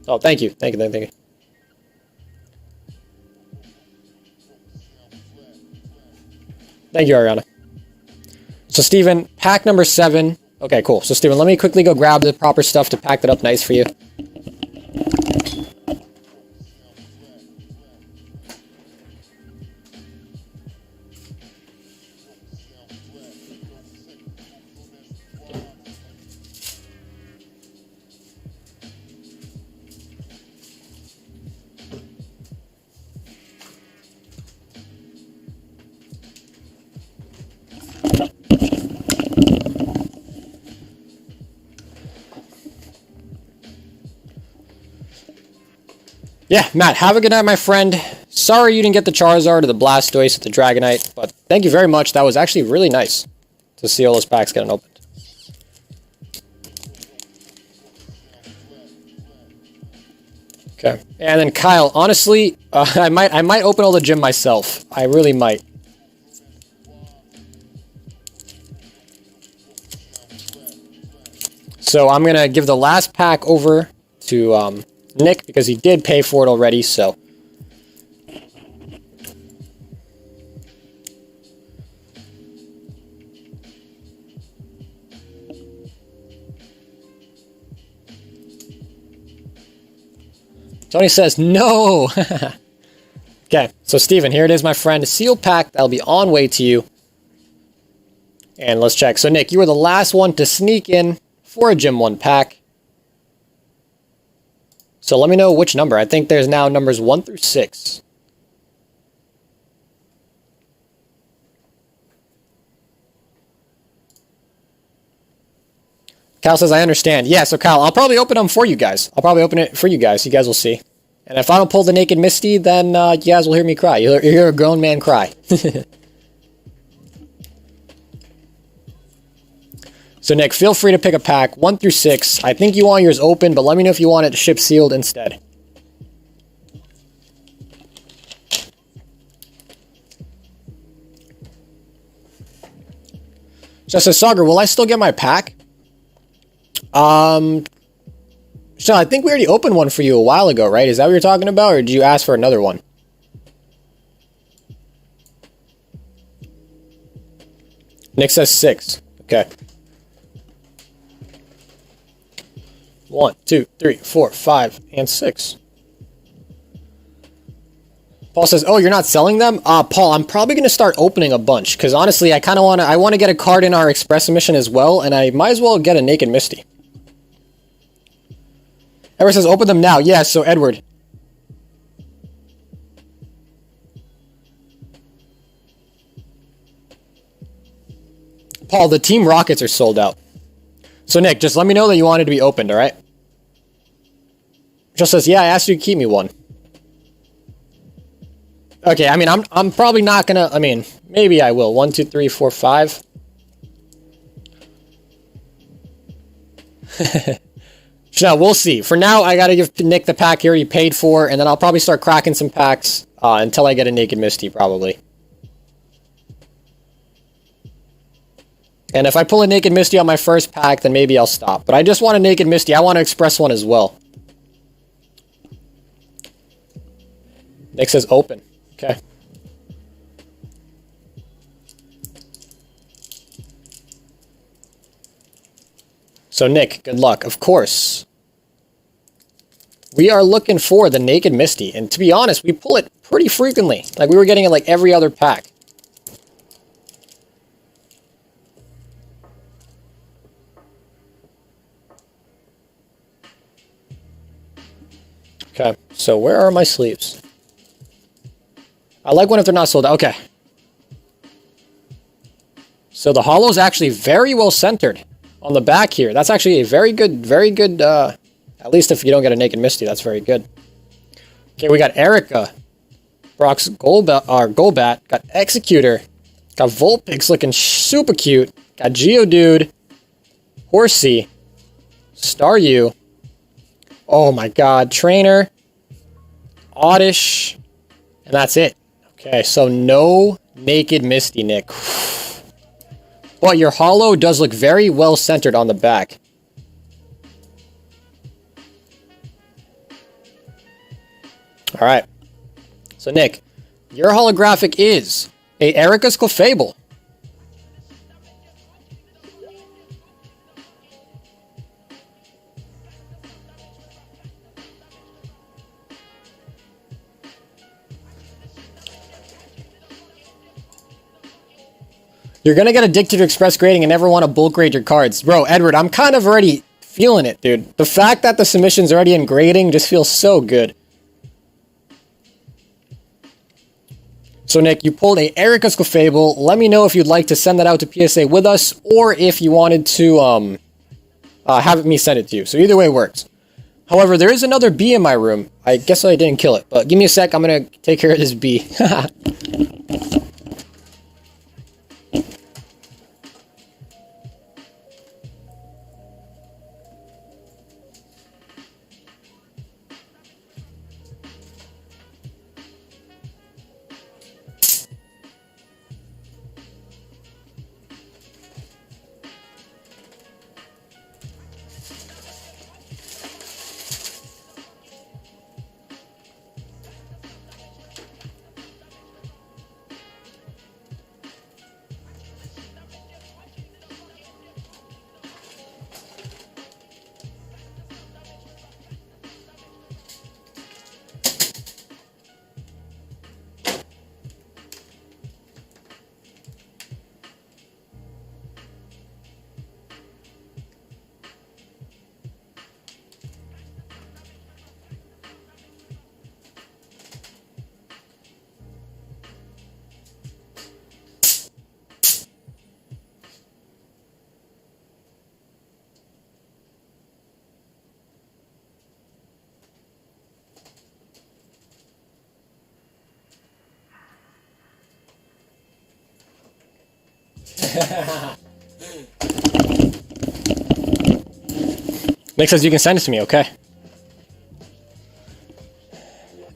Oh, thank you. Thank you. Thank you, Ariana. So, Steven, pack number 7. Okay, cool. So, Steven, let me quickly go grab the proper stuff to pack that up nice for you. Yeah, Matt, have a good night, my friend. Sorry you didn't get the Charizard or the Blastoise or the Dragonite, but thank you very much. That was actually really nice to see all those packs getting opened. Okay, and then Kyle, honestly, I might open all the gym myself. I really might. So I'm gonna give the last pack over to Nick, because he did pay for it already, so. Tony says, no! Okay, so Steven, here it is, my friend. A sealed pack that'll be on way to you. And let's check. So Nick, you were the last one to sneak in for a Gym 1 pack. So let me know which number. I think there's now numbers 1 through 6. Kyle says, I understand. Yeah, so Kyle, I'll probably open them for you guys. I'll probably open it for you guys. You guys will see. And if I don't pull the Naked Misty, then you guys will hear me cry. You'll hear a grown man cry. So Nick, feel free to pick a pack 1 through 6. I think you want yours open, but let me know if you want it ship sealed instead. Just says, Sauger, will I still get my pack? So I think we already opened one for you a while ago, right? Is that what you're talking about, or did you ask for another one? Nick says 6. Okay. 1, 2, 3, 4, 5, and 6. Paul says, "Oh, you're not selling them?" Paul, I'm probably going to start opening a bunch because honestly, I kind of want to get a card in our Express submission as well, and I might as well get a Naked Misty. Edward says, "Open them now." Yeah, so Edward. Paul, the Team Rockets are sold out. So Nick, just let me know that you wanted to be opened, all right? Just says, "Yeah, I asked you to keep me one." Okay, I mean, I'm probably not gonna, I mean, maybe I will. 1, 2, 3, 4, 5. So we'll see. For now, I gotta give Nick the pack he already paid for, and then I'll probably start cracking some packs until I get a Naked Misty, probably. And if I pull a Naked Misty on my first pack, then maybe I'll stop. But I just want a Naked Misty. I want to Express one as well. Nick says open. Okay. So Nick, good luck. Of course. We are looking for the Naked Misty. And to be honest, we pull it pretty frequently. Like we were getting it like every other pack. Okay, so where are my sleeves? I like when if they're not sold out. Okay. So the holo's actually very well centered on the back here. That's actually a very good, at least if you don't get a Naked Misty, that's very good. Okay, we got Erica. Brock's Golbat. Got Executor. Got Vulpix looking super cute. Got Geodude. Horsey. Staryu. Oh my god. Trainer. Oddish. And that's it. Okay, so no Naked Misty, Nick. But your holo does look very well centered on the back. Alright. So Nick, your holographic is a Erica's Clefable. You're gonna get addicted to Express grading and never want to bulk grade your cards. Bro, Edward, I'm kind of already feeling it, dude. The fact that the submission's already in grading just feels so good. So Nick, you pulled a Erica's Clefable. Let me know if you'd like to send that out to PSA with us, or if you wanted to have me send it to you. So either way works. However, there is another bee in my room. I guess I didn't kill it, but give me a sec. I'm gonna take care of this bee. Nick says you can send it to me, okay?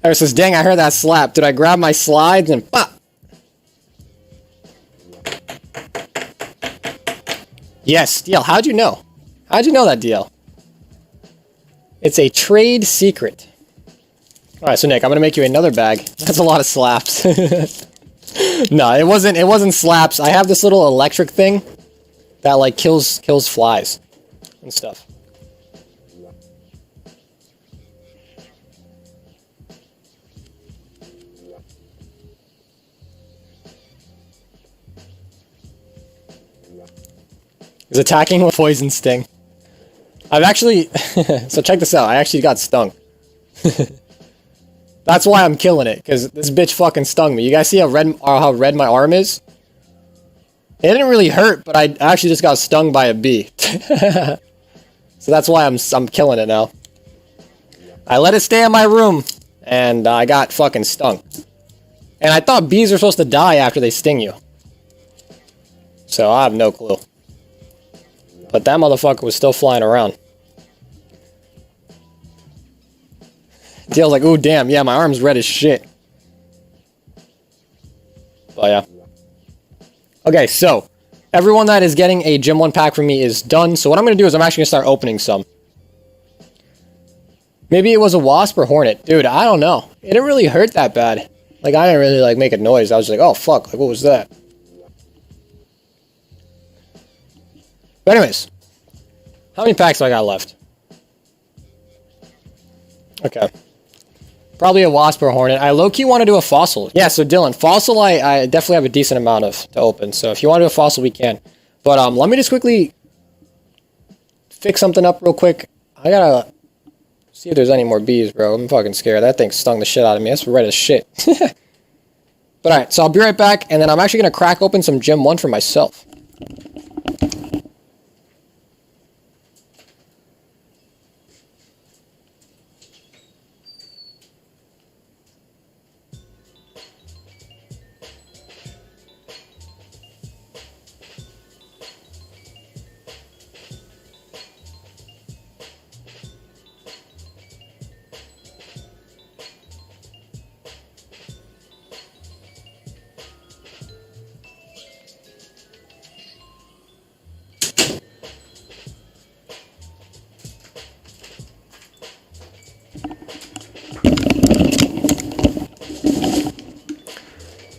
Eric says, dang, I heard that slap. Did I grab my slides and pop? Yes, DL, how'd you know? How'd you know that, DL? It's a trade secret. Alright, so Nick, I'm gonna make you another bag. That's a lot of slaps. No, it wasn't slaps. I have this little electric thing that like kills flies and stuff. He's attacking with poison sting. I've actually so check this out. I actually got stung. That's why I'm killing it, because this bitch fucking stung me. You guys see how red my arm is? It didn't really hurt, but I actually just got stung by a bee. So that's why I'm killing it now. I let it stay in my room, and I got fucking stung. And I thought bees are supposed to die after they sting you. So I have no clue. But that motherfucker was still flying around. Deal's like, ooh, damn, yeah, my arm's red as shit. But yeah. Okay, so everyone that is getting a Gym 1 pack from me is done. So what I'm going to do is I'm actually going to start opening some. Maybe it was a wasp or hornet. Dude, I don't know. It didn't really hurt that bad. Like, I didn't really, like, make a noise. I was like, oh, fuck, like, what was that? But anyways, how many packs do I got left? Okay. Probably a wasp or a hornet. I low-key want to do a fossil. Yeah, so Dylan, fossil I definitely have a decent amount of to open. So if you want to do a fossil, we can. But let me just quickly fix something up real quick. I gotta see if there's any more bees, bro. I'm fucking scared. That thing stung the shit out of me. That's red as shit. But alright, so I'll be right back, and then I'm actually gonna crack open some Gym 1 for myself.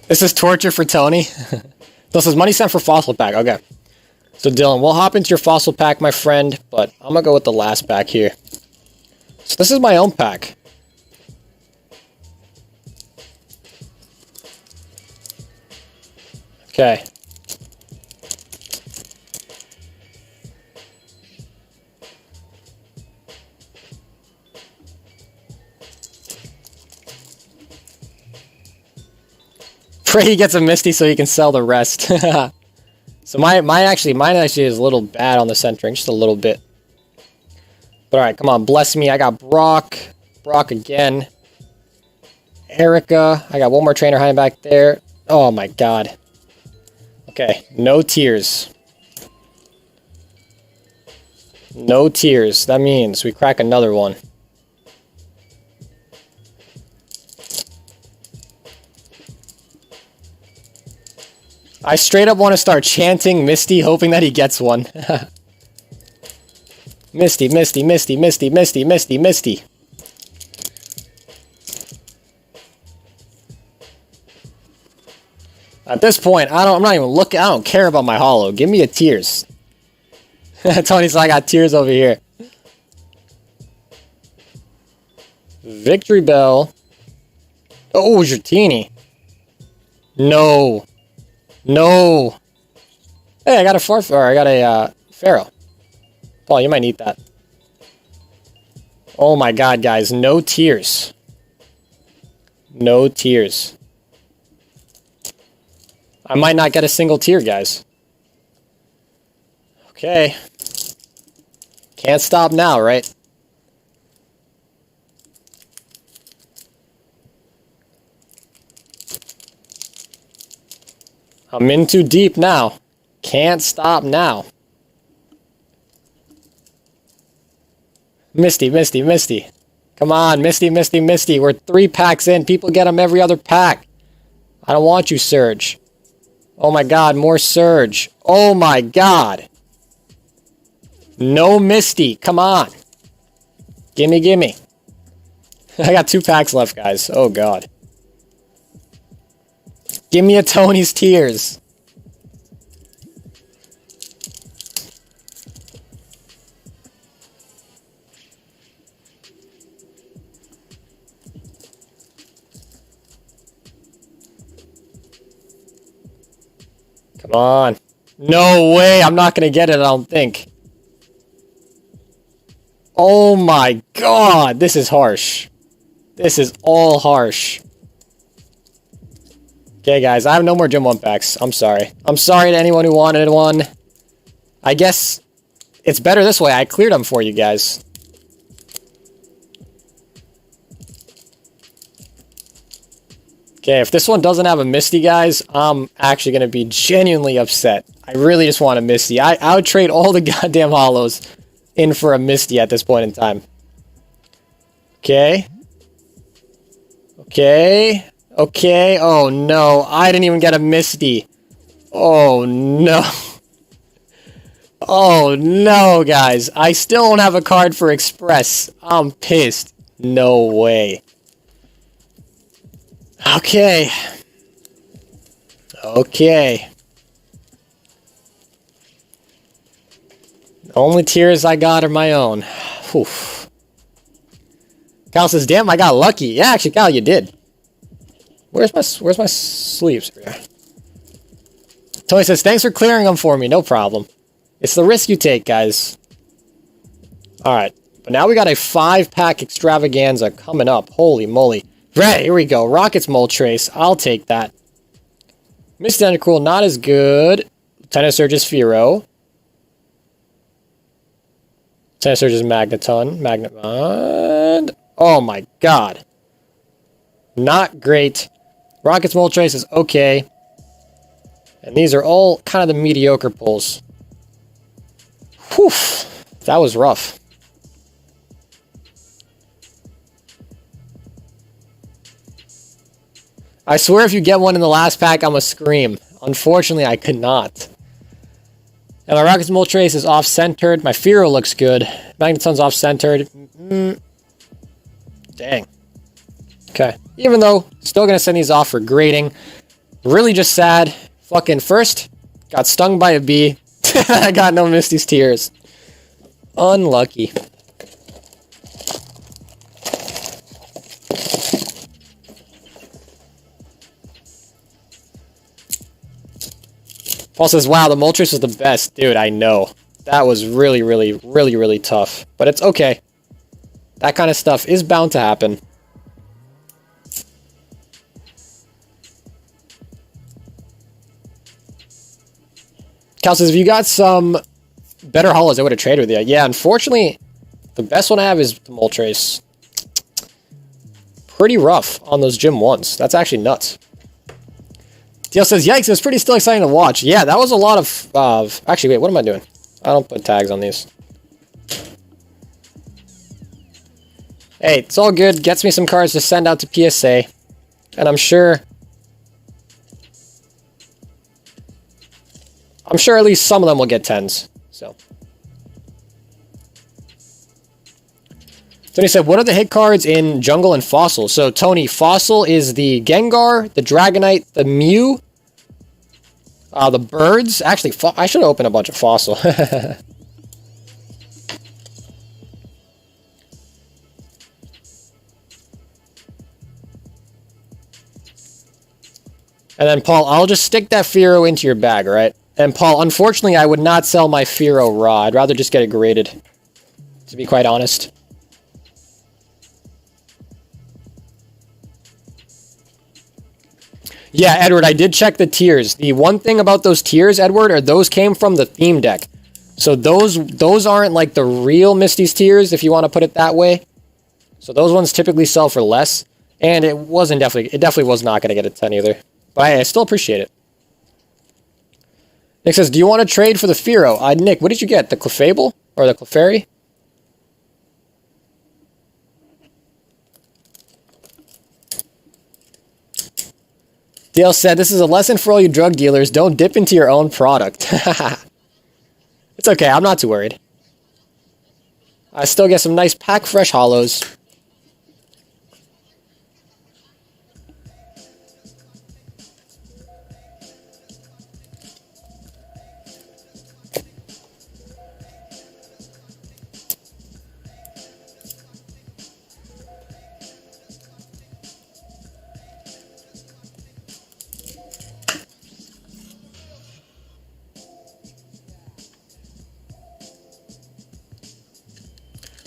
This is torture for Tony. This is money sent for fossil pack. Okay. So Dylan, we'll hop into your fossil pack, my friend, but I'm gonna go with the last pack here. So this is my own pack. Okay. Pray he gets a Misty so he can sell the rest. So mine actually is a little bad on the centering, just a little bit. But alright, come on, bless me. I got Brock again. Erica. I got one more trainer hiding back there. Oh my god. Okay, no tears. No tears. That means we crack another one. I straight up want to start chanting Misty, hoping that he gets one. Misty, Misty, Misty, Misty, Misty, Misty, Misty. At this point, I'm not even looking. I don't care about my holo. Give me a tears. Tony said I got tears over here. Victory Bell. Oh, Dratini. No. No. Hey, I got a Pharaoh. Paul, you might need that. Oh my god, guys. No tears. No tears. I might not get a single tear, guys. Okay. Can't stop now, right? I'm in too deep now. Can't stop now. Misty, Misty, Misty. Come on, Misty, Misty, Misty. We're 3 packs in. People get them every other pack. I don't want you, Surge. Oh my god, more Surge. Oh my god. No Misty. Come on. Gimme, gimme. I got 2 packs left, guys. Oh god. Give me a Tony's Tears. Come on. No way. I'm not going to get it, I don't think. Oh my god. This is harsh. This is all harsh. Okay, guys. I have no more Gym 1 packs. I'm sorry. I'm sorry to anyone who wanted one. I guess it's better this way. I cleared them for you guys. Okay, if this one doesn't have a Misty, guys, I'm actually going to be genuinely upset. I really just want a Misty. I would trade all the goddamn holos in for a Misty at this point in time. Okay. Okay. Okay. Oh, no. I didn't even get a Misty. Oh, no. Oh, no, guys. I still don't have a card for Express. I'm pissed. No way. Okay. Okay. The only tears I got are my own. Whew. Cal says, damn, I got lucky. Yeah, actually, Cal, you did. Where's my sleeves? Tony says, thanks for clearing them for me. No problem. It's the risk you take, guys. Alright. But now we got a 5-pack extravaganza coming up. Holy moly. Right, here we go. Rockets Moltres. I'll take that. Misty Undercool, not as good. Lieutenant Surge's Fearow. Lieutenant Surge's Magneton. Magnemond. Oh my god. Not great. Rockets Moltres is okay. And these are all kind of the mediocre pulls. Whew. That was rough. I swear if you get one in the last pack, I'm gonna scream. Unfortunately, I could not. And my Rockets Moltres is off-centered. My Fearow looks good. Magneton's off-centered. Dang. Okay. Even though, still gonna send these off for grading. Really just sad. Fucking first, got stung by a bee. I got no Misty's Tears. Unlucky. Paul says, wow, the Moltres was the best. Dude, I know. That was really, really, really, really tough. But it's okay. That kind of stuff is bound to happen. Cal says, if you got some better holos, I would have traded with you. Yeah, unfortunately, the best one I have is the Moltres. Pretty rough on those Gym 1s. That's actually nuts. Teal says, yikes, it was pretty still exciting to watch. Yeah, that was a lot of... actually, wait, what am I doing? I don't put tags on these. Hey, it's all good. Gets me some cards to send out to PSA. And I'm sure at least some of them will get 10s. So. Tony said, what are the hit cards in Jungle and Fossil? So, Tony, Fossil is the Gengar, the Dragonite, the Mew, the birds. Actually, I should open a bunch of Fossil. And then, Paul, I'll just stick that Fearow into your bag, right? And, Paul, unfortunately, I would not sell my Fearow raw. I'd rather just get it graded, to be quite honest. Yeah, Edward, I did check the tiers. The one thing about those tiers, Edward, are those came from the theme deck. So those aren't like the real Misty's tiers, if you want to put it that way. So those ones typically sell for less. And it definitely was not going to get a 10 either. But I still appreciate it. Nick says, do you want to trade for the Fearow? Nick, what did you get? The Clefable? Or the Clefairy? Dale said, this is a lesson for all you drug dealers. Don't dip into your own product. It's okay. I'm not too worried. I still get some nice pack fresh holos.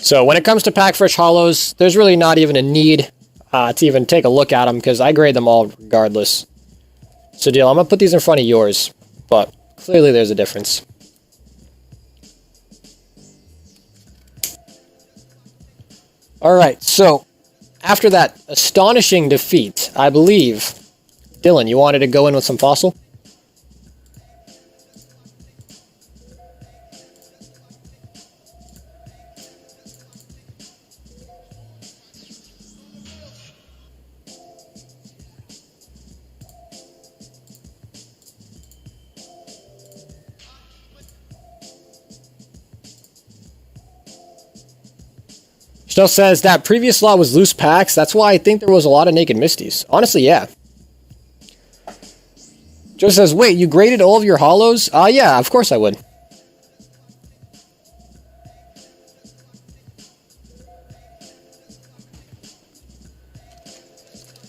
So when it comes to pack fresh hollows, there's really not even a need to even take a look at them because I grade them all regardless. So deal, I'm going to put these in front of yours, but clearly there's a difference. Alright, so after that astonishing defeat, I believe, Dylan, you wanted to go in with some fossil? Snow says that previous law was loose packs. That's why I think there was a lot of naked misties. Honestly, yeah. Joe says, wait, you graded all of your hollows? Yeah, of course I would.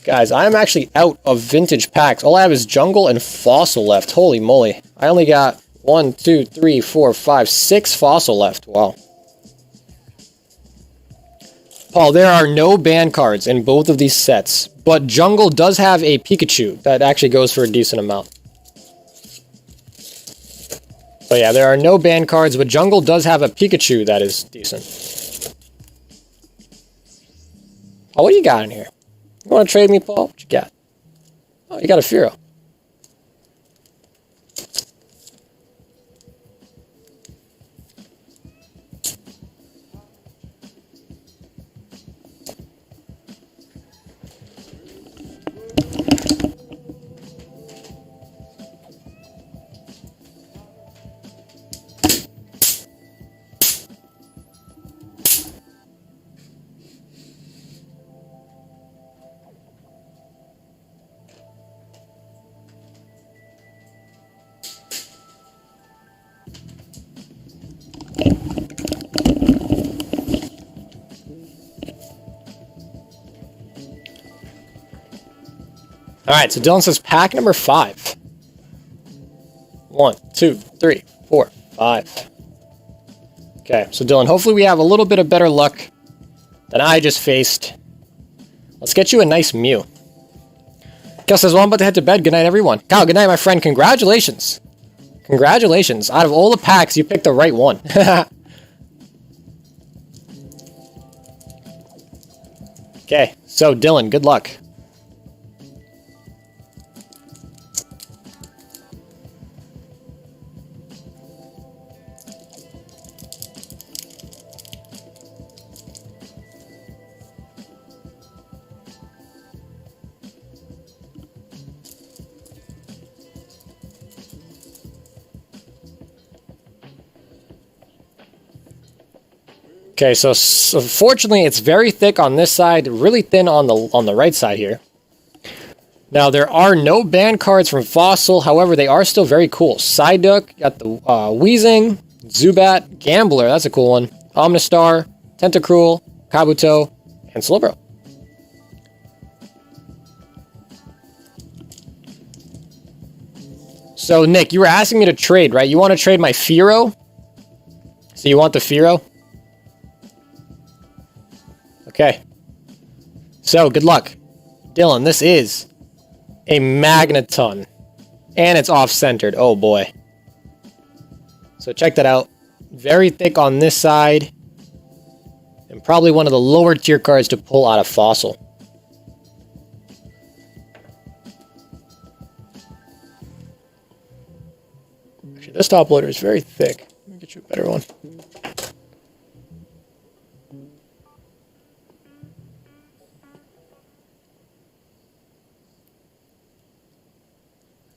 Guys, I'm actually out of vintage packs. All I have is jungle and fossil left. Holy moly. I only got 1, 2, 3, 4, 5, 6 fossil left. Wow. Paul, there are no ban cards in both of these sets, but jungle does have a Pikachu that actually goes for a decent amount. So yeah, there are no ban cards, but jungle does have a Pikachu that is decent. Oh, what do you got in here? You want to trade me, Paul? What you got? Oh, you got a Furo. Alright, so Dylan says pack number 5. 1, 2, 3, 4, 5. Okay, so Dylan, hopefully we have a little bit of better luck than I just faced. Let's get you a nice Mew. Kel says, well, I'm about to head to bed. Good night, everyone. Kyle, good night, my friend. Congratulations. Congratulations. Out of all the packs, you picked the right one. Okay, so Dylan, good luck. Okay, so fortunately it's very thick on this side, really thin on the right side here. Now there are no ban cards from Fossil, however they are still very cool. Psyduck, got the Weezing, Zubat, Gambler, that's a cool one. Omnistar, Tentacruel, Kabuto, and Slowbro. So Nick, you were asking me to trade, right? You want to trade my Furo? So you want the Furo? Okay. So, good luck. Dylan, this is a Magneton. And it's off-centered. Oh, boy. So, check that out. Very thick on this side. And probably one of the lower tier cards to pull out of Fossil. Actually, this top loader is very thick. Let me get you a better one.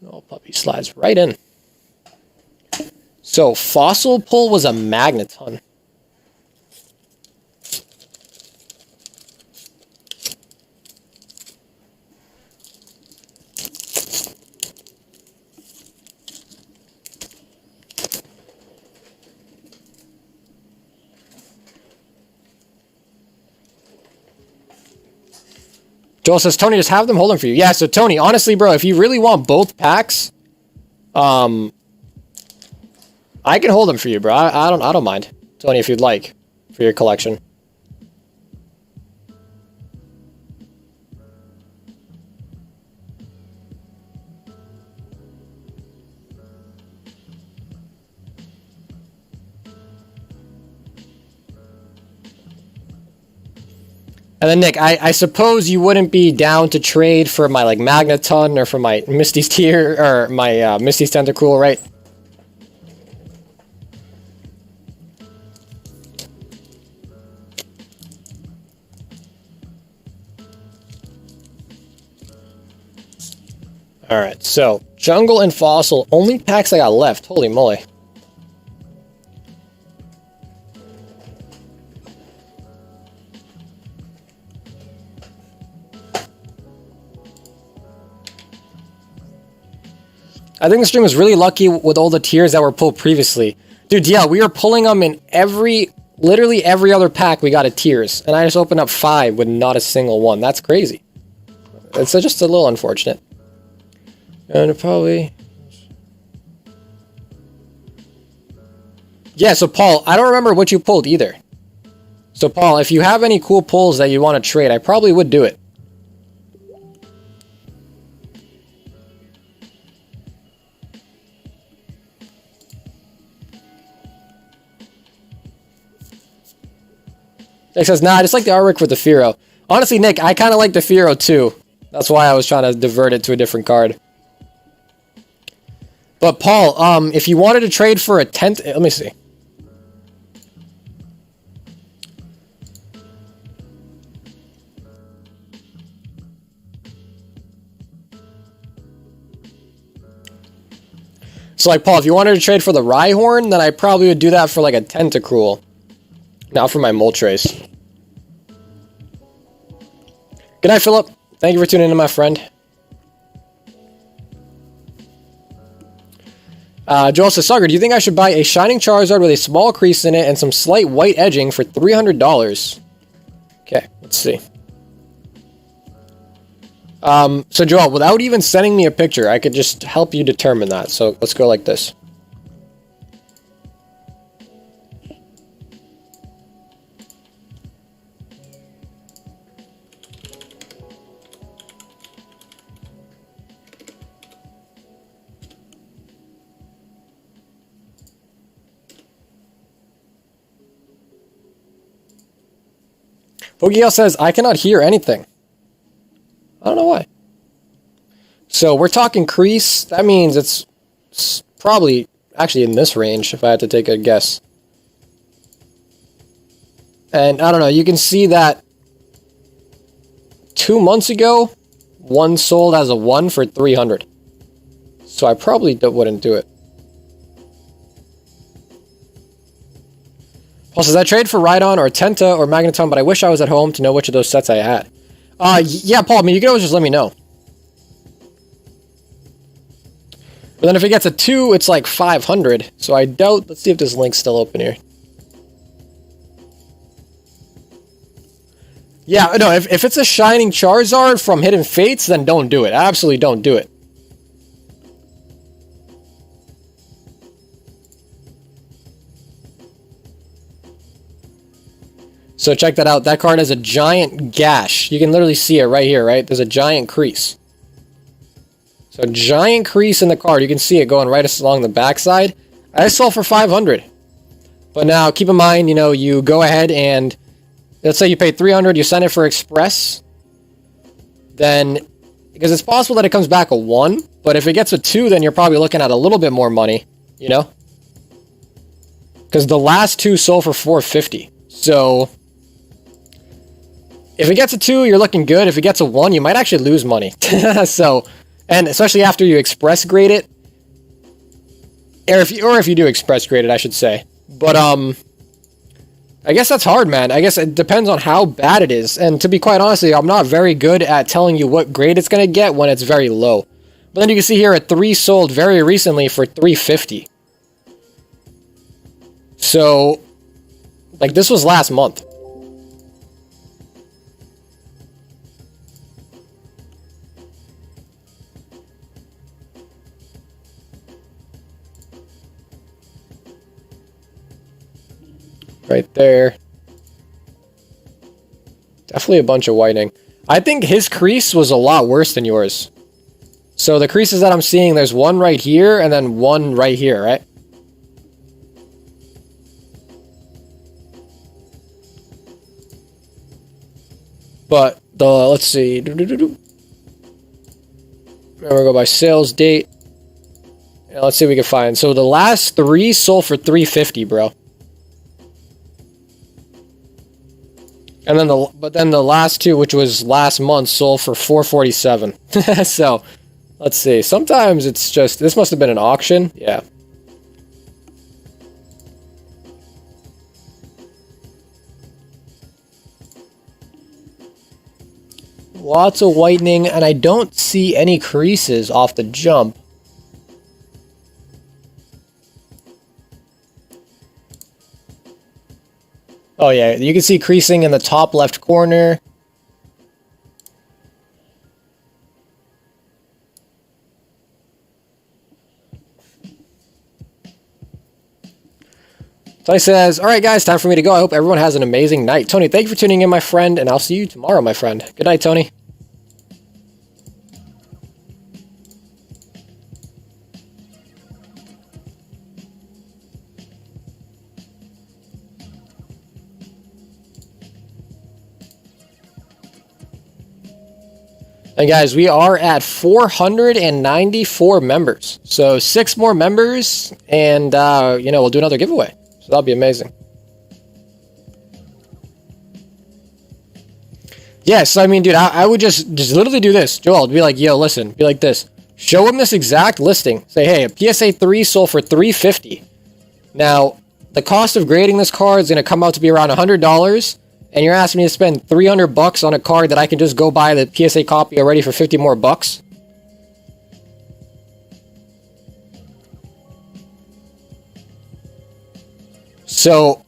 Oh, puppy slides right in. So, Fossil pull was a Magneton. Joel says, Tony, just have them hold them for you. Yeah, so Tony, honestly, bro, if you really want both packs, I can hold them for you, bro. I don't mind, Tony, if you'd like. for your collection. And then Nick, I suppose you wouldn't be down to trade for my like Magneton or for my Misty's Tear or my Misty's Tentacool, right? Alright, so Jungle and Fossil, only packs I got left. Holy moly. I think the stream was really lucky with all the tiers that were pulled previously. Dude, yeah, we were pulling them in literally every other pack we got at tiers. And I just opened up 5 with not a single one. That's crazy. It's just a little unfortunate. And probably... Yeah, so Paul, I don't remember what you pulled either. So Paul, if you have any cool pulls that you want to trade, I probably would do it. Nick says, nah, I just like the artwork for the Firo. Honestly, Nick, I kind of like the Firo too. That's why I was trying to divert it to a different card. But Paul, if you wanted to trade for a 10th... Let me see. So like, Paul, if you wanted to trade for the Rhyhorn, then I probably would do that for like a Tentacruel. Now for my Moltres. Good night, Philip. Thank you for tuning in, my friend. Joel says, Sucker, do you think I should buy a Shining Charizard with a small crease in it and some slight white edging for $300? Okay, let's see. So Joel, without even sending me a picture, I could just help you determine that. So let's go like this. Pogiel says, I cannot hear anything. I don't know why. So we're talking crease. That means it's probably actually in this range, if I had to take a guess. And I don't know, you can see that 2 months ago, one sold as a 1 for 300. So I probably wouldn't do it. Paul says, I trade for Rhydon or Tenta or Magneton, but I wish I was at home to know which of those sets I had. Yeah, Paul, I mean, you can always just let me know. But then if it gets a 2, it's like 500. So I doubt... Let's see if this link's still open here. Yeah, no, if it's a Shining Charizard from Hidden Fates, then don't do it. Absolutely don't do it. So check that out. That card has a giant gash. You can literally see it right here, right? There's a giant crease. So giant crease in the card. You can see it going right along the backside. I sold for 500. But now keep in mind, you know, you go ahead and let's say you pay 300, you send it for Express. Then, because it's possible that it comes back a 1, but if it gets a 2, then you're probably looking at a little bit more money, you know? Because the last 2 sold for 450. So if it gets a 2, you're looking good. If it gets a 1, you might actually lose money. So, and especially after you Express grade it, or if you do Express grade it, I should say. But I guess that's hard, man. I guess it depends on how bad it is. And to be quite honest, I'm not very good at telling you what grade it's gonna get when it's very low. But then you can see here a 3 sold very recently for 350. So, like, this was last month. Right there. Definitely a bunch of whitening. I think his crease was a lot worse than yours. So the creases that I'm seeing, there's one right here and then one right here, right? But let's see. We're gonna go by sales date. Yeah, let's see what we can find. So the last 3 sold for $350, bro. And then the last 2, which was last month, sold for $447. So let's see. Sometimes it's just, this must have been an auction. Yeah. Lots of whitening, and I don't see any creases off the jump. Oh yeah, you can see creasing in the top left corner. Tony says, all right guys, time for me to go. I hope everyone has an amazing night. Tony, thank you for tuning in, my friend, and I'll see you tomorrow, my friend. Good night, Tony. And guys, we are at 494 members. So 6 more members, and you know, we'll do another giveaway. So that'll be amazing. Yes, I mean, dude, I would just literally do this. Joel, be like, yo, listen, be like this. Show him this exact listing. Say, hey, a PSA 3 sold for $350. Now, the cost of grading this card is going to come out to be around $100. And you're asking me to spend $300 on a card that I can just go buy the PSA copy already for 50 more bucks? So,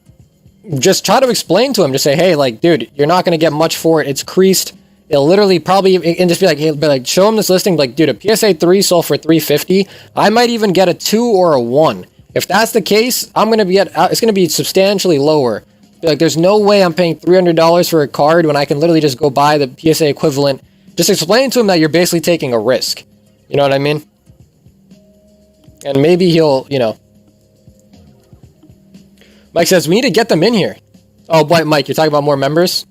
just try to explain to him. Just say, hey, like, dude, you're not going to get much for it. It's creased. It'll literally probably, and just be like, hey, show him this listing. Like, dude, a PSA 3 sold for $350. I might even get a 2 or a 1. If that's the case, I'm going to be it's going to be substantially lower. Like, there's no way I'm paying $300 for a card when I can literally just go buy the PSA equivalent. Just explain to him that you're basically taking a risk. You know what I mean? And maybe he'll, you know. Mike says, we need to get them in here. Oh, boy, Mike, you're talking about more members?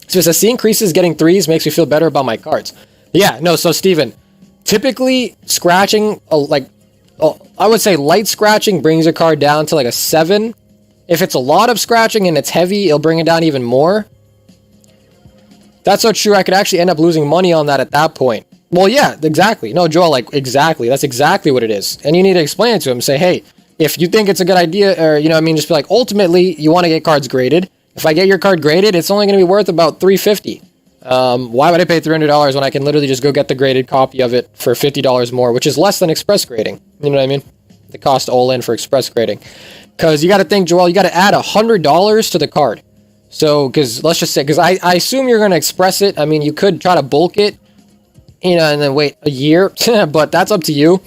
So it says, seeing creases getting 3s makes me feel better about my cards. Yeah, no, so Steven, typically scratching, I would say light scratching brings your card down to like a 7. If it's a lot of scratching and it's heavy, it'll bring it down even more. That's so true. I could actually end up losing money on that at that point. Well, yeah, exactly. No, Joel, like, exactly. That's exactly what it is. And you need to explain it to him. Say, hey, if you think it's a good idea, or, you know what I mean, just be like, ultimately, you want to get cards graded. If I get your card graded, it's only going to be worth about $350. Why would I pay $300 when I can literally just go get the graded copy of it for $50 more, which is less than express grading? You know what I mean? The cost all in for express grading. Because you got to think, Joel, you got to add $100 to the card. So, because let's just say, because I assume you're going to express it. I mean, you could try to bulk it, you know, and then wait a year, but that's up to you.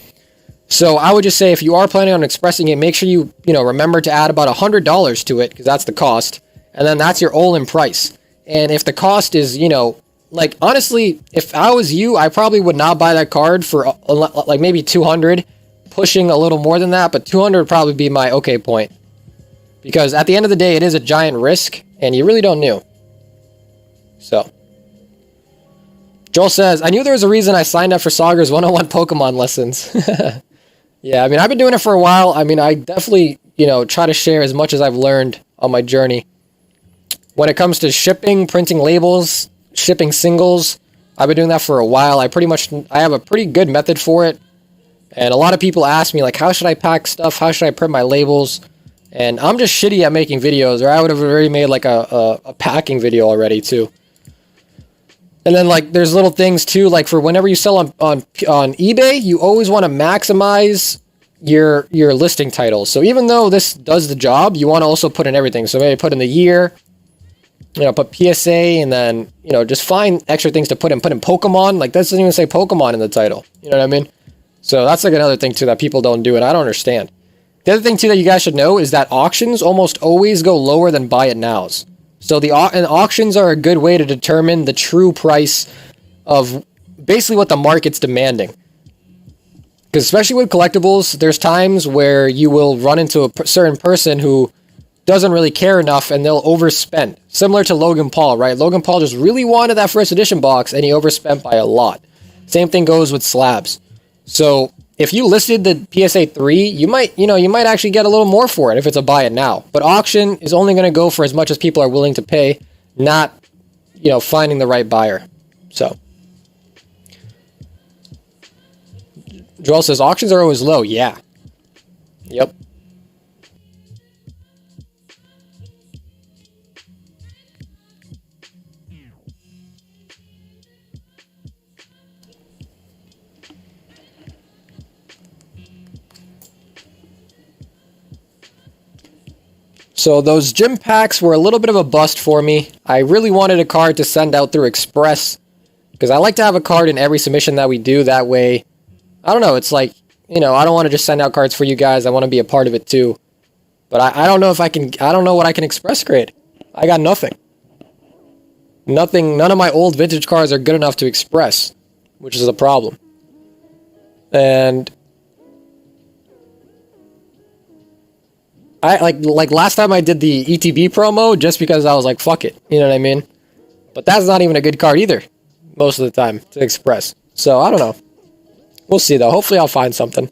So I would just say, if you are planning on expressing it, make sure you know, remember to add about $100 to it, because that's the cost. And then that's your all-in price. And if the cost is, you know, like, honestly, if I was you, I probably would not buy that card for, like, maybe 200, pushing a little more than that, but 200 would probably be my okay point. Because at the end of the day, it is a giant risk, and you really don't know. So. Joel says, I knew there was a reason I signed up for Sagar's 101 Pokemon lessons. Yeah, I mean, I've been doing it for a while. I mean, I definitely, you know, try to share as much as I've learned on my journey. When it comes to shipping, printing labels, shipping singles, I've been doing that for a while. I have a pretty good method for it. And a lot of people ask me, like, how should I pack stuff? How should I print my labels? And I'm just shitty at making videos, or I would have already made, like, a packing video already, too. And then, like, there's little things, too, like, for whenever you sell on eBay, you always want to maximize your listing titles. So even though this does the job, you want to also put in everything. So maybe put in the year, you know, put PSA, and then, you know, just find extra things to put in. Put in Pokemon. Like, that doesn't even say Pokemon in the title. You know what I mean? So that's like another thing too that people don't do, and I don't understand. The other thing too that you guys should know is that auctions almost always go lower than buy it nows. So and auctions are a good way to determine the true price of basically what the market's demanding. Because especially with collectibles, there's times where you will run into a certain person who doesn't really care enough and they'll overspend. Similar to Logan Paul, right? Logan Paul just really wanted that first edition box and he overspent by a lot. Same thing goes with slabs. So if you listed the PSA 3, you might actually get a little more for it if it's a buy it now. But auction is only going to go for as much as people are willing to pay, not, finding the right buyer. So Joel says auctions are always low. Yeah. Yep. So those gym packs were a little bit of a bust for me. I really wanted a card to send out through Express because I like to have a card in every submission that we do. That way, I don't know, it's like, I don't want to just send out cards for you guys. I want to be a part of it too. But I don't know if I can, I don't know what I can Express grade. I got nothing. None of my old vintage cards are good enough to Express, which is a problem. And I like last time I did the ETB promo just because I was like, fuck it. You know what I mean? But that's not even a good card either, most of the time, to Express. So, I don't know. We'll see, though. Hopefully I'll find something.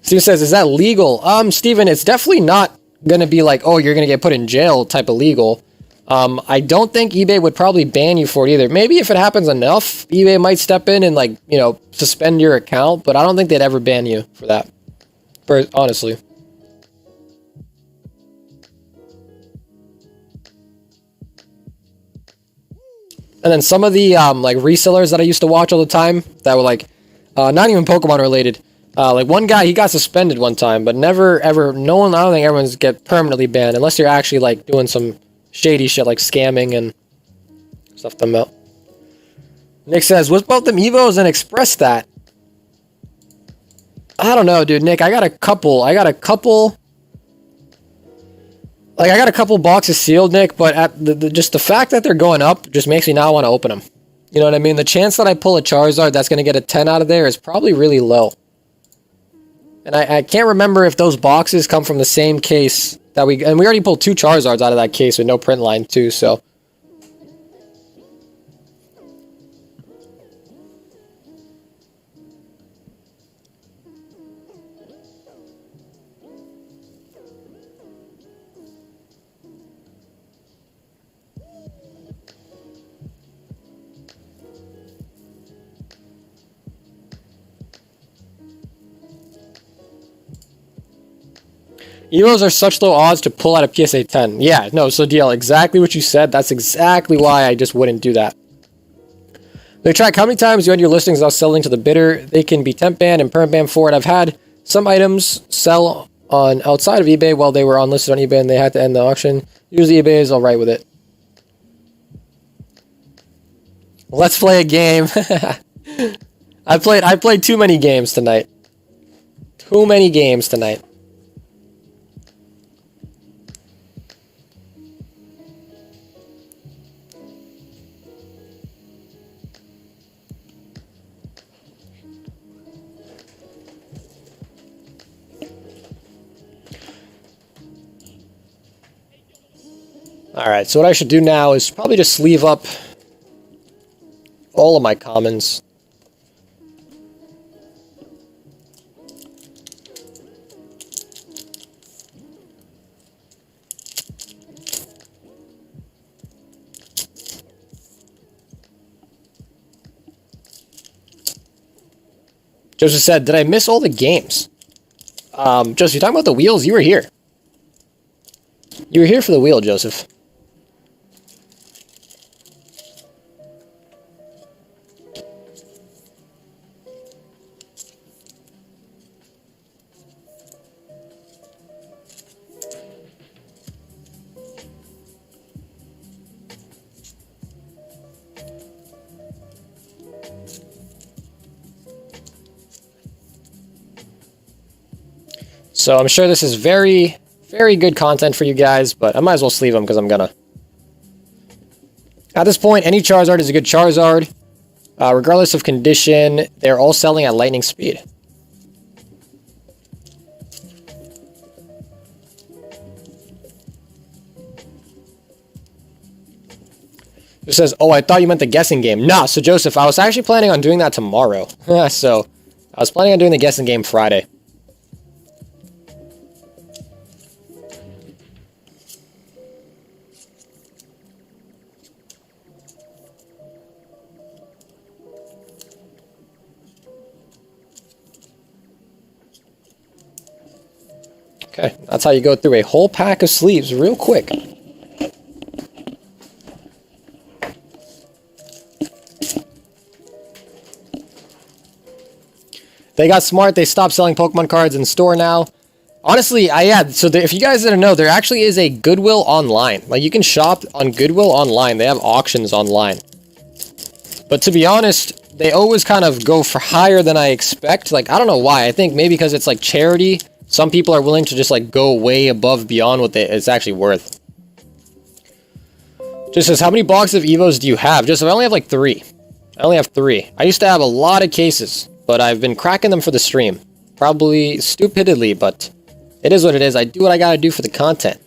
Steven says, is that legal? Steven, it's definitely not going to be like, oh, you're going to get put in jail type of legal. I don't think eBay would probably ban you for it either. Maybe if it happens enough, eBay might step in and, like, suspend your account, but I don't think they'd ever ban you for that. Honestly. And then some of the, like, resellers that I used to watch all the time that were, like, not even Pokemon related. Like, one guy, he got suspended one time, but never, ever, I don't think everyone's get permanently banned unless you're actually, like, doing some shady shit like scamming and stuff them out. Nick says, what about them Evos and Express that? I don't know, dude. Nick, I got a couple boxes sealed, Nick, but at just the fact that they're going up just makes me not want to open them. You know what I mean? The chance that I pull a Charizard that's going to get a 10 out of there is probably really low. And I can't remember if those boxes come from the same case that we already pulled 2 Charizards out of that case with no print line too, so. Evos are such low odds to pull out a PSA 10. Yeah, no, so DL, exactly what you said. That's exactly why I just wouldn't do that. They track how many times you end your listings without selling to the bidder. They can be temp banned and perm banned for it. I've had some items sell on outside of eBay while they were unlisted on eBay and they had to end the auction. Usually eBay is alright with it. Let's play a game. I played too many games tonight. Too many games tonight. Alright, so what I should do now is probably just sleeve up all of my commons. Joseph said, did I miss all the games? Joseph, you're talking about the wheels? You were here. You were here for the wheel, Joseph. So I'm sure this is very, very good content for you guys, but I might as well sleeve them because I'm gonna. At this point, any Charizard is a good Charizard. Regardless of condition, they're all selling at lightning speed. It says, oh, I thought you meant the guessing game. Nah, so Joseph, I was actually planning on doing that tomorrow. So, I was planning on doing the guessing game Friday. Okay, that's how you go through a whole pack of sleeves real quick. They got smart. They stopped selling Pokemon cards in store now. Honestly, so if you guys didn't know, there actually is a Goodwill online. Like, you can shop on Goodwill online. They have auctions online. But to be honest, they always kind of go for higher than I expect. Like, I don't know why. I think maybe because it's like charity. Some people are willing to just like go way above beyond what it's actually worth. Just says, how many boxes of Evos do you have? Just, I only have like 3. I only have 3. I used to have a lot of cases, but I've been cracking them for the stream. Probably stupidly, but it is what it is. I do what I gotta do for the content.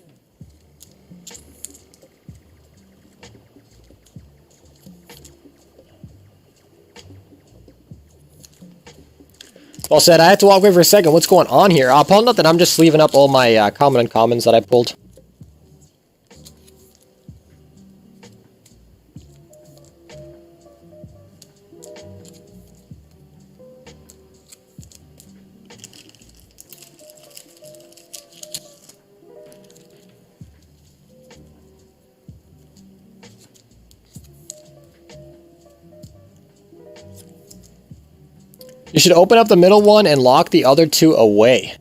Well said, I had to walk away for a second. What's going on here? Paul, nothing. I'm just sleeving up all my common and commons that I pulled. You should open up the middle one and lock the other 2 away.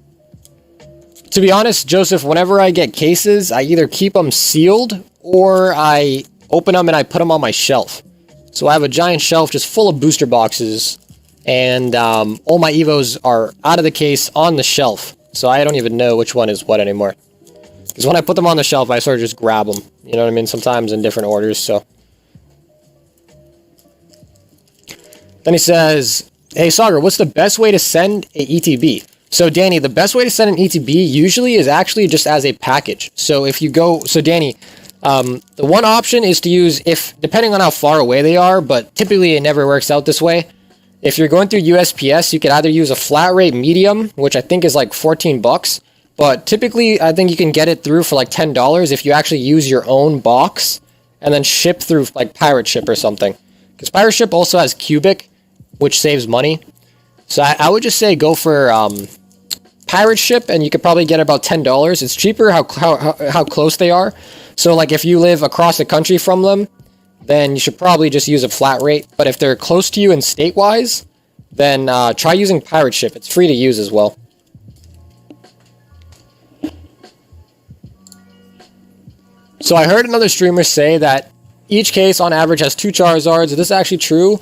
To be honest, Joseph, whenever I get cases, I either keep them sealed or I open them and I put them on my shelf. So I have a giant shelf just full of booster boxes, and all my Evos are out of the case on the shelf. So I don't even know which one is what anymore. Because when I put them on the shelf, I sort of just grab them. You know what I mean? Sometimes in different orders, so. Then he says, hey, Sagar, what's the best way to send a ETB? So, Danny, the best way to send an ETB usually is actually just as a package. So, if you go... So, Danny, the one option is to use, depending on how far away they are, but typically it never works out this way. If you're going through USPS, you could either use a flat rate medium, which I think is like 14 bucks. But typically, I think you can get it through for like $10 if you actually use your own box and then ship through like Pirate Ship or something. Because Pirate Ship also has cubic, which saves money. So I would just say go for Pirate Ship, and you could probably get about $10. It's cheaper how close they are. So like if you live across the country from them, then you should probably just use a flat rate. But if they're close to you and state-wise, then try using Pirate Ship. It's free to use as well. So I heard another streamer say that each case on average has 2 Charizards. Is this actually true?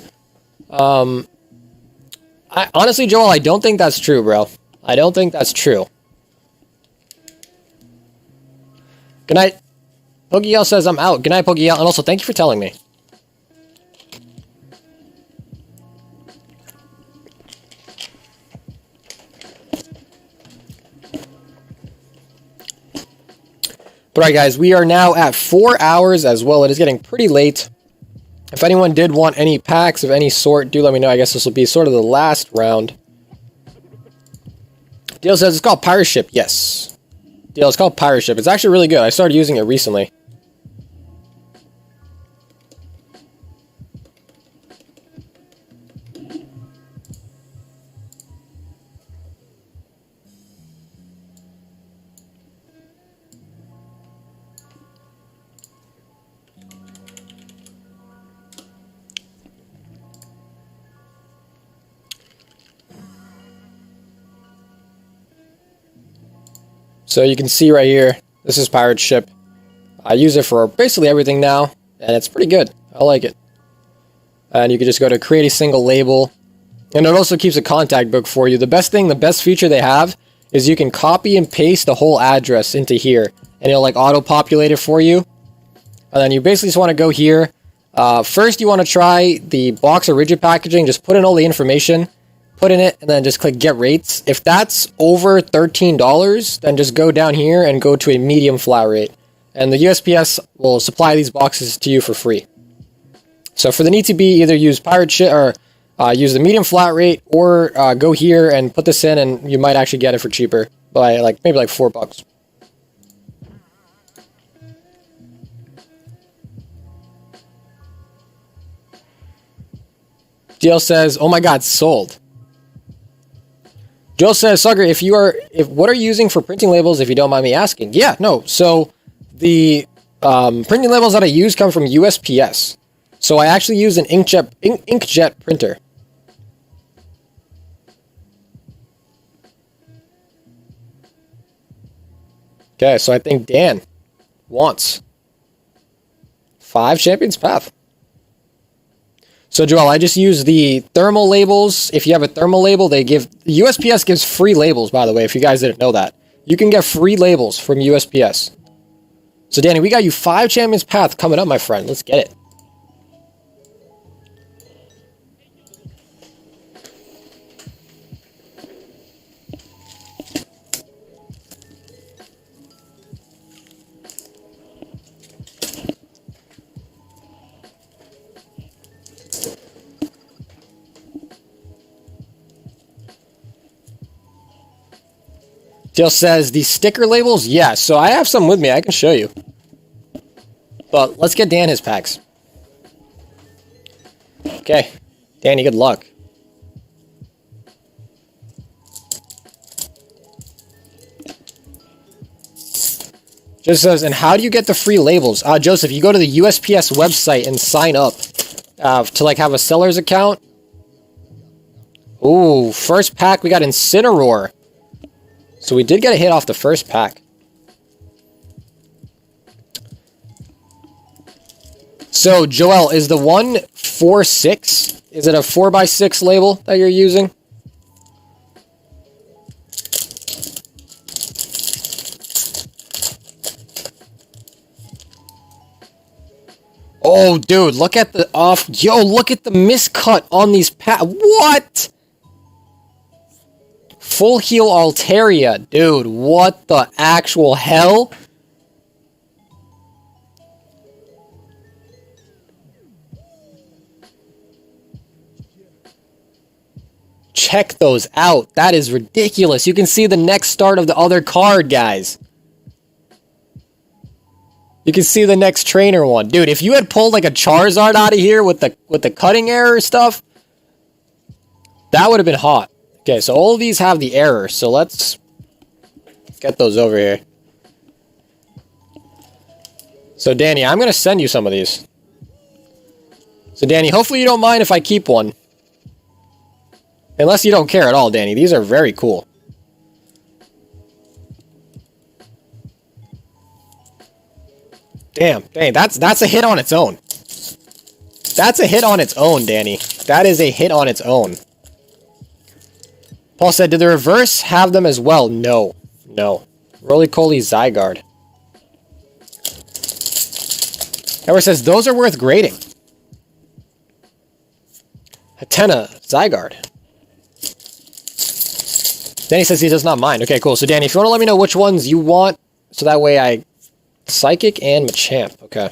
Honestly, Joel, I don't think that's true, bro. I don't think that's true. Good night. Pokeyel says I'm out. Good night, Pokeyel. And also, thank you for telling me. But alright, guys, we are now at 4 hours as well. It is getting pretty late. If anyone did want any packs of any sort, do let me know. I guess this will be sort of the last round. Deal says it's called Pirate Ship. Yes. Deal, it's called Pirate Ship. It's actually really good. I started using it recently. So you can see right here, this is Pirate Ship. I use it for basically everything now, and it's pretty good. I like it. And you can just go to create a single label, and it also keeps a contact book for you. The best feature they have is you can copy and paste the whole address into here, and it'll like auto-populate it for you. And then you basically just want to go here. First, you want to try the box or rigid packaging. Just put in all the information, put in it, and then just click Get Rates. If that's over $13, then just go down here and go to a medium flat rate. And the USPS will supply these boxes to you for free. So for the ETB, either use pirate shit or use the medium flat rate, or go here and put this in, and you might actually get it for cheaper by like maybe like $4. DL says, "Oh my God, sold." Joe says, "Sucker, what are you using for printing labels? If you don't mind me asking." Yeah, no. So the printing labels that I use come from USPS. So I actually use an inkjet printer. Okay, so I think Dan wants 5 Champions Path. So Joel, I just use the thermal labels. If you have a thermal label, USPS gives free labels, by the way, if you guys didn't know that. You can get free labels from USPS. So Danny, we got you 5 Champions Path coming up, my friend. Let's get it. Jill says, the sticker labels? Yeah, so I have some with me. I can show you. But let's get Dan his packs. Okay. Danny, good luck. Just says, and how do you get the free labels? Joseph, you go to the USPS website and sign up to like have a seller's account. Ooh, first pack, we got Incineroar. So we did get a hit off the first pack. So, Joel, is the 146, is it a 4x6 label that you're using? Oh, dude, look at the look at the miscut on these what? Full heal Altaria, dude, what the actual hell? Check those out. That is ridiculous. You can see the next start of the other card, guys. You can see the next trainer one. Dude, if you had pulled like a Charizard out of here with the cutting error stuff, that would have been hot. Okay, so all of these have the error, so let's get those over here. So Danny, I'm going to send you some of these. So Danny, hopefully you don't mind if I keep one. Unless you don't care at all, Danny. These are very cool. Damn, that's a hit on its own. That's a hit on its own, Danny. That is a hit on its own. Paul said, did the reverse have them as well? No. No. Roly-Coly Zygarde. Edward says, those are worth grading. Hatena Zygarde. Danny says he does not mind. Okay, cool. So, Danny, if you want to let me know which ones you want, so that way I... Psychic and Machamp. Okay.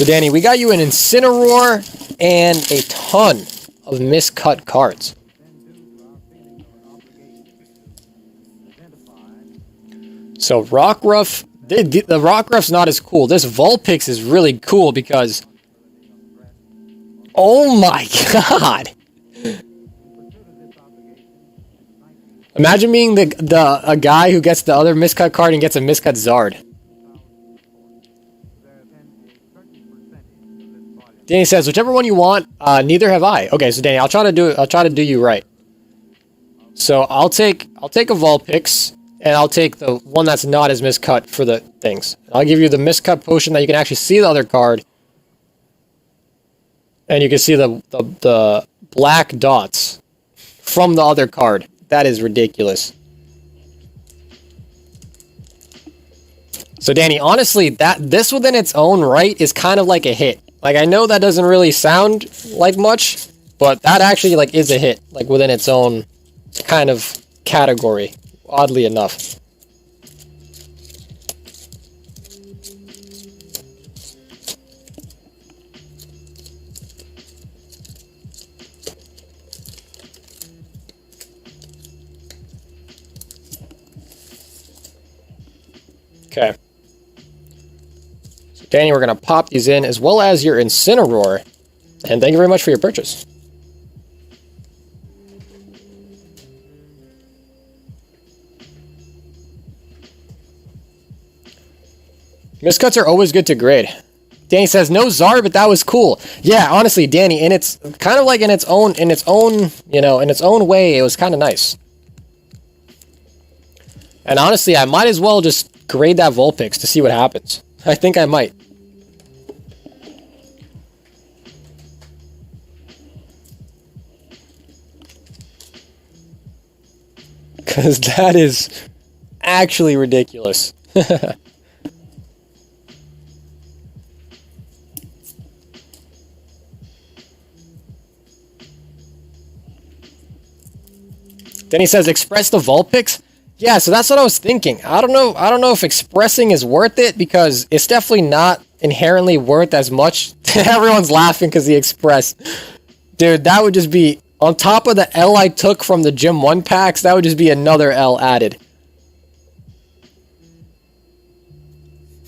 So, Danny, we got you an Incineroar and a ton of miscut cards. So, Rockruff... The Rockruff's not as cool. This Vulpix is really cool because... Oh my god! Imagine being a guy who gets the other miscut card and gets a miscut Zard. Danny says, whichever one you want, neither have I. Okay, so Danny, I'll try to do you right. So I'll take a Vulpix, and I'll take the one that's not as miscut for the things. I'll give you the miscut potion that you can actually see the other card, And you can see the black dots from the other card. That is ridiculous. So Danny, honestly, this within its own right is kind of like a hit. Like, I know that doesn't really sound like much, but that actually like is a hit, like within its own kind of category, oddly enough. Okay. So Danny, we're going to pop these in, as well as your Incineroar. And thank you very much for your purchase. Miscuts are always good to grade. Danny says, no Zar, but that was cool. Yeah, honestly, Danny, and it's kind of like in its own, you know, in its own way, it was kind of nice. And honestly, I might as well just grade that Vulpix to see what happens. I think I might. Because that is actually ridiculous. Then he says, express the Vulpix? Yeah, so that's what I was thinking. I don't know if expressing is worth it, because it's definitely not inherently worth as much. Everyone's laughing because he expressed. Dude, that would just be, on top of the L I took from the Gym 1 packs, that would just be another L added.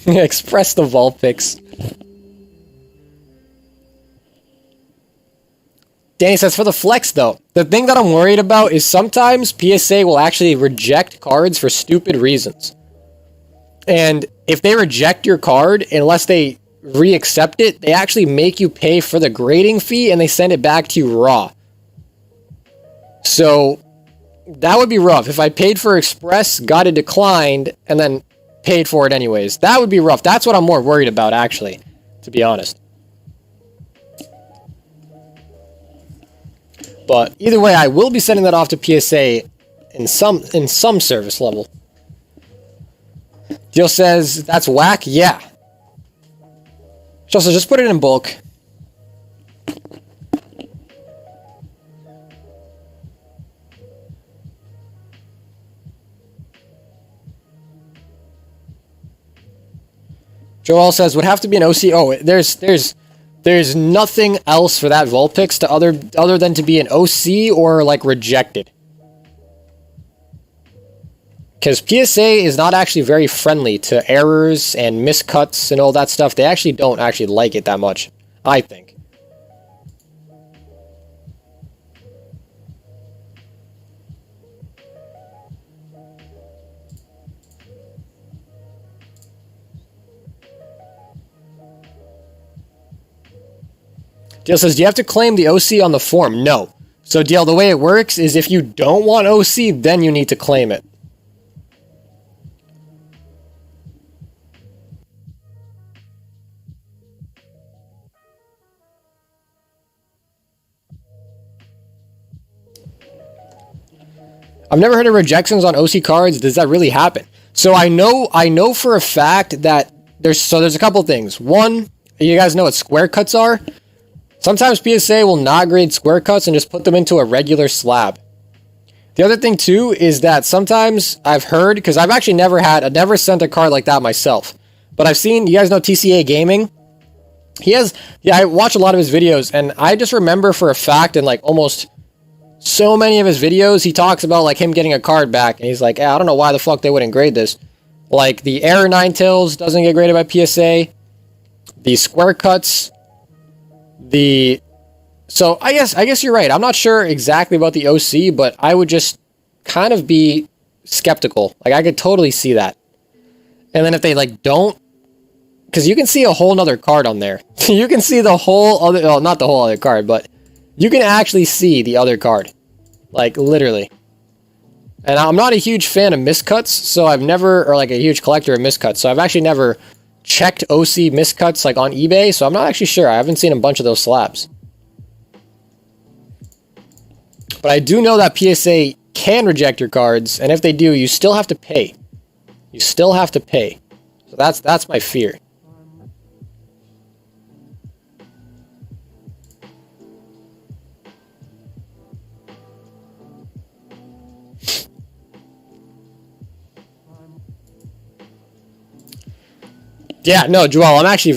Express the Vulpix. Danny says, for the flex, though, the thing that I'm worried about is sometimes PSA will actually reject cards for stupid reasons. And if they reject your card, unless they re-accept it, they actually make you pay for the grading fee and they send it back to you raw. So that would be rough. If I paid for Express, got it declined, and then paid for it anyways, that would be rough. That's what I'm more worried about, actually, to be honest. But either way, I will be sending that off to PSA in some service level. Deal says, that's whack? Yeah. So just put it in bulk. Joel says, would have to be an OC. Oh, there's nothing else for that Vulpix to other than to be an OC or like rejected. Because PSA is not actually very friendly to errors and miscuts and all that stuff. They actually don't actually like it that much, I think. Deal says, do you have to claim the OC on the form? No. So, Deal, the way it works is if you don't want OC, then you need to claim it. I've never heard of rejections on OC cards. Does that really happen? So I know for a fact that there's a couple things. One, you guys know what square cuts are? Sometimes PSA will not grade square cuts and just put them into a regular slab. The other thing too is that sometimes I've heard, because I've actually never sent a card like that myself, but I've seen, you guys know TCA Gaming? I watch a lot of his videos, and I just remember for a fact in like almost so many of his videos, he talks about like him getting a card back, and he's like, I don't know why the fuck they wouldn't grade this. Like the Error Ninetales doesn't get graded by PSA. The square cuts. So I guess you're right. I'm not sure exactly about the OC, but I would just kind of be skeptical. Like I could totally see that. And then if they like don't, because you can see a whole nother card on there. You can see the whole other, well, not the whole other card, but you can actually see the other card. Like literally. And I'm not a huge fan of miscuts, so I've never, or like a huge collector of miscuts, so I've actually never checked OC miscuts like on eBay, so I'm not actually sure. I haven't seen a bunch of those slabs. But I do know that PSA can reject your cards, and if they do, you still have to pay. You still have to pay. So that's my fear. Yeah, no, Joel, I'm actually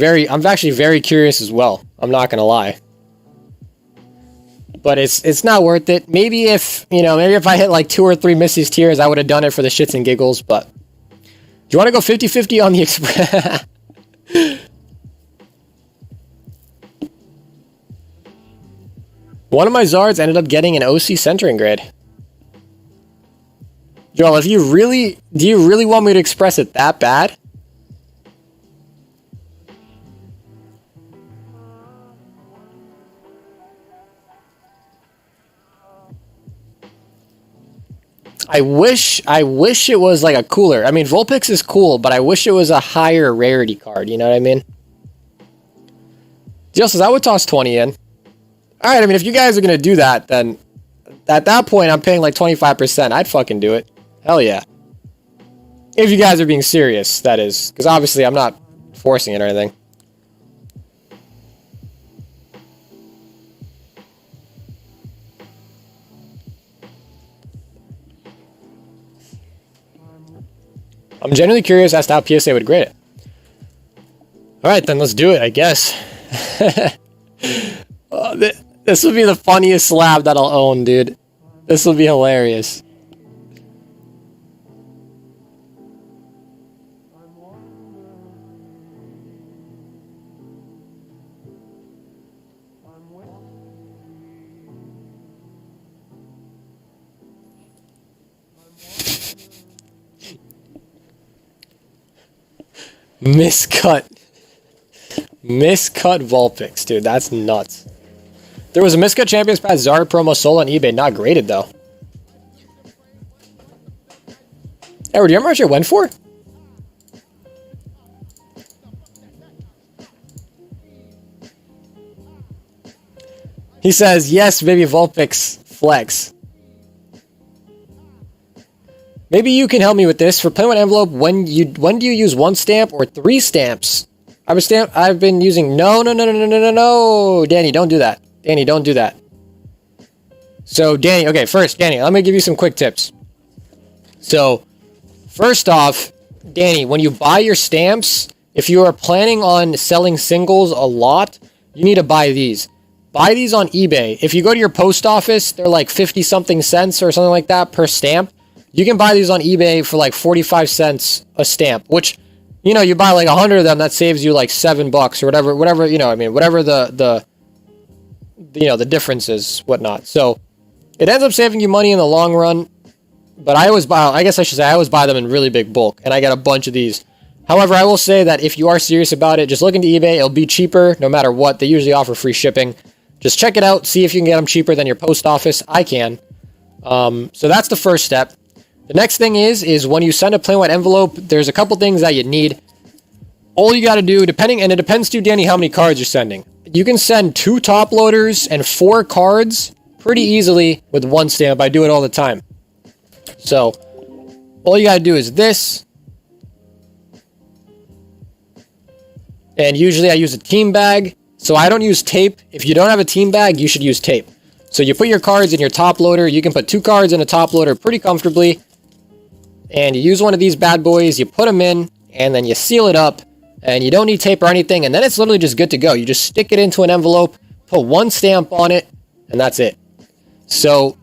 very curious as well. I'm not gonna lie. But it's not worth it. Maybe if I hit like 2 or 3 Missy's tiers, I would have done it for the shits and giggles, but do you want to go 50-50 on the Express? One of my Zards ended up getting an OC centering grade. Joel, do you really want me to express it that bad? I wish it was like a cooler. I mean, Vulpix is cool, but I wish it was a higher rarity card. You know what I mean? Jill says, I would toss 20 in. Alright, I mean, if you guys are going to do that, then at that point, I'm paying like 25%. I'd fucking do it. Hell yeah. If you guys are being serious, that is. Because obviously, I'm not forcing it or anything. I'm genuinely curious as to how PSA would grade it. Alright, then let's do it, I guess. This would be the funniest slab that I'll own, dude. This would be hilarious. Miscut Vulpix, dude. That's nuts. There was a Miscut Champions Pass Zard promo sold on eBay. Not graded, though. Edward, do you remember what you went for? He says, yes, baby Vulpix flex. Maybe you can help me with this. For playing with envelope, when do you use 1 stamp or 3 stamps? I've been using no. Danny, don't do that. Danny, don't do that. So, Danny, okay, first, Danny, let me give you some quick tips. So, first off, Danny, when you buy your stamps, if you are planning on selling singles a lot, you need to buy these. Buy these on eBay. If you go to your post office, they're like 50-something cents or something like that per stamp. You can buy these on eBay for like 45 cents a stamp, which, you buy like 100 of them, that saves you like $7 or whatever, whatever the difference is, whatnot. So it ends up saving you money in the long run, but I always buy them in really big bulk, and I get a bunch of these. However, I will say that if you are serious about it, just look into eBay. It'll be cheaper no matter what. They usually offer free shipping. Just check it out, see if you can get them cheaper than your post office. I can. So that's the first step. The next thing is when you send a plain white envelope, there's a couple things that you need. All you got to do, and it depends to you, Danny, how many cards you're sending. You can send 2 top loaders and 4 cards pretty easily with 1 stamp. I do it all the time. So, all you got to do is this. And usually I use a team bag, so I don't use tape. If you don't have a team bag, you should use tape. So you put your cards in your top loader. You can put 2 cards in a top loader pretty comfortably. And you use one of these bad boys, you put them in, and then you seal it up, and you don't need tape or anything, and then it's literally just good to go. You just stick it into an envelope, put 1 stamp on it, and that's it. So,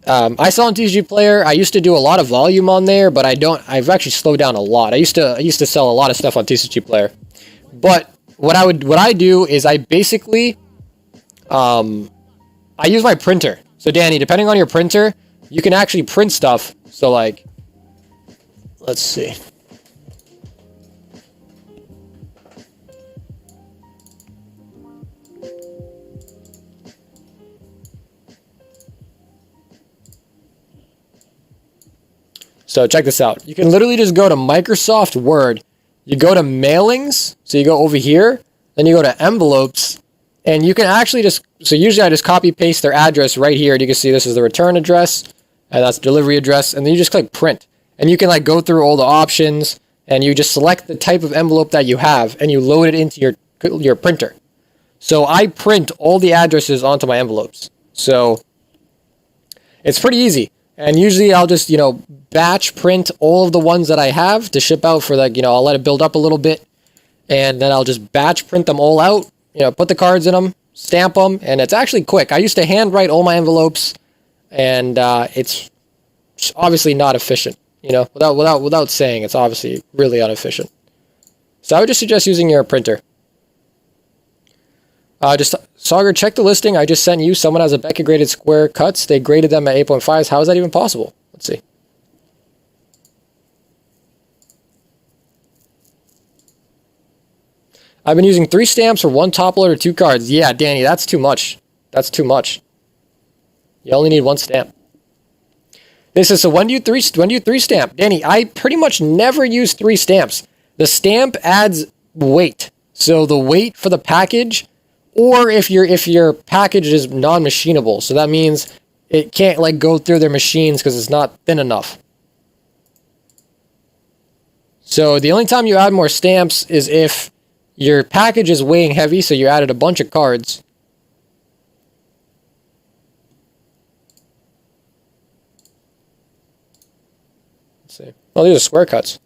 I sell on TCG Player. I used to do a lot of volume on there, but I've actually slowed down a lot. I used to sell a lot of stuff on TCG Player. But what I do is I basically, I use my printer. So Danny, depending on your printer, you can actually print stuff. So like, let's see. So check this out. You can literally just go to Microsoft Word. You go to mailings. So you go over here. Then you go to envelopes. And you can actually just, so usually I just copy paste their address right here. And you can see this is the return address, and that's delivery address. And then you just click print. And you can like go through all the options, and you just select the type of envelope that you have, and you load it into your printer. So I print all the addresses onto my envelopes. So it's pretty easy. And usually I'll just, you know, batch print all of the ones that I have to ship out for like, you know, I'll let it build up a little bit. And then I'll just batch print them all out, you know, put the cards in them, stamp them, and it's actually quick. I used to handwrite all my envelopes, and it's obviously not efficient, you know, without saying, it's obviously really inefficient. So I would just suggest using your printer. Just Sagar, check the listing I just sent you. Someone has a Becca graded square cuts. They graded them at 8.5s. How is that even possible? Let's see. I've been using 3 stamps for 1 top load or 2 cards. Yeah, Danny, that's too much. That's too much. You only need 1 stamp. This is, so when do you 3 stamp? Danny, I pretty much never use 3 stamps. The stamp adds weight. So the weight for the package, or if your package is non-machinable, so that means it can't like go through their machines because it's not thin enough. So the only time you add more stamps is if your package is weighing heavy, so you added a bunch of cards. Let's see. Oh, these are square cuts.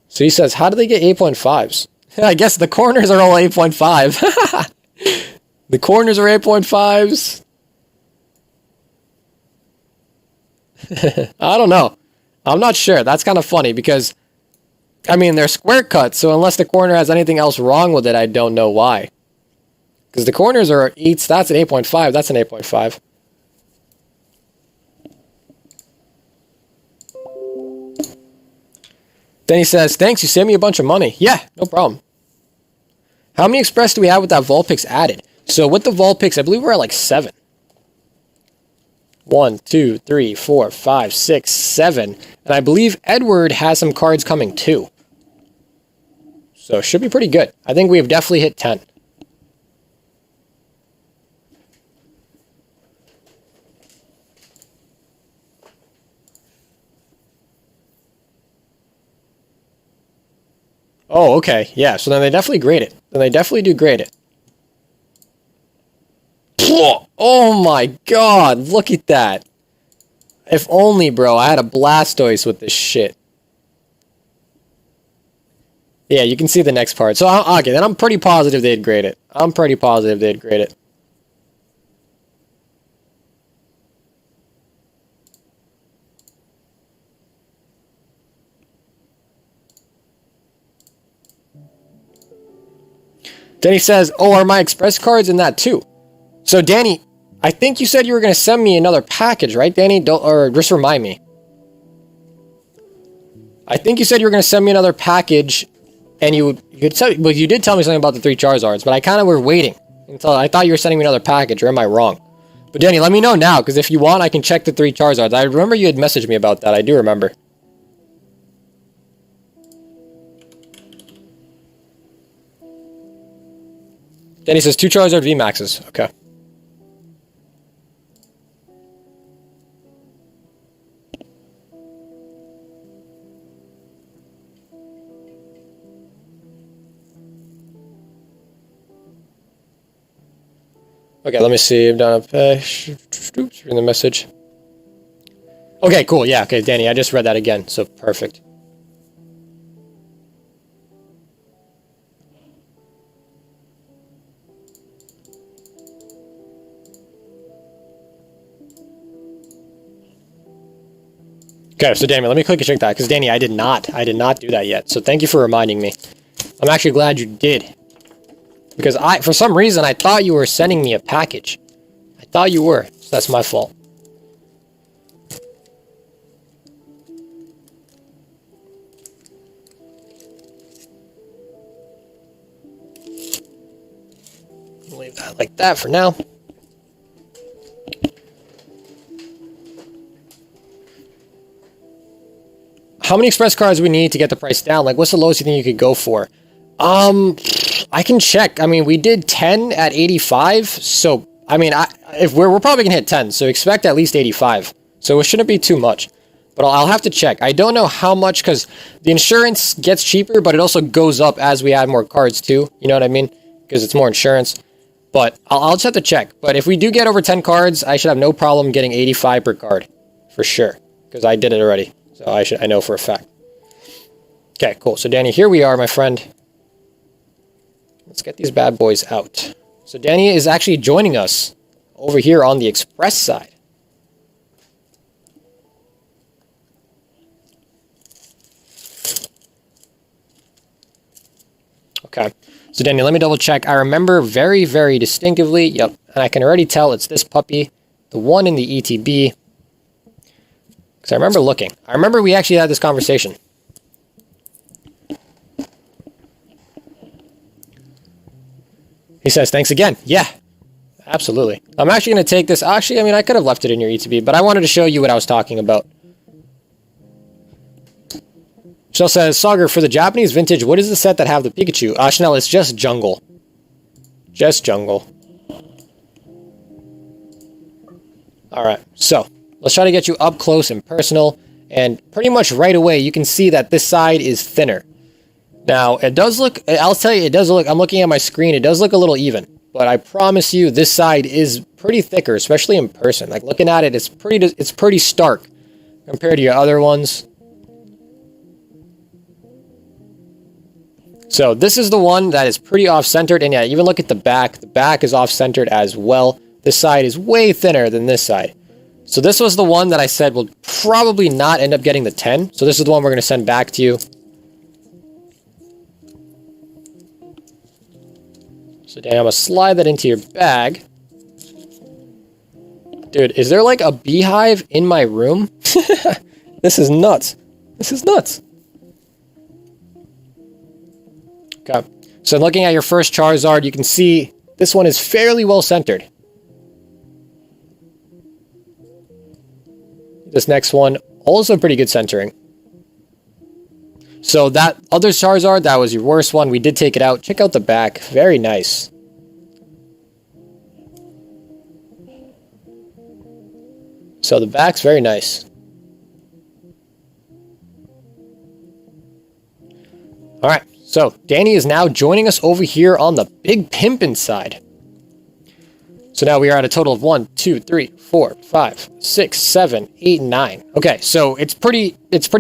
So he says, how do they get 8.5s? I guess the corners are all 8.5. The corners are 8.5s. I don't know. I'm not sure. That's kind of funny because, I mean, they're square cuts, so unless the corner has anything else wrong with it, I don't know why. Because the corners are 8s, that's an 8.5, that's an 8.5. Then he says, thanks, you saved me a bunch of money. Yeah, no problem. How many Express do we have with that Vulpix added? So with the Vulpix, I believe we're at like 7. 1, 2, 3, 4, 5, 6, 7. And I believe Edward has some cards coming too. So it should be pretty good. I think we have definitely hit 10. Oh, okay. Yeah, so then they definitely grade it. Then they definitely do grade it. Oh my god, look at that. If only, bro, I had a Blastoise with this shit. Yeah, you can see the next part. So, okay, then I'm pretty positive they'd grade it. I'm pretty positive they'd grade it. Danny says, oh, are my Express cards in that too? So, Danny, I think you said you were going to send me another package, right, Danny? Don't, or just remind me. I think you said you were going to send me another package, and you did tell me something about the 3 Charizards, but I kind of were waiting until I thought you were sending me another package, or am I wrong? But Danny, let me know now, because if you want, I can check the 3 Charizards. I remember you had messaged me about that. I do remember. Danny says 2 Charizard VMAXs. Okay. Okay, let me see. I've done a page. Reading the message. Okay, cool. Yeah, okay, Danny, I just read that again, so perfect. Okay, so Danny, let me quickly check that, because Danny, I did not do that yet. So thank you for reminding me. I'm actually glad you did. Because for some reason, I thought you were sending me a package. I thought you were, so that's my fault. Leave that like that for now. How many Express cards do we need to get the price down? Like, what's the lowest you think you could go for? I can check. I mean, we did 10 at 85, so I mean, if we're probably gonna hit 10, so expect at least 85. So it shouldn't be too much, but I'll have to check. I don't know how much because the insurance gets cheaper, but it also goes up as we add more cards too. You know what I mean? Because it's more insurance. But I'll just have to check. But if we do get over 10 cards, I should have no problem getting 85 per card for sure, because I did it already. So I know for a fact. Okay, cool. So Danny, here we are, my friend. Let's get these bad boys out. So Danny is actually joining us over here on the Express side. Okay. So Danny, let me double check. I remember very, very distinctively. Yep. And I can already tell it's this puppy, the one in the ETB. Because I remember looking. I remember we actually had this conversation. He says, thanks again. Yeah, absolutely. I'm actually going to take this. Actually, I mean, I could have left it in your ETB, but I wanted to show you what I was talking about. Chanel says, Sagar, for the Japanese vintage, what is the set that have the Pikachu? Chanel, it's just Jungle. Just Jungle. Alright, so let's try to get you up close and personal. And pretty much right away, you can see that this side is thinner. Now, it does look, I'll tell you, it does look, I'm looking at my screen, it does look a little even. But I promise you, this side is pretty thicker, especially in person. Like, looking at it, it's pretty stark compared to your other ones. So, this is the one that is pretty off-centered. And yeah, even look at the back. The back is off-centered as well. This side is way thinner than this side. So, this was the one that I said will probably not end up getting the 10. So, this is the one we're going to send back to you. So, Dan, I'm going to slide that into your bag. Dude, is there like a beehive in my room? This is nuts. This is nuts. Okay. So, looking at your first Charizard, you can see this one is fairly well centered. This next one, also pretty good centering. So that other Charizard, that was your worst one. We did take it out. Check out the back. Very nice. So the back's very nice. Alright, so Danny is now joining us over here on the Big Pimpin' side. So now we are at a total of 1, 2, 3, 4, 5, 6, 7, 8, 9. Okay, so it's pretty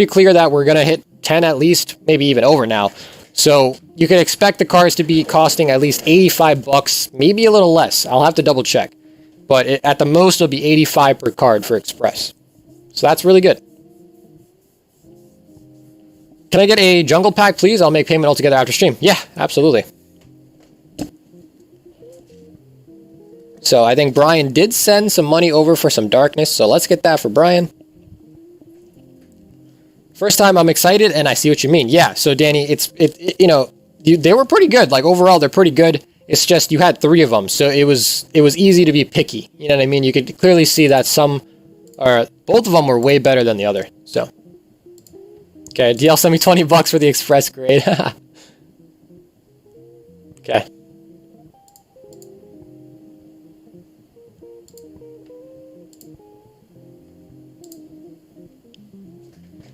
clear that we're gonna hit 10 at least, maybe even over now. So you can expect the cards to be costing at least 85 bucks, maybe a little less. I'll have to double check. But at the most, it'll be 85 per card for Express. So that's really good. Can I get a jungle pack, please? I'll make payment altogether after stream. Yeah, absolutely. So I think Brian did send some money over for some darkness. So let's get that for Brian. First time, I'm excited, and I see what you mean. Yeah, so Danny, you know, they were pretty good. Like, overall, they're pretty good. It's just you had 3 of them, so it was easy to be picky. You know what I mean? You could clearly see that both of them were way better than the other. So, okay, DL sent me 20 bucks for the Express grade. Okay.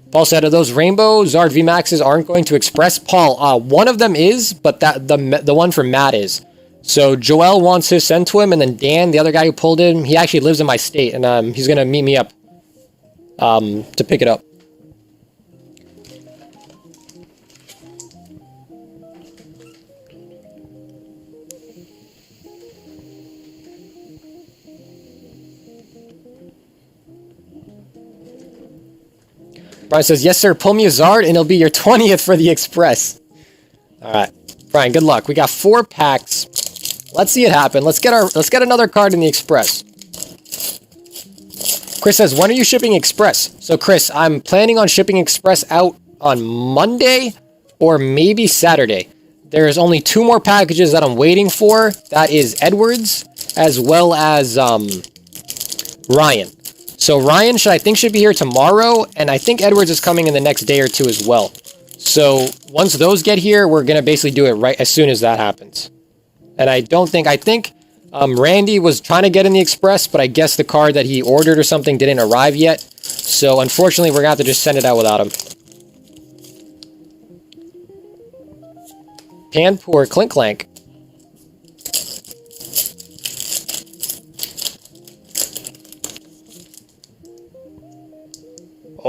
Paul said, "Are those Rainbow Zard VMAXs aren't going to Express?" Paul, one of them is, but the one for Matt is. So Joel wants his sent to him, and then Dan, the other guy who pulled in, he actually lives in my state, and he's gonna meet me up to pick it up. Brian says, "Yes, sir. Pull me a Zard, and it'll be your 20th for the Express." All right, Brian. Good luck. We got 4 packs. Let's see it happen. Let's get another card in the Express. Chris says, "When are you shipping Express?" So, Chris, I'm planning on shipping Express out on Monday or maybe Saturday. There's only 2 more packages that I'm waiting for. That is Edwards as well as Ryan. So Ryan should be here tomorrow, and I think Edwards is coming in the next day or 2 as well. So once those get here, we're going to basically do it right as soon as that happens. And I think Randy was trying to get in the Express, but I guess the card that he ordered or something didn't arrive yet. So unfortunately, we're going to have to just send it out without him. Panpour Clink Clank.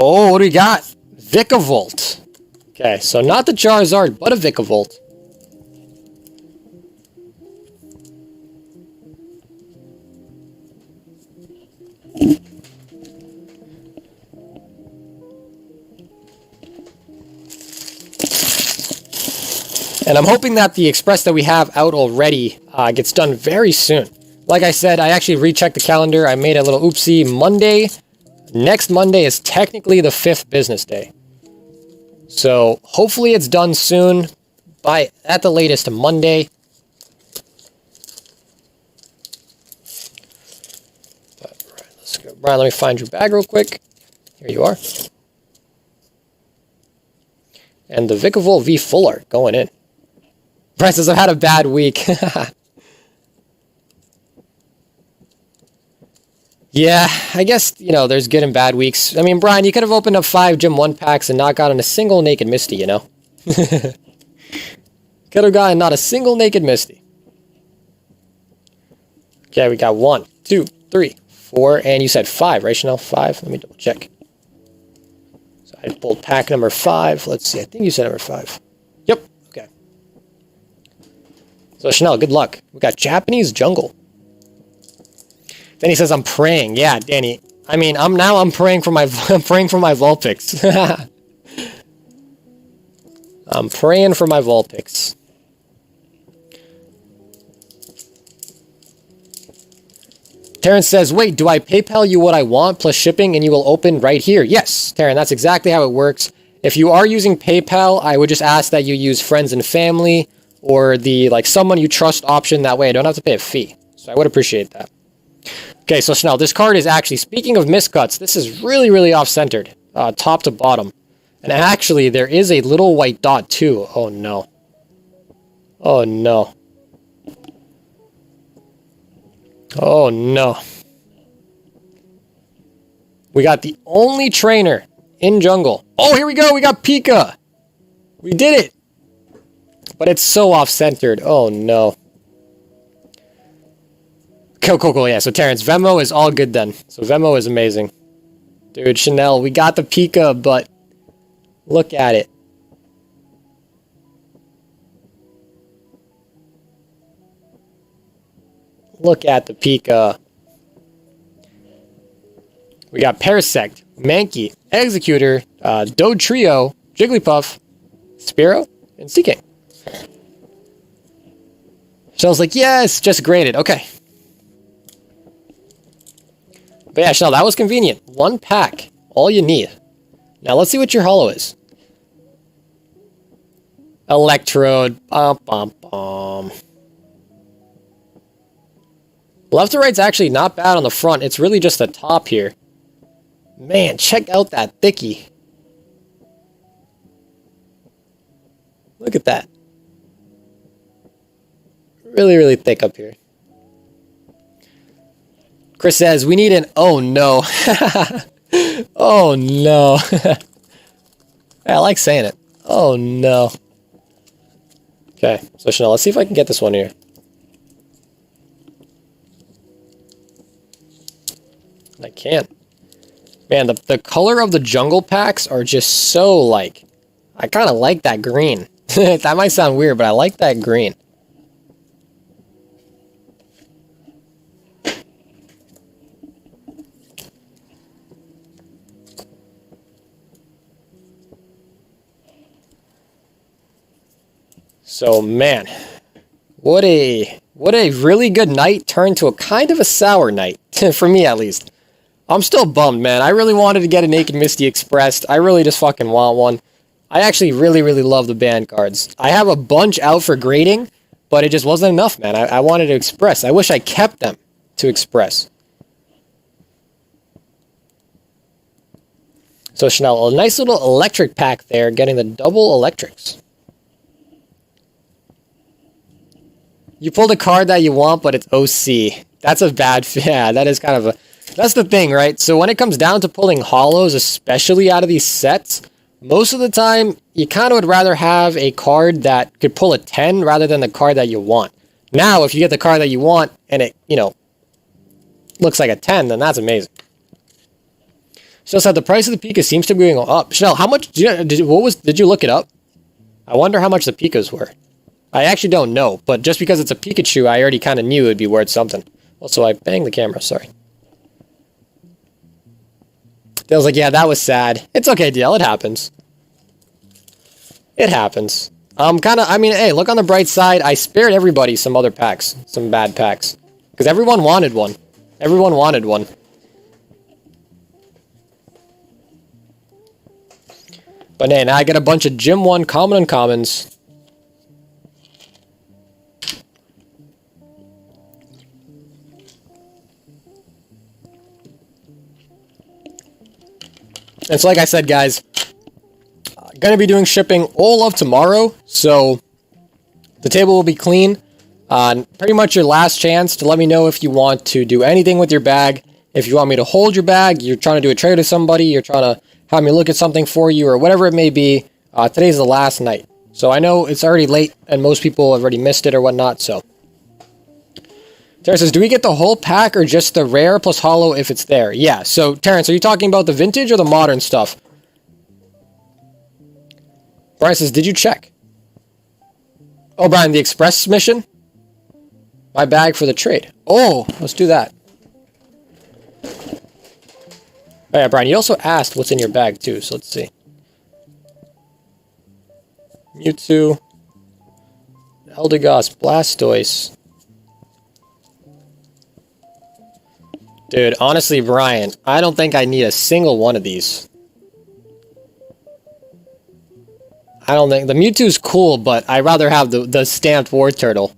Oh, what do we got? Vikavolt. Okay, so not the Charizard, but a Vikavolt. And I'm hoping that the Express that we have out already gets done very soon. Like I said, I actually rechecked the calendar. I made a little oopsie. Next Monday is technically the 5th business day. So hopefully it's done soon, by at the latest Monday. But, right, let's go. Brian, let me find your bag real quick. Here you are. And the Vikavolt V Full Art going in. Brian says, I've had a bad week. Yeah, I guess, you know, there's good and bad weeks. I mean, Brian, you could have opened up 5 Gym 1 packs and not gotten a single Naked Misty, you know? Could have gotten not a single Naked Misty. Okay, we got 1, 2, 3, 4, and you said 5, right, Chanel? 5? Let me double check. So I pulled pack number 5. Let's see, I think you said number 5. Yep, okay. So, Chanel, good luck. We got Japanese Jungle. Then he says, I'm praying. Yeah, Danny. I mean, I'm praying for my Vulpix. I'm praying for my Vulpix. Terrence says, wait, do I PayPal you what I want plus shipping and you will open right here? Yes, Terrence, that's exactly how it works. If you are using PayPal, I would just ask that you use friends and family or the someone you trust option. That way I don't have to pay a fee. So I would appreciate that. Okay, so Chanel, this card is actually, speaking of miscuts, this is really, really off-centered, top to bottom. And actually, there is a little white dot, too. Oh, no. Oh, no. Oh, no. We got the only trainer in Jungle. Oh, here we go. We got Pika. We did it. But it's so off-centered. Oh, no. Cool. Yeah, so Terrence, Venmo is all good then. So Venmo is amazing. Dude, Chanel, we got the Pika, but look at it. Look at the Pika. We got Parasect, Mankey, Executor, Dodrio, Jigglypuff, Spearow, and Seaking. Chanel's like, yes, just graded. Okay. But yeah, Chanel, that was convenient. 1 pack. All you need. Now, let's see what your holo is. Electrode. Left to right's actually not bad on the front. It's really just the top here. Man, check out that thickie. Look at that. Really, really thick up here. Chris says, we need an oh no. Oh no. I like saying it. Oh no. Okay, so Chanel, let's see if I can get this one here. I can't. Man, the color of the jungle packs are just so I kind of like that green. That might sound weird, but I like that green. So, man, what a really good night turned to a kind of a sour night, for me at least. I'm still bummed, man. I really wanted to get a Naked Misty Expressed. I really just fucking want one. I actually really, really love the band cards. I have a bunch out for grading, but it just wasn't enough, man. I wanted to Express. I wish I kept them to Express. So Chanel, a nice little electric pack there, getting the double electrics. You pulled a card that you want, but it's OC. That's a bad, yeah, that is kind of a, that's the thing, right? So when it comes down to pulling holos, especially out of these sets, most of the time, you kind of would rather have a card that could pull a 10 rather than the card that you want. Now, if you get the card that you want and it, you know, looks like a 10, then that's amazing. So the price of the Pika seems to be going up. Chanel, how much, did you look it up? I wonder how much the Pikas were. I actually don't know, but just because it's a Pikachu, I already kind of knew it would be worth something. Also, I banged the camera, sorry. Dale's like, yeah, that was sad. It's okay, Dale, it happens. It happens. I mean, hey, look on the bright side. I spared everybody some other packs, some bad packs. Because everyone wanted one. Everyone wanted one. But hey, now I get a bunch of Gym 1 common uncommons. And so like I said, guys, going to be doing shipping all of tomorrow, so the table will be clean. Pretty much your last chance to let me know if you want to do anything with your bag. If you want me to hold your bag, you're trying to do a trade with somebody, you're trying to have me look at something for you, or whatever it may be, today's the last night. So I know it's already late, and most people have already missed it or whatnot, so. Terrence says, do we get the whole pack or just the rare plus holo if it's there? Yeah, so Terrence, are you talking about the vintage or the modern stuff? Brian says, did you check? Oh, Brian, the express mission? My bag for the trade. Oh, let's do that. Oh yeah, Brian, you also asked what's in your bag too, so let's see. Mewtwo. Eldegoss, Blastoise. Dude, honestly, Brian, I don't think I need a single one of these. I don't think... The Mewtwo's cool, but I'd rather have the stamped War Turtle.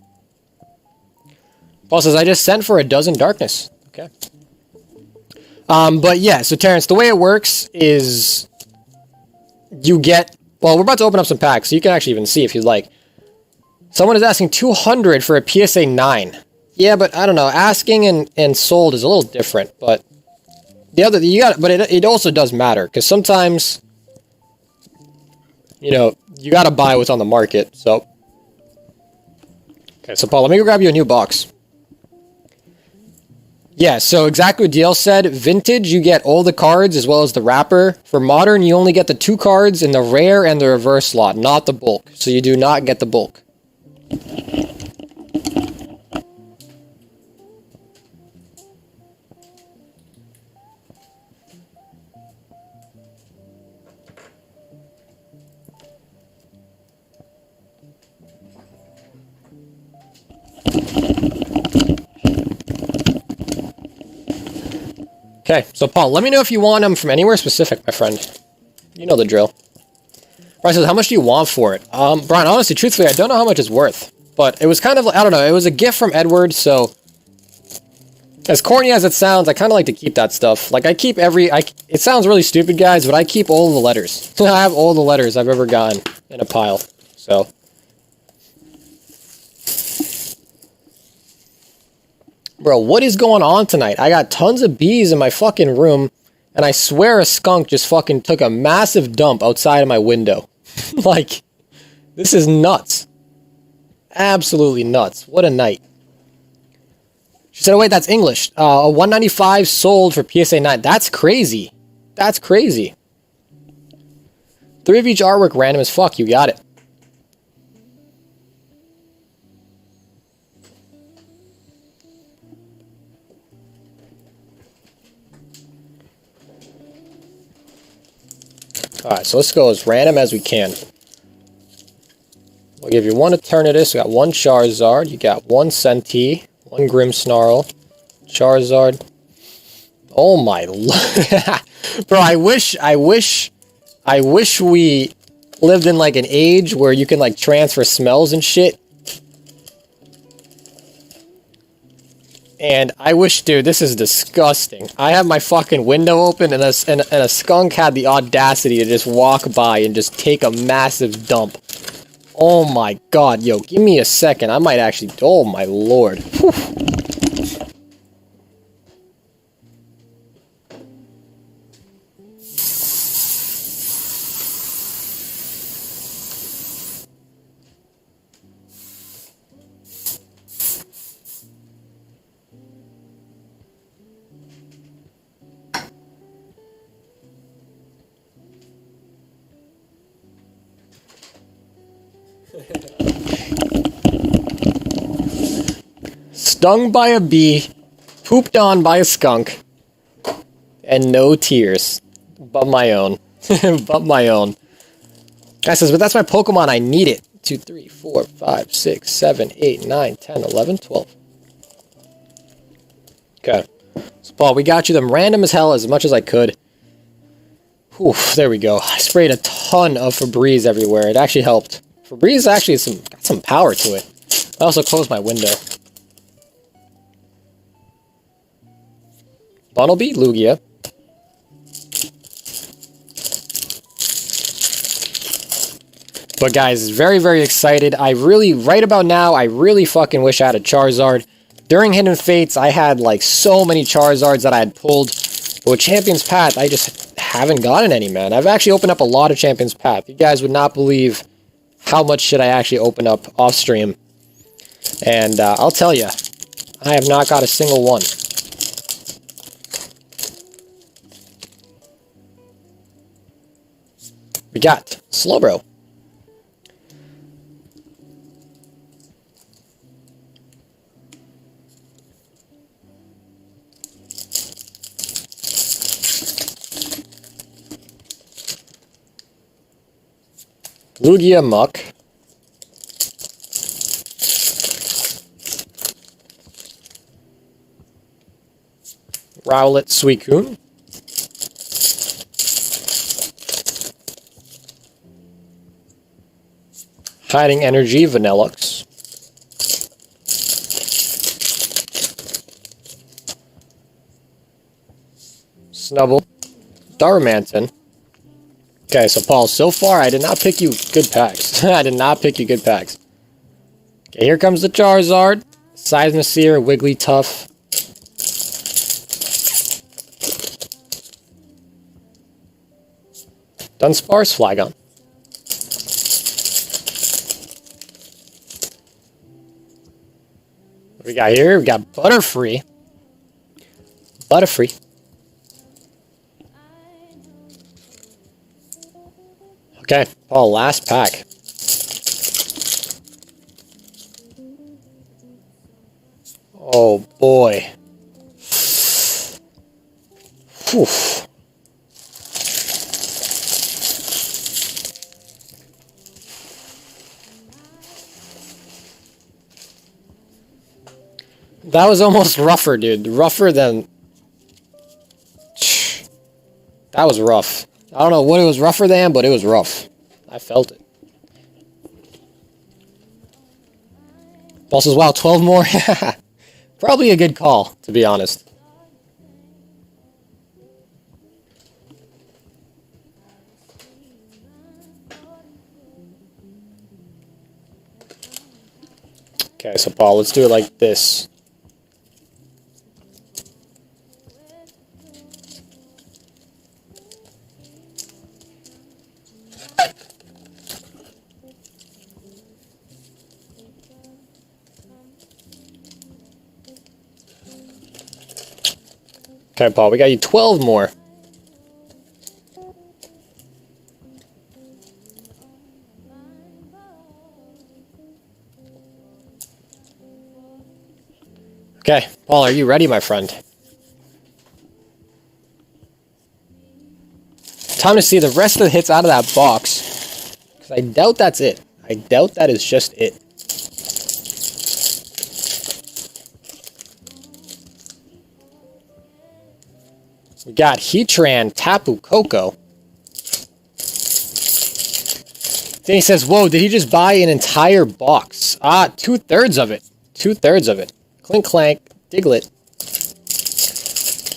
Paul says, I just sent for a dozen Darkness. Okay. But yeah, so Terrence, the way it works is... You get... Well, we're about to open up some packs, so you can actually even see if you'd like. Someone is asking 200 for a PSA 9. Yeah, but I don't know. Asking and sold is a little different, but the other but it also does matter because sometimes, you know, you got to buy what's on the market. So, okay, so Paul, let me go grab you a new box. Yeah, so exactly what DL said. Vintage, you get all the cards as well as the wrapper. For modern, you only get the 2 cards in the rare and the reverse slot, not the bulk. So you do not get the bulk. Okay, so Paul, let me know if you want them from anywhere specific, my friend. You know the drill. Brian says, how much do you want for it? Brian, honestly, truthfully, I don't know how much it's worth. But it was kind of, I don't know, it was a gift from Edward, so... As corny as it sounds, I kind of like to keep that stuff. Like, I keep it sounds really stupid, guys, but I keep all the letters. I have all the letters I've ever gotten in a pile, so... Bro, what is going on tonight? I got tons of bees in my fucking room, and I swear a skunk just fucking took a massive dump outside of my window. Like, this is nuts. Absolutely nuts. What a night. She said, oh wait, that's English. A 195 sold for PSA 9. That's crazy. That's crazy. 3 of each artwork, random as fuck. You got it. Alright, so let's go as random as we can. We'll give you 1 Eternatus, we got 1 Charizard, you got 1 Sentee, 1 Grimmsnarl, Charizard. Oh my lord. Bro, I wish we lived in like an age where you can like transfer smells and shit. And I wish, dude, this is disgusting. I have my fucking window open, and a skunk had the audacity to just walk by and just take a massive dump. Oh my god, yo, give me a second. I might actually... Oh my lord. Whew. Stung by a bee, pooped on by a skunk, and no tears, but my own. But my own. Guy says, but that's my Pokemon, I need it. 2, 3, 4, 5, 6, 7, 8, 9, 10, 11, 12. Okay. So, Paul, we got you them random as hell as much as I could. Whew, there we go. I sprayed a ton of Febreze everywhere. It actually helped. Febreze actually got some power to it. I also closed my window. Bunnelby, Lugia. But guys, very, very excited. Right about now, I really fucking wish I had a Charizard. During Hidden Fates, I had like so many Charizards that I had pulled. But with Champion's Path, I just haven't gotten any, man. I've actually opened up a lot of Champion's Path. You guys would not believe how much shit I actually open up off stream. And I'll tell you, I have not got a single one. We got Slowbro. Lugia Muck. Rowlet Suicune. Hiding Energy Vanillux. Snubble. Darmanitan. Okay, so Paul, so far I did not pick you good packs. I did not pick you good packs. Okay, here comes the Charizard. Seismicere, Wigglytuff. Dunsparce, Flygon. What we got here? We got Butterfree. Butterfree. Okay, Paul, last pack. Oh boy. Whew. That was almost rougher, dude. Rougher than... That was rough. I don't know what it was rougher than, but it was rough. I felt it. Paul says, wow, 12 more? Probably a good call, to be honest. Okay, so Paul, let's do it like this. Okay, Paul, we got you 12 more. Okay, Paul, are you ready, my friend? Time to see the rest of the hits out of that box. Because I doubt that's it. I doubt that is just it. We got Heatran, Tapu Koko. Then he says, whoa, did he just buy an entire box? Ah, 2/3 of it. 2/3 of it. Clink Clank, Diglett.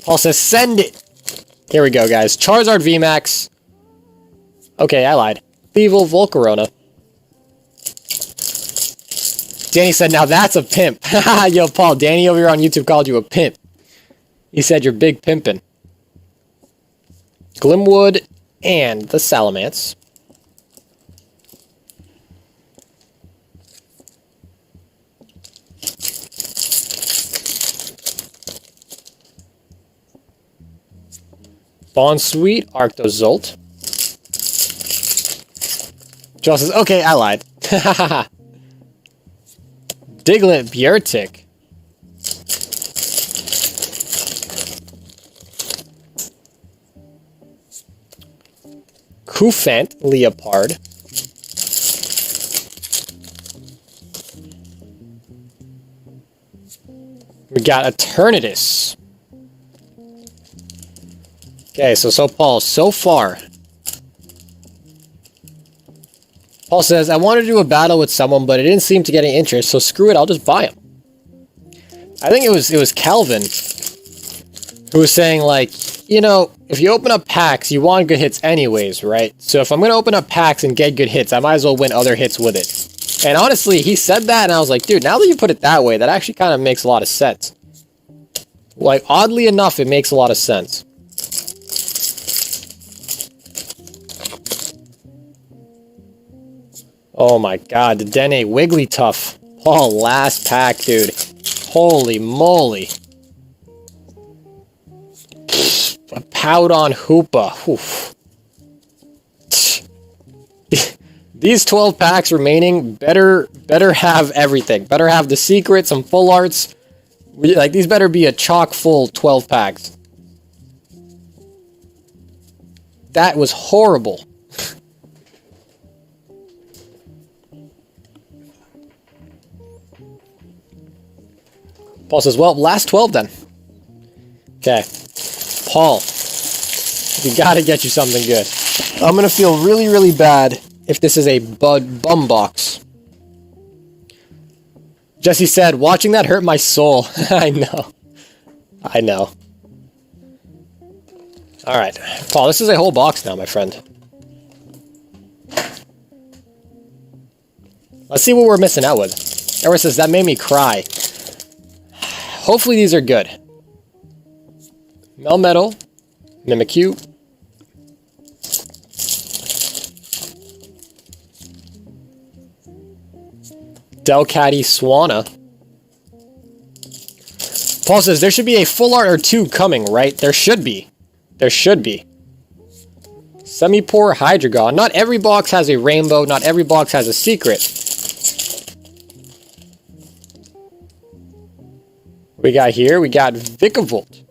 Paul says, send it. Here we go, guys. Charizard VMAX. Okay, I lied. Weevil, Volcarona. Danny said, now that's a pimp. Yo, Paul, Danny over here on YouTube called you a pimp. He said you're big pimpin'. Glimwood and the Salamence. Bonsweet, Arctozolt. Joel says, okay, I lied. Diglett, Bjertik. Kufant, Leopard. We got Eternatus. Okay, so Paul, so far. Paul says, I wanted to do a battle with someone, but it didn't seem to get any interest, so screw it, I'll just buy him. I think it was Calvin who was saying, like, you know, if you open up packs, you want good hits anyways, right? So if I'm going to open up packs and get good hits, I might as well win other hits with it. And honestly, he said that, and I was like, dude, now that you put it that way, that actually kind of makes a lot of sense. Like, oddly enough, it makes a lot of sense. Oh my god, the Dene Wigglytuff. Oh, last pack, dude. Holy moly. A Powdon Hoopa. Oof. These 12 packs remaining better have everything. Better have the secret, some full arts. Like, these better be a chock full 12 packs. That was horrible. Paul says, well, last 12 then. Okay. Paul, we gotta get you something good. I'm gonna feel really, really bad if this is a bum box. Jesse said, watching that hurt my soul. I know. I know. Alright. Paul, this is a whole box now, my friend. Let's see what we're missing out with. Eric says, that made me cry. Hopefully these are good. Melmetal, Mimikyu, Delcatty, Swanna. Paul says there should be a full art or two coming, right? There should be. There should be. Semi-Poor Hydreigon. Not every box has a rainbow. Not every box has a secret. We got here, we got Vikavolt.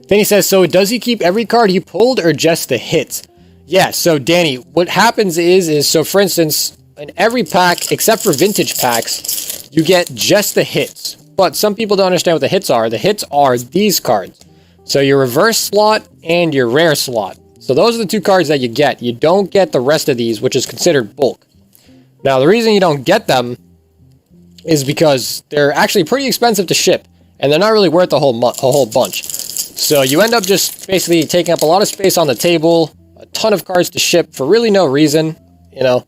Then he says, so does he keep every card he pulled or just the hits? Yeah, so Danny, what happens is so for instance, in every pack, except for vintage packs, you get just the hits. But some people don't understand what the hits are. The hits are these cards. So your reverse slot and your rare slot. So those are the two cards that you get. You don't get the rest of these, which is considered bulk. Now, the reason you don't get them is because they're actually pretty expensive to ship. And they're not really worth a whole bunch. So you end up just basically taking up a lot of space on the table, a ton of cards to ship for really no reason, you know.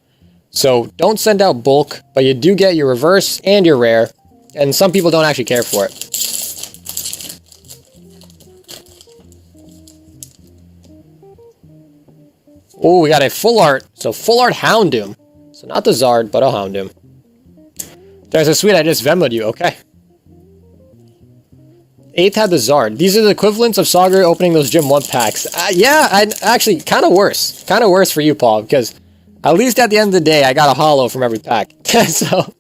So don't send out bulk, but you do get your reverse and your rare, and some people don't actually care for it. Oh, we got a full art. So full art Houndoom. So not the Zard, but a Houndoom. There's a sweet, I just Venmoed you, okay. 8th had the Zard. These are the equivalents of Sagar opening those Gym 1 packs. Yeah, actually, kind of worse. Kind of worse for you, Paul, because at least at the end of the day, I got a holo from every pack. So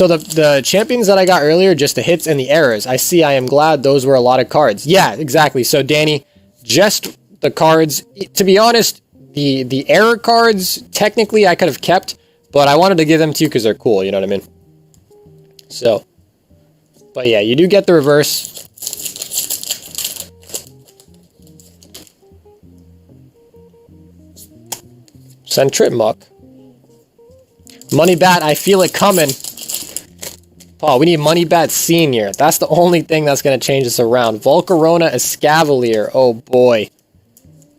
the champions that I got earlier, just the hits and the errors. I am glad those were a lot of cards. Yeah, exactly. So, Danny, just the cards. To be honest, the error cards, technically, I could have kept, but I wanted to give them to you because they're cool, you know what I mean? So... But yeah, you do get the reverse. Centrit Muck. Money Bat, I feel it coming. Paul, we need Money Bat Senior. That's the only thing that's going to change this around. Volcarona Escavalier. Oh, boy.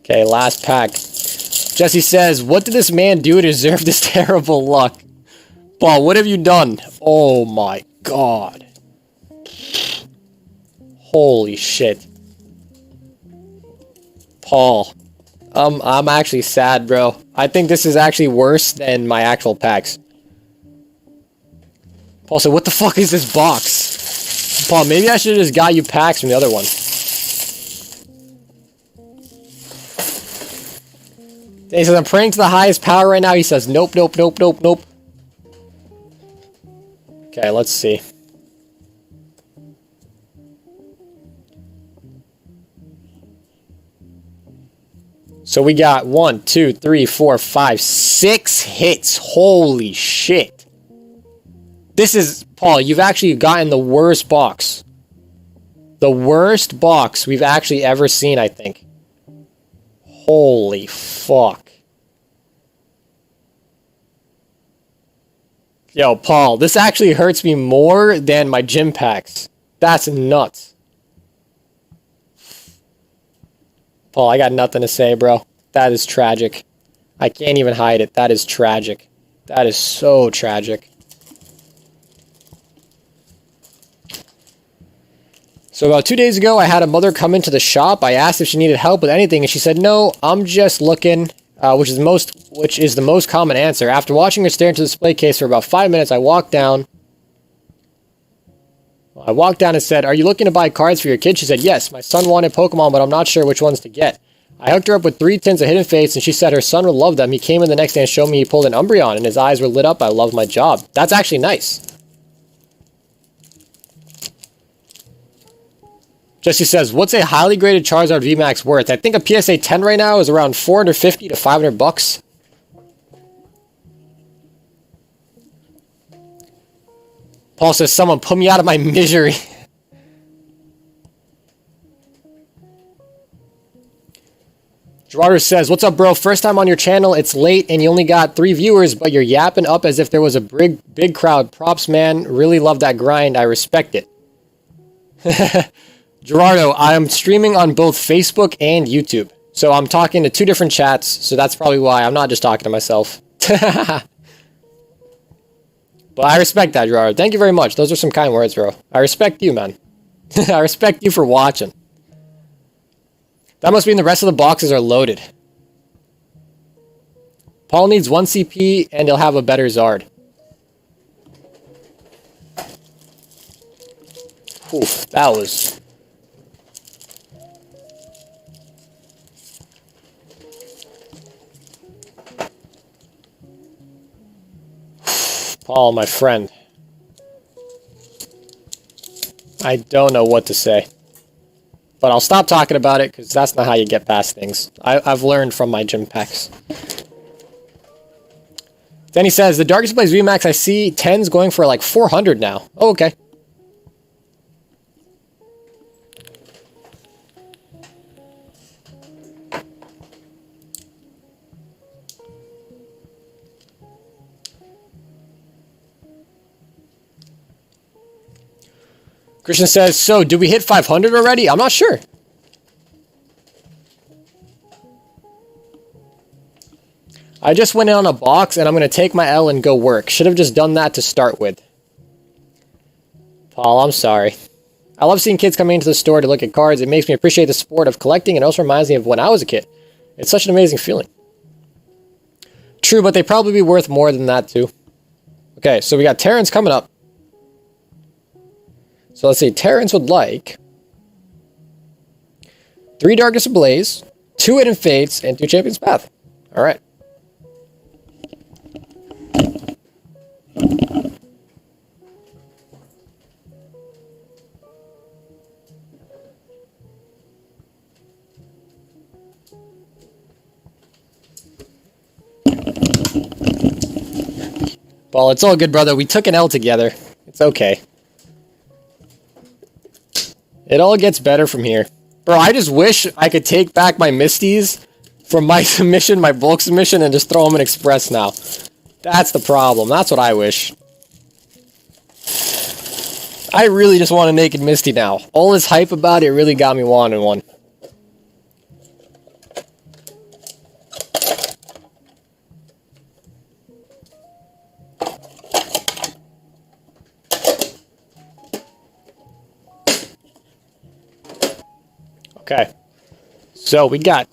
Okay, last pack. Jesse says, what did this man do to deserve this terrible luck? Paul, what have you done? Oh, my God. Holy shit. Paul. I'm actually sad, bro. I think this is actually worse than my actual packs. Paul said, what the fuck is this box? Paul, maybe I should have just got you packs from the other one. He says, I'm praying to the highest power right now. He says, nope, nope, nope, nope, nope. Okay, let's see. So we got 1, 2, 3, 4, 5, 6 hits. Holy shit. This is, Paul, you've actually gotten the worst box. The worst box we've actually ever seen, I think. Holy fuck. Yo, Paul, this actually hurts me more than my gym packs. That's nuts. Paul, I got nothing to say, bro. That is tragic. I can't even hide it. That is tragic. That is so tragic. So about 2 days ago, I had a mother come into the shop. I asked if she needed help with anything, and she said, no, I'm just looking, which is the most common answer. After watching her stare into the display case for about 5 minutes, I walked down and said, are you looking to buy cards for your kid? She said, yes, my son wanted Pokemon, but I'm not sure which ones to get. I hooked her up with 3 tins of Hidden Fates, and she said her son would love them. He came in the next day and showed me he pulled an Umbreon, and his eyes were lit up. I love my job. That's actually nice. Jesse says, what's a highly graded Charizard VMAX worth? I think a PSA 10 right now is around 450 to 500 bucks. Paul says, someone put me out of my misery. Gerardo says, what's up, bro? First time on your channel. It's late and you only got 3 viewers, but you're yapping up as if there was a big crowd. Props, man. Really love that grind. I respect it. Gerardo, I'm streaming on both Facebook and YouTube. So I'm talking to 2 different chats, so that's probably why I'm not just talking to myself. But I respect that, Gerardo. Thank you very much. Those are some kind words, bro. I respect you, man. I respect you for watching. That must mean the rest of the boxes are loaded. Paul needs 1 CP, and he'll have a better Zard. Oof, that was... Paul, my friend. I don't know what to say. But I'll stop talking about it, because that's not how you get past things. I've learned from my gym packs. Then he says, the Darkest Blaze VMAX, I see 10s going for like 400 now. Oh, okay. Christian says, so, did we hit 500 already? I'm not sure. I just went in on a box, and I'm going to take my L and go work. Should have just done that to start with. Paul, I'm sorry. I love seeing kids coming into the store to look at cards. It makes me appreciate the sport of collecting, and also reminds me of when I was a kid. It's such an amazing feeling. True, but they probably be worth more than that, too. Okay, so we got Terrence coming up. So let's see, Terrence would like 3 Darkest Ablaze, 2 Hidden Fates, and 2 Champions Path. Alright. Well, it's all good, brother. We took an L together. It's okay. It all gets better from here. Bro, I just wish I could take back my Misties from my submission, my bulk submission, and just throw them in Express now. That's the problem. That's what I wish. I really just want a Naked Misty now. All this hype about it really got me wanting one. Okay. So we got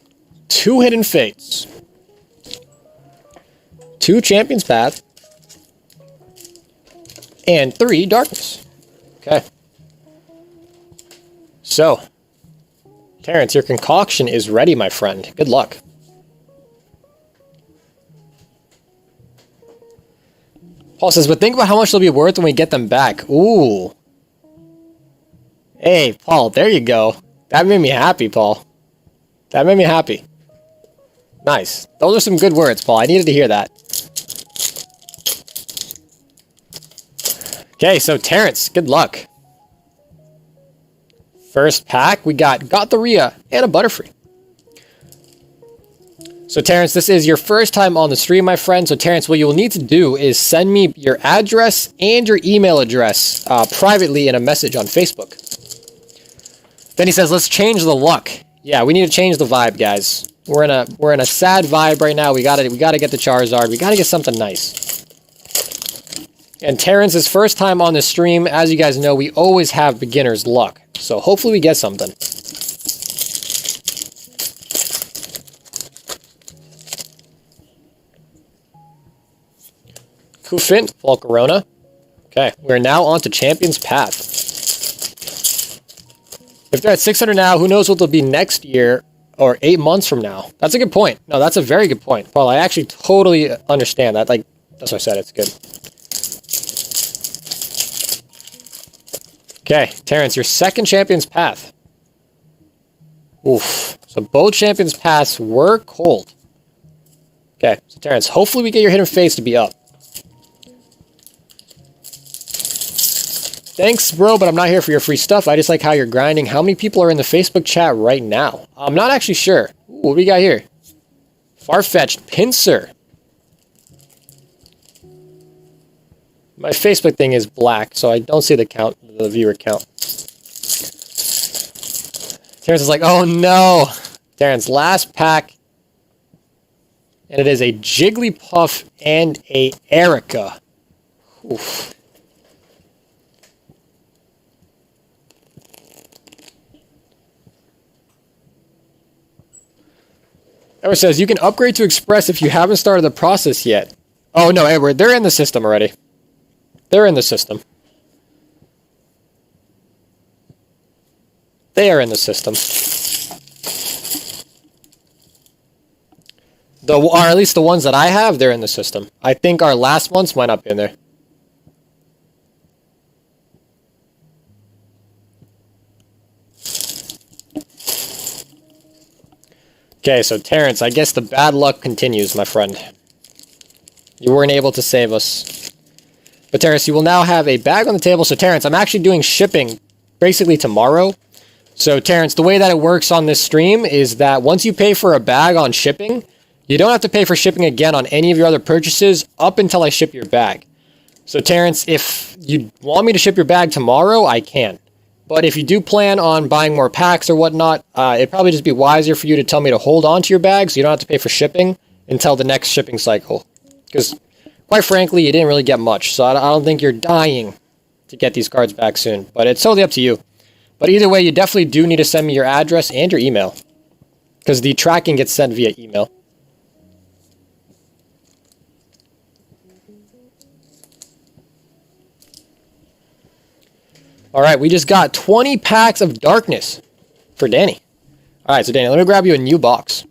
2 Hidden Fates, 2 Champions Path, and 3 Darkness. Okay. So, Terrence, your concoction is ready, my friend. Good luck. Paul says, but think about how much they'll be worth when we get them back. Ooh. Hey, Paul, there you go. That made me happy, Paul. That made me happy. Nice. Those are some good words, Paul. I needed to hear that. Okay, so Terrence, good luck. First pack, we got Gothria and a Butterfree. So Terrence, this is your first time on the stream, my friend. So Terrence, what you will need to do is send me your address and your email address privately in a message on Facebook. Then he says, let's change the luck. Yeah, we need to change the vibe, guys. We're in a sad vibe right now. We gotta get the Charizard. We gotta get something nice. And Terrence's first time on the stream, as you guys know, we always have beginner's luck. So hopefully we get something. Kufin, Volcarona. Okay, we're now on to Champion's Path. If they're at 600 now, who knows what they'll be next year or 8 months from now. That's a good point. No, that's a very good point. Paul, I actually totally understand that. Like, that's what I said. It's good. Okay, Terrence, your second Champion's Path. Oof. So both Champion's Paths were cold. Okay, so Terrence, hopefully we get your Hidden Fates to be up. Thanks, bro, but I'm not here for your free stuff. I just like how you're grinding. How many people are in the Facebook chat right now? I'm not actually sure. Ooh, what do we got here? Farfetched Pinsir. My Facebook thing is black, so I don't see the count, the viewer count. Terrence is like, oh no. Terrence, last pack. And it is a Jigglypuff and a Erica. Oof. Edward says, you can upgrade to Express if you haven't started the process yet. Oh no, Edward, they're in the system already. They're in the system. They are in the system. Or at least the ones that I have, they're in the system. I think our last ones might not be in there. Okay, so Terrence, I guess the bad luck continues, my friend. You weren't able to save us. But Terrence, you will now have a bag on the table. So Terrence, I'm actually doing shipping basically tomorrow. So Terrence, the way that it works on this stream is that once you pay for a bag on shipping, you don't have to pay for shipping again on any of your other purchases up until I ship your bag. So Terrence, if you want me to ship your bag tomorrow, I can. But if you do plan on buying more packs or whatnot, it'd probably just be wiser for you to tell me to hold on to your bag so you don't have to pay for shipping until the next shipping cycle. Because, quite frankly, you didn't really get much. So I don't think you're dying to get these cards back soon. But it's totally up to you. But either way, you definitely do need to send me your address and your email. Because the tracking gets sent via email. Alright, we just got 20 packs of Darkness for Danny. Alright, so Danny, let me grab you a new box.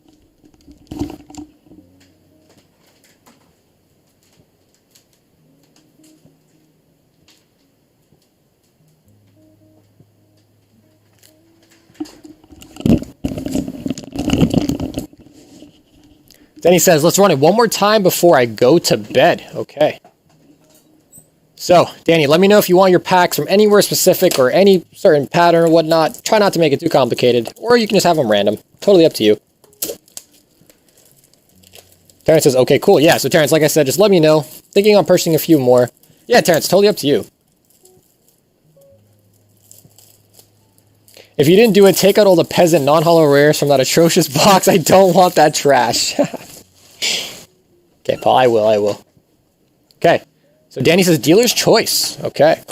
Then he says, let's run it one more time before I go to bed. Okay. So, Danny, let me know if you want your packs from anywhere specific or any certain pattern or whatnot. Try not to make it too complicated. Or you can just have them random. Totally up to you. Terrence says, okay, cool. Yeah, so Terrence, like I said, just let me know. Thinking on purchasing a few more. Yeah, Terrence, totally up to you. If you didn't do it, take out all the peasant non-hollow rares from that atrocious box. I don't want that trash. Okay, Paul, I will. Okay, so Danny says dealer's choice. Okay,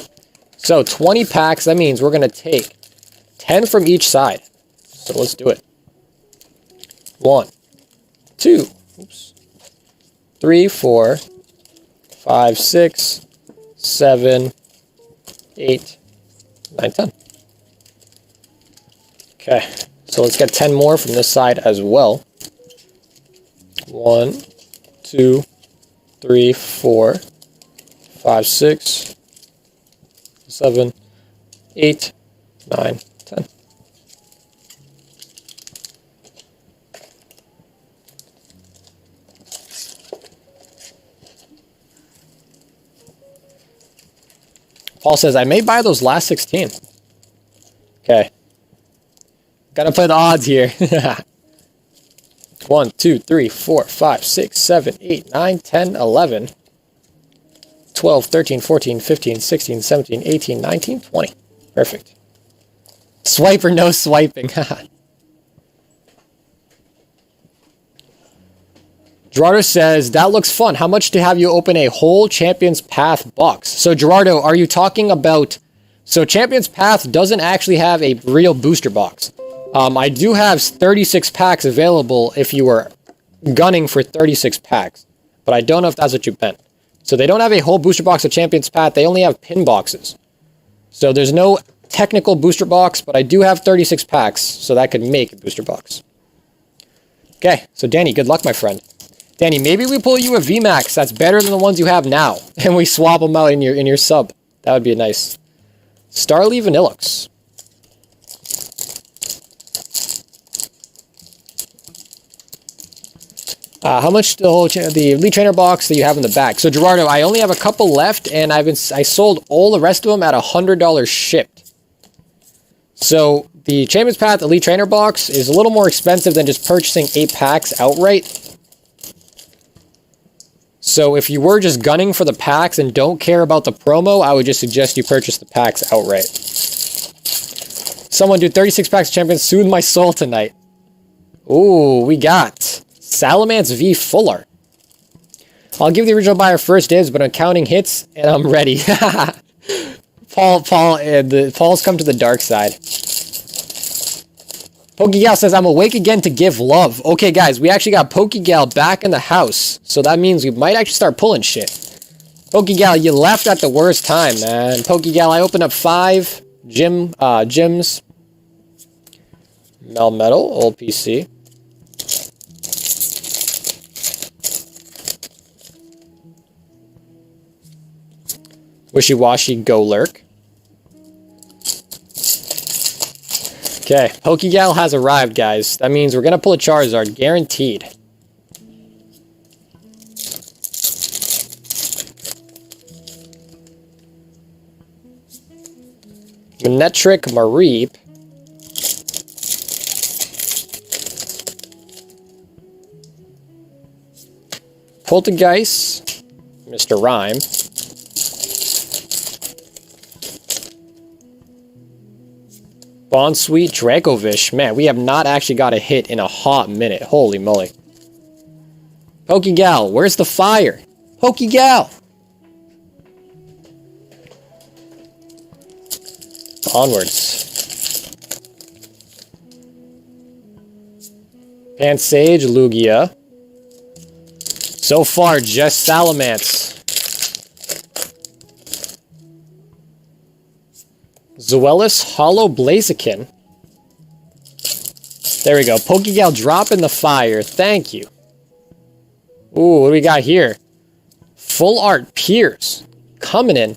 so 20 packs. That means we're going to take 10 from each side. So let's do it. 1, 2, 3, 4, 5, 6, 7, 8, 9, 10. Okay, so let's get 10 more from this side as well. 1, 2, 3, 4, 5, 6, 7, 8, 9, 10. Paul says, I may buy those last 16. Okay. Gotta play the odds here. 1, 2, 3, 4, 5, 6, 7, 8, 9, 10, 11, 12, 13, 14, 15, 16, 17, 18, 19, 20. Perfect. Swipe or no swiping. Gerardo says, that looks fun. How much to have you open a whole Champions Path box? So, Gerardo, are you talking about... So, Champions Path doesn't actually have a real booster box. I do have 36 packs available if you were gunning for 36 packs. But I don't know if that's what you meant. So, they don't have a whole booster box of Champions Path. They only have pin boxes. So, there's no technical booster box, but I do have 36 packs. So, that could make a booster box. Okay, so Danny, good luck, my friend. Danny, maybe we pull you a VMAX that's better than the ones you have now, and we swap them out in your sub. That would be nice. Starly Vanillux. How much the Elite Trainer box that you have in the back? So Gerardo, I only have a couple left, and I sold all the rest of them at $100 shipped. So the Champions Path Elite Trainer box is a little more expensive than just purchasing 8 packs outright. So if you were just gunning for the packs and don't care about the promo, I would just suggest you purchase the packs outright. Someone do 36 packs of Champions, soothe my soul tonight. Ooh, we got Salamence V Full Art. I'll give the original buyer first dibs, but I'm counting hits and I'm ready. Paul's come to the dark side. Pokegal says, I'm awake again to give love. Okay, guys, we actually got Pokegal back in the house. So that means we might actually start pulling shit. Pokegal, you left at the worst time, man. Pokegal, I opened up 5 gyms. Melmetal, old PC. Wishy-washy, go lurk. Okay, Pokegal has arrived, guys. That means we're going to pull a Charizard, guaranteed. Manectric Mareep. Poltergeist. Mr. Rhyme. Bonsweet, Dracovish. Man, we have not actually got a hit in a hot minute. Holy moly. Pokegal, where's the fire? Pokegal! Onwards. Pansage, Lugia. So far, just Salamence. Zoelis, Hollow Blaziken. There we go. Pokegal dropping the fire. Thank you. Ooh, what do we got here? Full Art Piers. Coming in.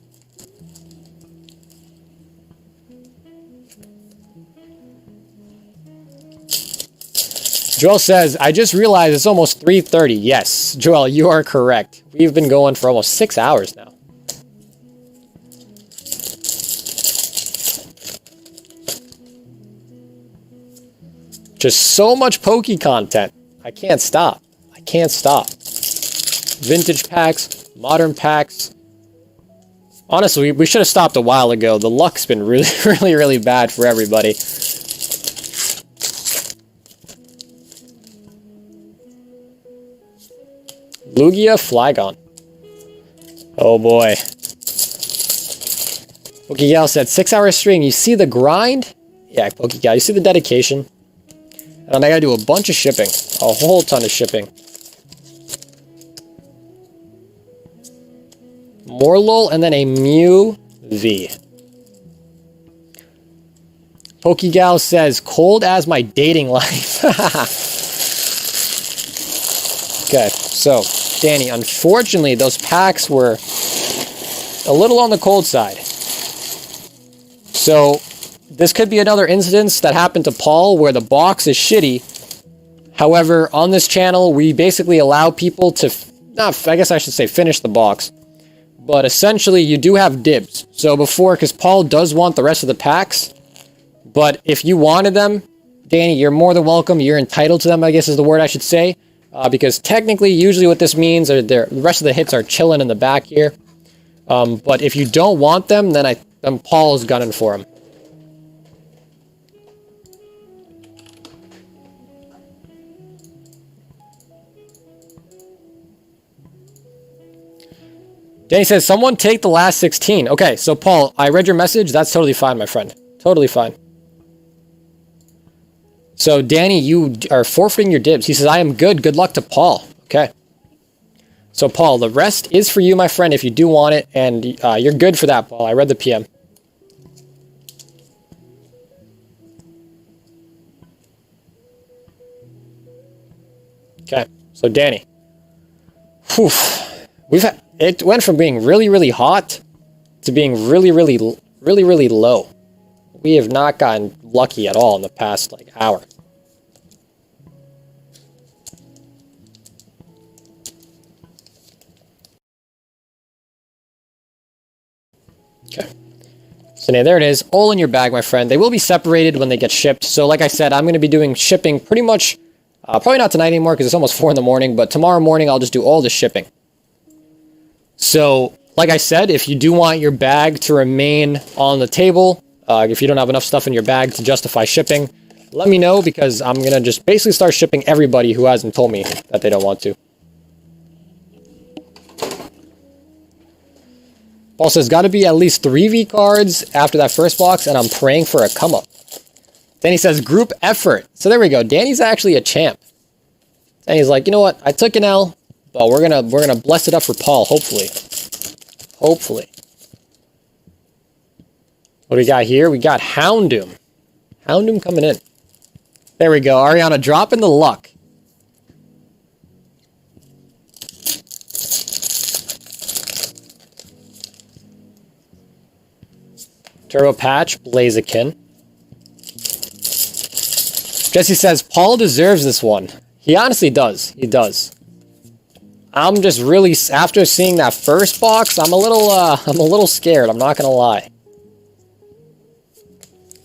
Joel says, I just realized it's almost 3:30. Yes, Joel, you are correct. We've been going for almost 6 hours now. Just so much Poke content. I can't stop. I can't stop. Vintage packs, modern packs. Honestly, we should have stopped a while ago. The luck's been really, really bad for everybody. Lugia, Flygon. Oh boy. Pokegal said 6-hour stream. You see the grind? Yeah, Pokegal, you see the dedication? And I gotta do a bunch of shipping. A whole ton of shipping. Morlul and then a Mew V. Pokegal says, cold as my dating life. Okay, so, Danny, unfortunately, those packs were a little on the cold side. So, this could be another instance that happened to Paul where the box is shitty. However, on this channel, we basically allow people to, I guess I should say finish the box. But essentially, you do have dibs. So before, because Paul does want the rest of the packs, but if you wanted them, Danny, you're more than welcome. You're entitled to them, I guess is the word I should say. Because technically, usually what this means are the rest of the hits are chilling in the back here. But if you don't want them, then Paul's gunning for them. Danny says, someone take the last 16. Okay, so Paul, I read your message. That's totally fine, my friend. Totally fine. So, Danny, you are forfeiting your dibs. He says, I am good. Good luck to Paul. Okay. So, Paul, the rest is for you, my friend, if you do want it. And you're good for that, Paul. I read the PM. Okay. So, Danny. Whew. It went from being really, really hot to being really, really low. We have not gotten lucky at all in the past, hour. Okay. So now there it is, all in your bag, my friend. They will be separated when they get shipped. So like I said, I'm going to be doing shipping pretty much, probably not tonight anymore because it's almost 4 in the morning, but tomorrow morning I'll just do all the shipping. So, like I said, if you do want your bag to remain on the table, if you don't have enough stuff in your bag to justify shipping, let me know because I'm going to just basically start shipping everybody who hasn't told me that they don't want to. Paul says, got to be at least 3 V cards after that first box, and I'm praying for a come-up. Then he says, group effort. So there we go. Danny's actually a champ. And he's like, you know what? I took an L. But we're gonna bless it up for Paul, hopefully. Hopefully. What do we got here? We got Houndoom. Houndoom coming in. There we go. Ariana, dropping the luck. Turbo Patch, Blaziken. Jesse says, Paul deserves this one. He honestly does. He does. I'm just really, after seeing that first box, I'm a little scared, I'm not gonna lie.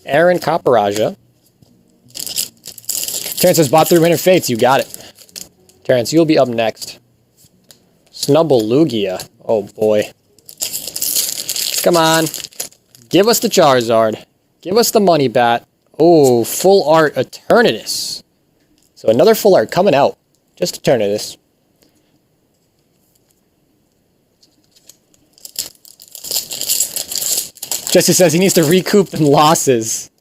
Aaron Caparaja. Terrence says, bought 3 minute fates, you got it. Terrence, you'll be up next. Snubble Lugia. Oh boy. Come on. Give us the Charizard. Give us the Money Bat. Oh, full art Eternatus. So another full art coming out. Just Eternatus. Jesse says he needs to recoup them losses.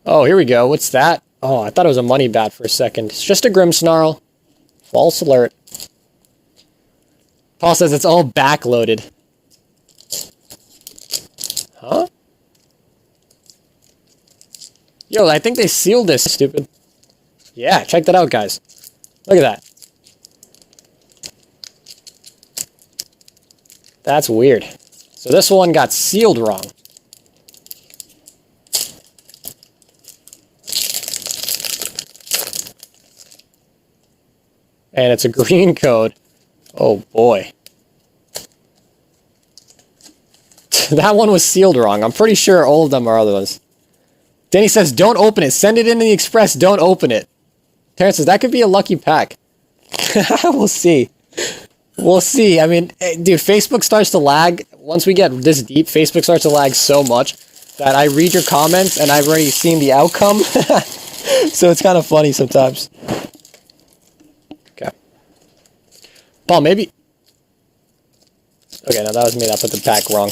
Oh, here we go. What's that? Oh, I thought it was a Money Bat for a second. It's just a Grimmsnarl. False alert. Paul says it's all backloaded. Huh? Yo, I think they sealed this, stupid. Yeah, check that out, guys. Look at that. That's weird. So this one got sealed wrong. And it's a green code. Oh boy. That one was sealed wrong. I'm pretty sure all of them are other ones. Danny says, don't open it. Send it in the express. Don't open it. Terrence says, that could be a lucky pack. We'll see. We'll see. I mean, dude, Facebook starts to lag. Once we get this deep, Facebook starts to lag so much that I read your comments and I've already seen the outcome. So it's kind of funny sometimes. Okay. Paul, maybe... Okay, no, that was me that put the pack wrong.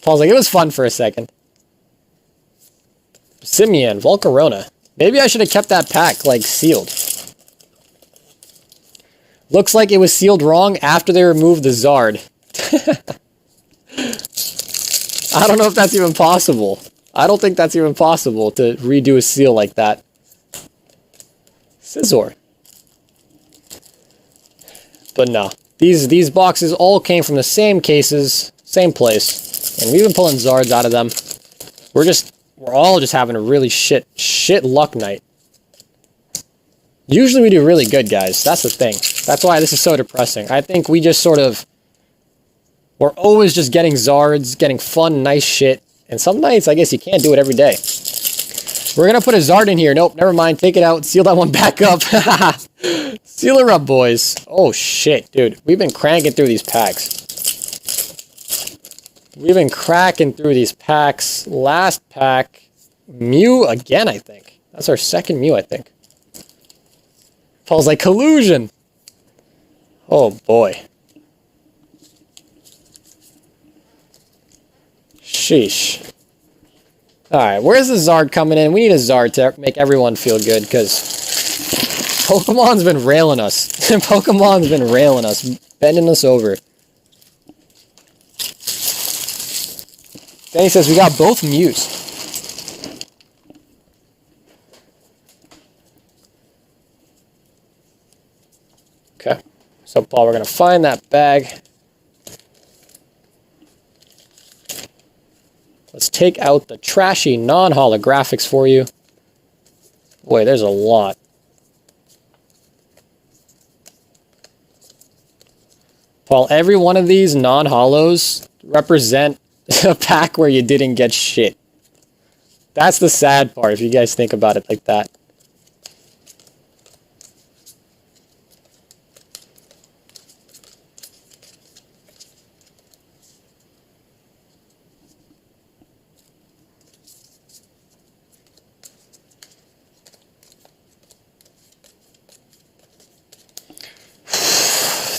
Paul's like, it was fun for a second. Simeon, Volcarona. Maybe I should have kept that pack, like, sealed. Looks like it was sealed wrong after they removed the Zard. I don't know if that's even possible. I don't think that's even possible to redo a seal like that. Scizor. But no. These boxes all came from the same cases, same place. And we've been pulling Zards out of them. We're all just having a really shit luck night. Usually we do really good, guys. That's the thing. That's why this is so depressing. I think we just sort of... We're always just getting Zards, getting fun, nice shit. And some nights, I guess you can't do it every day. We're going to put a Zard in here. Nope, never mind. Take it out. Seal that one back up. Seal her up, boys. Oh, shit, dude. We've been cranking through these packs. We've been cracking through these packs. Last pack, Mew again, I think. That's our second Mew, I think. Paul's like, collusion. Oh, boy. Sheesh. Alright, where's the Zard coming in? We need a Zard to make everyone feel good, because Pokemon's been railing us. Pokemon's been railing us, bending us over. Danny says we got both Mews. Okay. So, Paul, we're going to find that bag. Let's take out the trashy non-holographics for you. Boy, there's a lot. Paul, every one of these non-holos represent a pack where you didn't get shit. That's the sad part, if you guys think about it like that.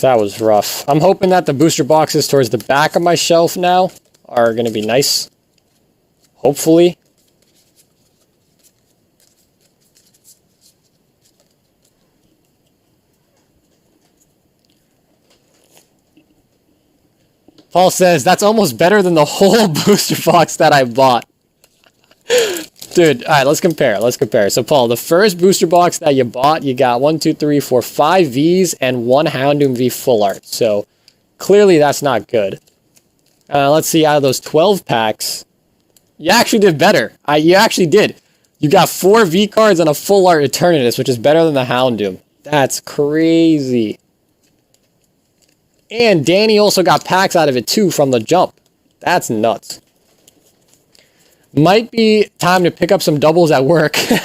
That was rough. I'm hoping that the booster boxes towards the back of my shelf now are going to be nice. Hopefully. Paul says, that's almost better than the whole booster box that I bought. Dude, alright, let's compare. Let's compare. So, Paul, the first booster box that you bought, you got 1, 2, 3, 4, 5 Vs and 1 Houndoom V full art. So, clearly that's not good. Let's see, out of those 12 packs, you actually did better. You actually did. You got 4 V cards and a full art Eternatus, which is better than the Houndoom. That's crazy. And Danny also got packs out of it, too, from the jump. That's nuts. Might be time to pick up some doubles at work. If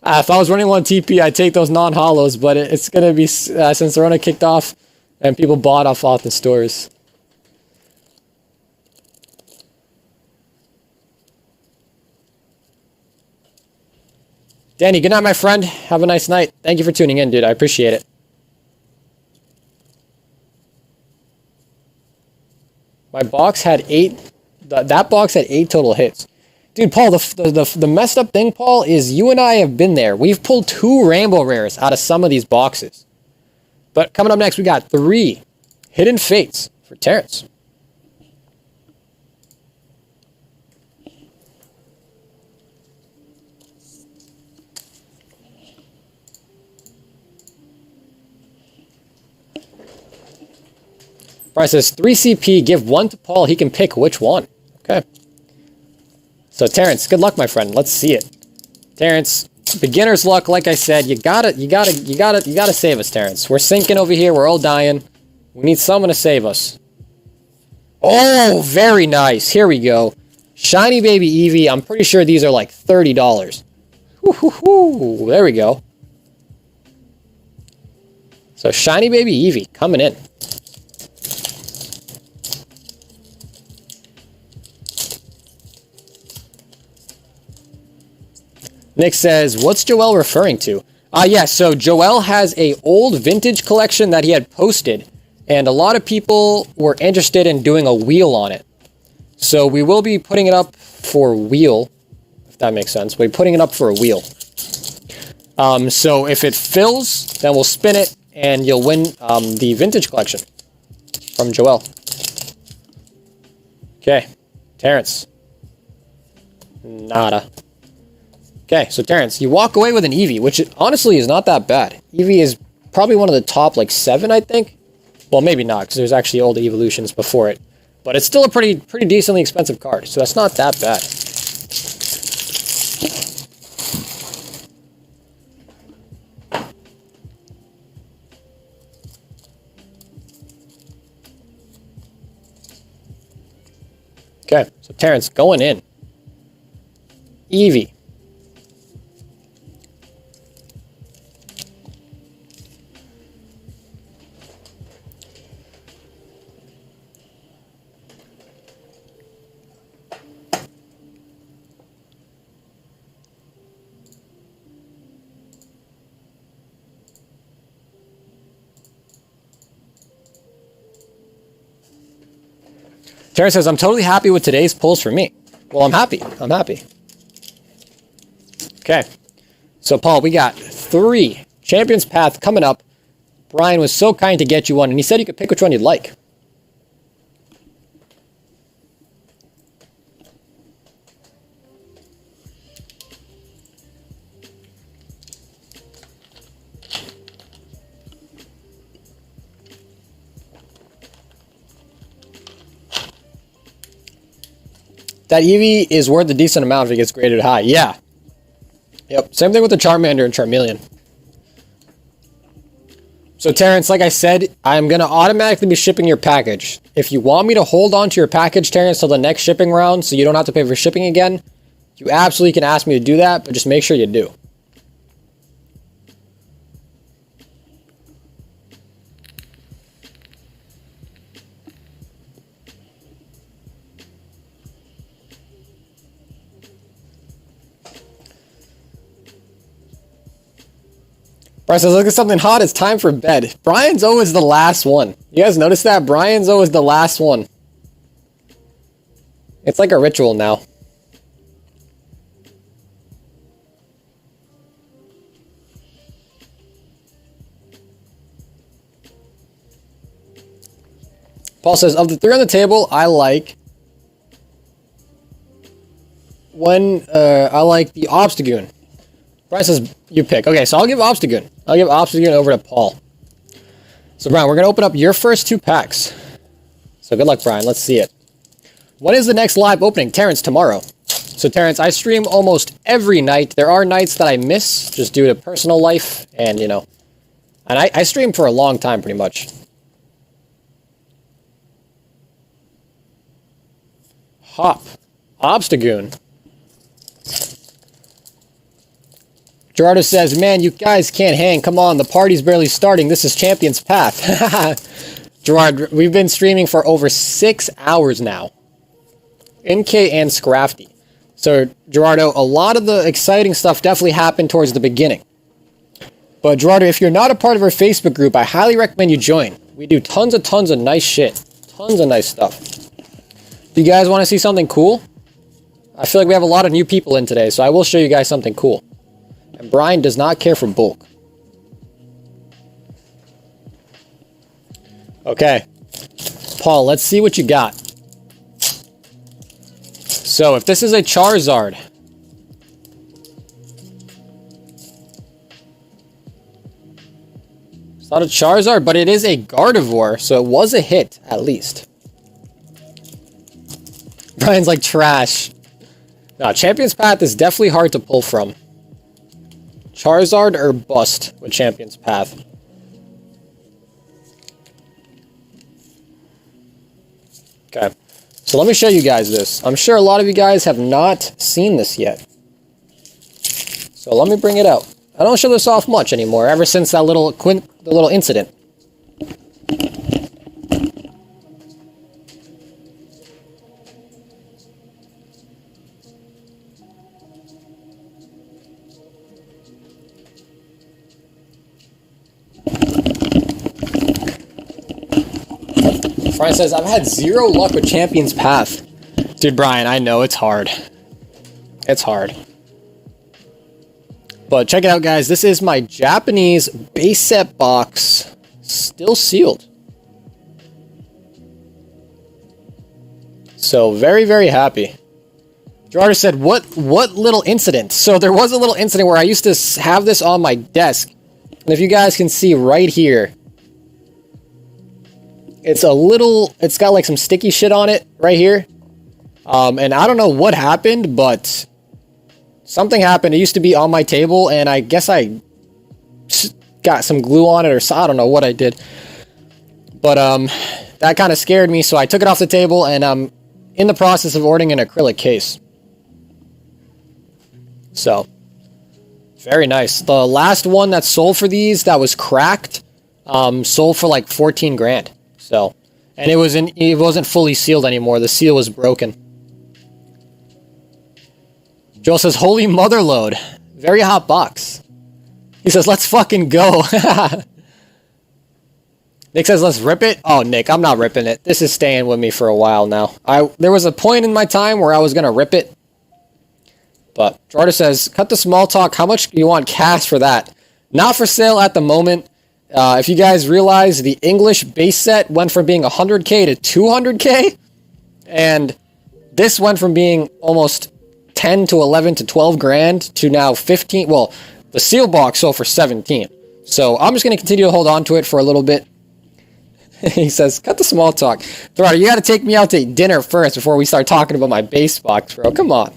I was running one TP, I'd take those non-holos, but it's going to be, since the run kicked off and people bought off the stores. Danny, good night, my friend. Have a nice night. Thank you for tuning in, dude. I appreciate it. My box had 8... That box had 8 total hits. Dude, Paul, the messed up thing, Paul, is you and I have been there. We've pulled 2 Rainbow Rares out of some of these boxes. But coming up next, we got 3 Hidden Fates for Terrence. Brian says, 3 CP, give 1 to Paul, he can pick which one. Okay. So Terrence, good luck, my friend. Let's see it. Terrence, beginner's luck, like I said, you gotta save us, Terrence. We're sinking over here, we're all dying. We need someone to save us. Oh, very nice. Here we go. Shiny Baby Eevee, I'm pretty sure these are like $30. Woo-hoo-hoo. There we go. So Shiny Baby Eevee coming in. Nick says, what's Joel referring to? Yeah, so Joel has a old vintage collection that he had posted, and a lot of people were interested in doing a wheel on it. So we will be putting it up for wheel, if that makes sense. We're putting it up for a wheel. So if it fills, then we'll spin it, and you'll win the vintage collection from Joel. Okay, Terrence. Nada. Okay, so Terrence, you walk away with an Eevee, which honestly is not that bad. Eevee is probably one of the top, like, 7, I think. Well, maybe not, because there's actually old evolutions before it. But it's still a pretty decently expensive card, so that's not that bad. Okay, so Terrence, going in. Eevee. Terrence says, I'm totally happy with today's pulls for me. Well, I'm happy. I'm happy. Okay. So, Paul, we got 3 Champions Path coming up. Brian was so kind to get you one, and he said you could pick which one you'd like. That Eevee is worth a decent amount if it gets graded high. Yeah. Yep. Same thing with the Charmander and Charmeleon. So, Terrence, like I said, I'm going to automatically be shipping your package. If you want me to hold on to your package, Terrence, till the next shipping round so you don't have to pay for shipping again, you absolutely can ask me to do that, but just make sure you do. Brian says, look at something hot. It's time for bed. Brian's always the last one. You guys notice that? Brian's always the last one. It's like a ritual now. Paul says, of the 3 on the table, I like the Obstagoon. Brian says, you pick. Okay, so I'll give Obstagoon. I'll give Obstagoon over to Paul. So, Brian, we're going to open up your first 2 packs. So, good luck, Brian. Let's see it. When is the next live opening? Terrence, tomorrow. So, Terrence, I stream almost every night. There are nights that I miss just due to personal life and, you know. And I stream for a long time, pretty much. Hop. Obstagoon. Gerardo says, man, you guys can't hang. Come on, the party's barely starting. This is Champions Path. Gerard, we've been streaming for over 6 hours now. NK and Scrafty. So, Gerardo, a lot of the exciting stuff definitely happened towards the beginning. But, Gerardo, if you're not a part of our Facebook group, I highly recommend you join. We do tons of nice shit. Tons of nice stuff. Do you guys want to see something cool? I feel like we have a lot of new people in today, so I will show you guys something cool. And Brian does not care for bulk. Okay. Paul, let's see what you got. So, if this is a Charizard. It's not a Charizard, but it is a Gardevoir, so it was a hit, at least. Brian's like trash. No, Champion's Path is definitely hard to pull from. Charizard or bust with Champion's Path. Okay, so let me show you guys this. I'm sure a lot of you guys have not seen this yet. So let me bring it out. I don't show this off much anymore, ever since that little incident. Brian says, I've had 0 luck with Champion's Path. Dude, Brian, I know, it's hard. It's hard. But check it out, guys. This is my Japanese base set box. Still sealed. So, very, very happy. Gerardo said, what little incident? So, there was a little incident where I used to have this on my desk. And if you guys can see right here, it's got like some sticky shit on it right here. And I don't know what happened, but something happened. It used to be on my table, and I guess I got some glue on it, or I don't know what I did. But that kind of scared me, so I took it off the table, and I'm in the process of ordering an acrylic case. So, very nice. The last one that sold for these, that was cracked, sold for like 14 grand. So, and it wasn't fully sealed anymore. The seal was broken. Joel says, holy mother load. Very hot box. He says, let's fucking go. Nick says, let's rip it. Oh, Nick, I'm not ripping it. This is staying with me for a while now. There was a point in my time where I was going to rip it. But Jordan says, cut the small talk. How much do you want cash for that? Not for sale at the moment. If you guys realize, the English base set went from being 100k to 200k. And this went from being almost 10 to 11 to 12 grand to now 15. Well, the seal box sold for 17. So I'm just going to continue to hold on to it for a little bit. He says, cut the small talk. Gerardo, you got to take me out to dinner first before we start talking about my base box, bro. Come on.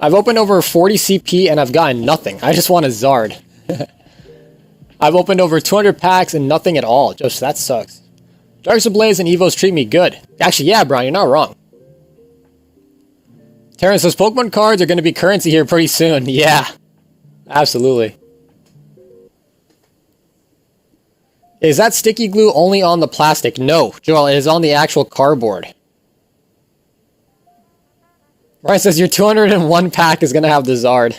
I've opened over 40 CP and I've gotten nothing. I just want a Zard. I've opened over 200 packs and nothing at all. Just, that sucks. Darks Ablaze and Evos treat me good. Actually, yeah, Brian, you're not wrong. Terrence says, Pokemon cards are going to be currency here pretty soon. Yeah, absolutely. Is that sticky glue only on the plastic? No, Joel, it is on the actual cardboard. Ryan says, your 201 pack is going to have the Zard.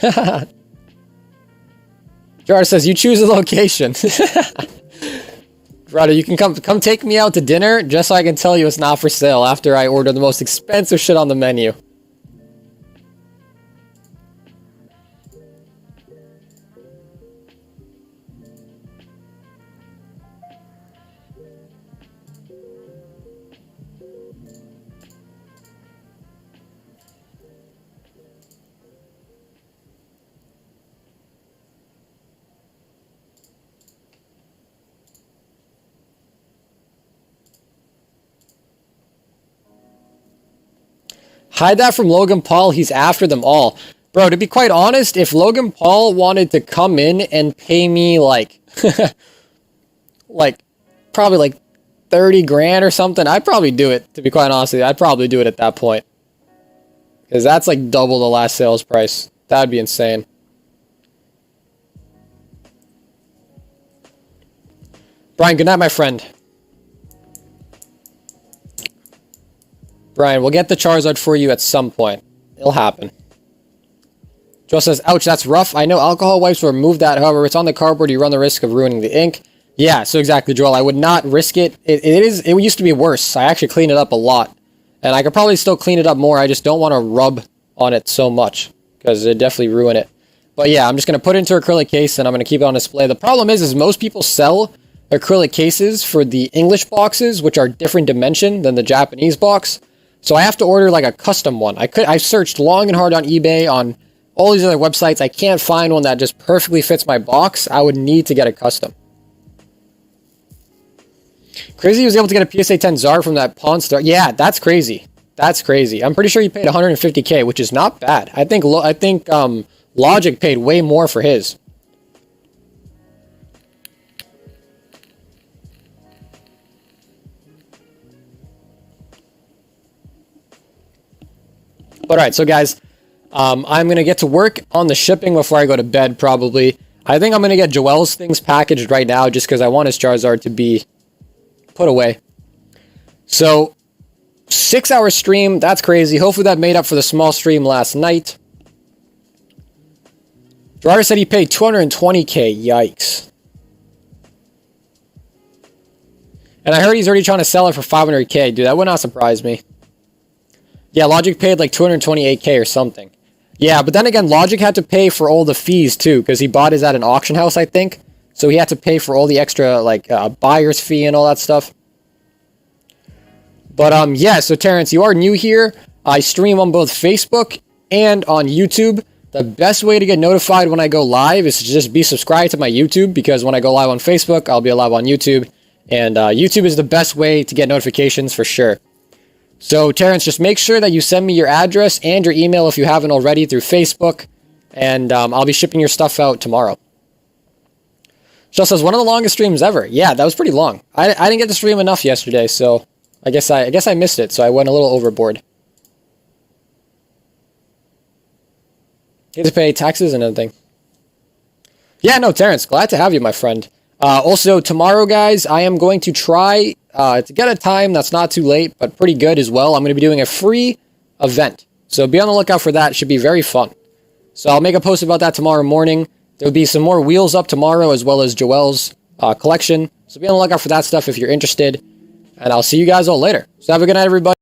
Gerard says, you choose a location. Gerardo, you can come take me out to dinner just so I can tell you it's not for sale after I order the most expensive shit on the menu. Hide that from Logan Paul. He's after them all. Bro, to be quite honest, if Logan Paul wanted to come in and pay me like, probably like 30 grand or something, I'd probably do it, to be quite honest with you. I'd probably do it at that point. Because that's like double the last sales price. That'd be insane. Brian, good night, my friend. Brian, we'll get the Charizard for you at some point. It'll happen. Joe says, ouch, that's rough. I know alcohol wipes will remove that. However, it's on the cardboard. You run the risk of ruining the ink. Yeah, so exactly, Joel. I would not risk it. It used to be worse. I actually clean it up a lot. And I could probably still clean it up more. I just don't want to rub on it so much, because it'd definitely ruin it. But yeah, I'm just going to put it into an acrylic case, and I'm going to keep it on display. The problem is most people sell acrylic cases for the English boxes, which are different dimension than the Japanese box. So I have to order like a custom one. I searched long and hard on eBay, on all these other websites. I can't find one that just perfectly fits my box. I would need to get a custom. Crazy was able to get a PSA 10 Zard from that Pawn Star. Yeah, that's crazy. That's crazy. I'm pretty sure he paid 150k, which is not bad. I think Logic paid way more for his. But alright, so guys, I'm going to get to work on the shipping before I go to bed, probably. I think I'm going to get Joel's things packaged right now just because I want his Charizard to be put away. So, 6-hour stream. That's crazy. Hopefully that made up for the small stream last night. Gerardo said he paid $220K. Yikes. And I heard he's already trying to sell it for $500K. Dude, that would not surprise me. Yeah, Logic paid like $228K or something. Yeah, but then again, Logic had to pay for all the fees too, because he bought his at an auction house, I think. So he had to pay for all the extra, like, buyer's fee and all that stuff. But, yeah, so Terrence, you are new here. I stream on both Facebook and on YouTube. The best way to get notified when I go live is to just be subscribed to my YouTube, because when I go live on Facebook, I'll be live on YouTube. And YouTube is the best way to get notifications for sure. So, Terrence, just make sure that you send me your address and your email if you haven't already through Facebook. And I'll be shipping your stuff out tomorrow. Just says, one of the longest streams ever. Yeah, that was pretty long. I didn't get to stream enough yesterday, so I guess I missed it. So I went a little overboard. You have to pay taxes and everything. Yeah, no, Terrence, glad to have you, my friend. Also, tomorrow, guys, I am going to try to get a time that's not too late, but pretty good as well. I'm going to be doing a free event. So be on the lookout for that. It should be very fun. So I'll make a post about that tomorrow morning. There will be some more wheels up tomorrow, as well as Joel's collection. So be on the lookout for that stuff if you're interested. And I'll see you guys all later. So have a good night, everybody.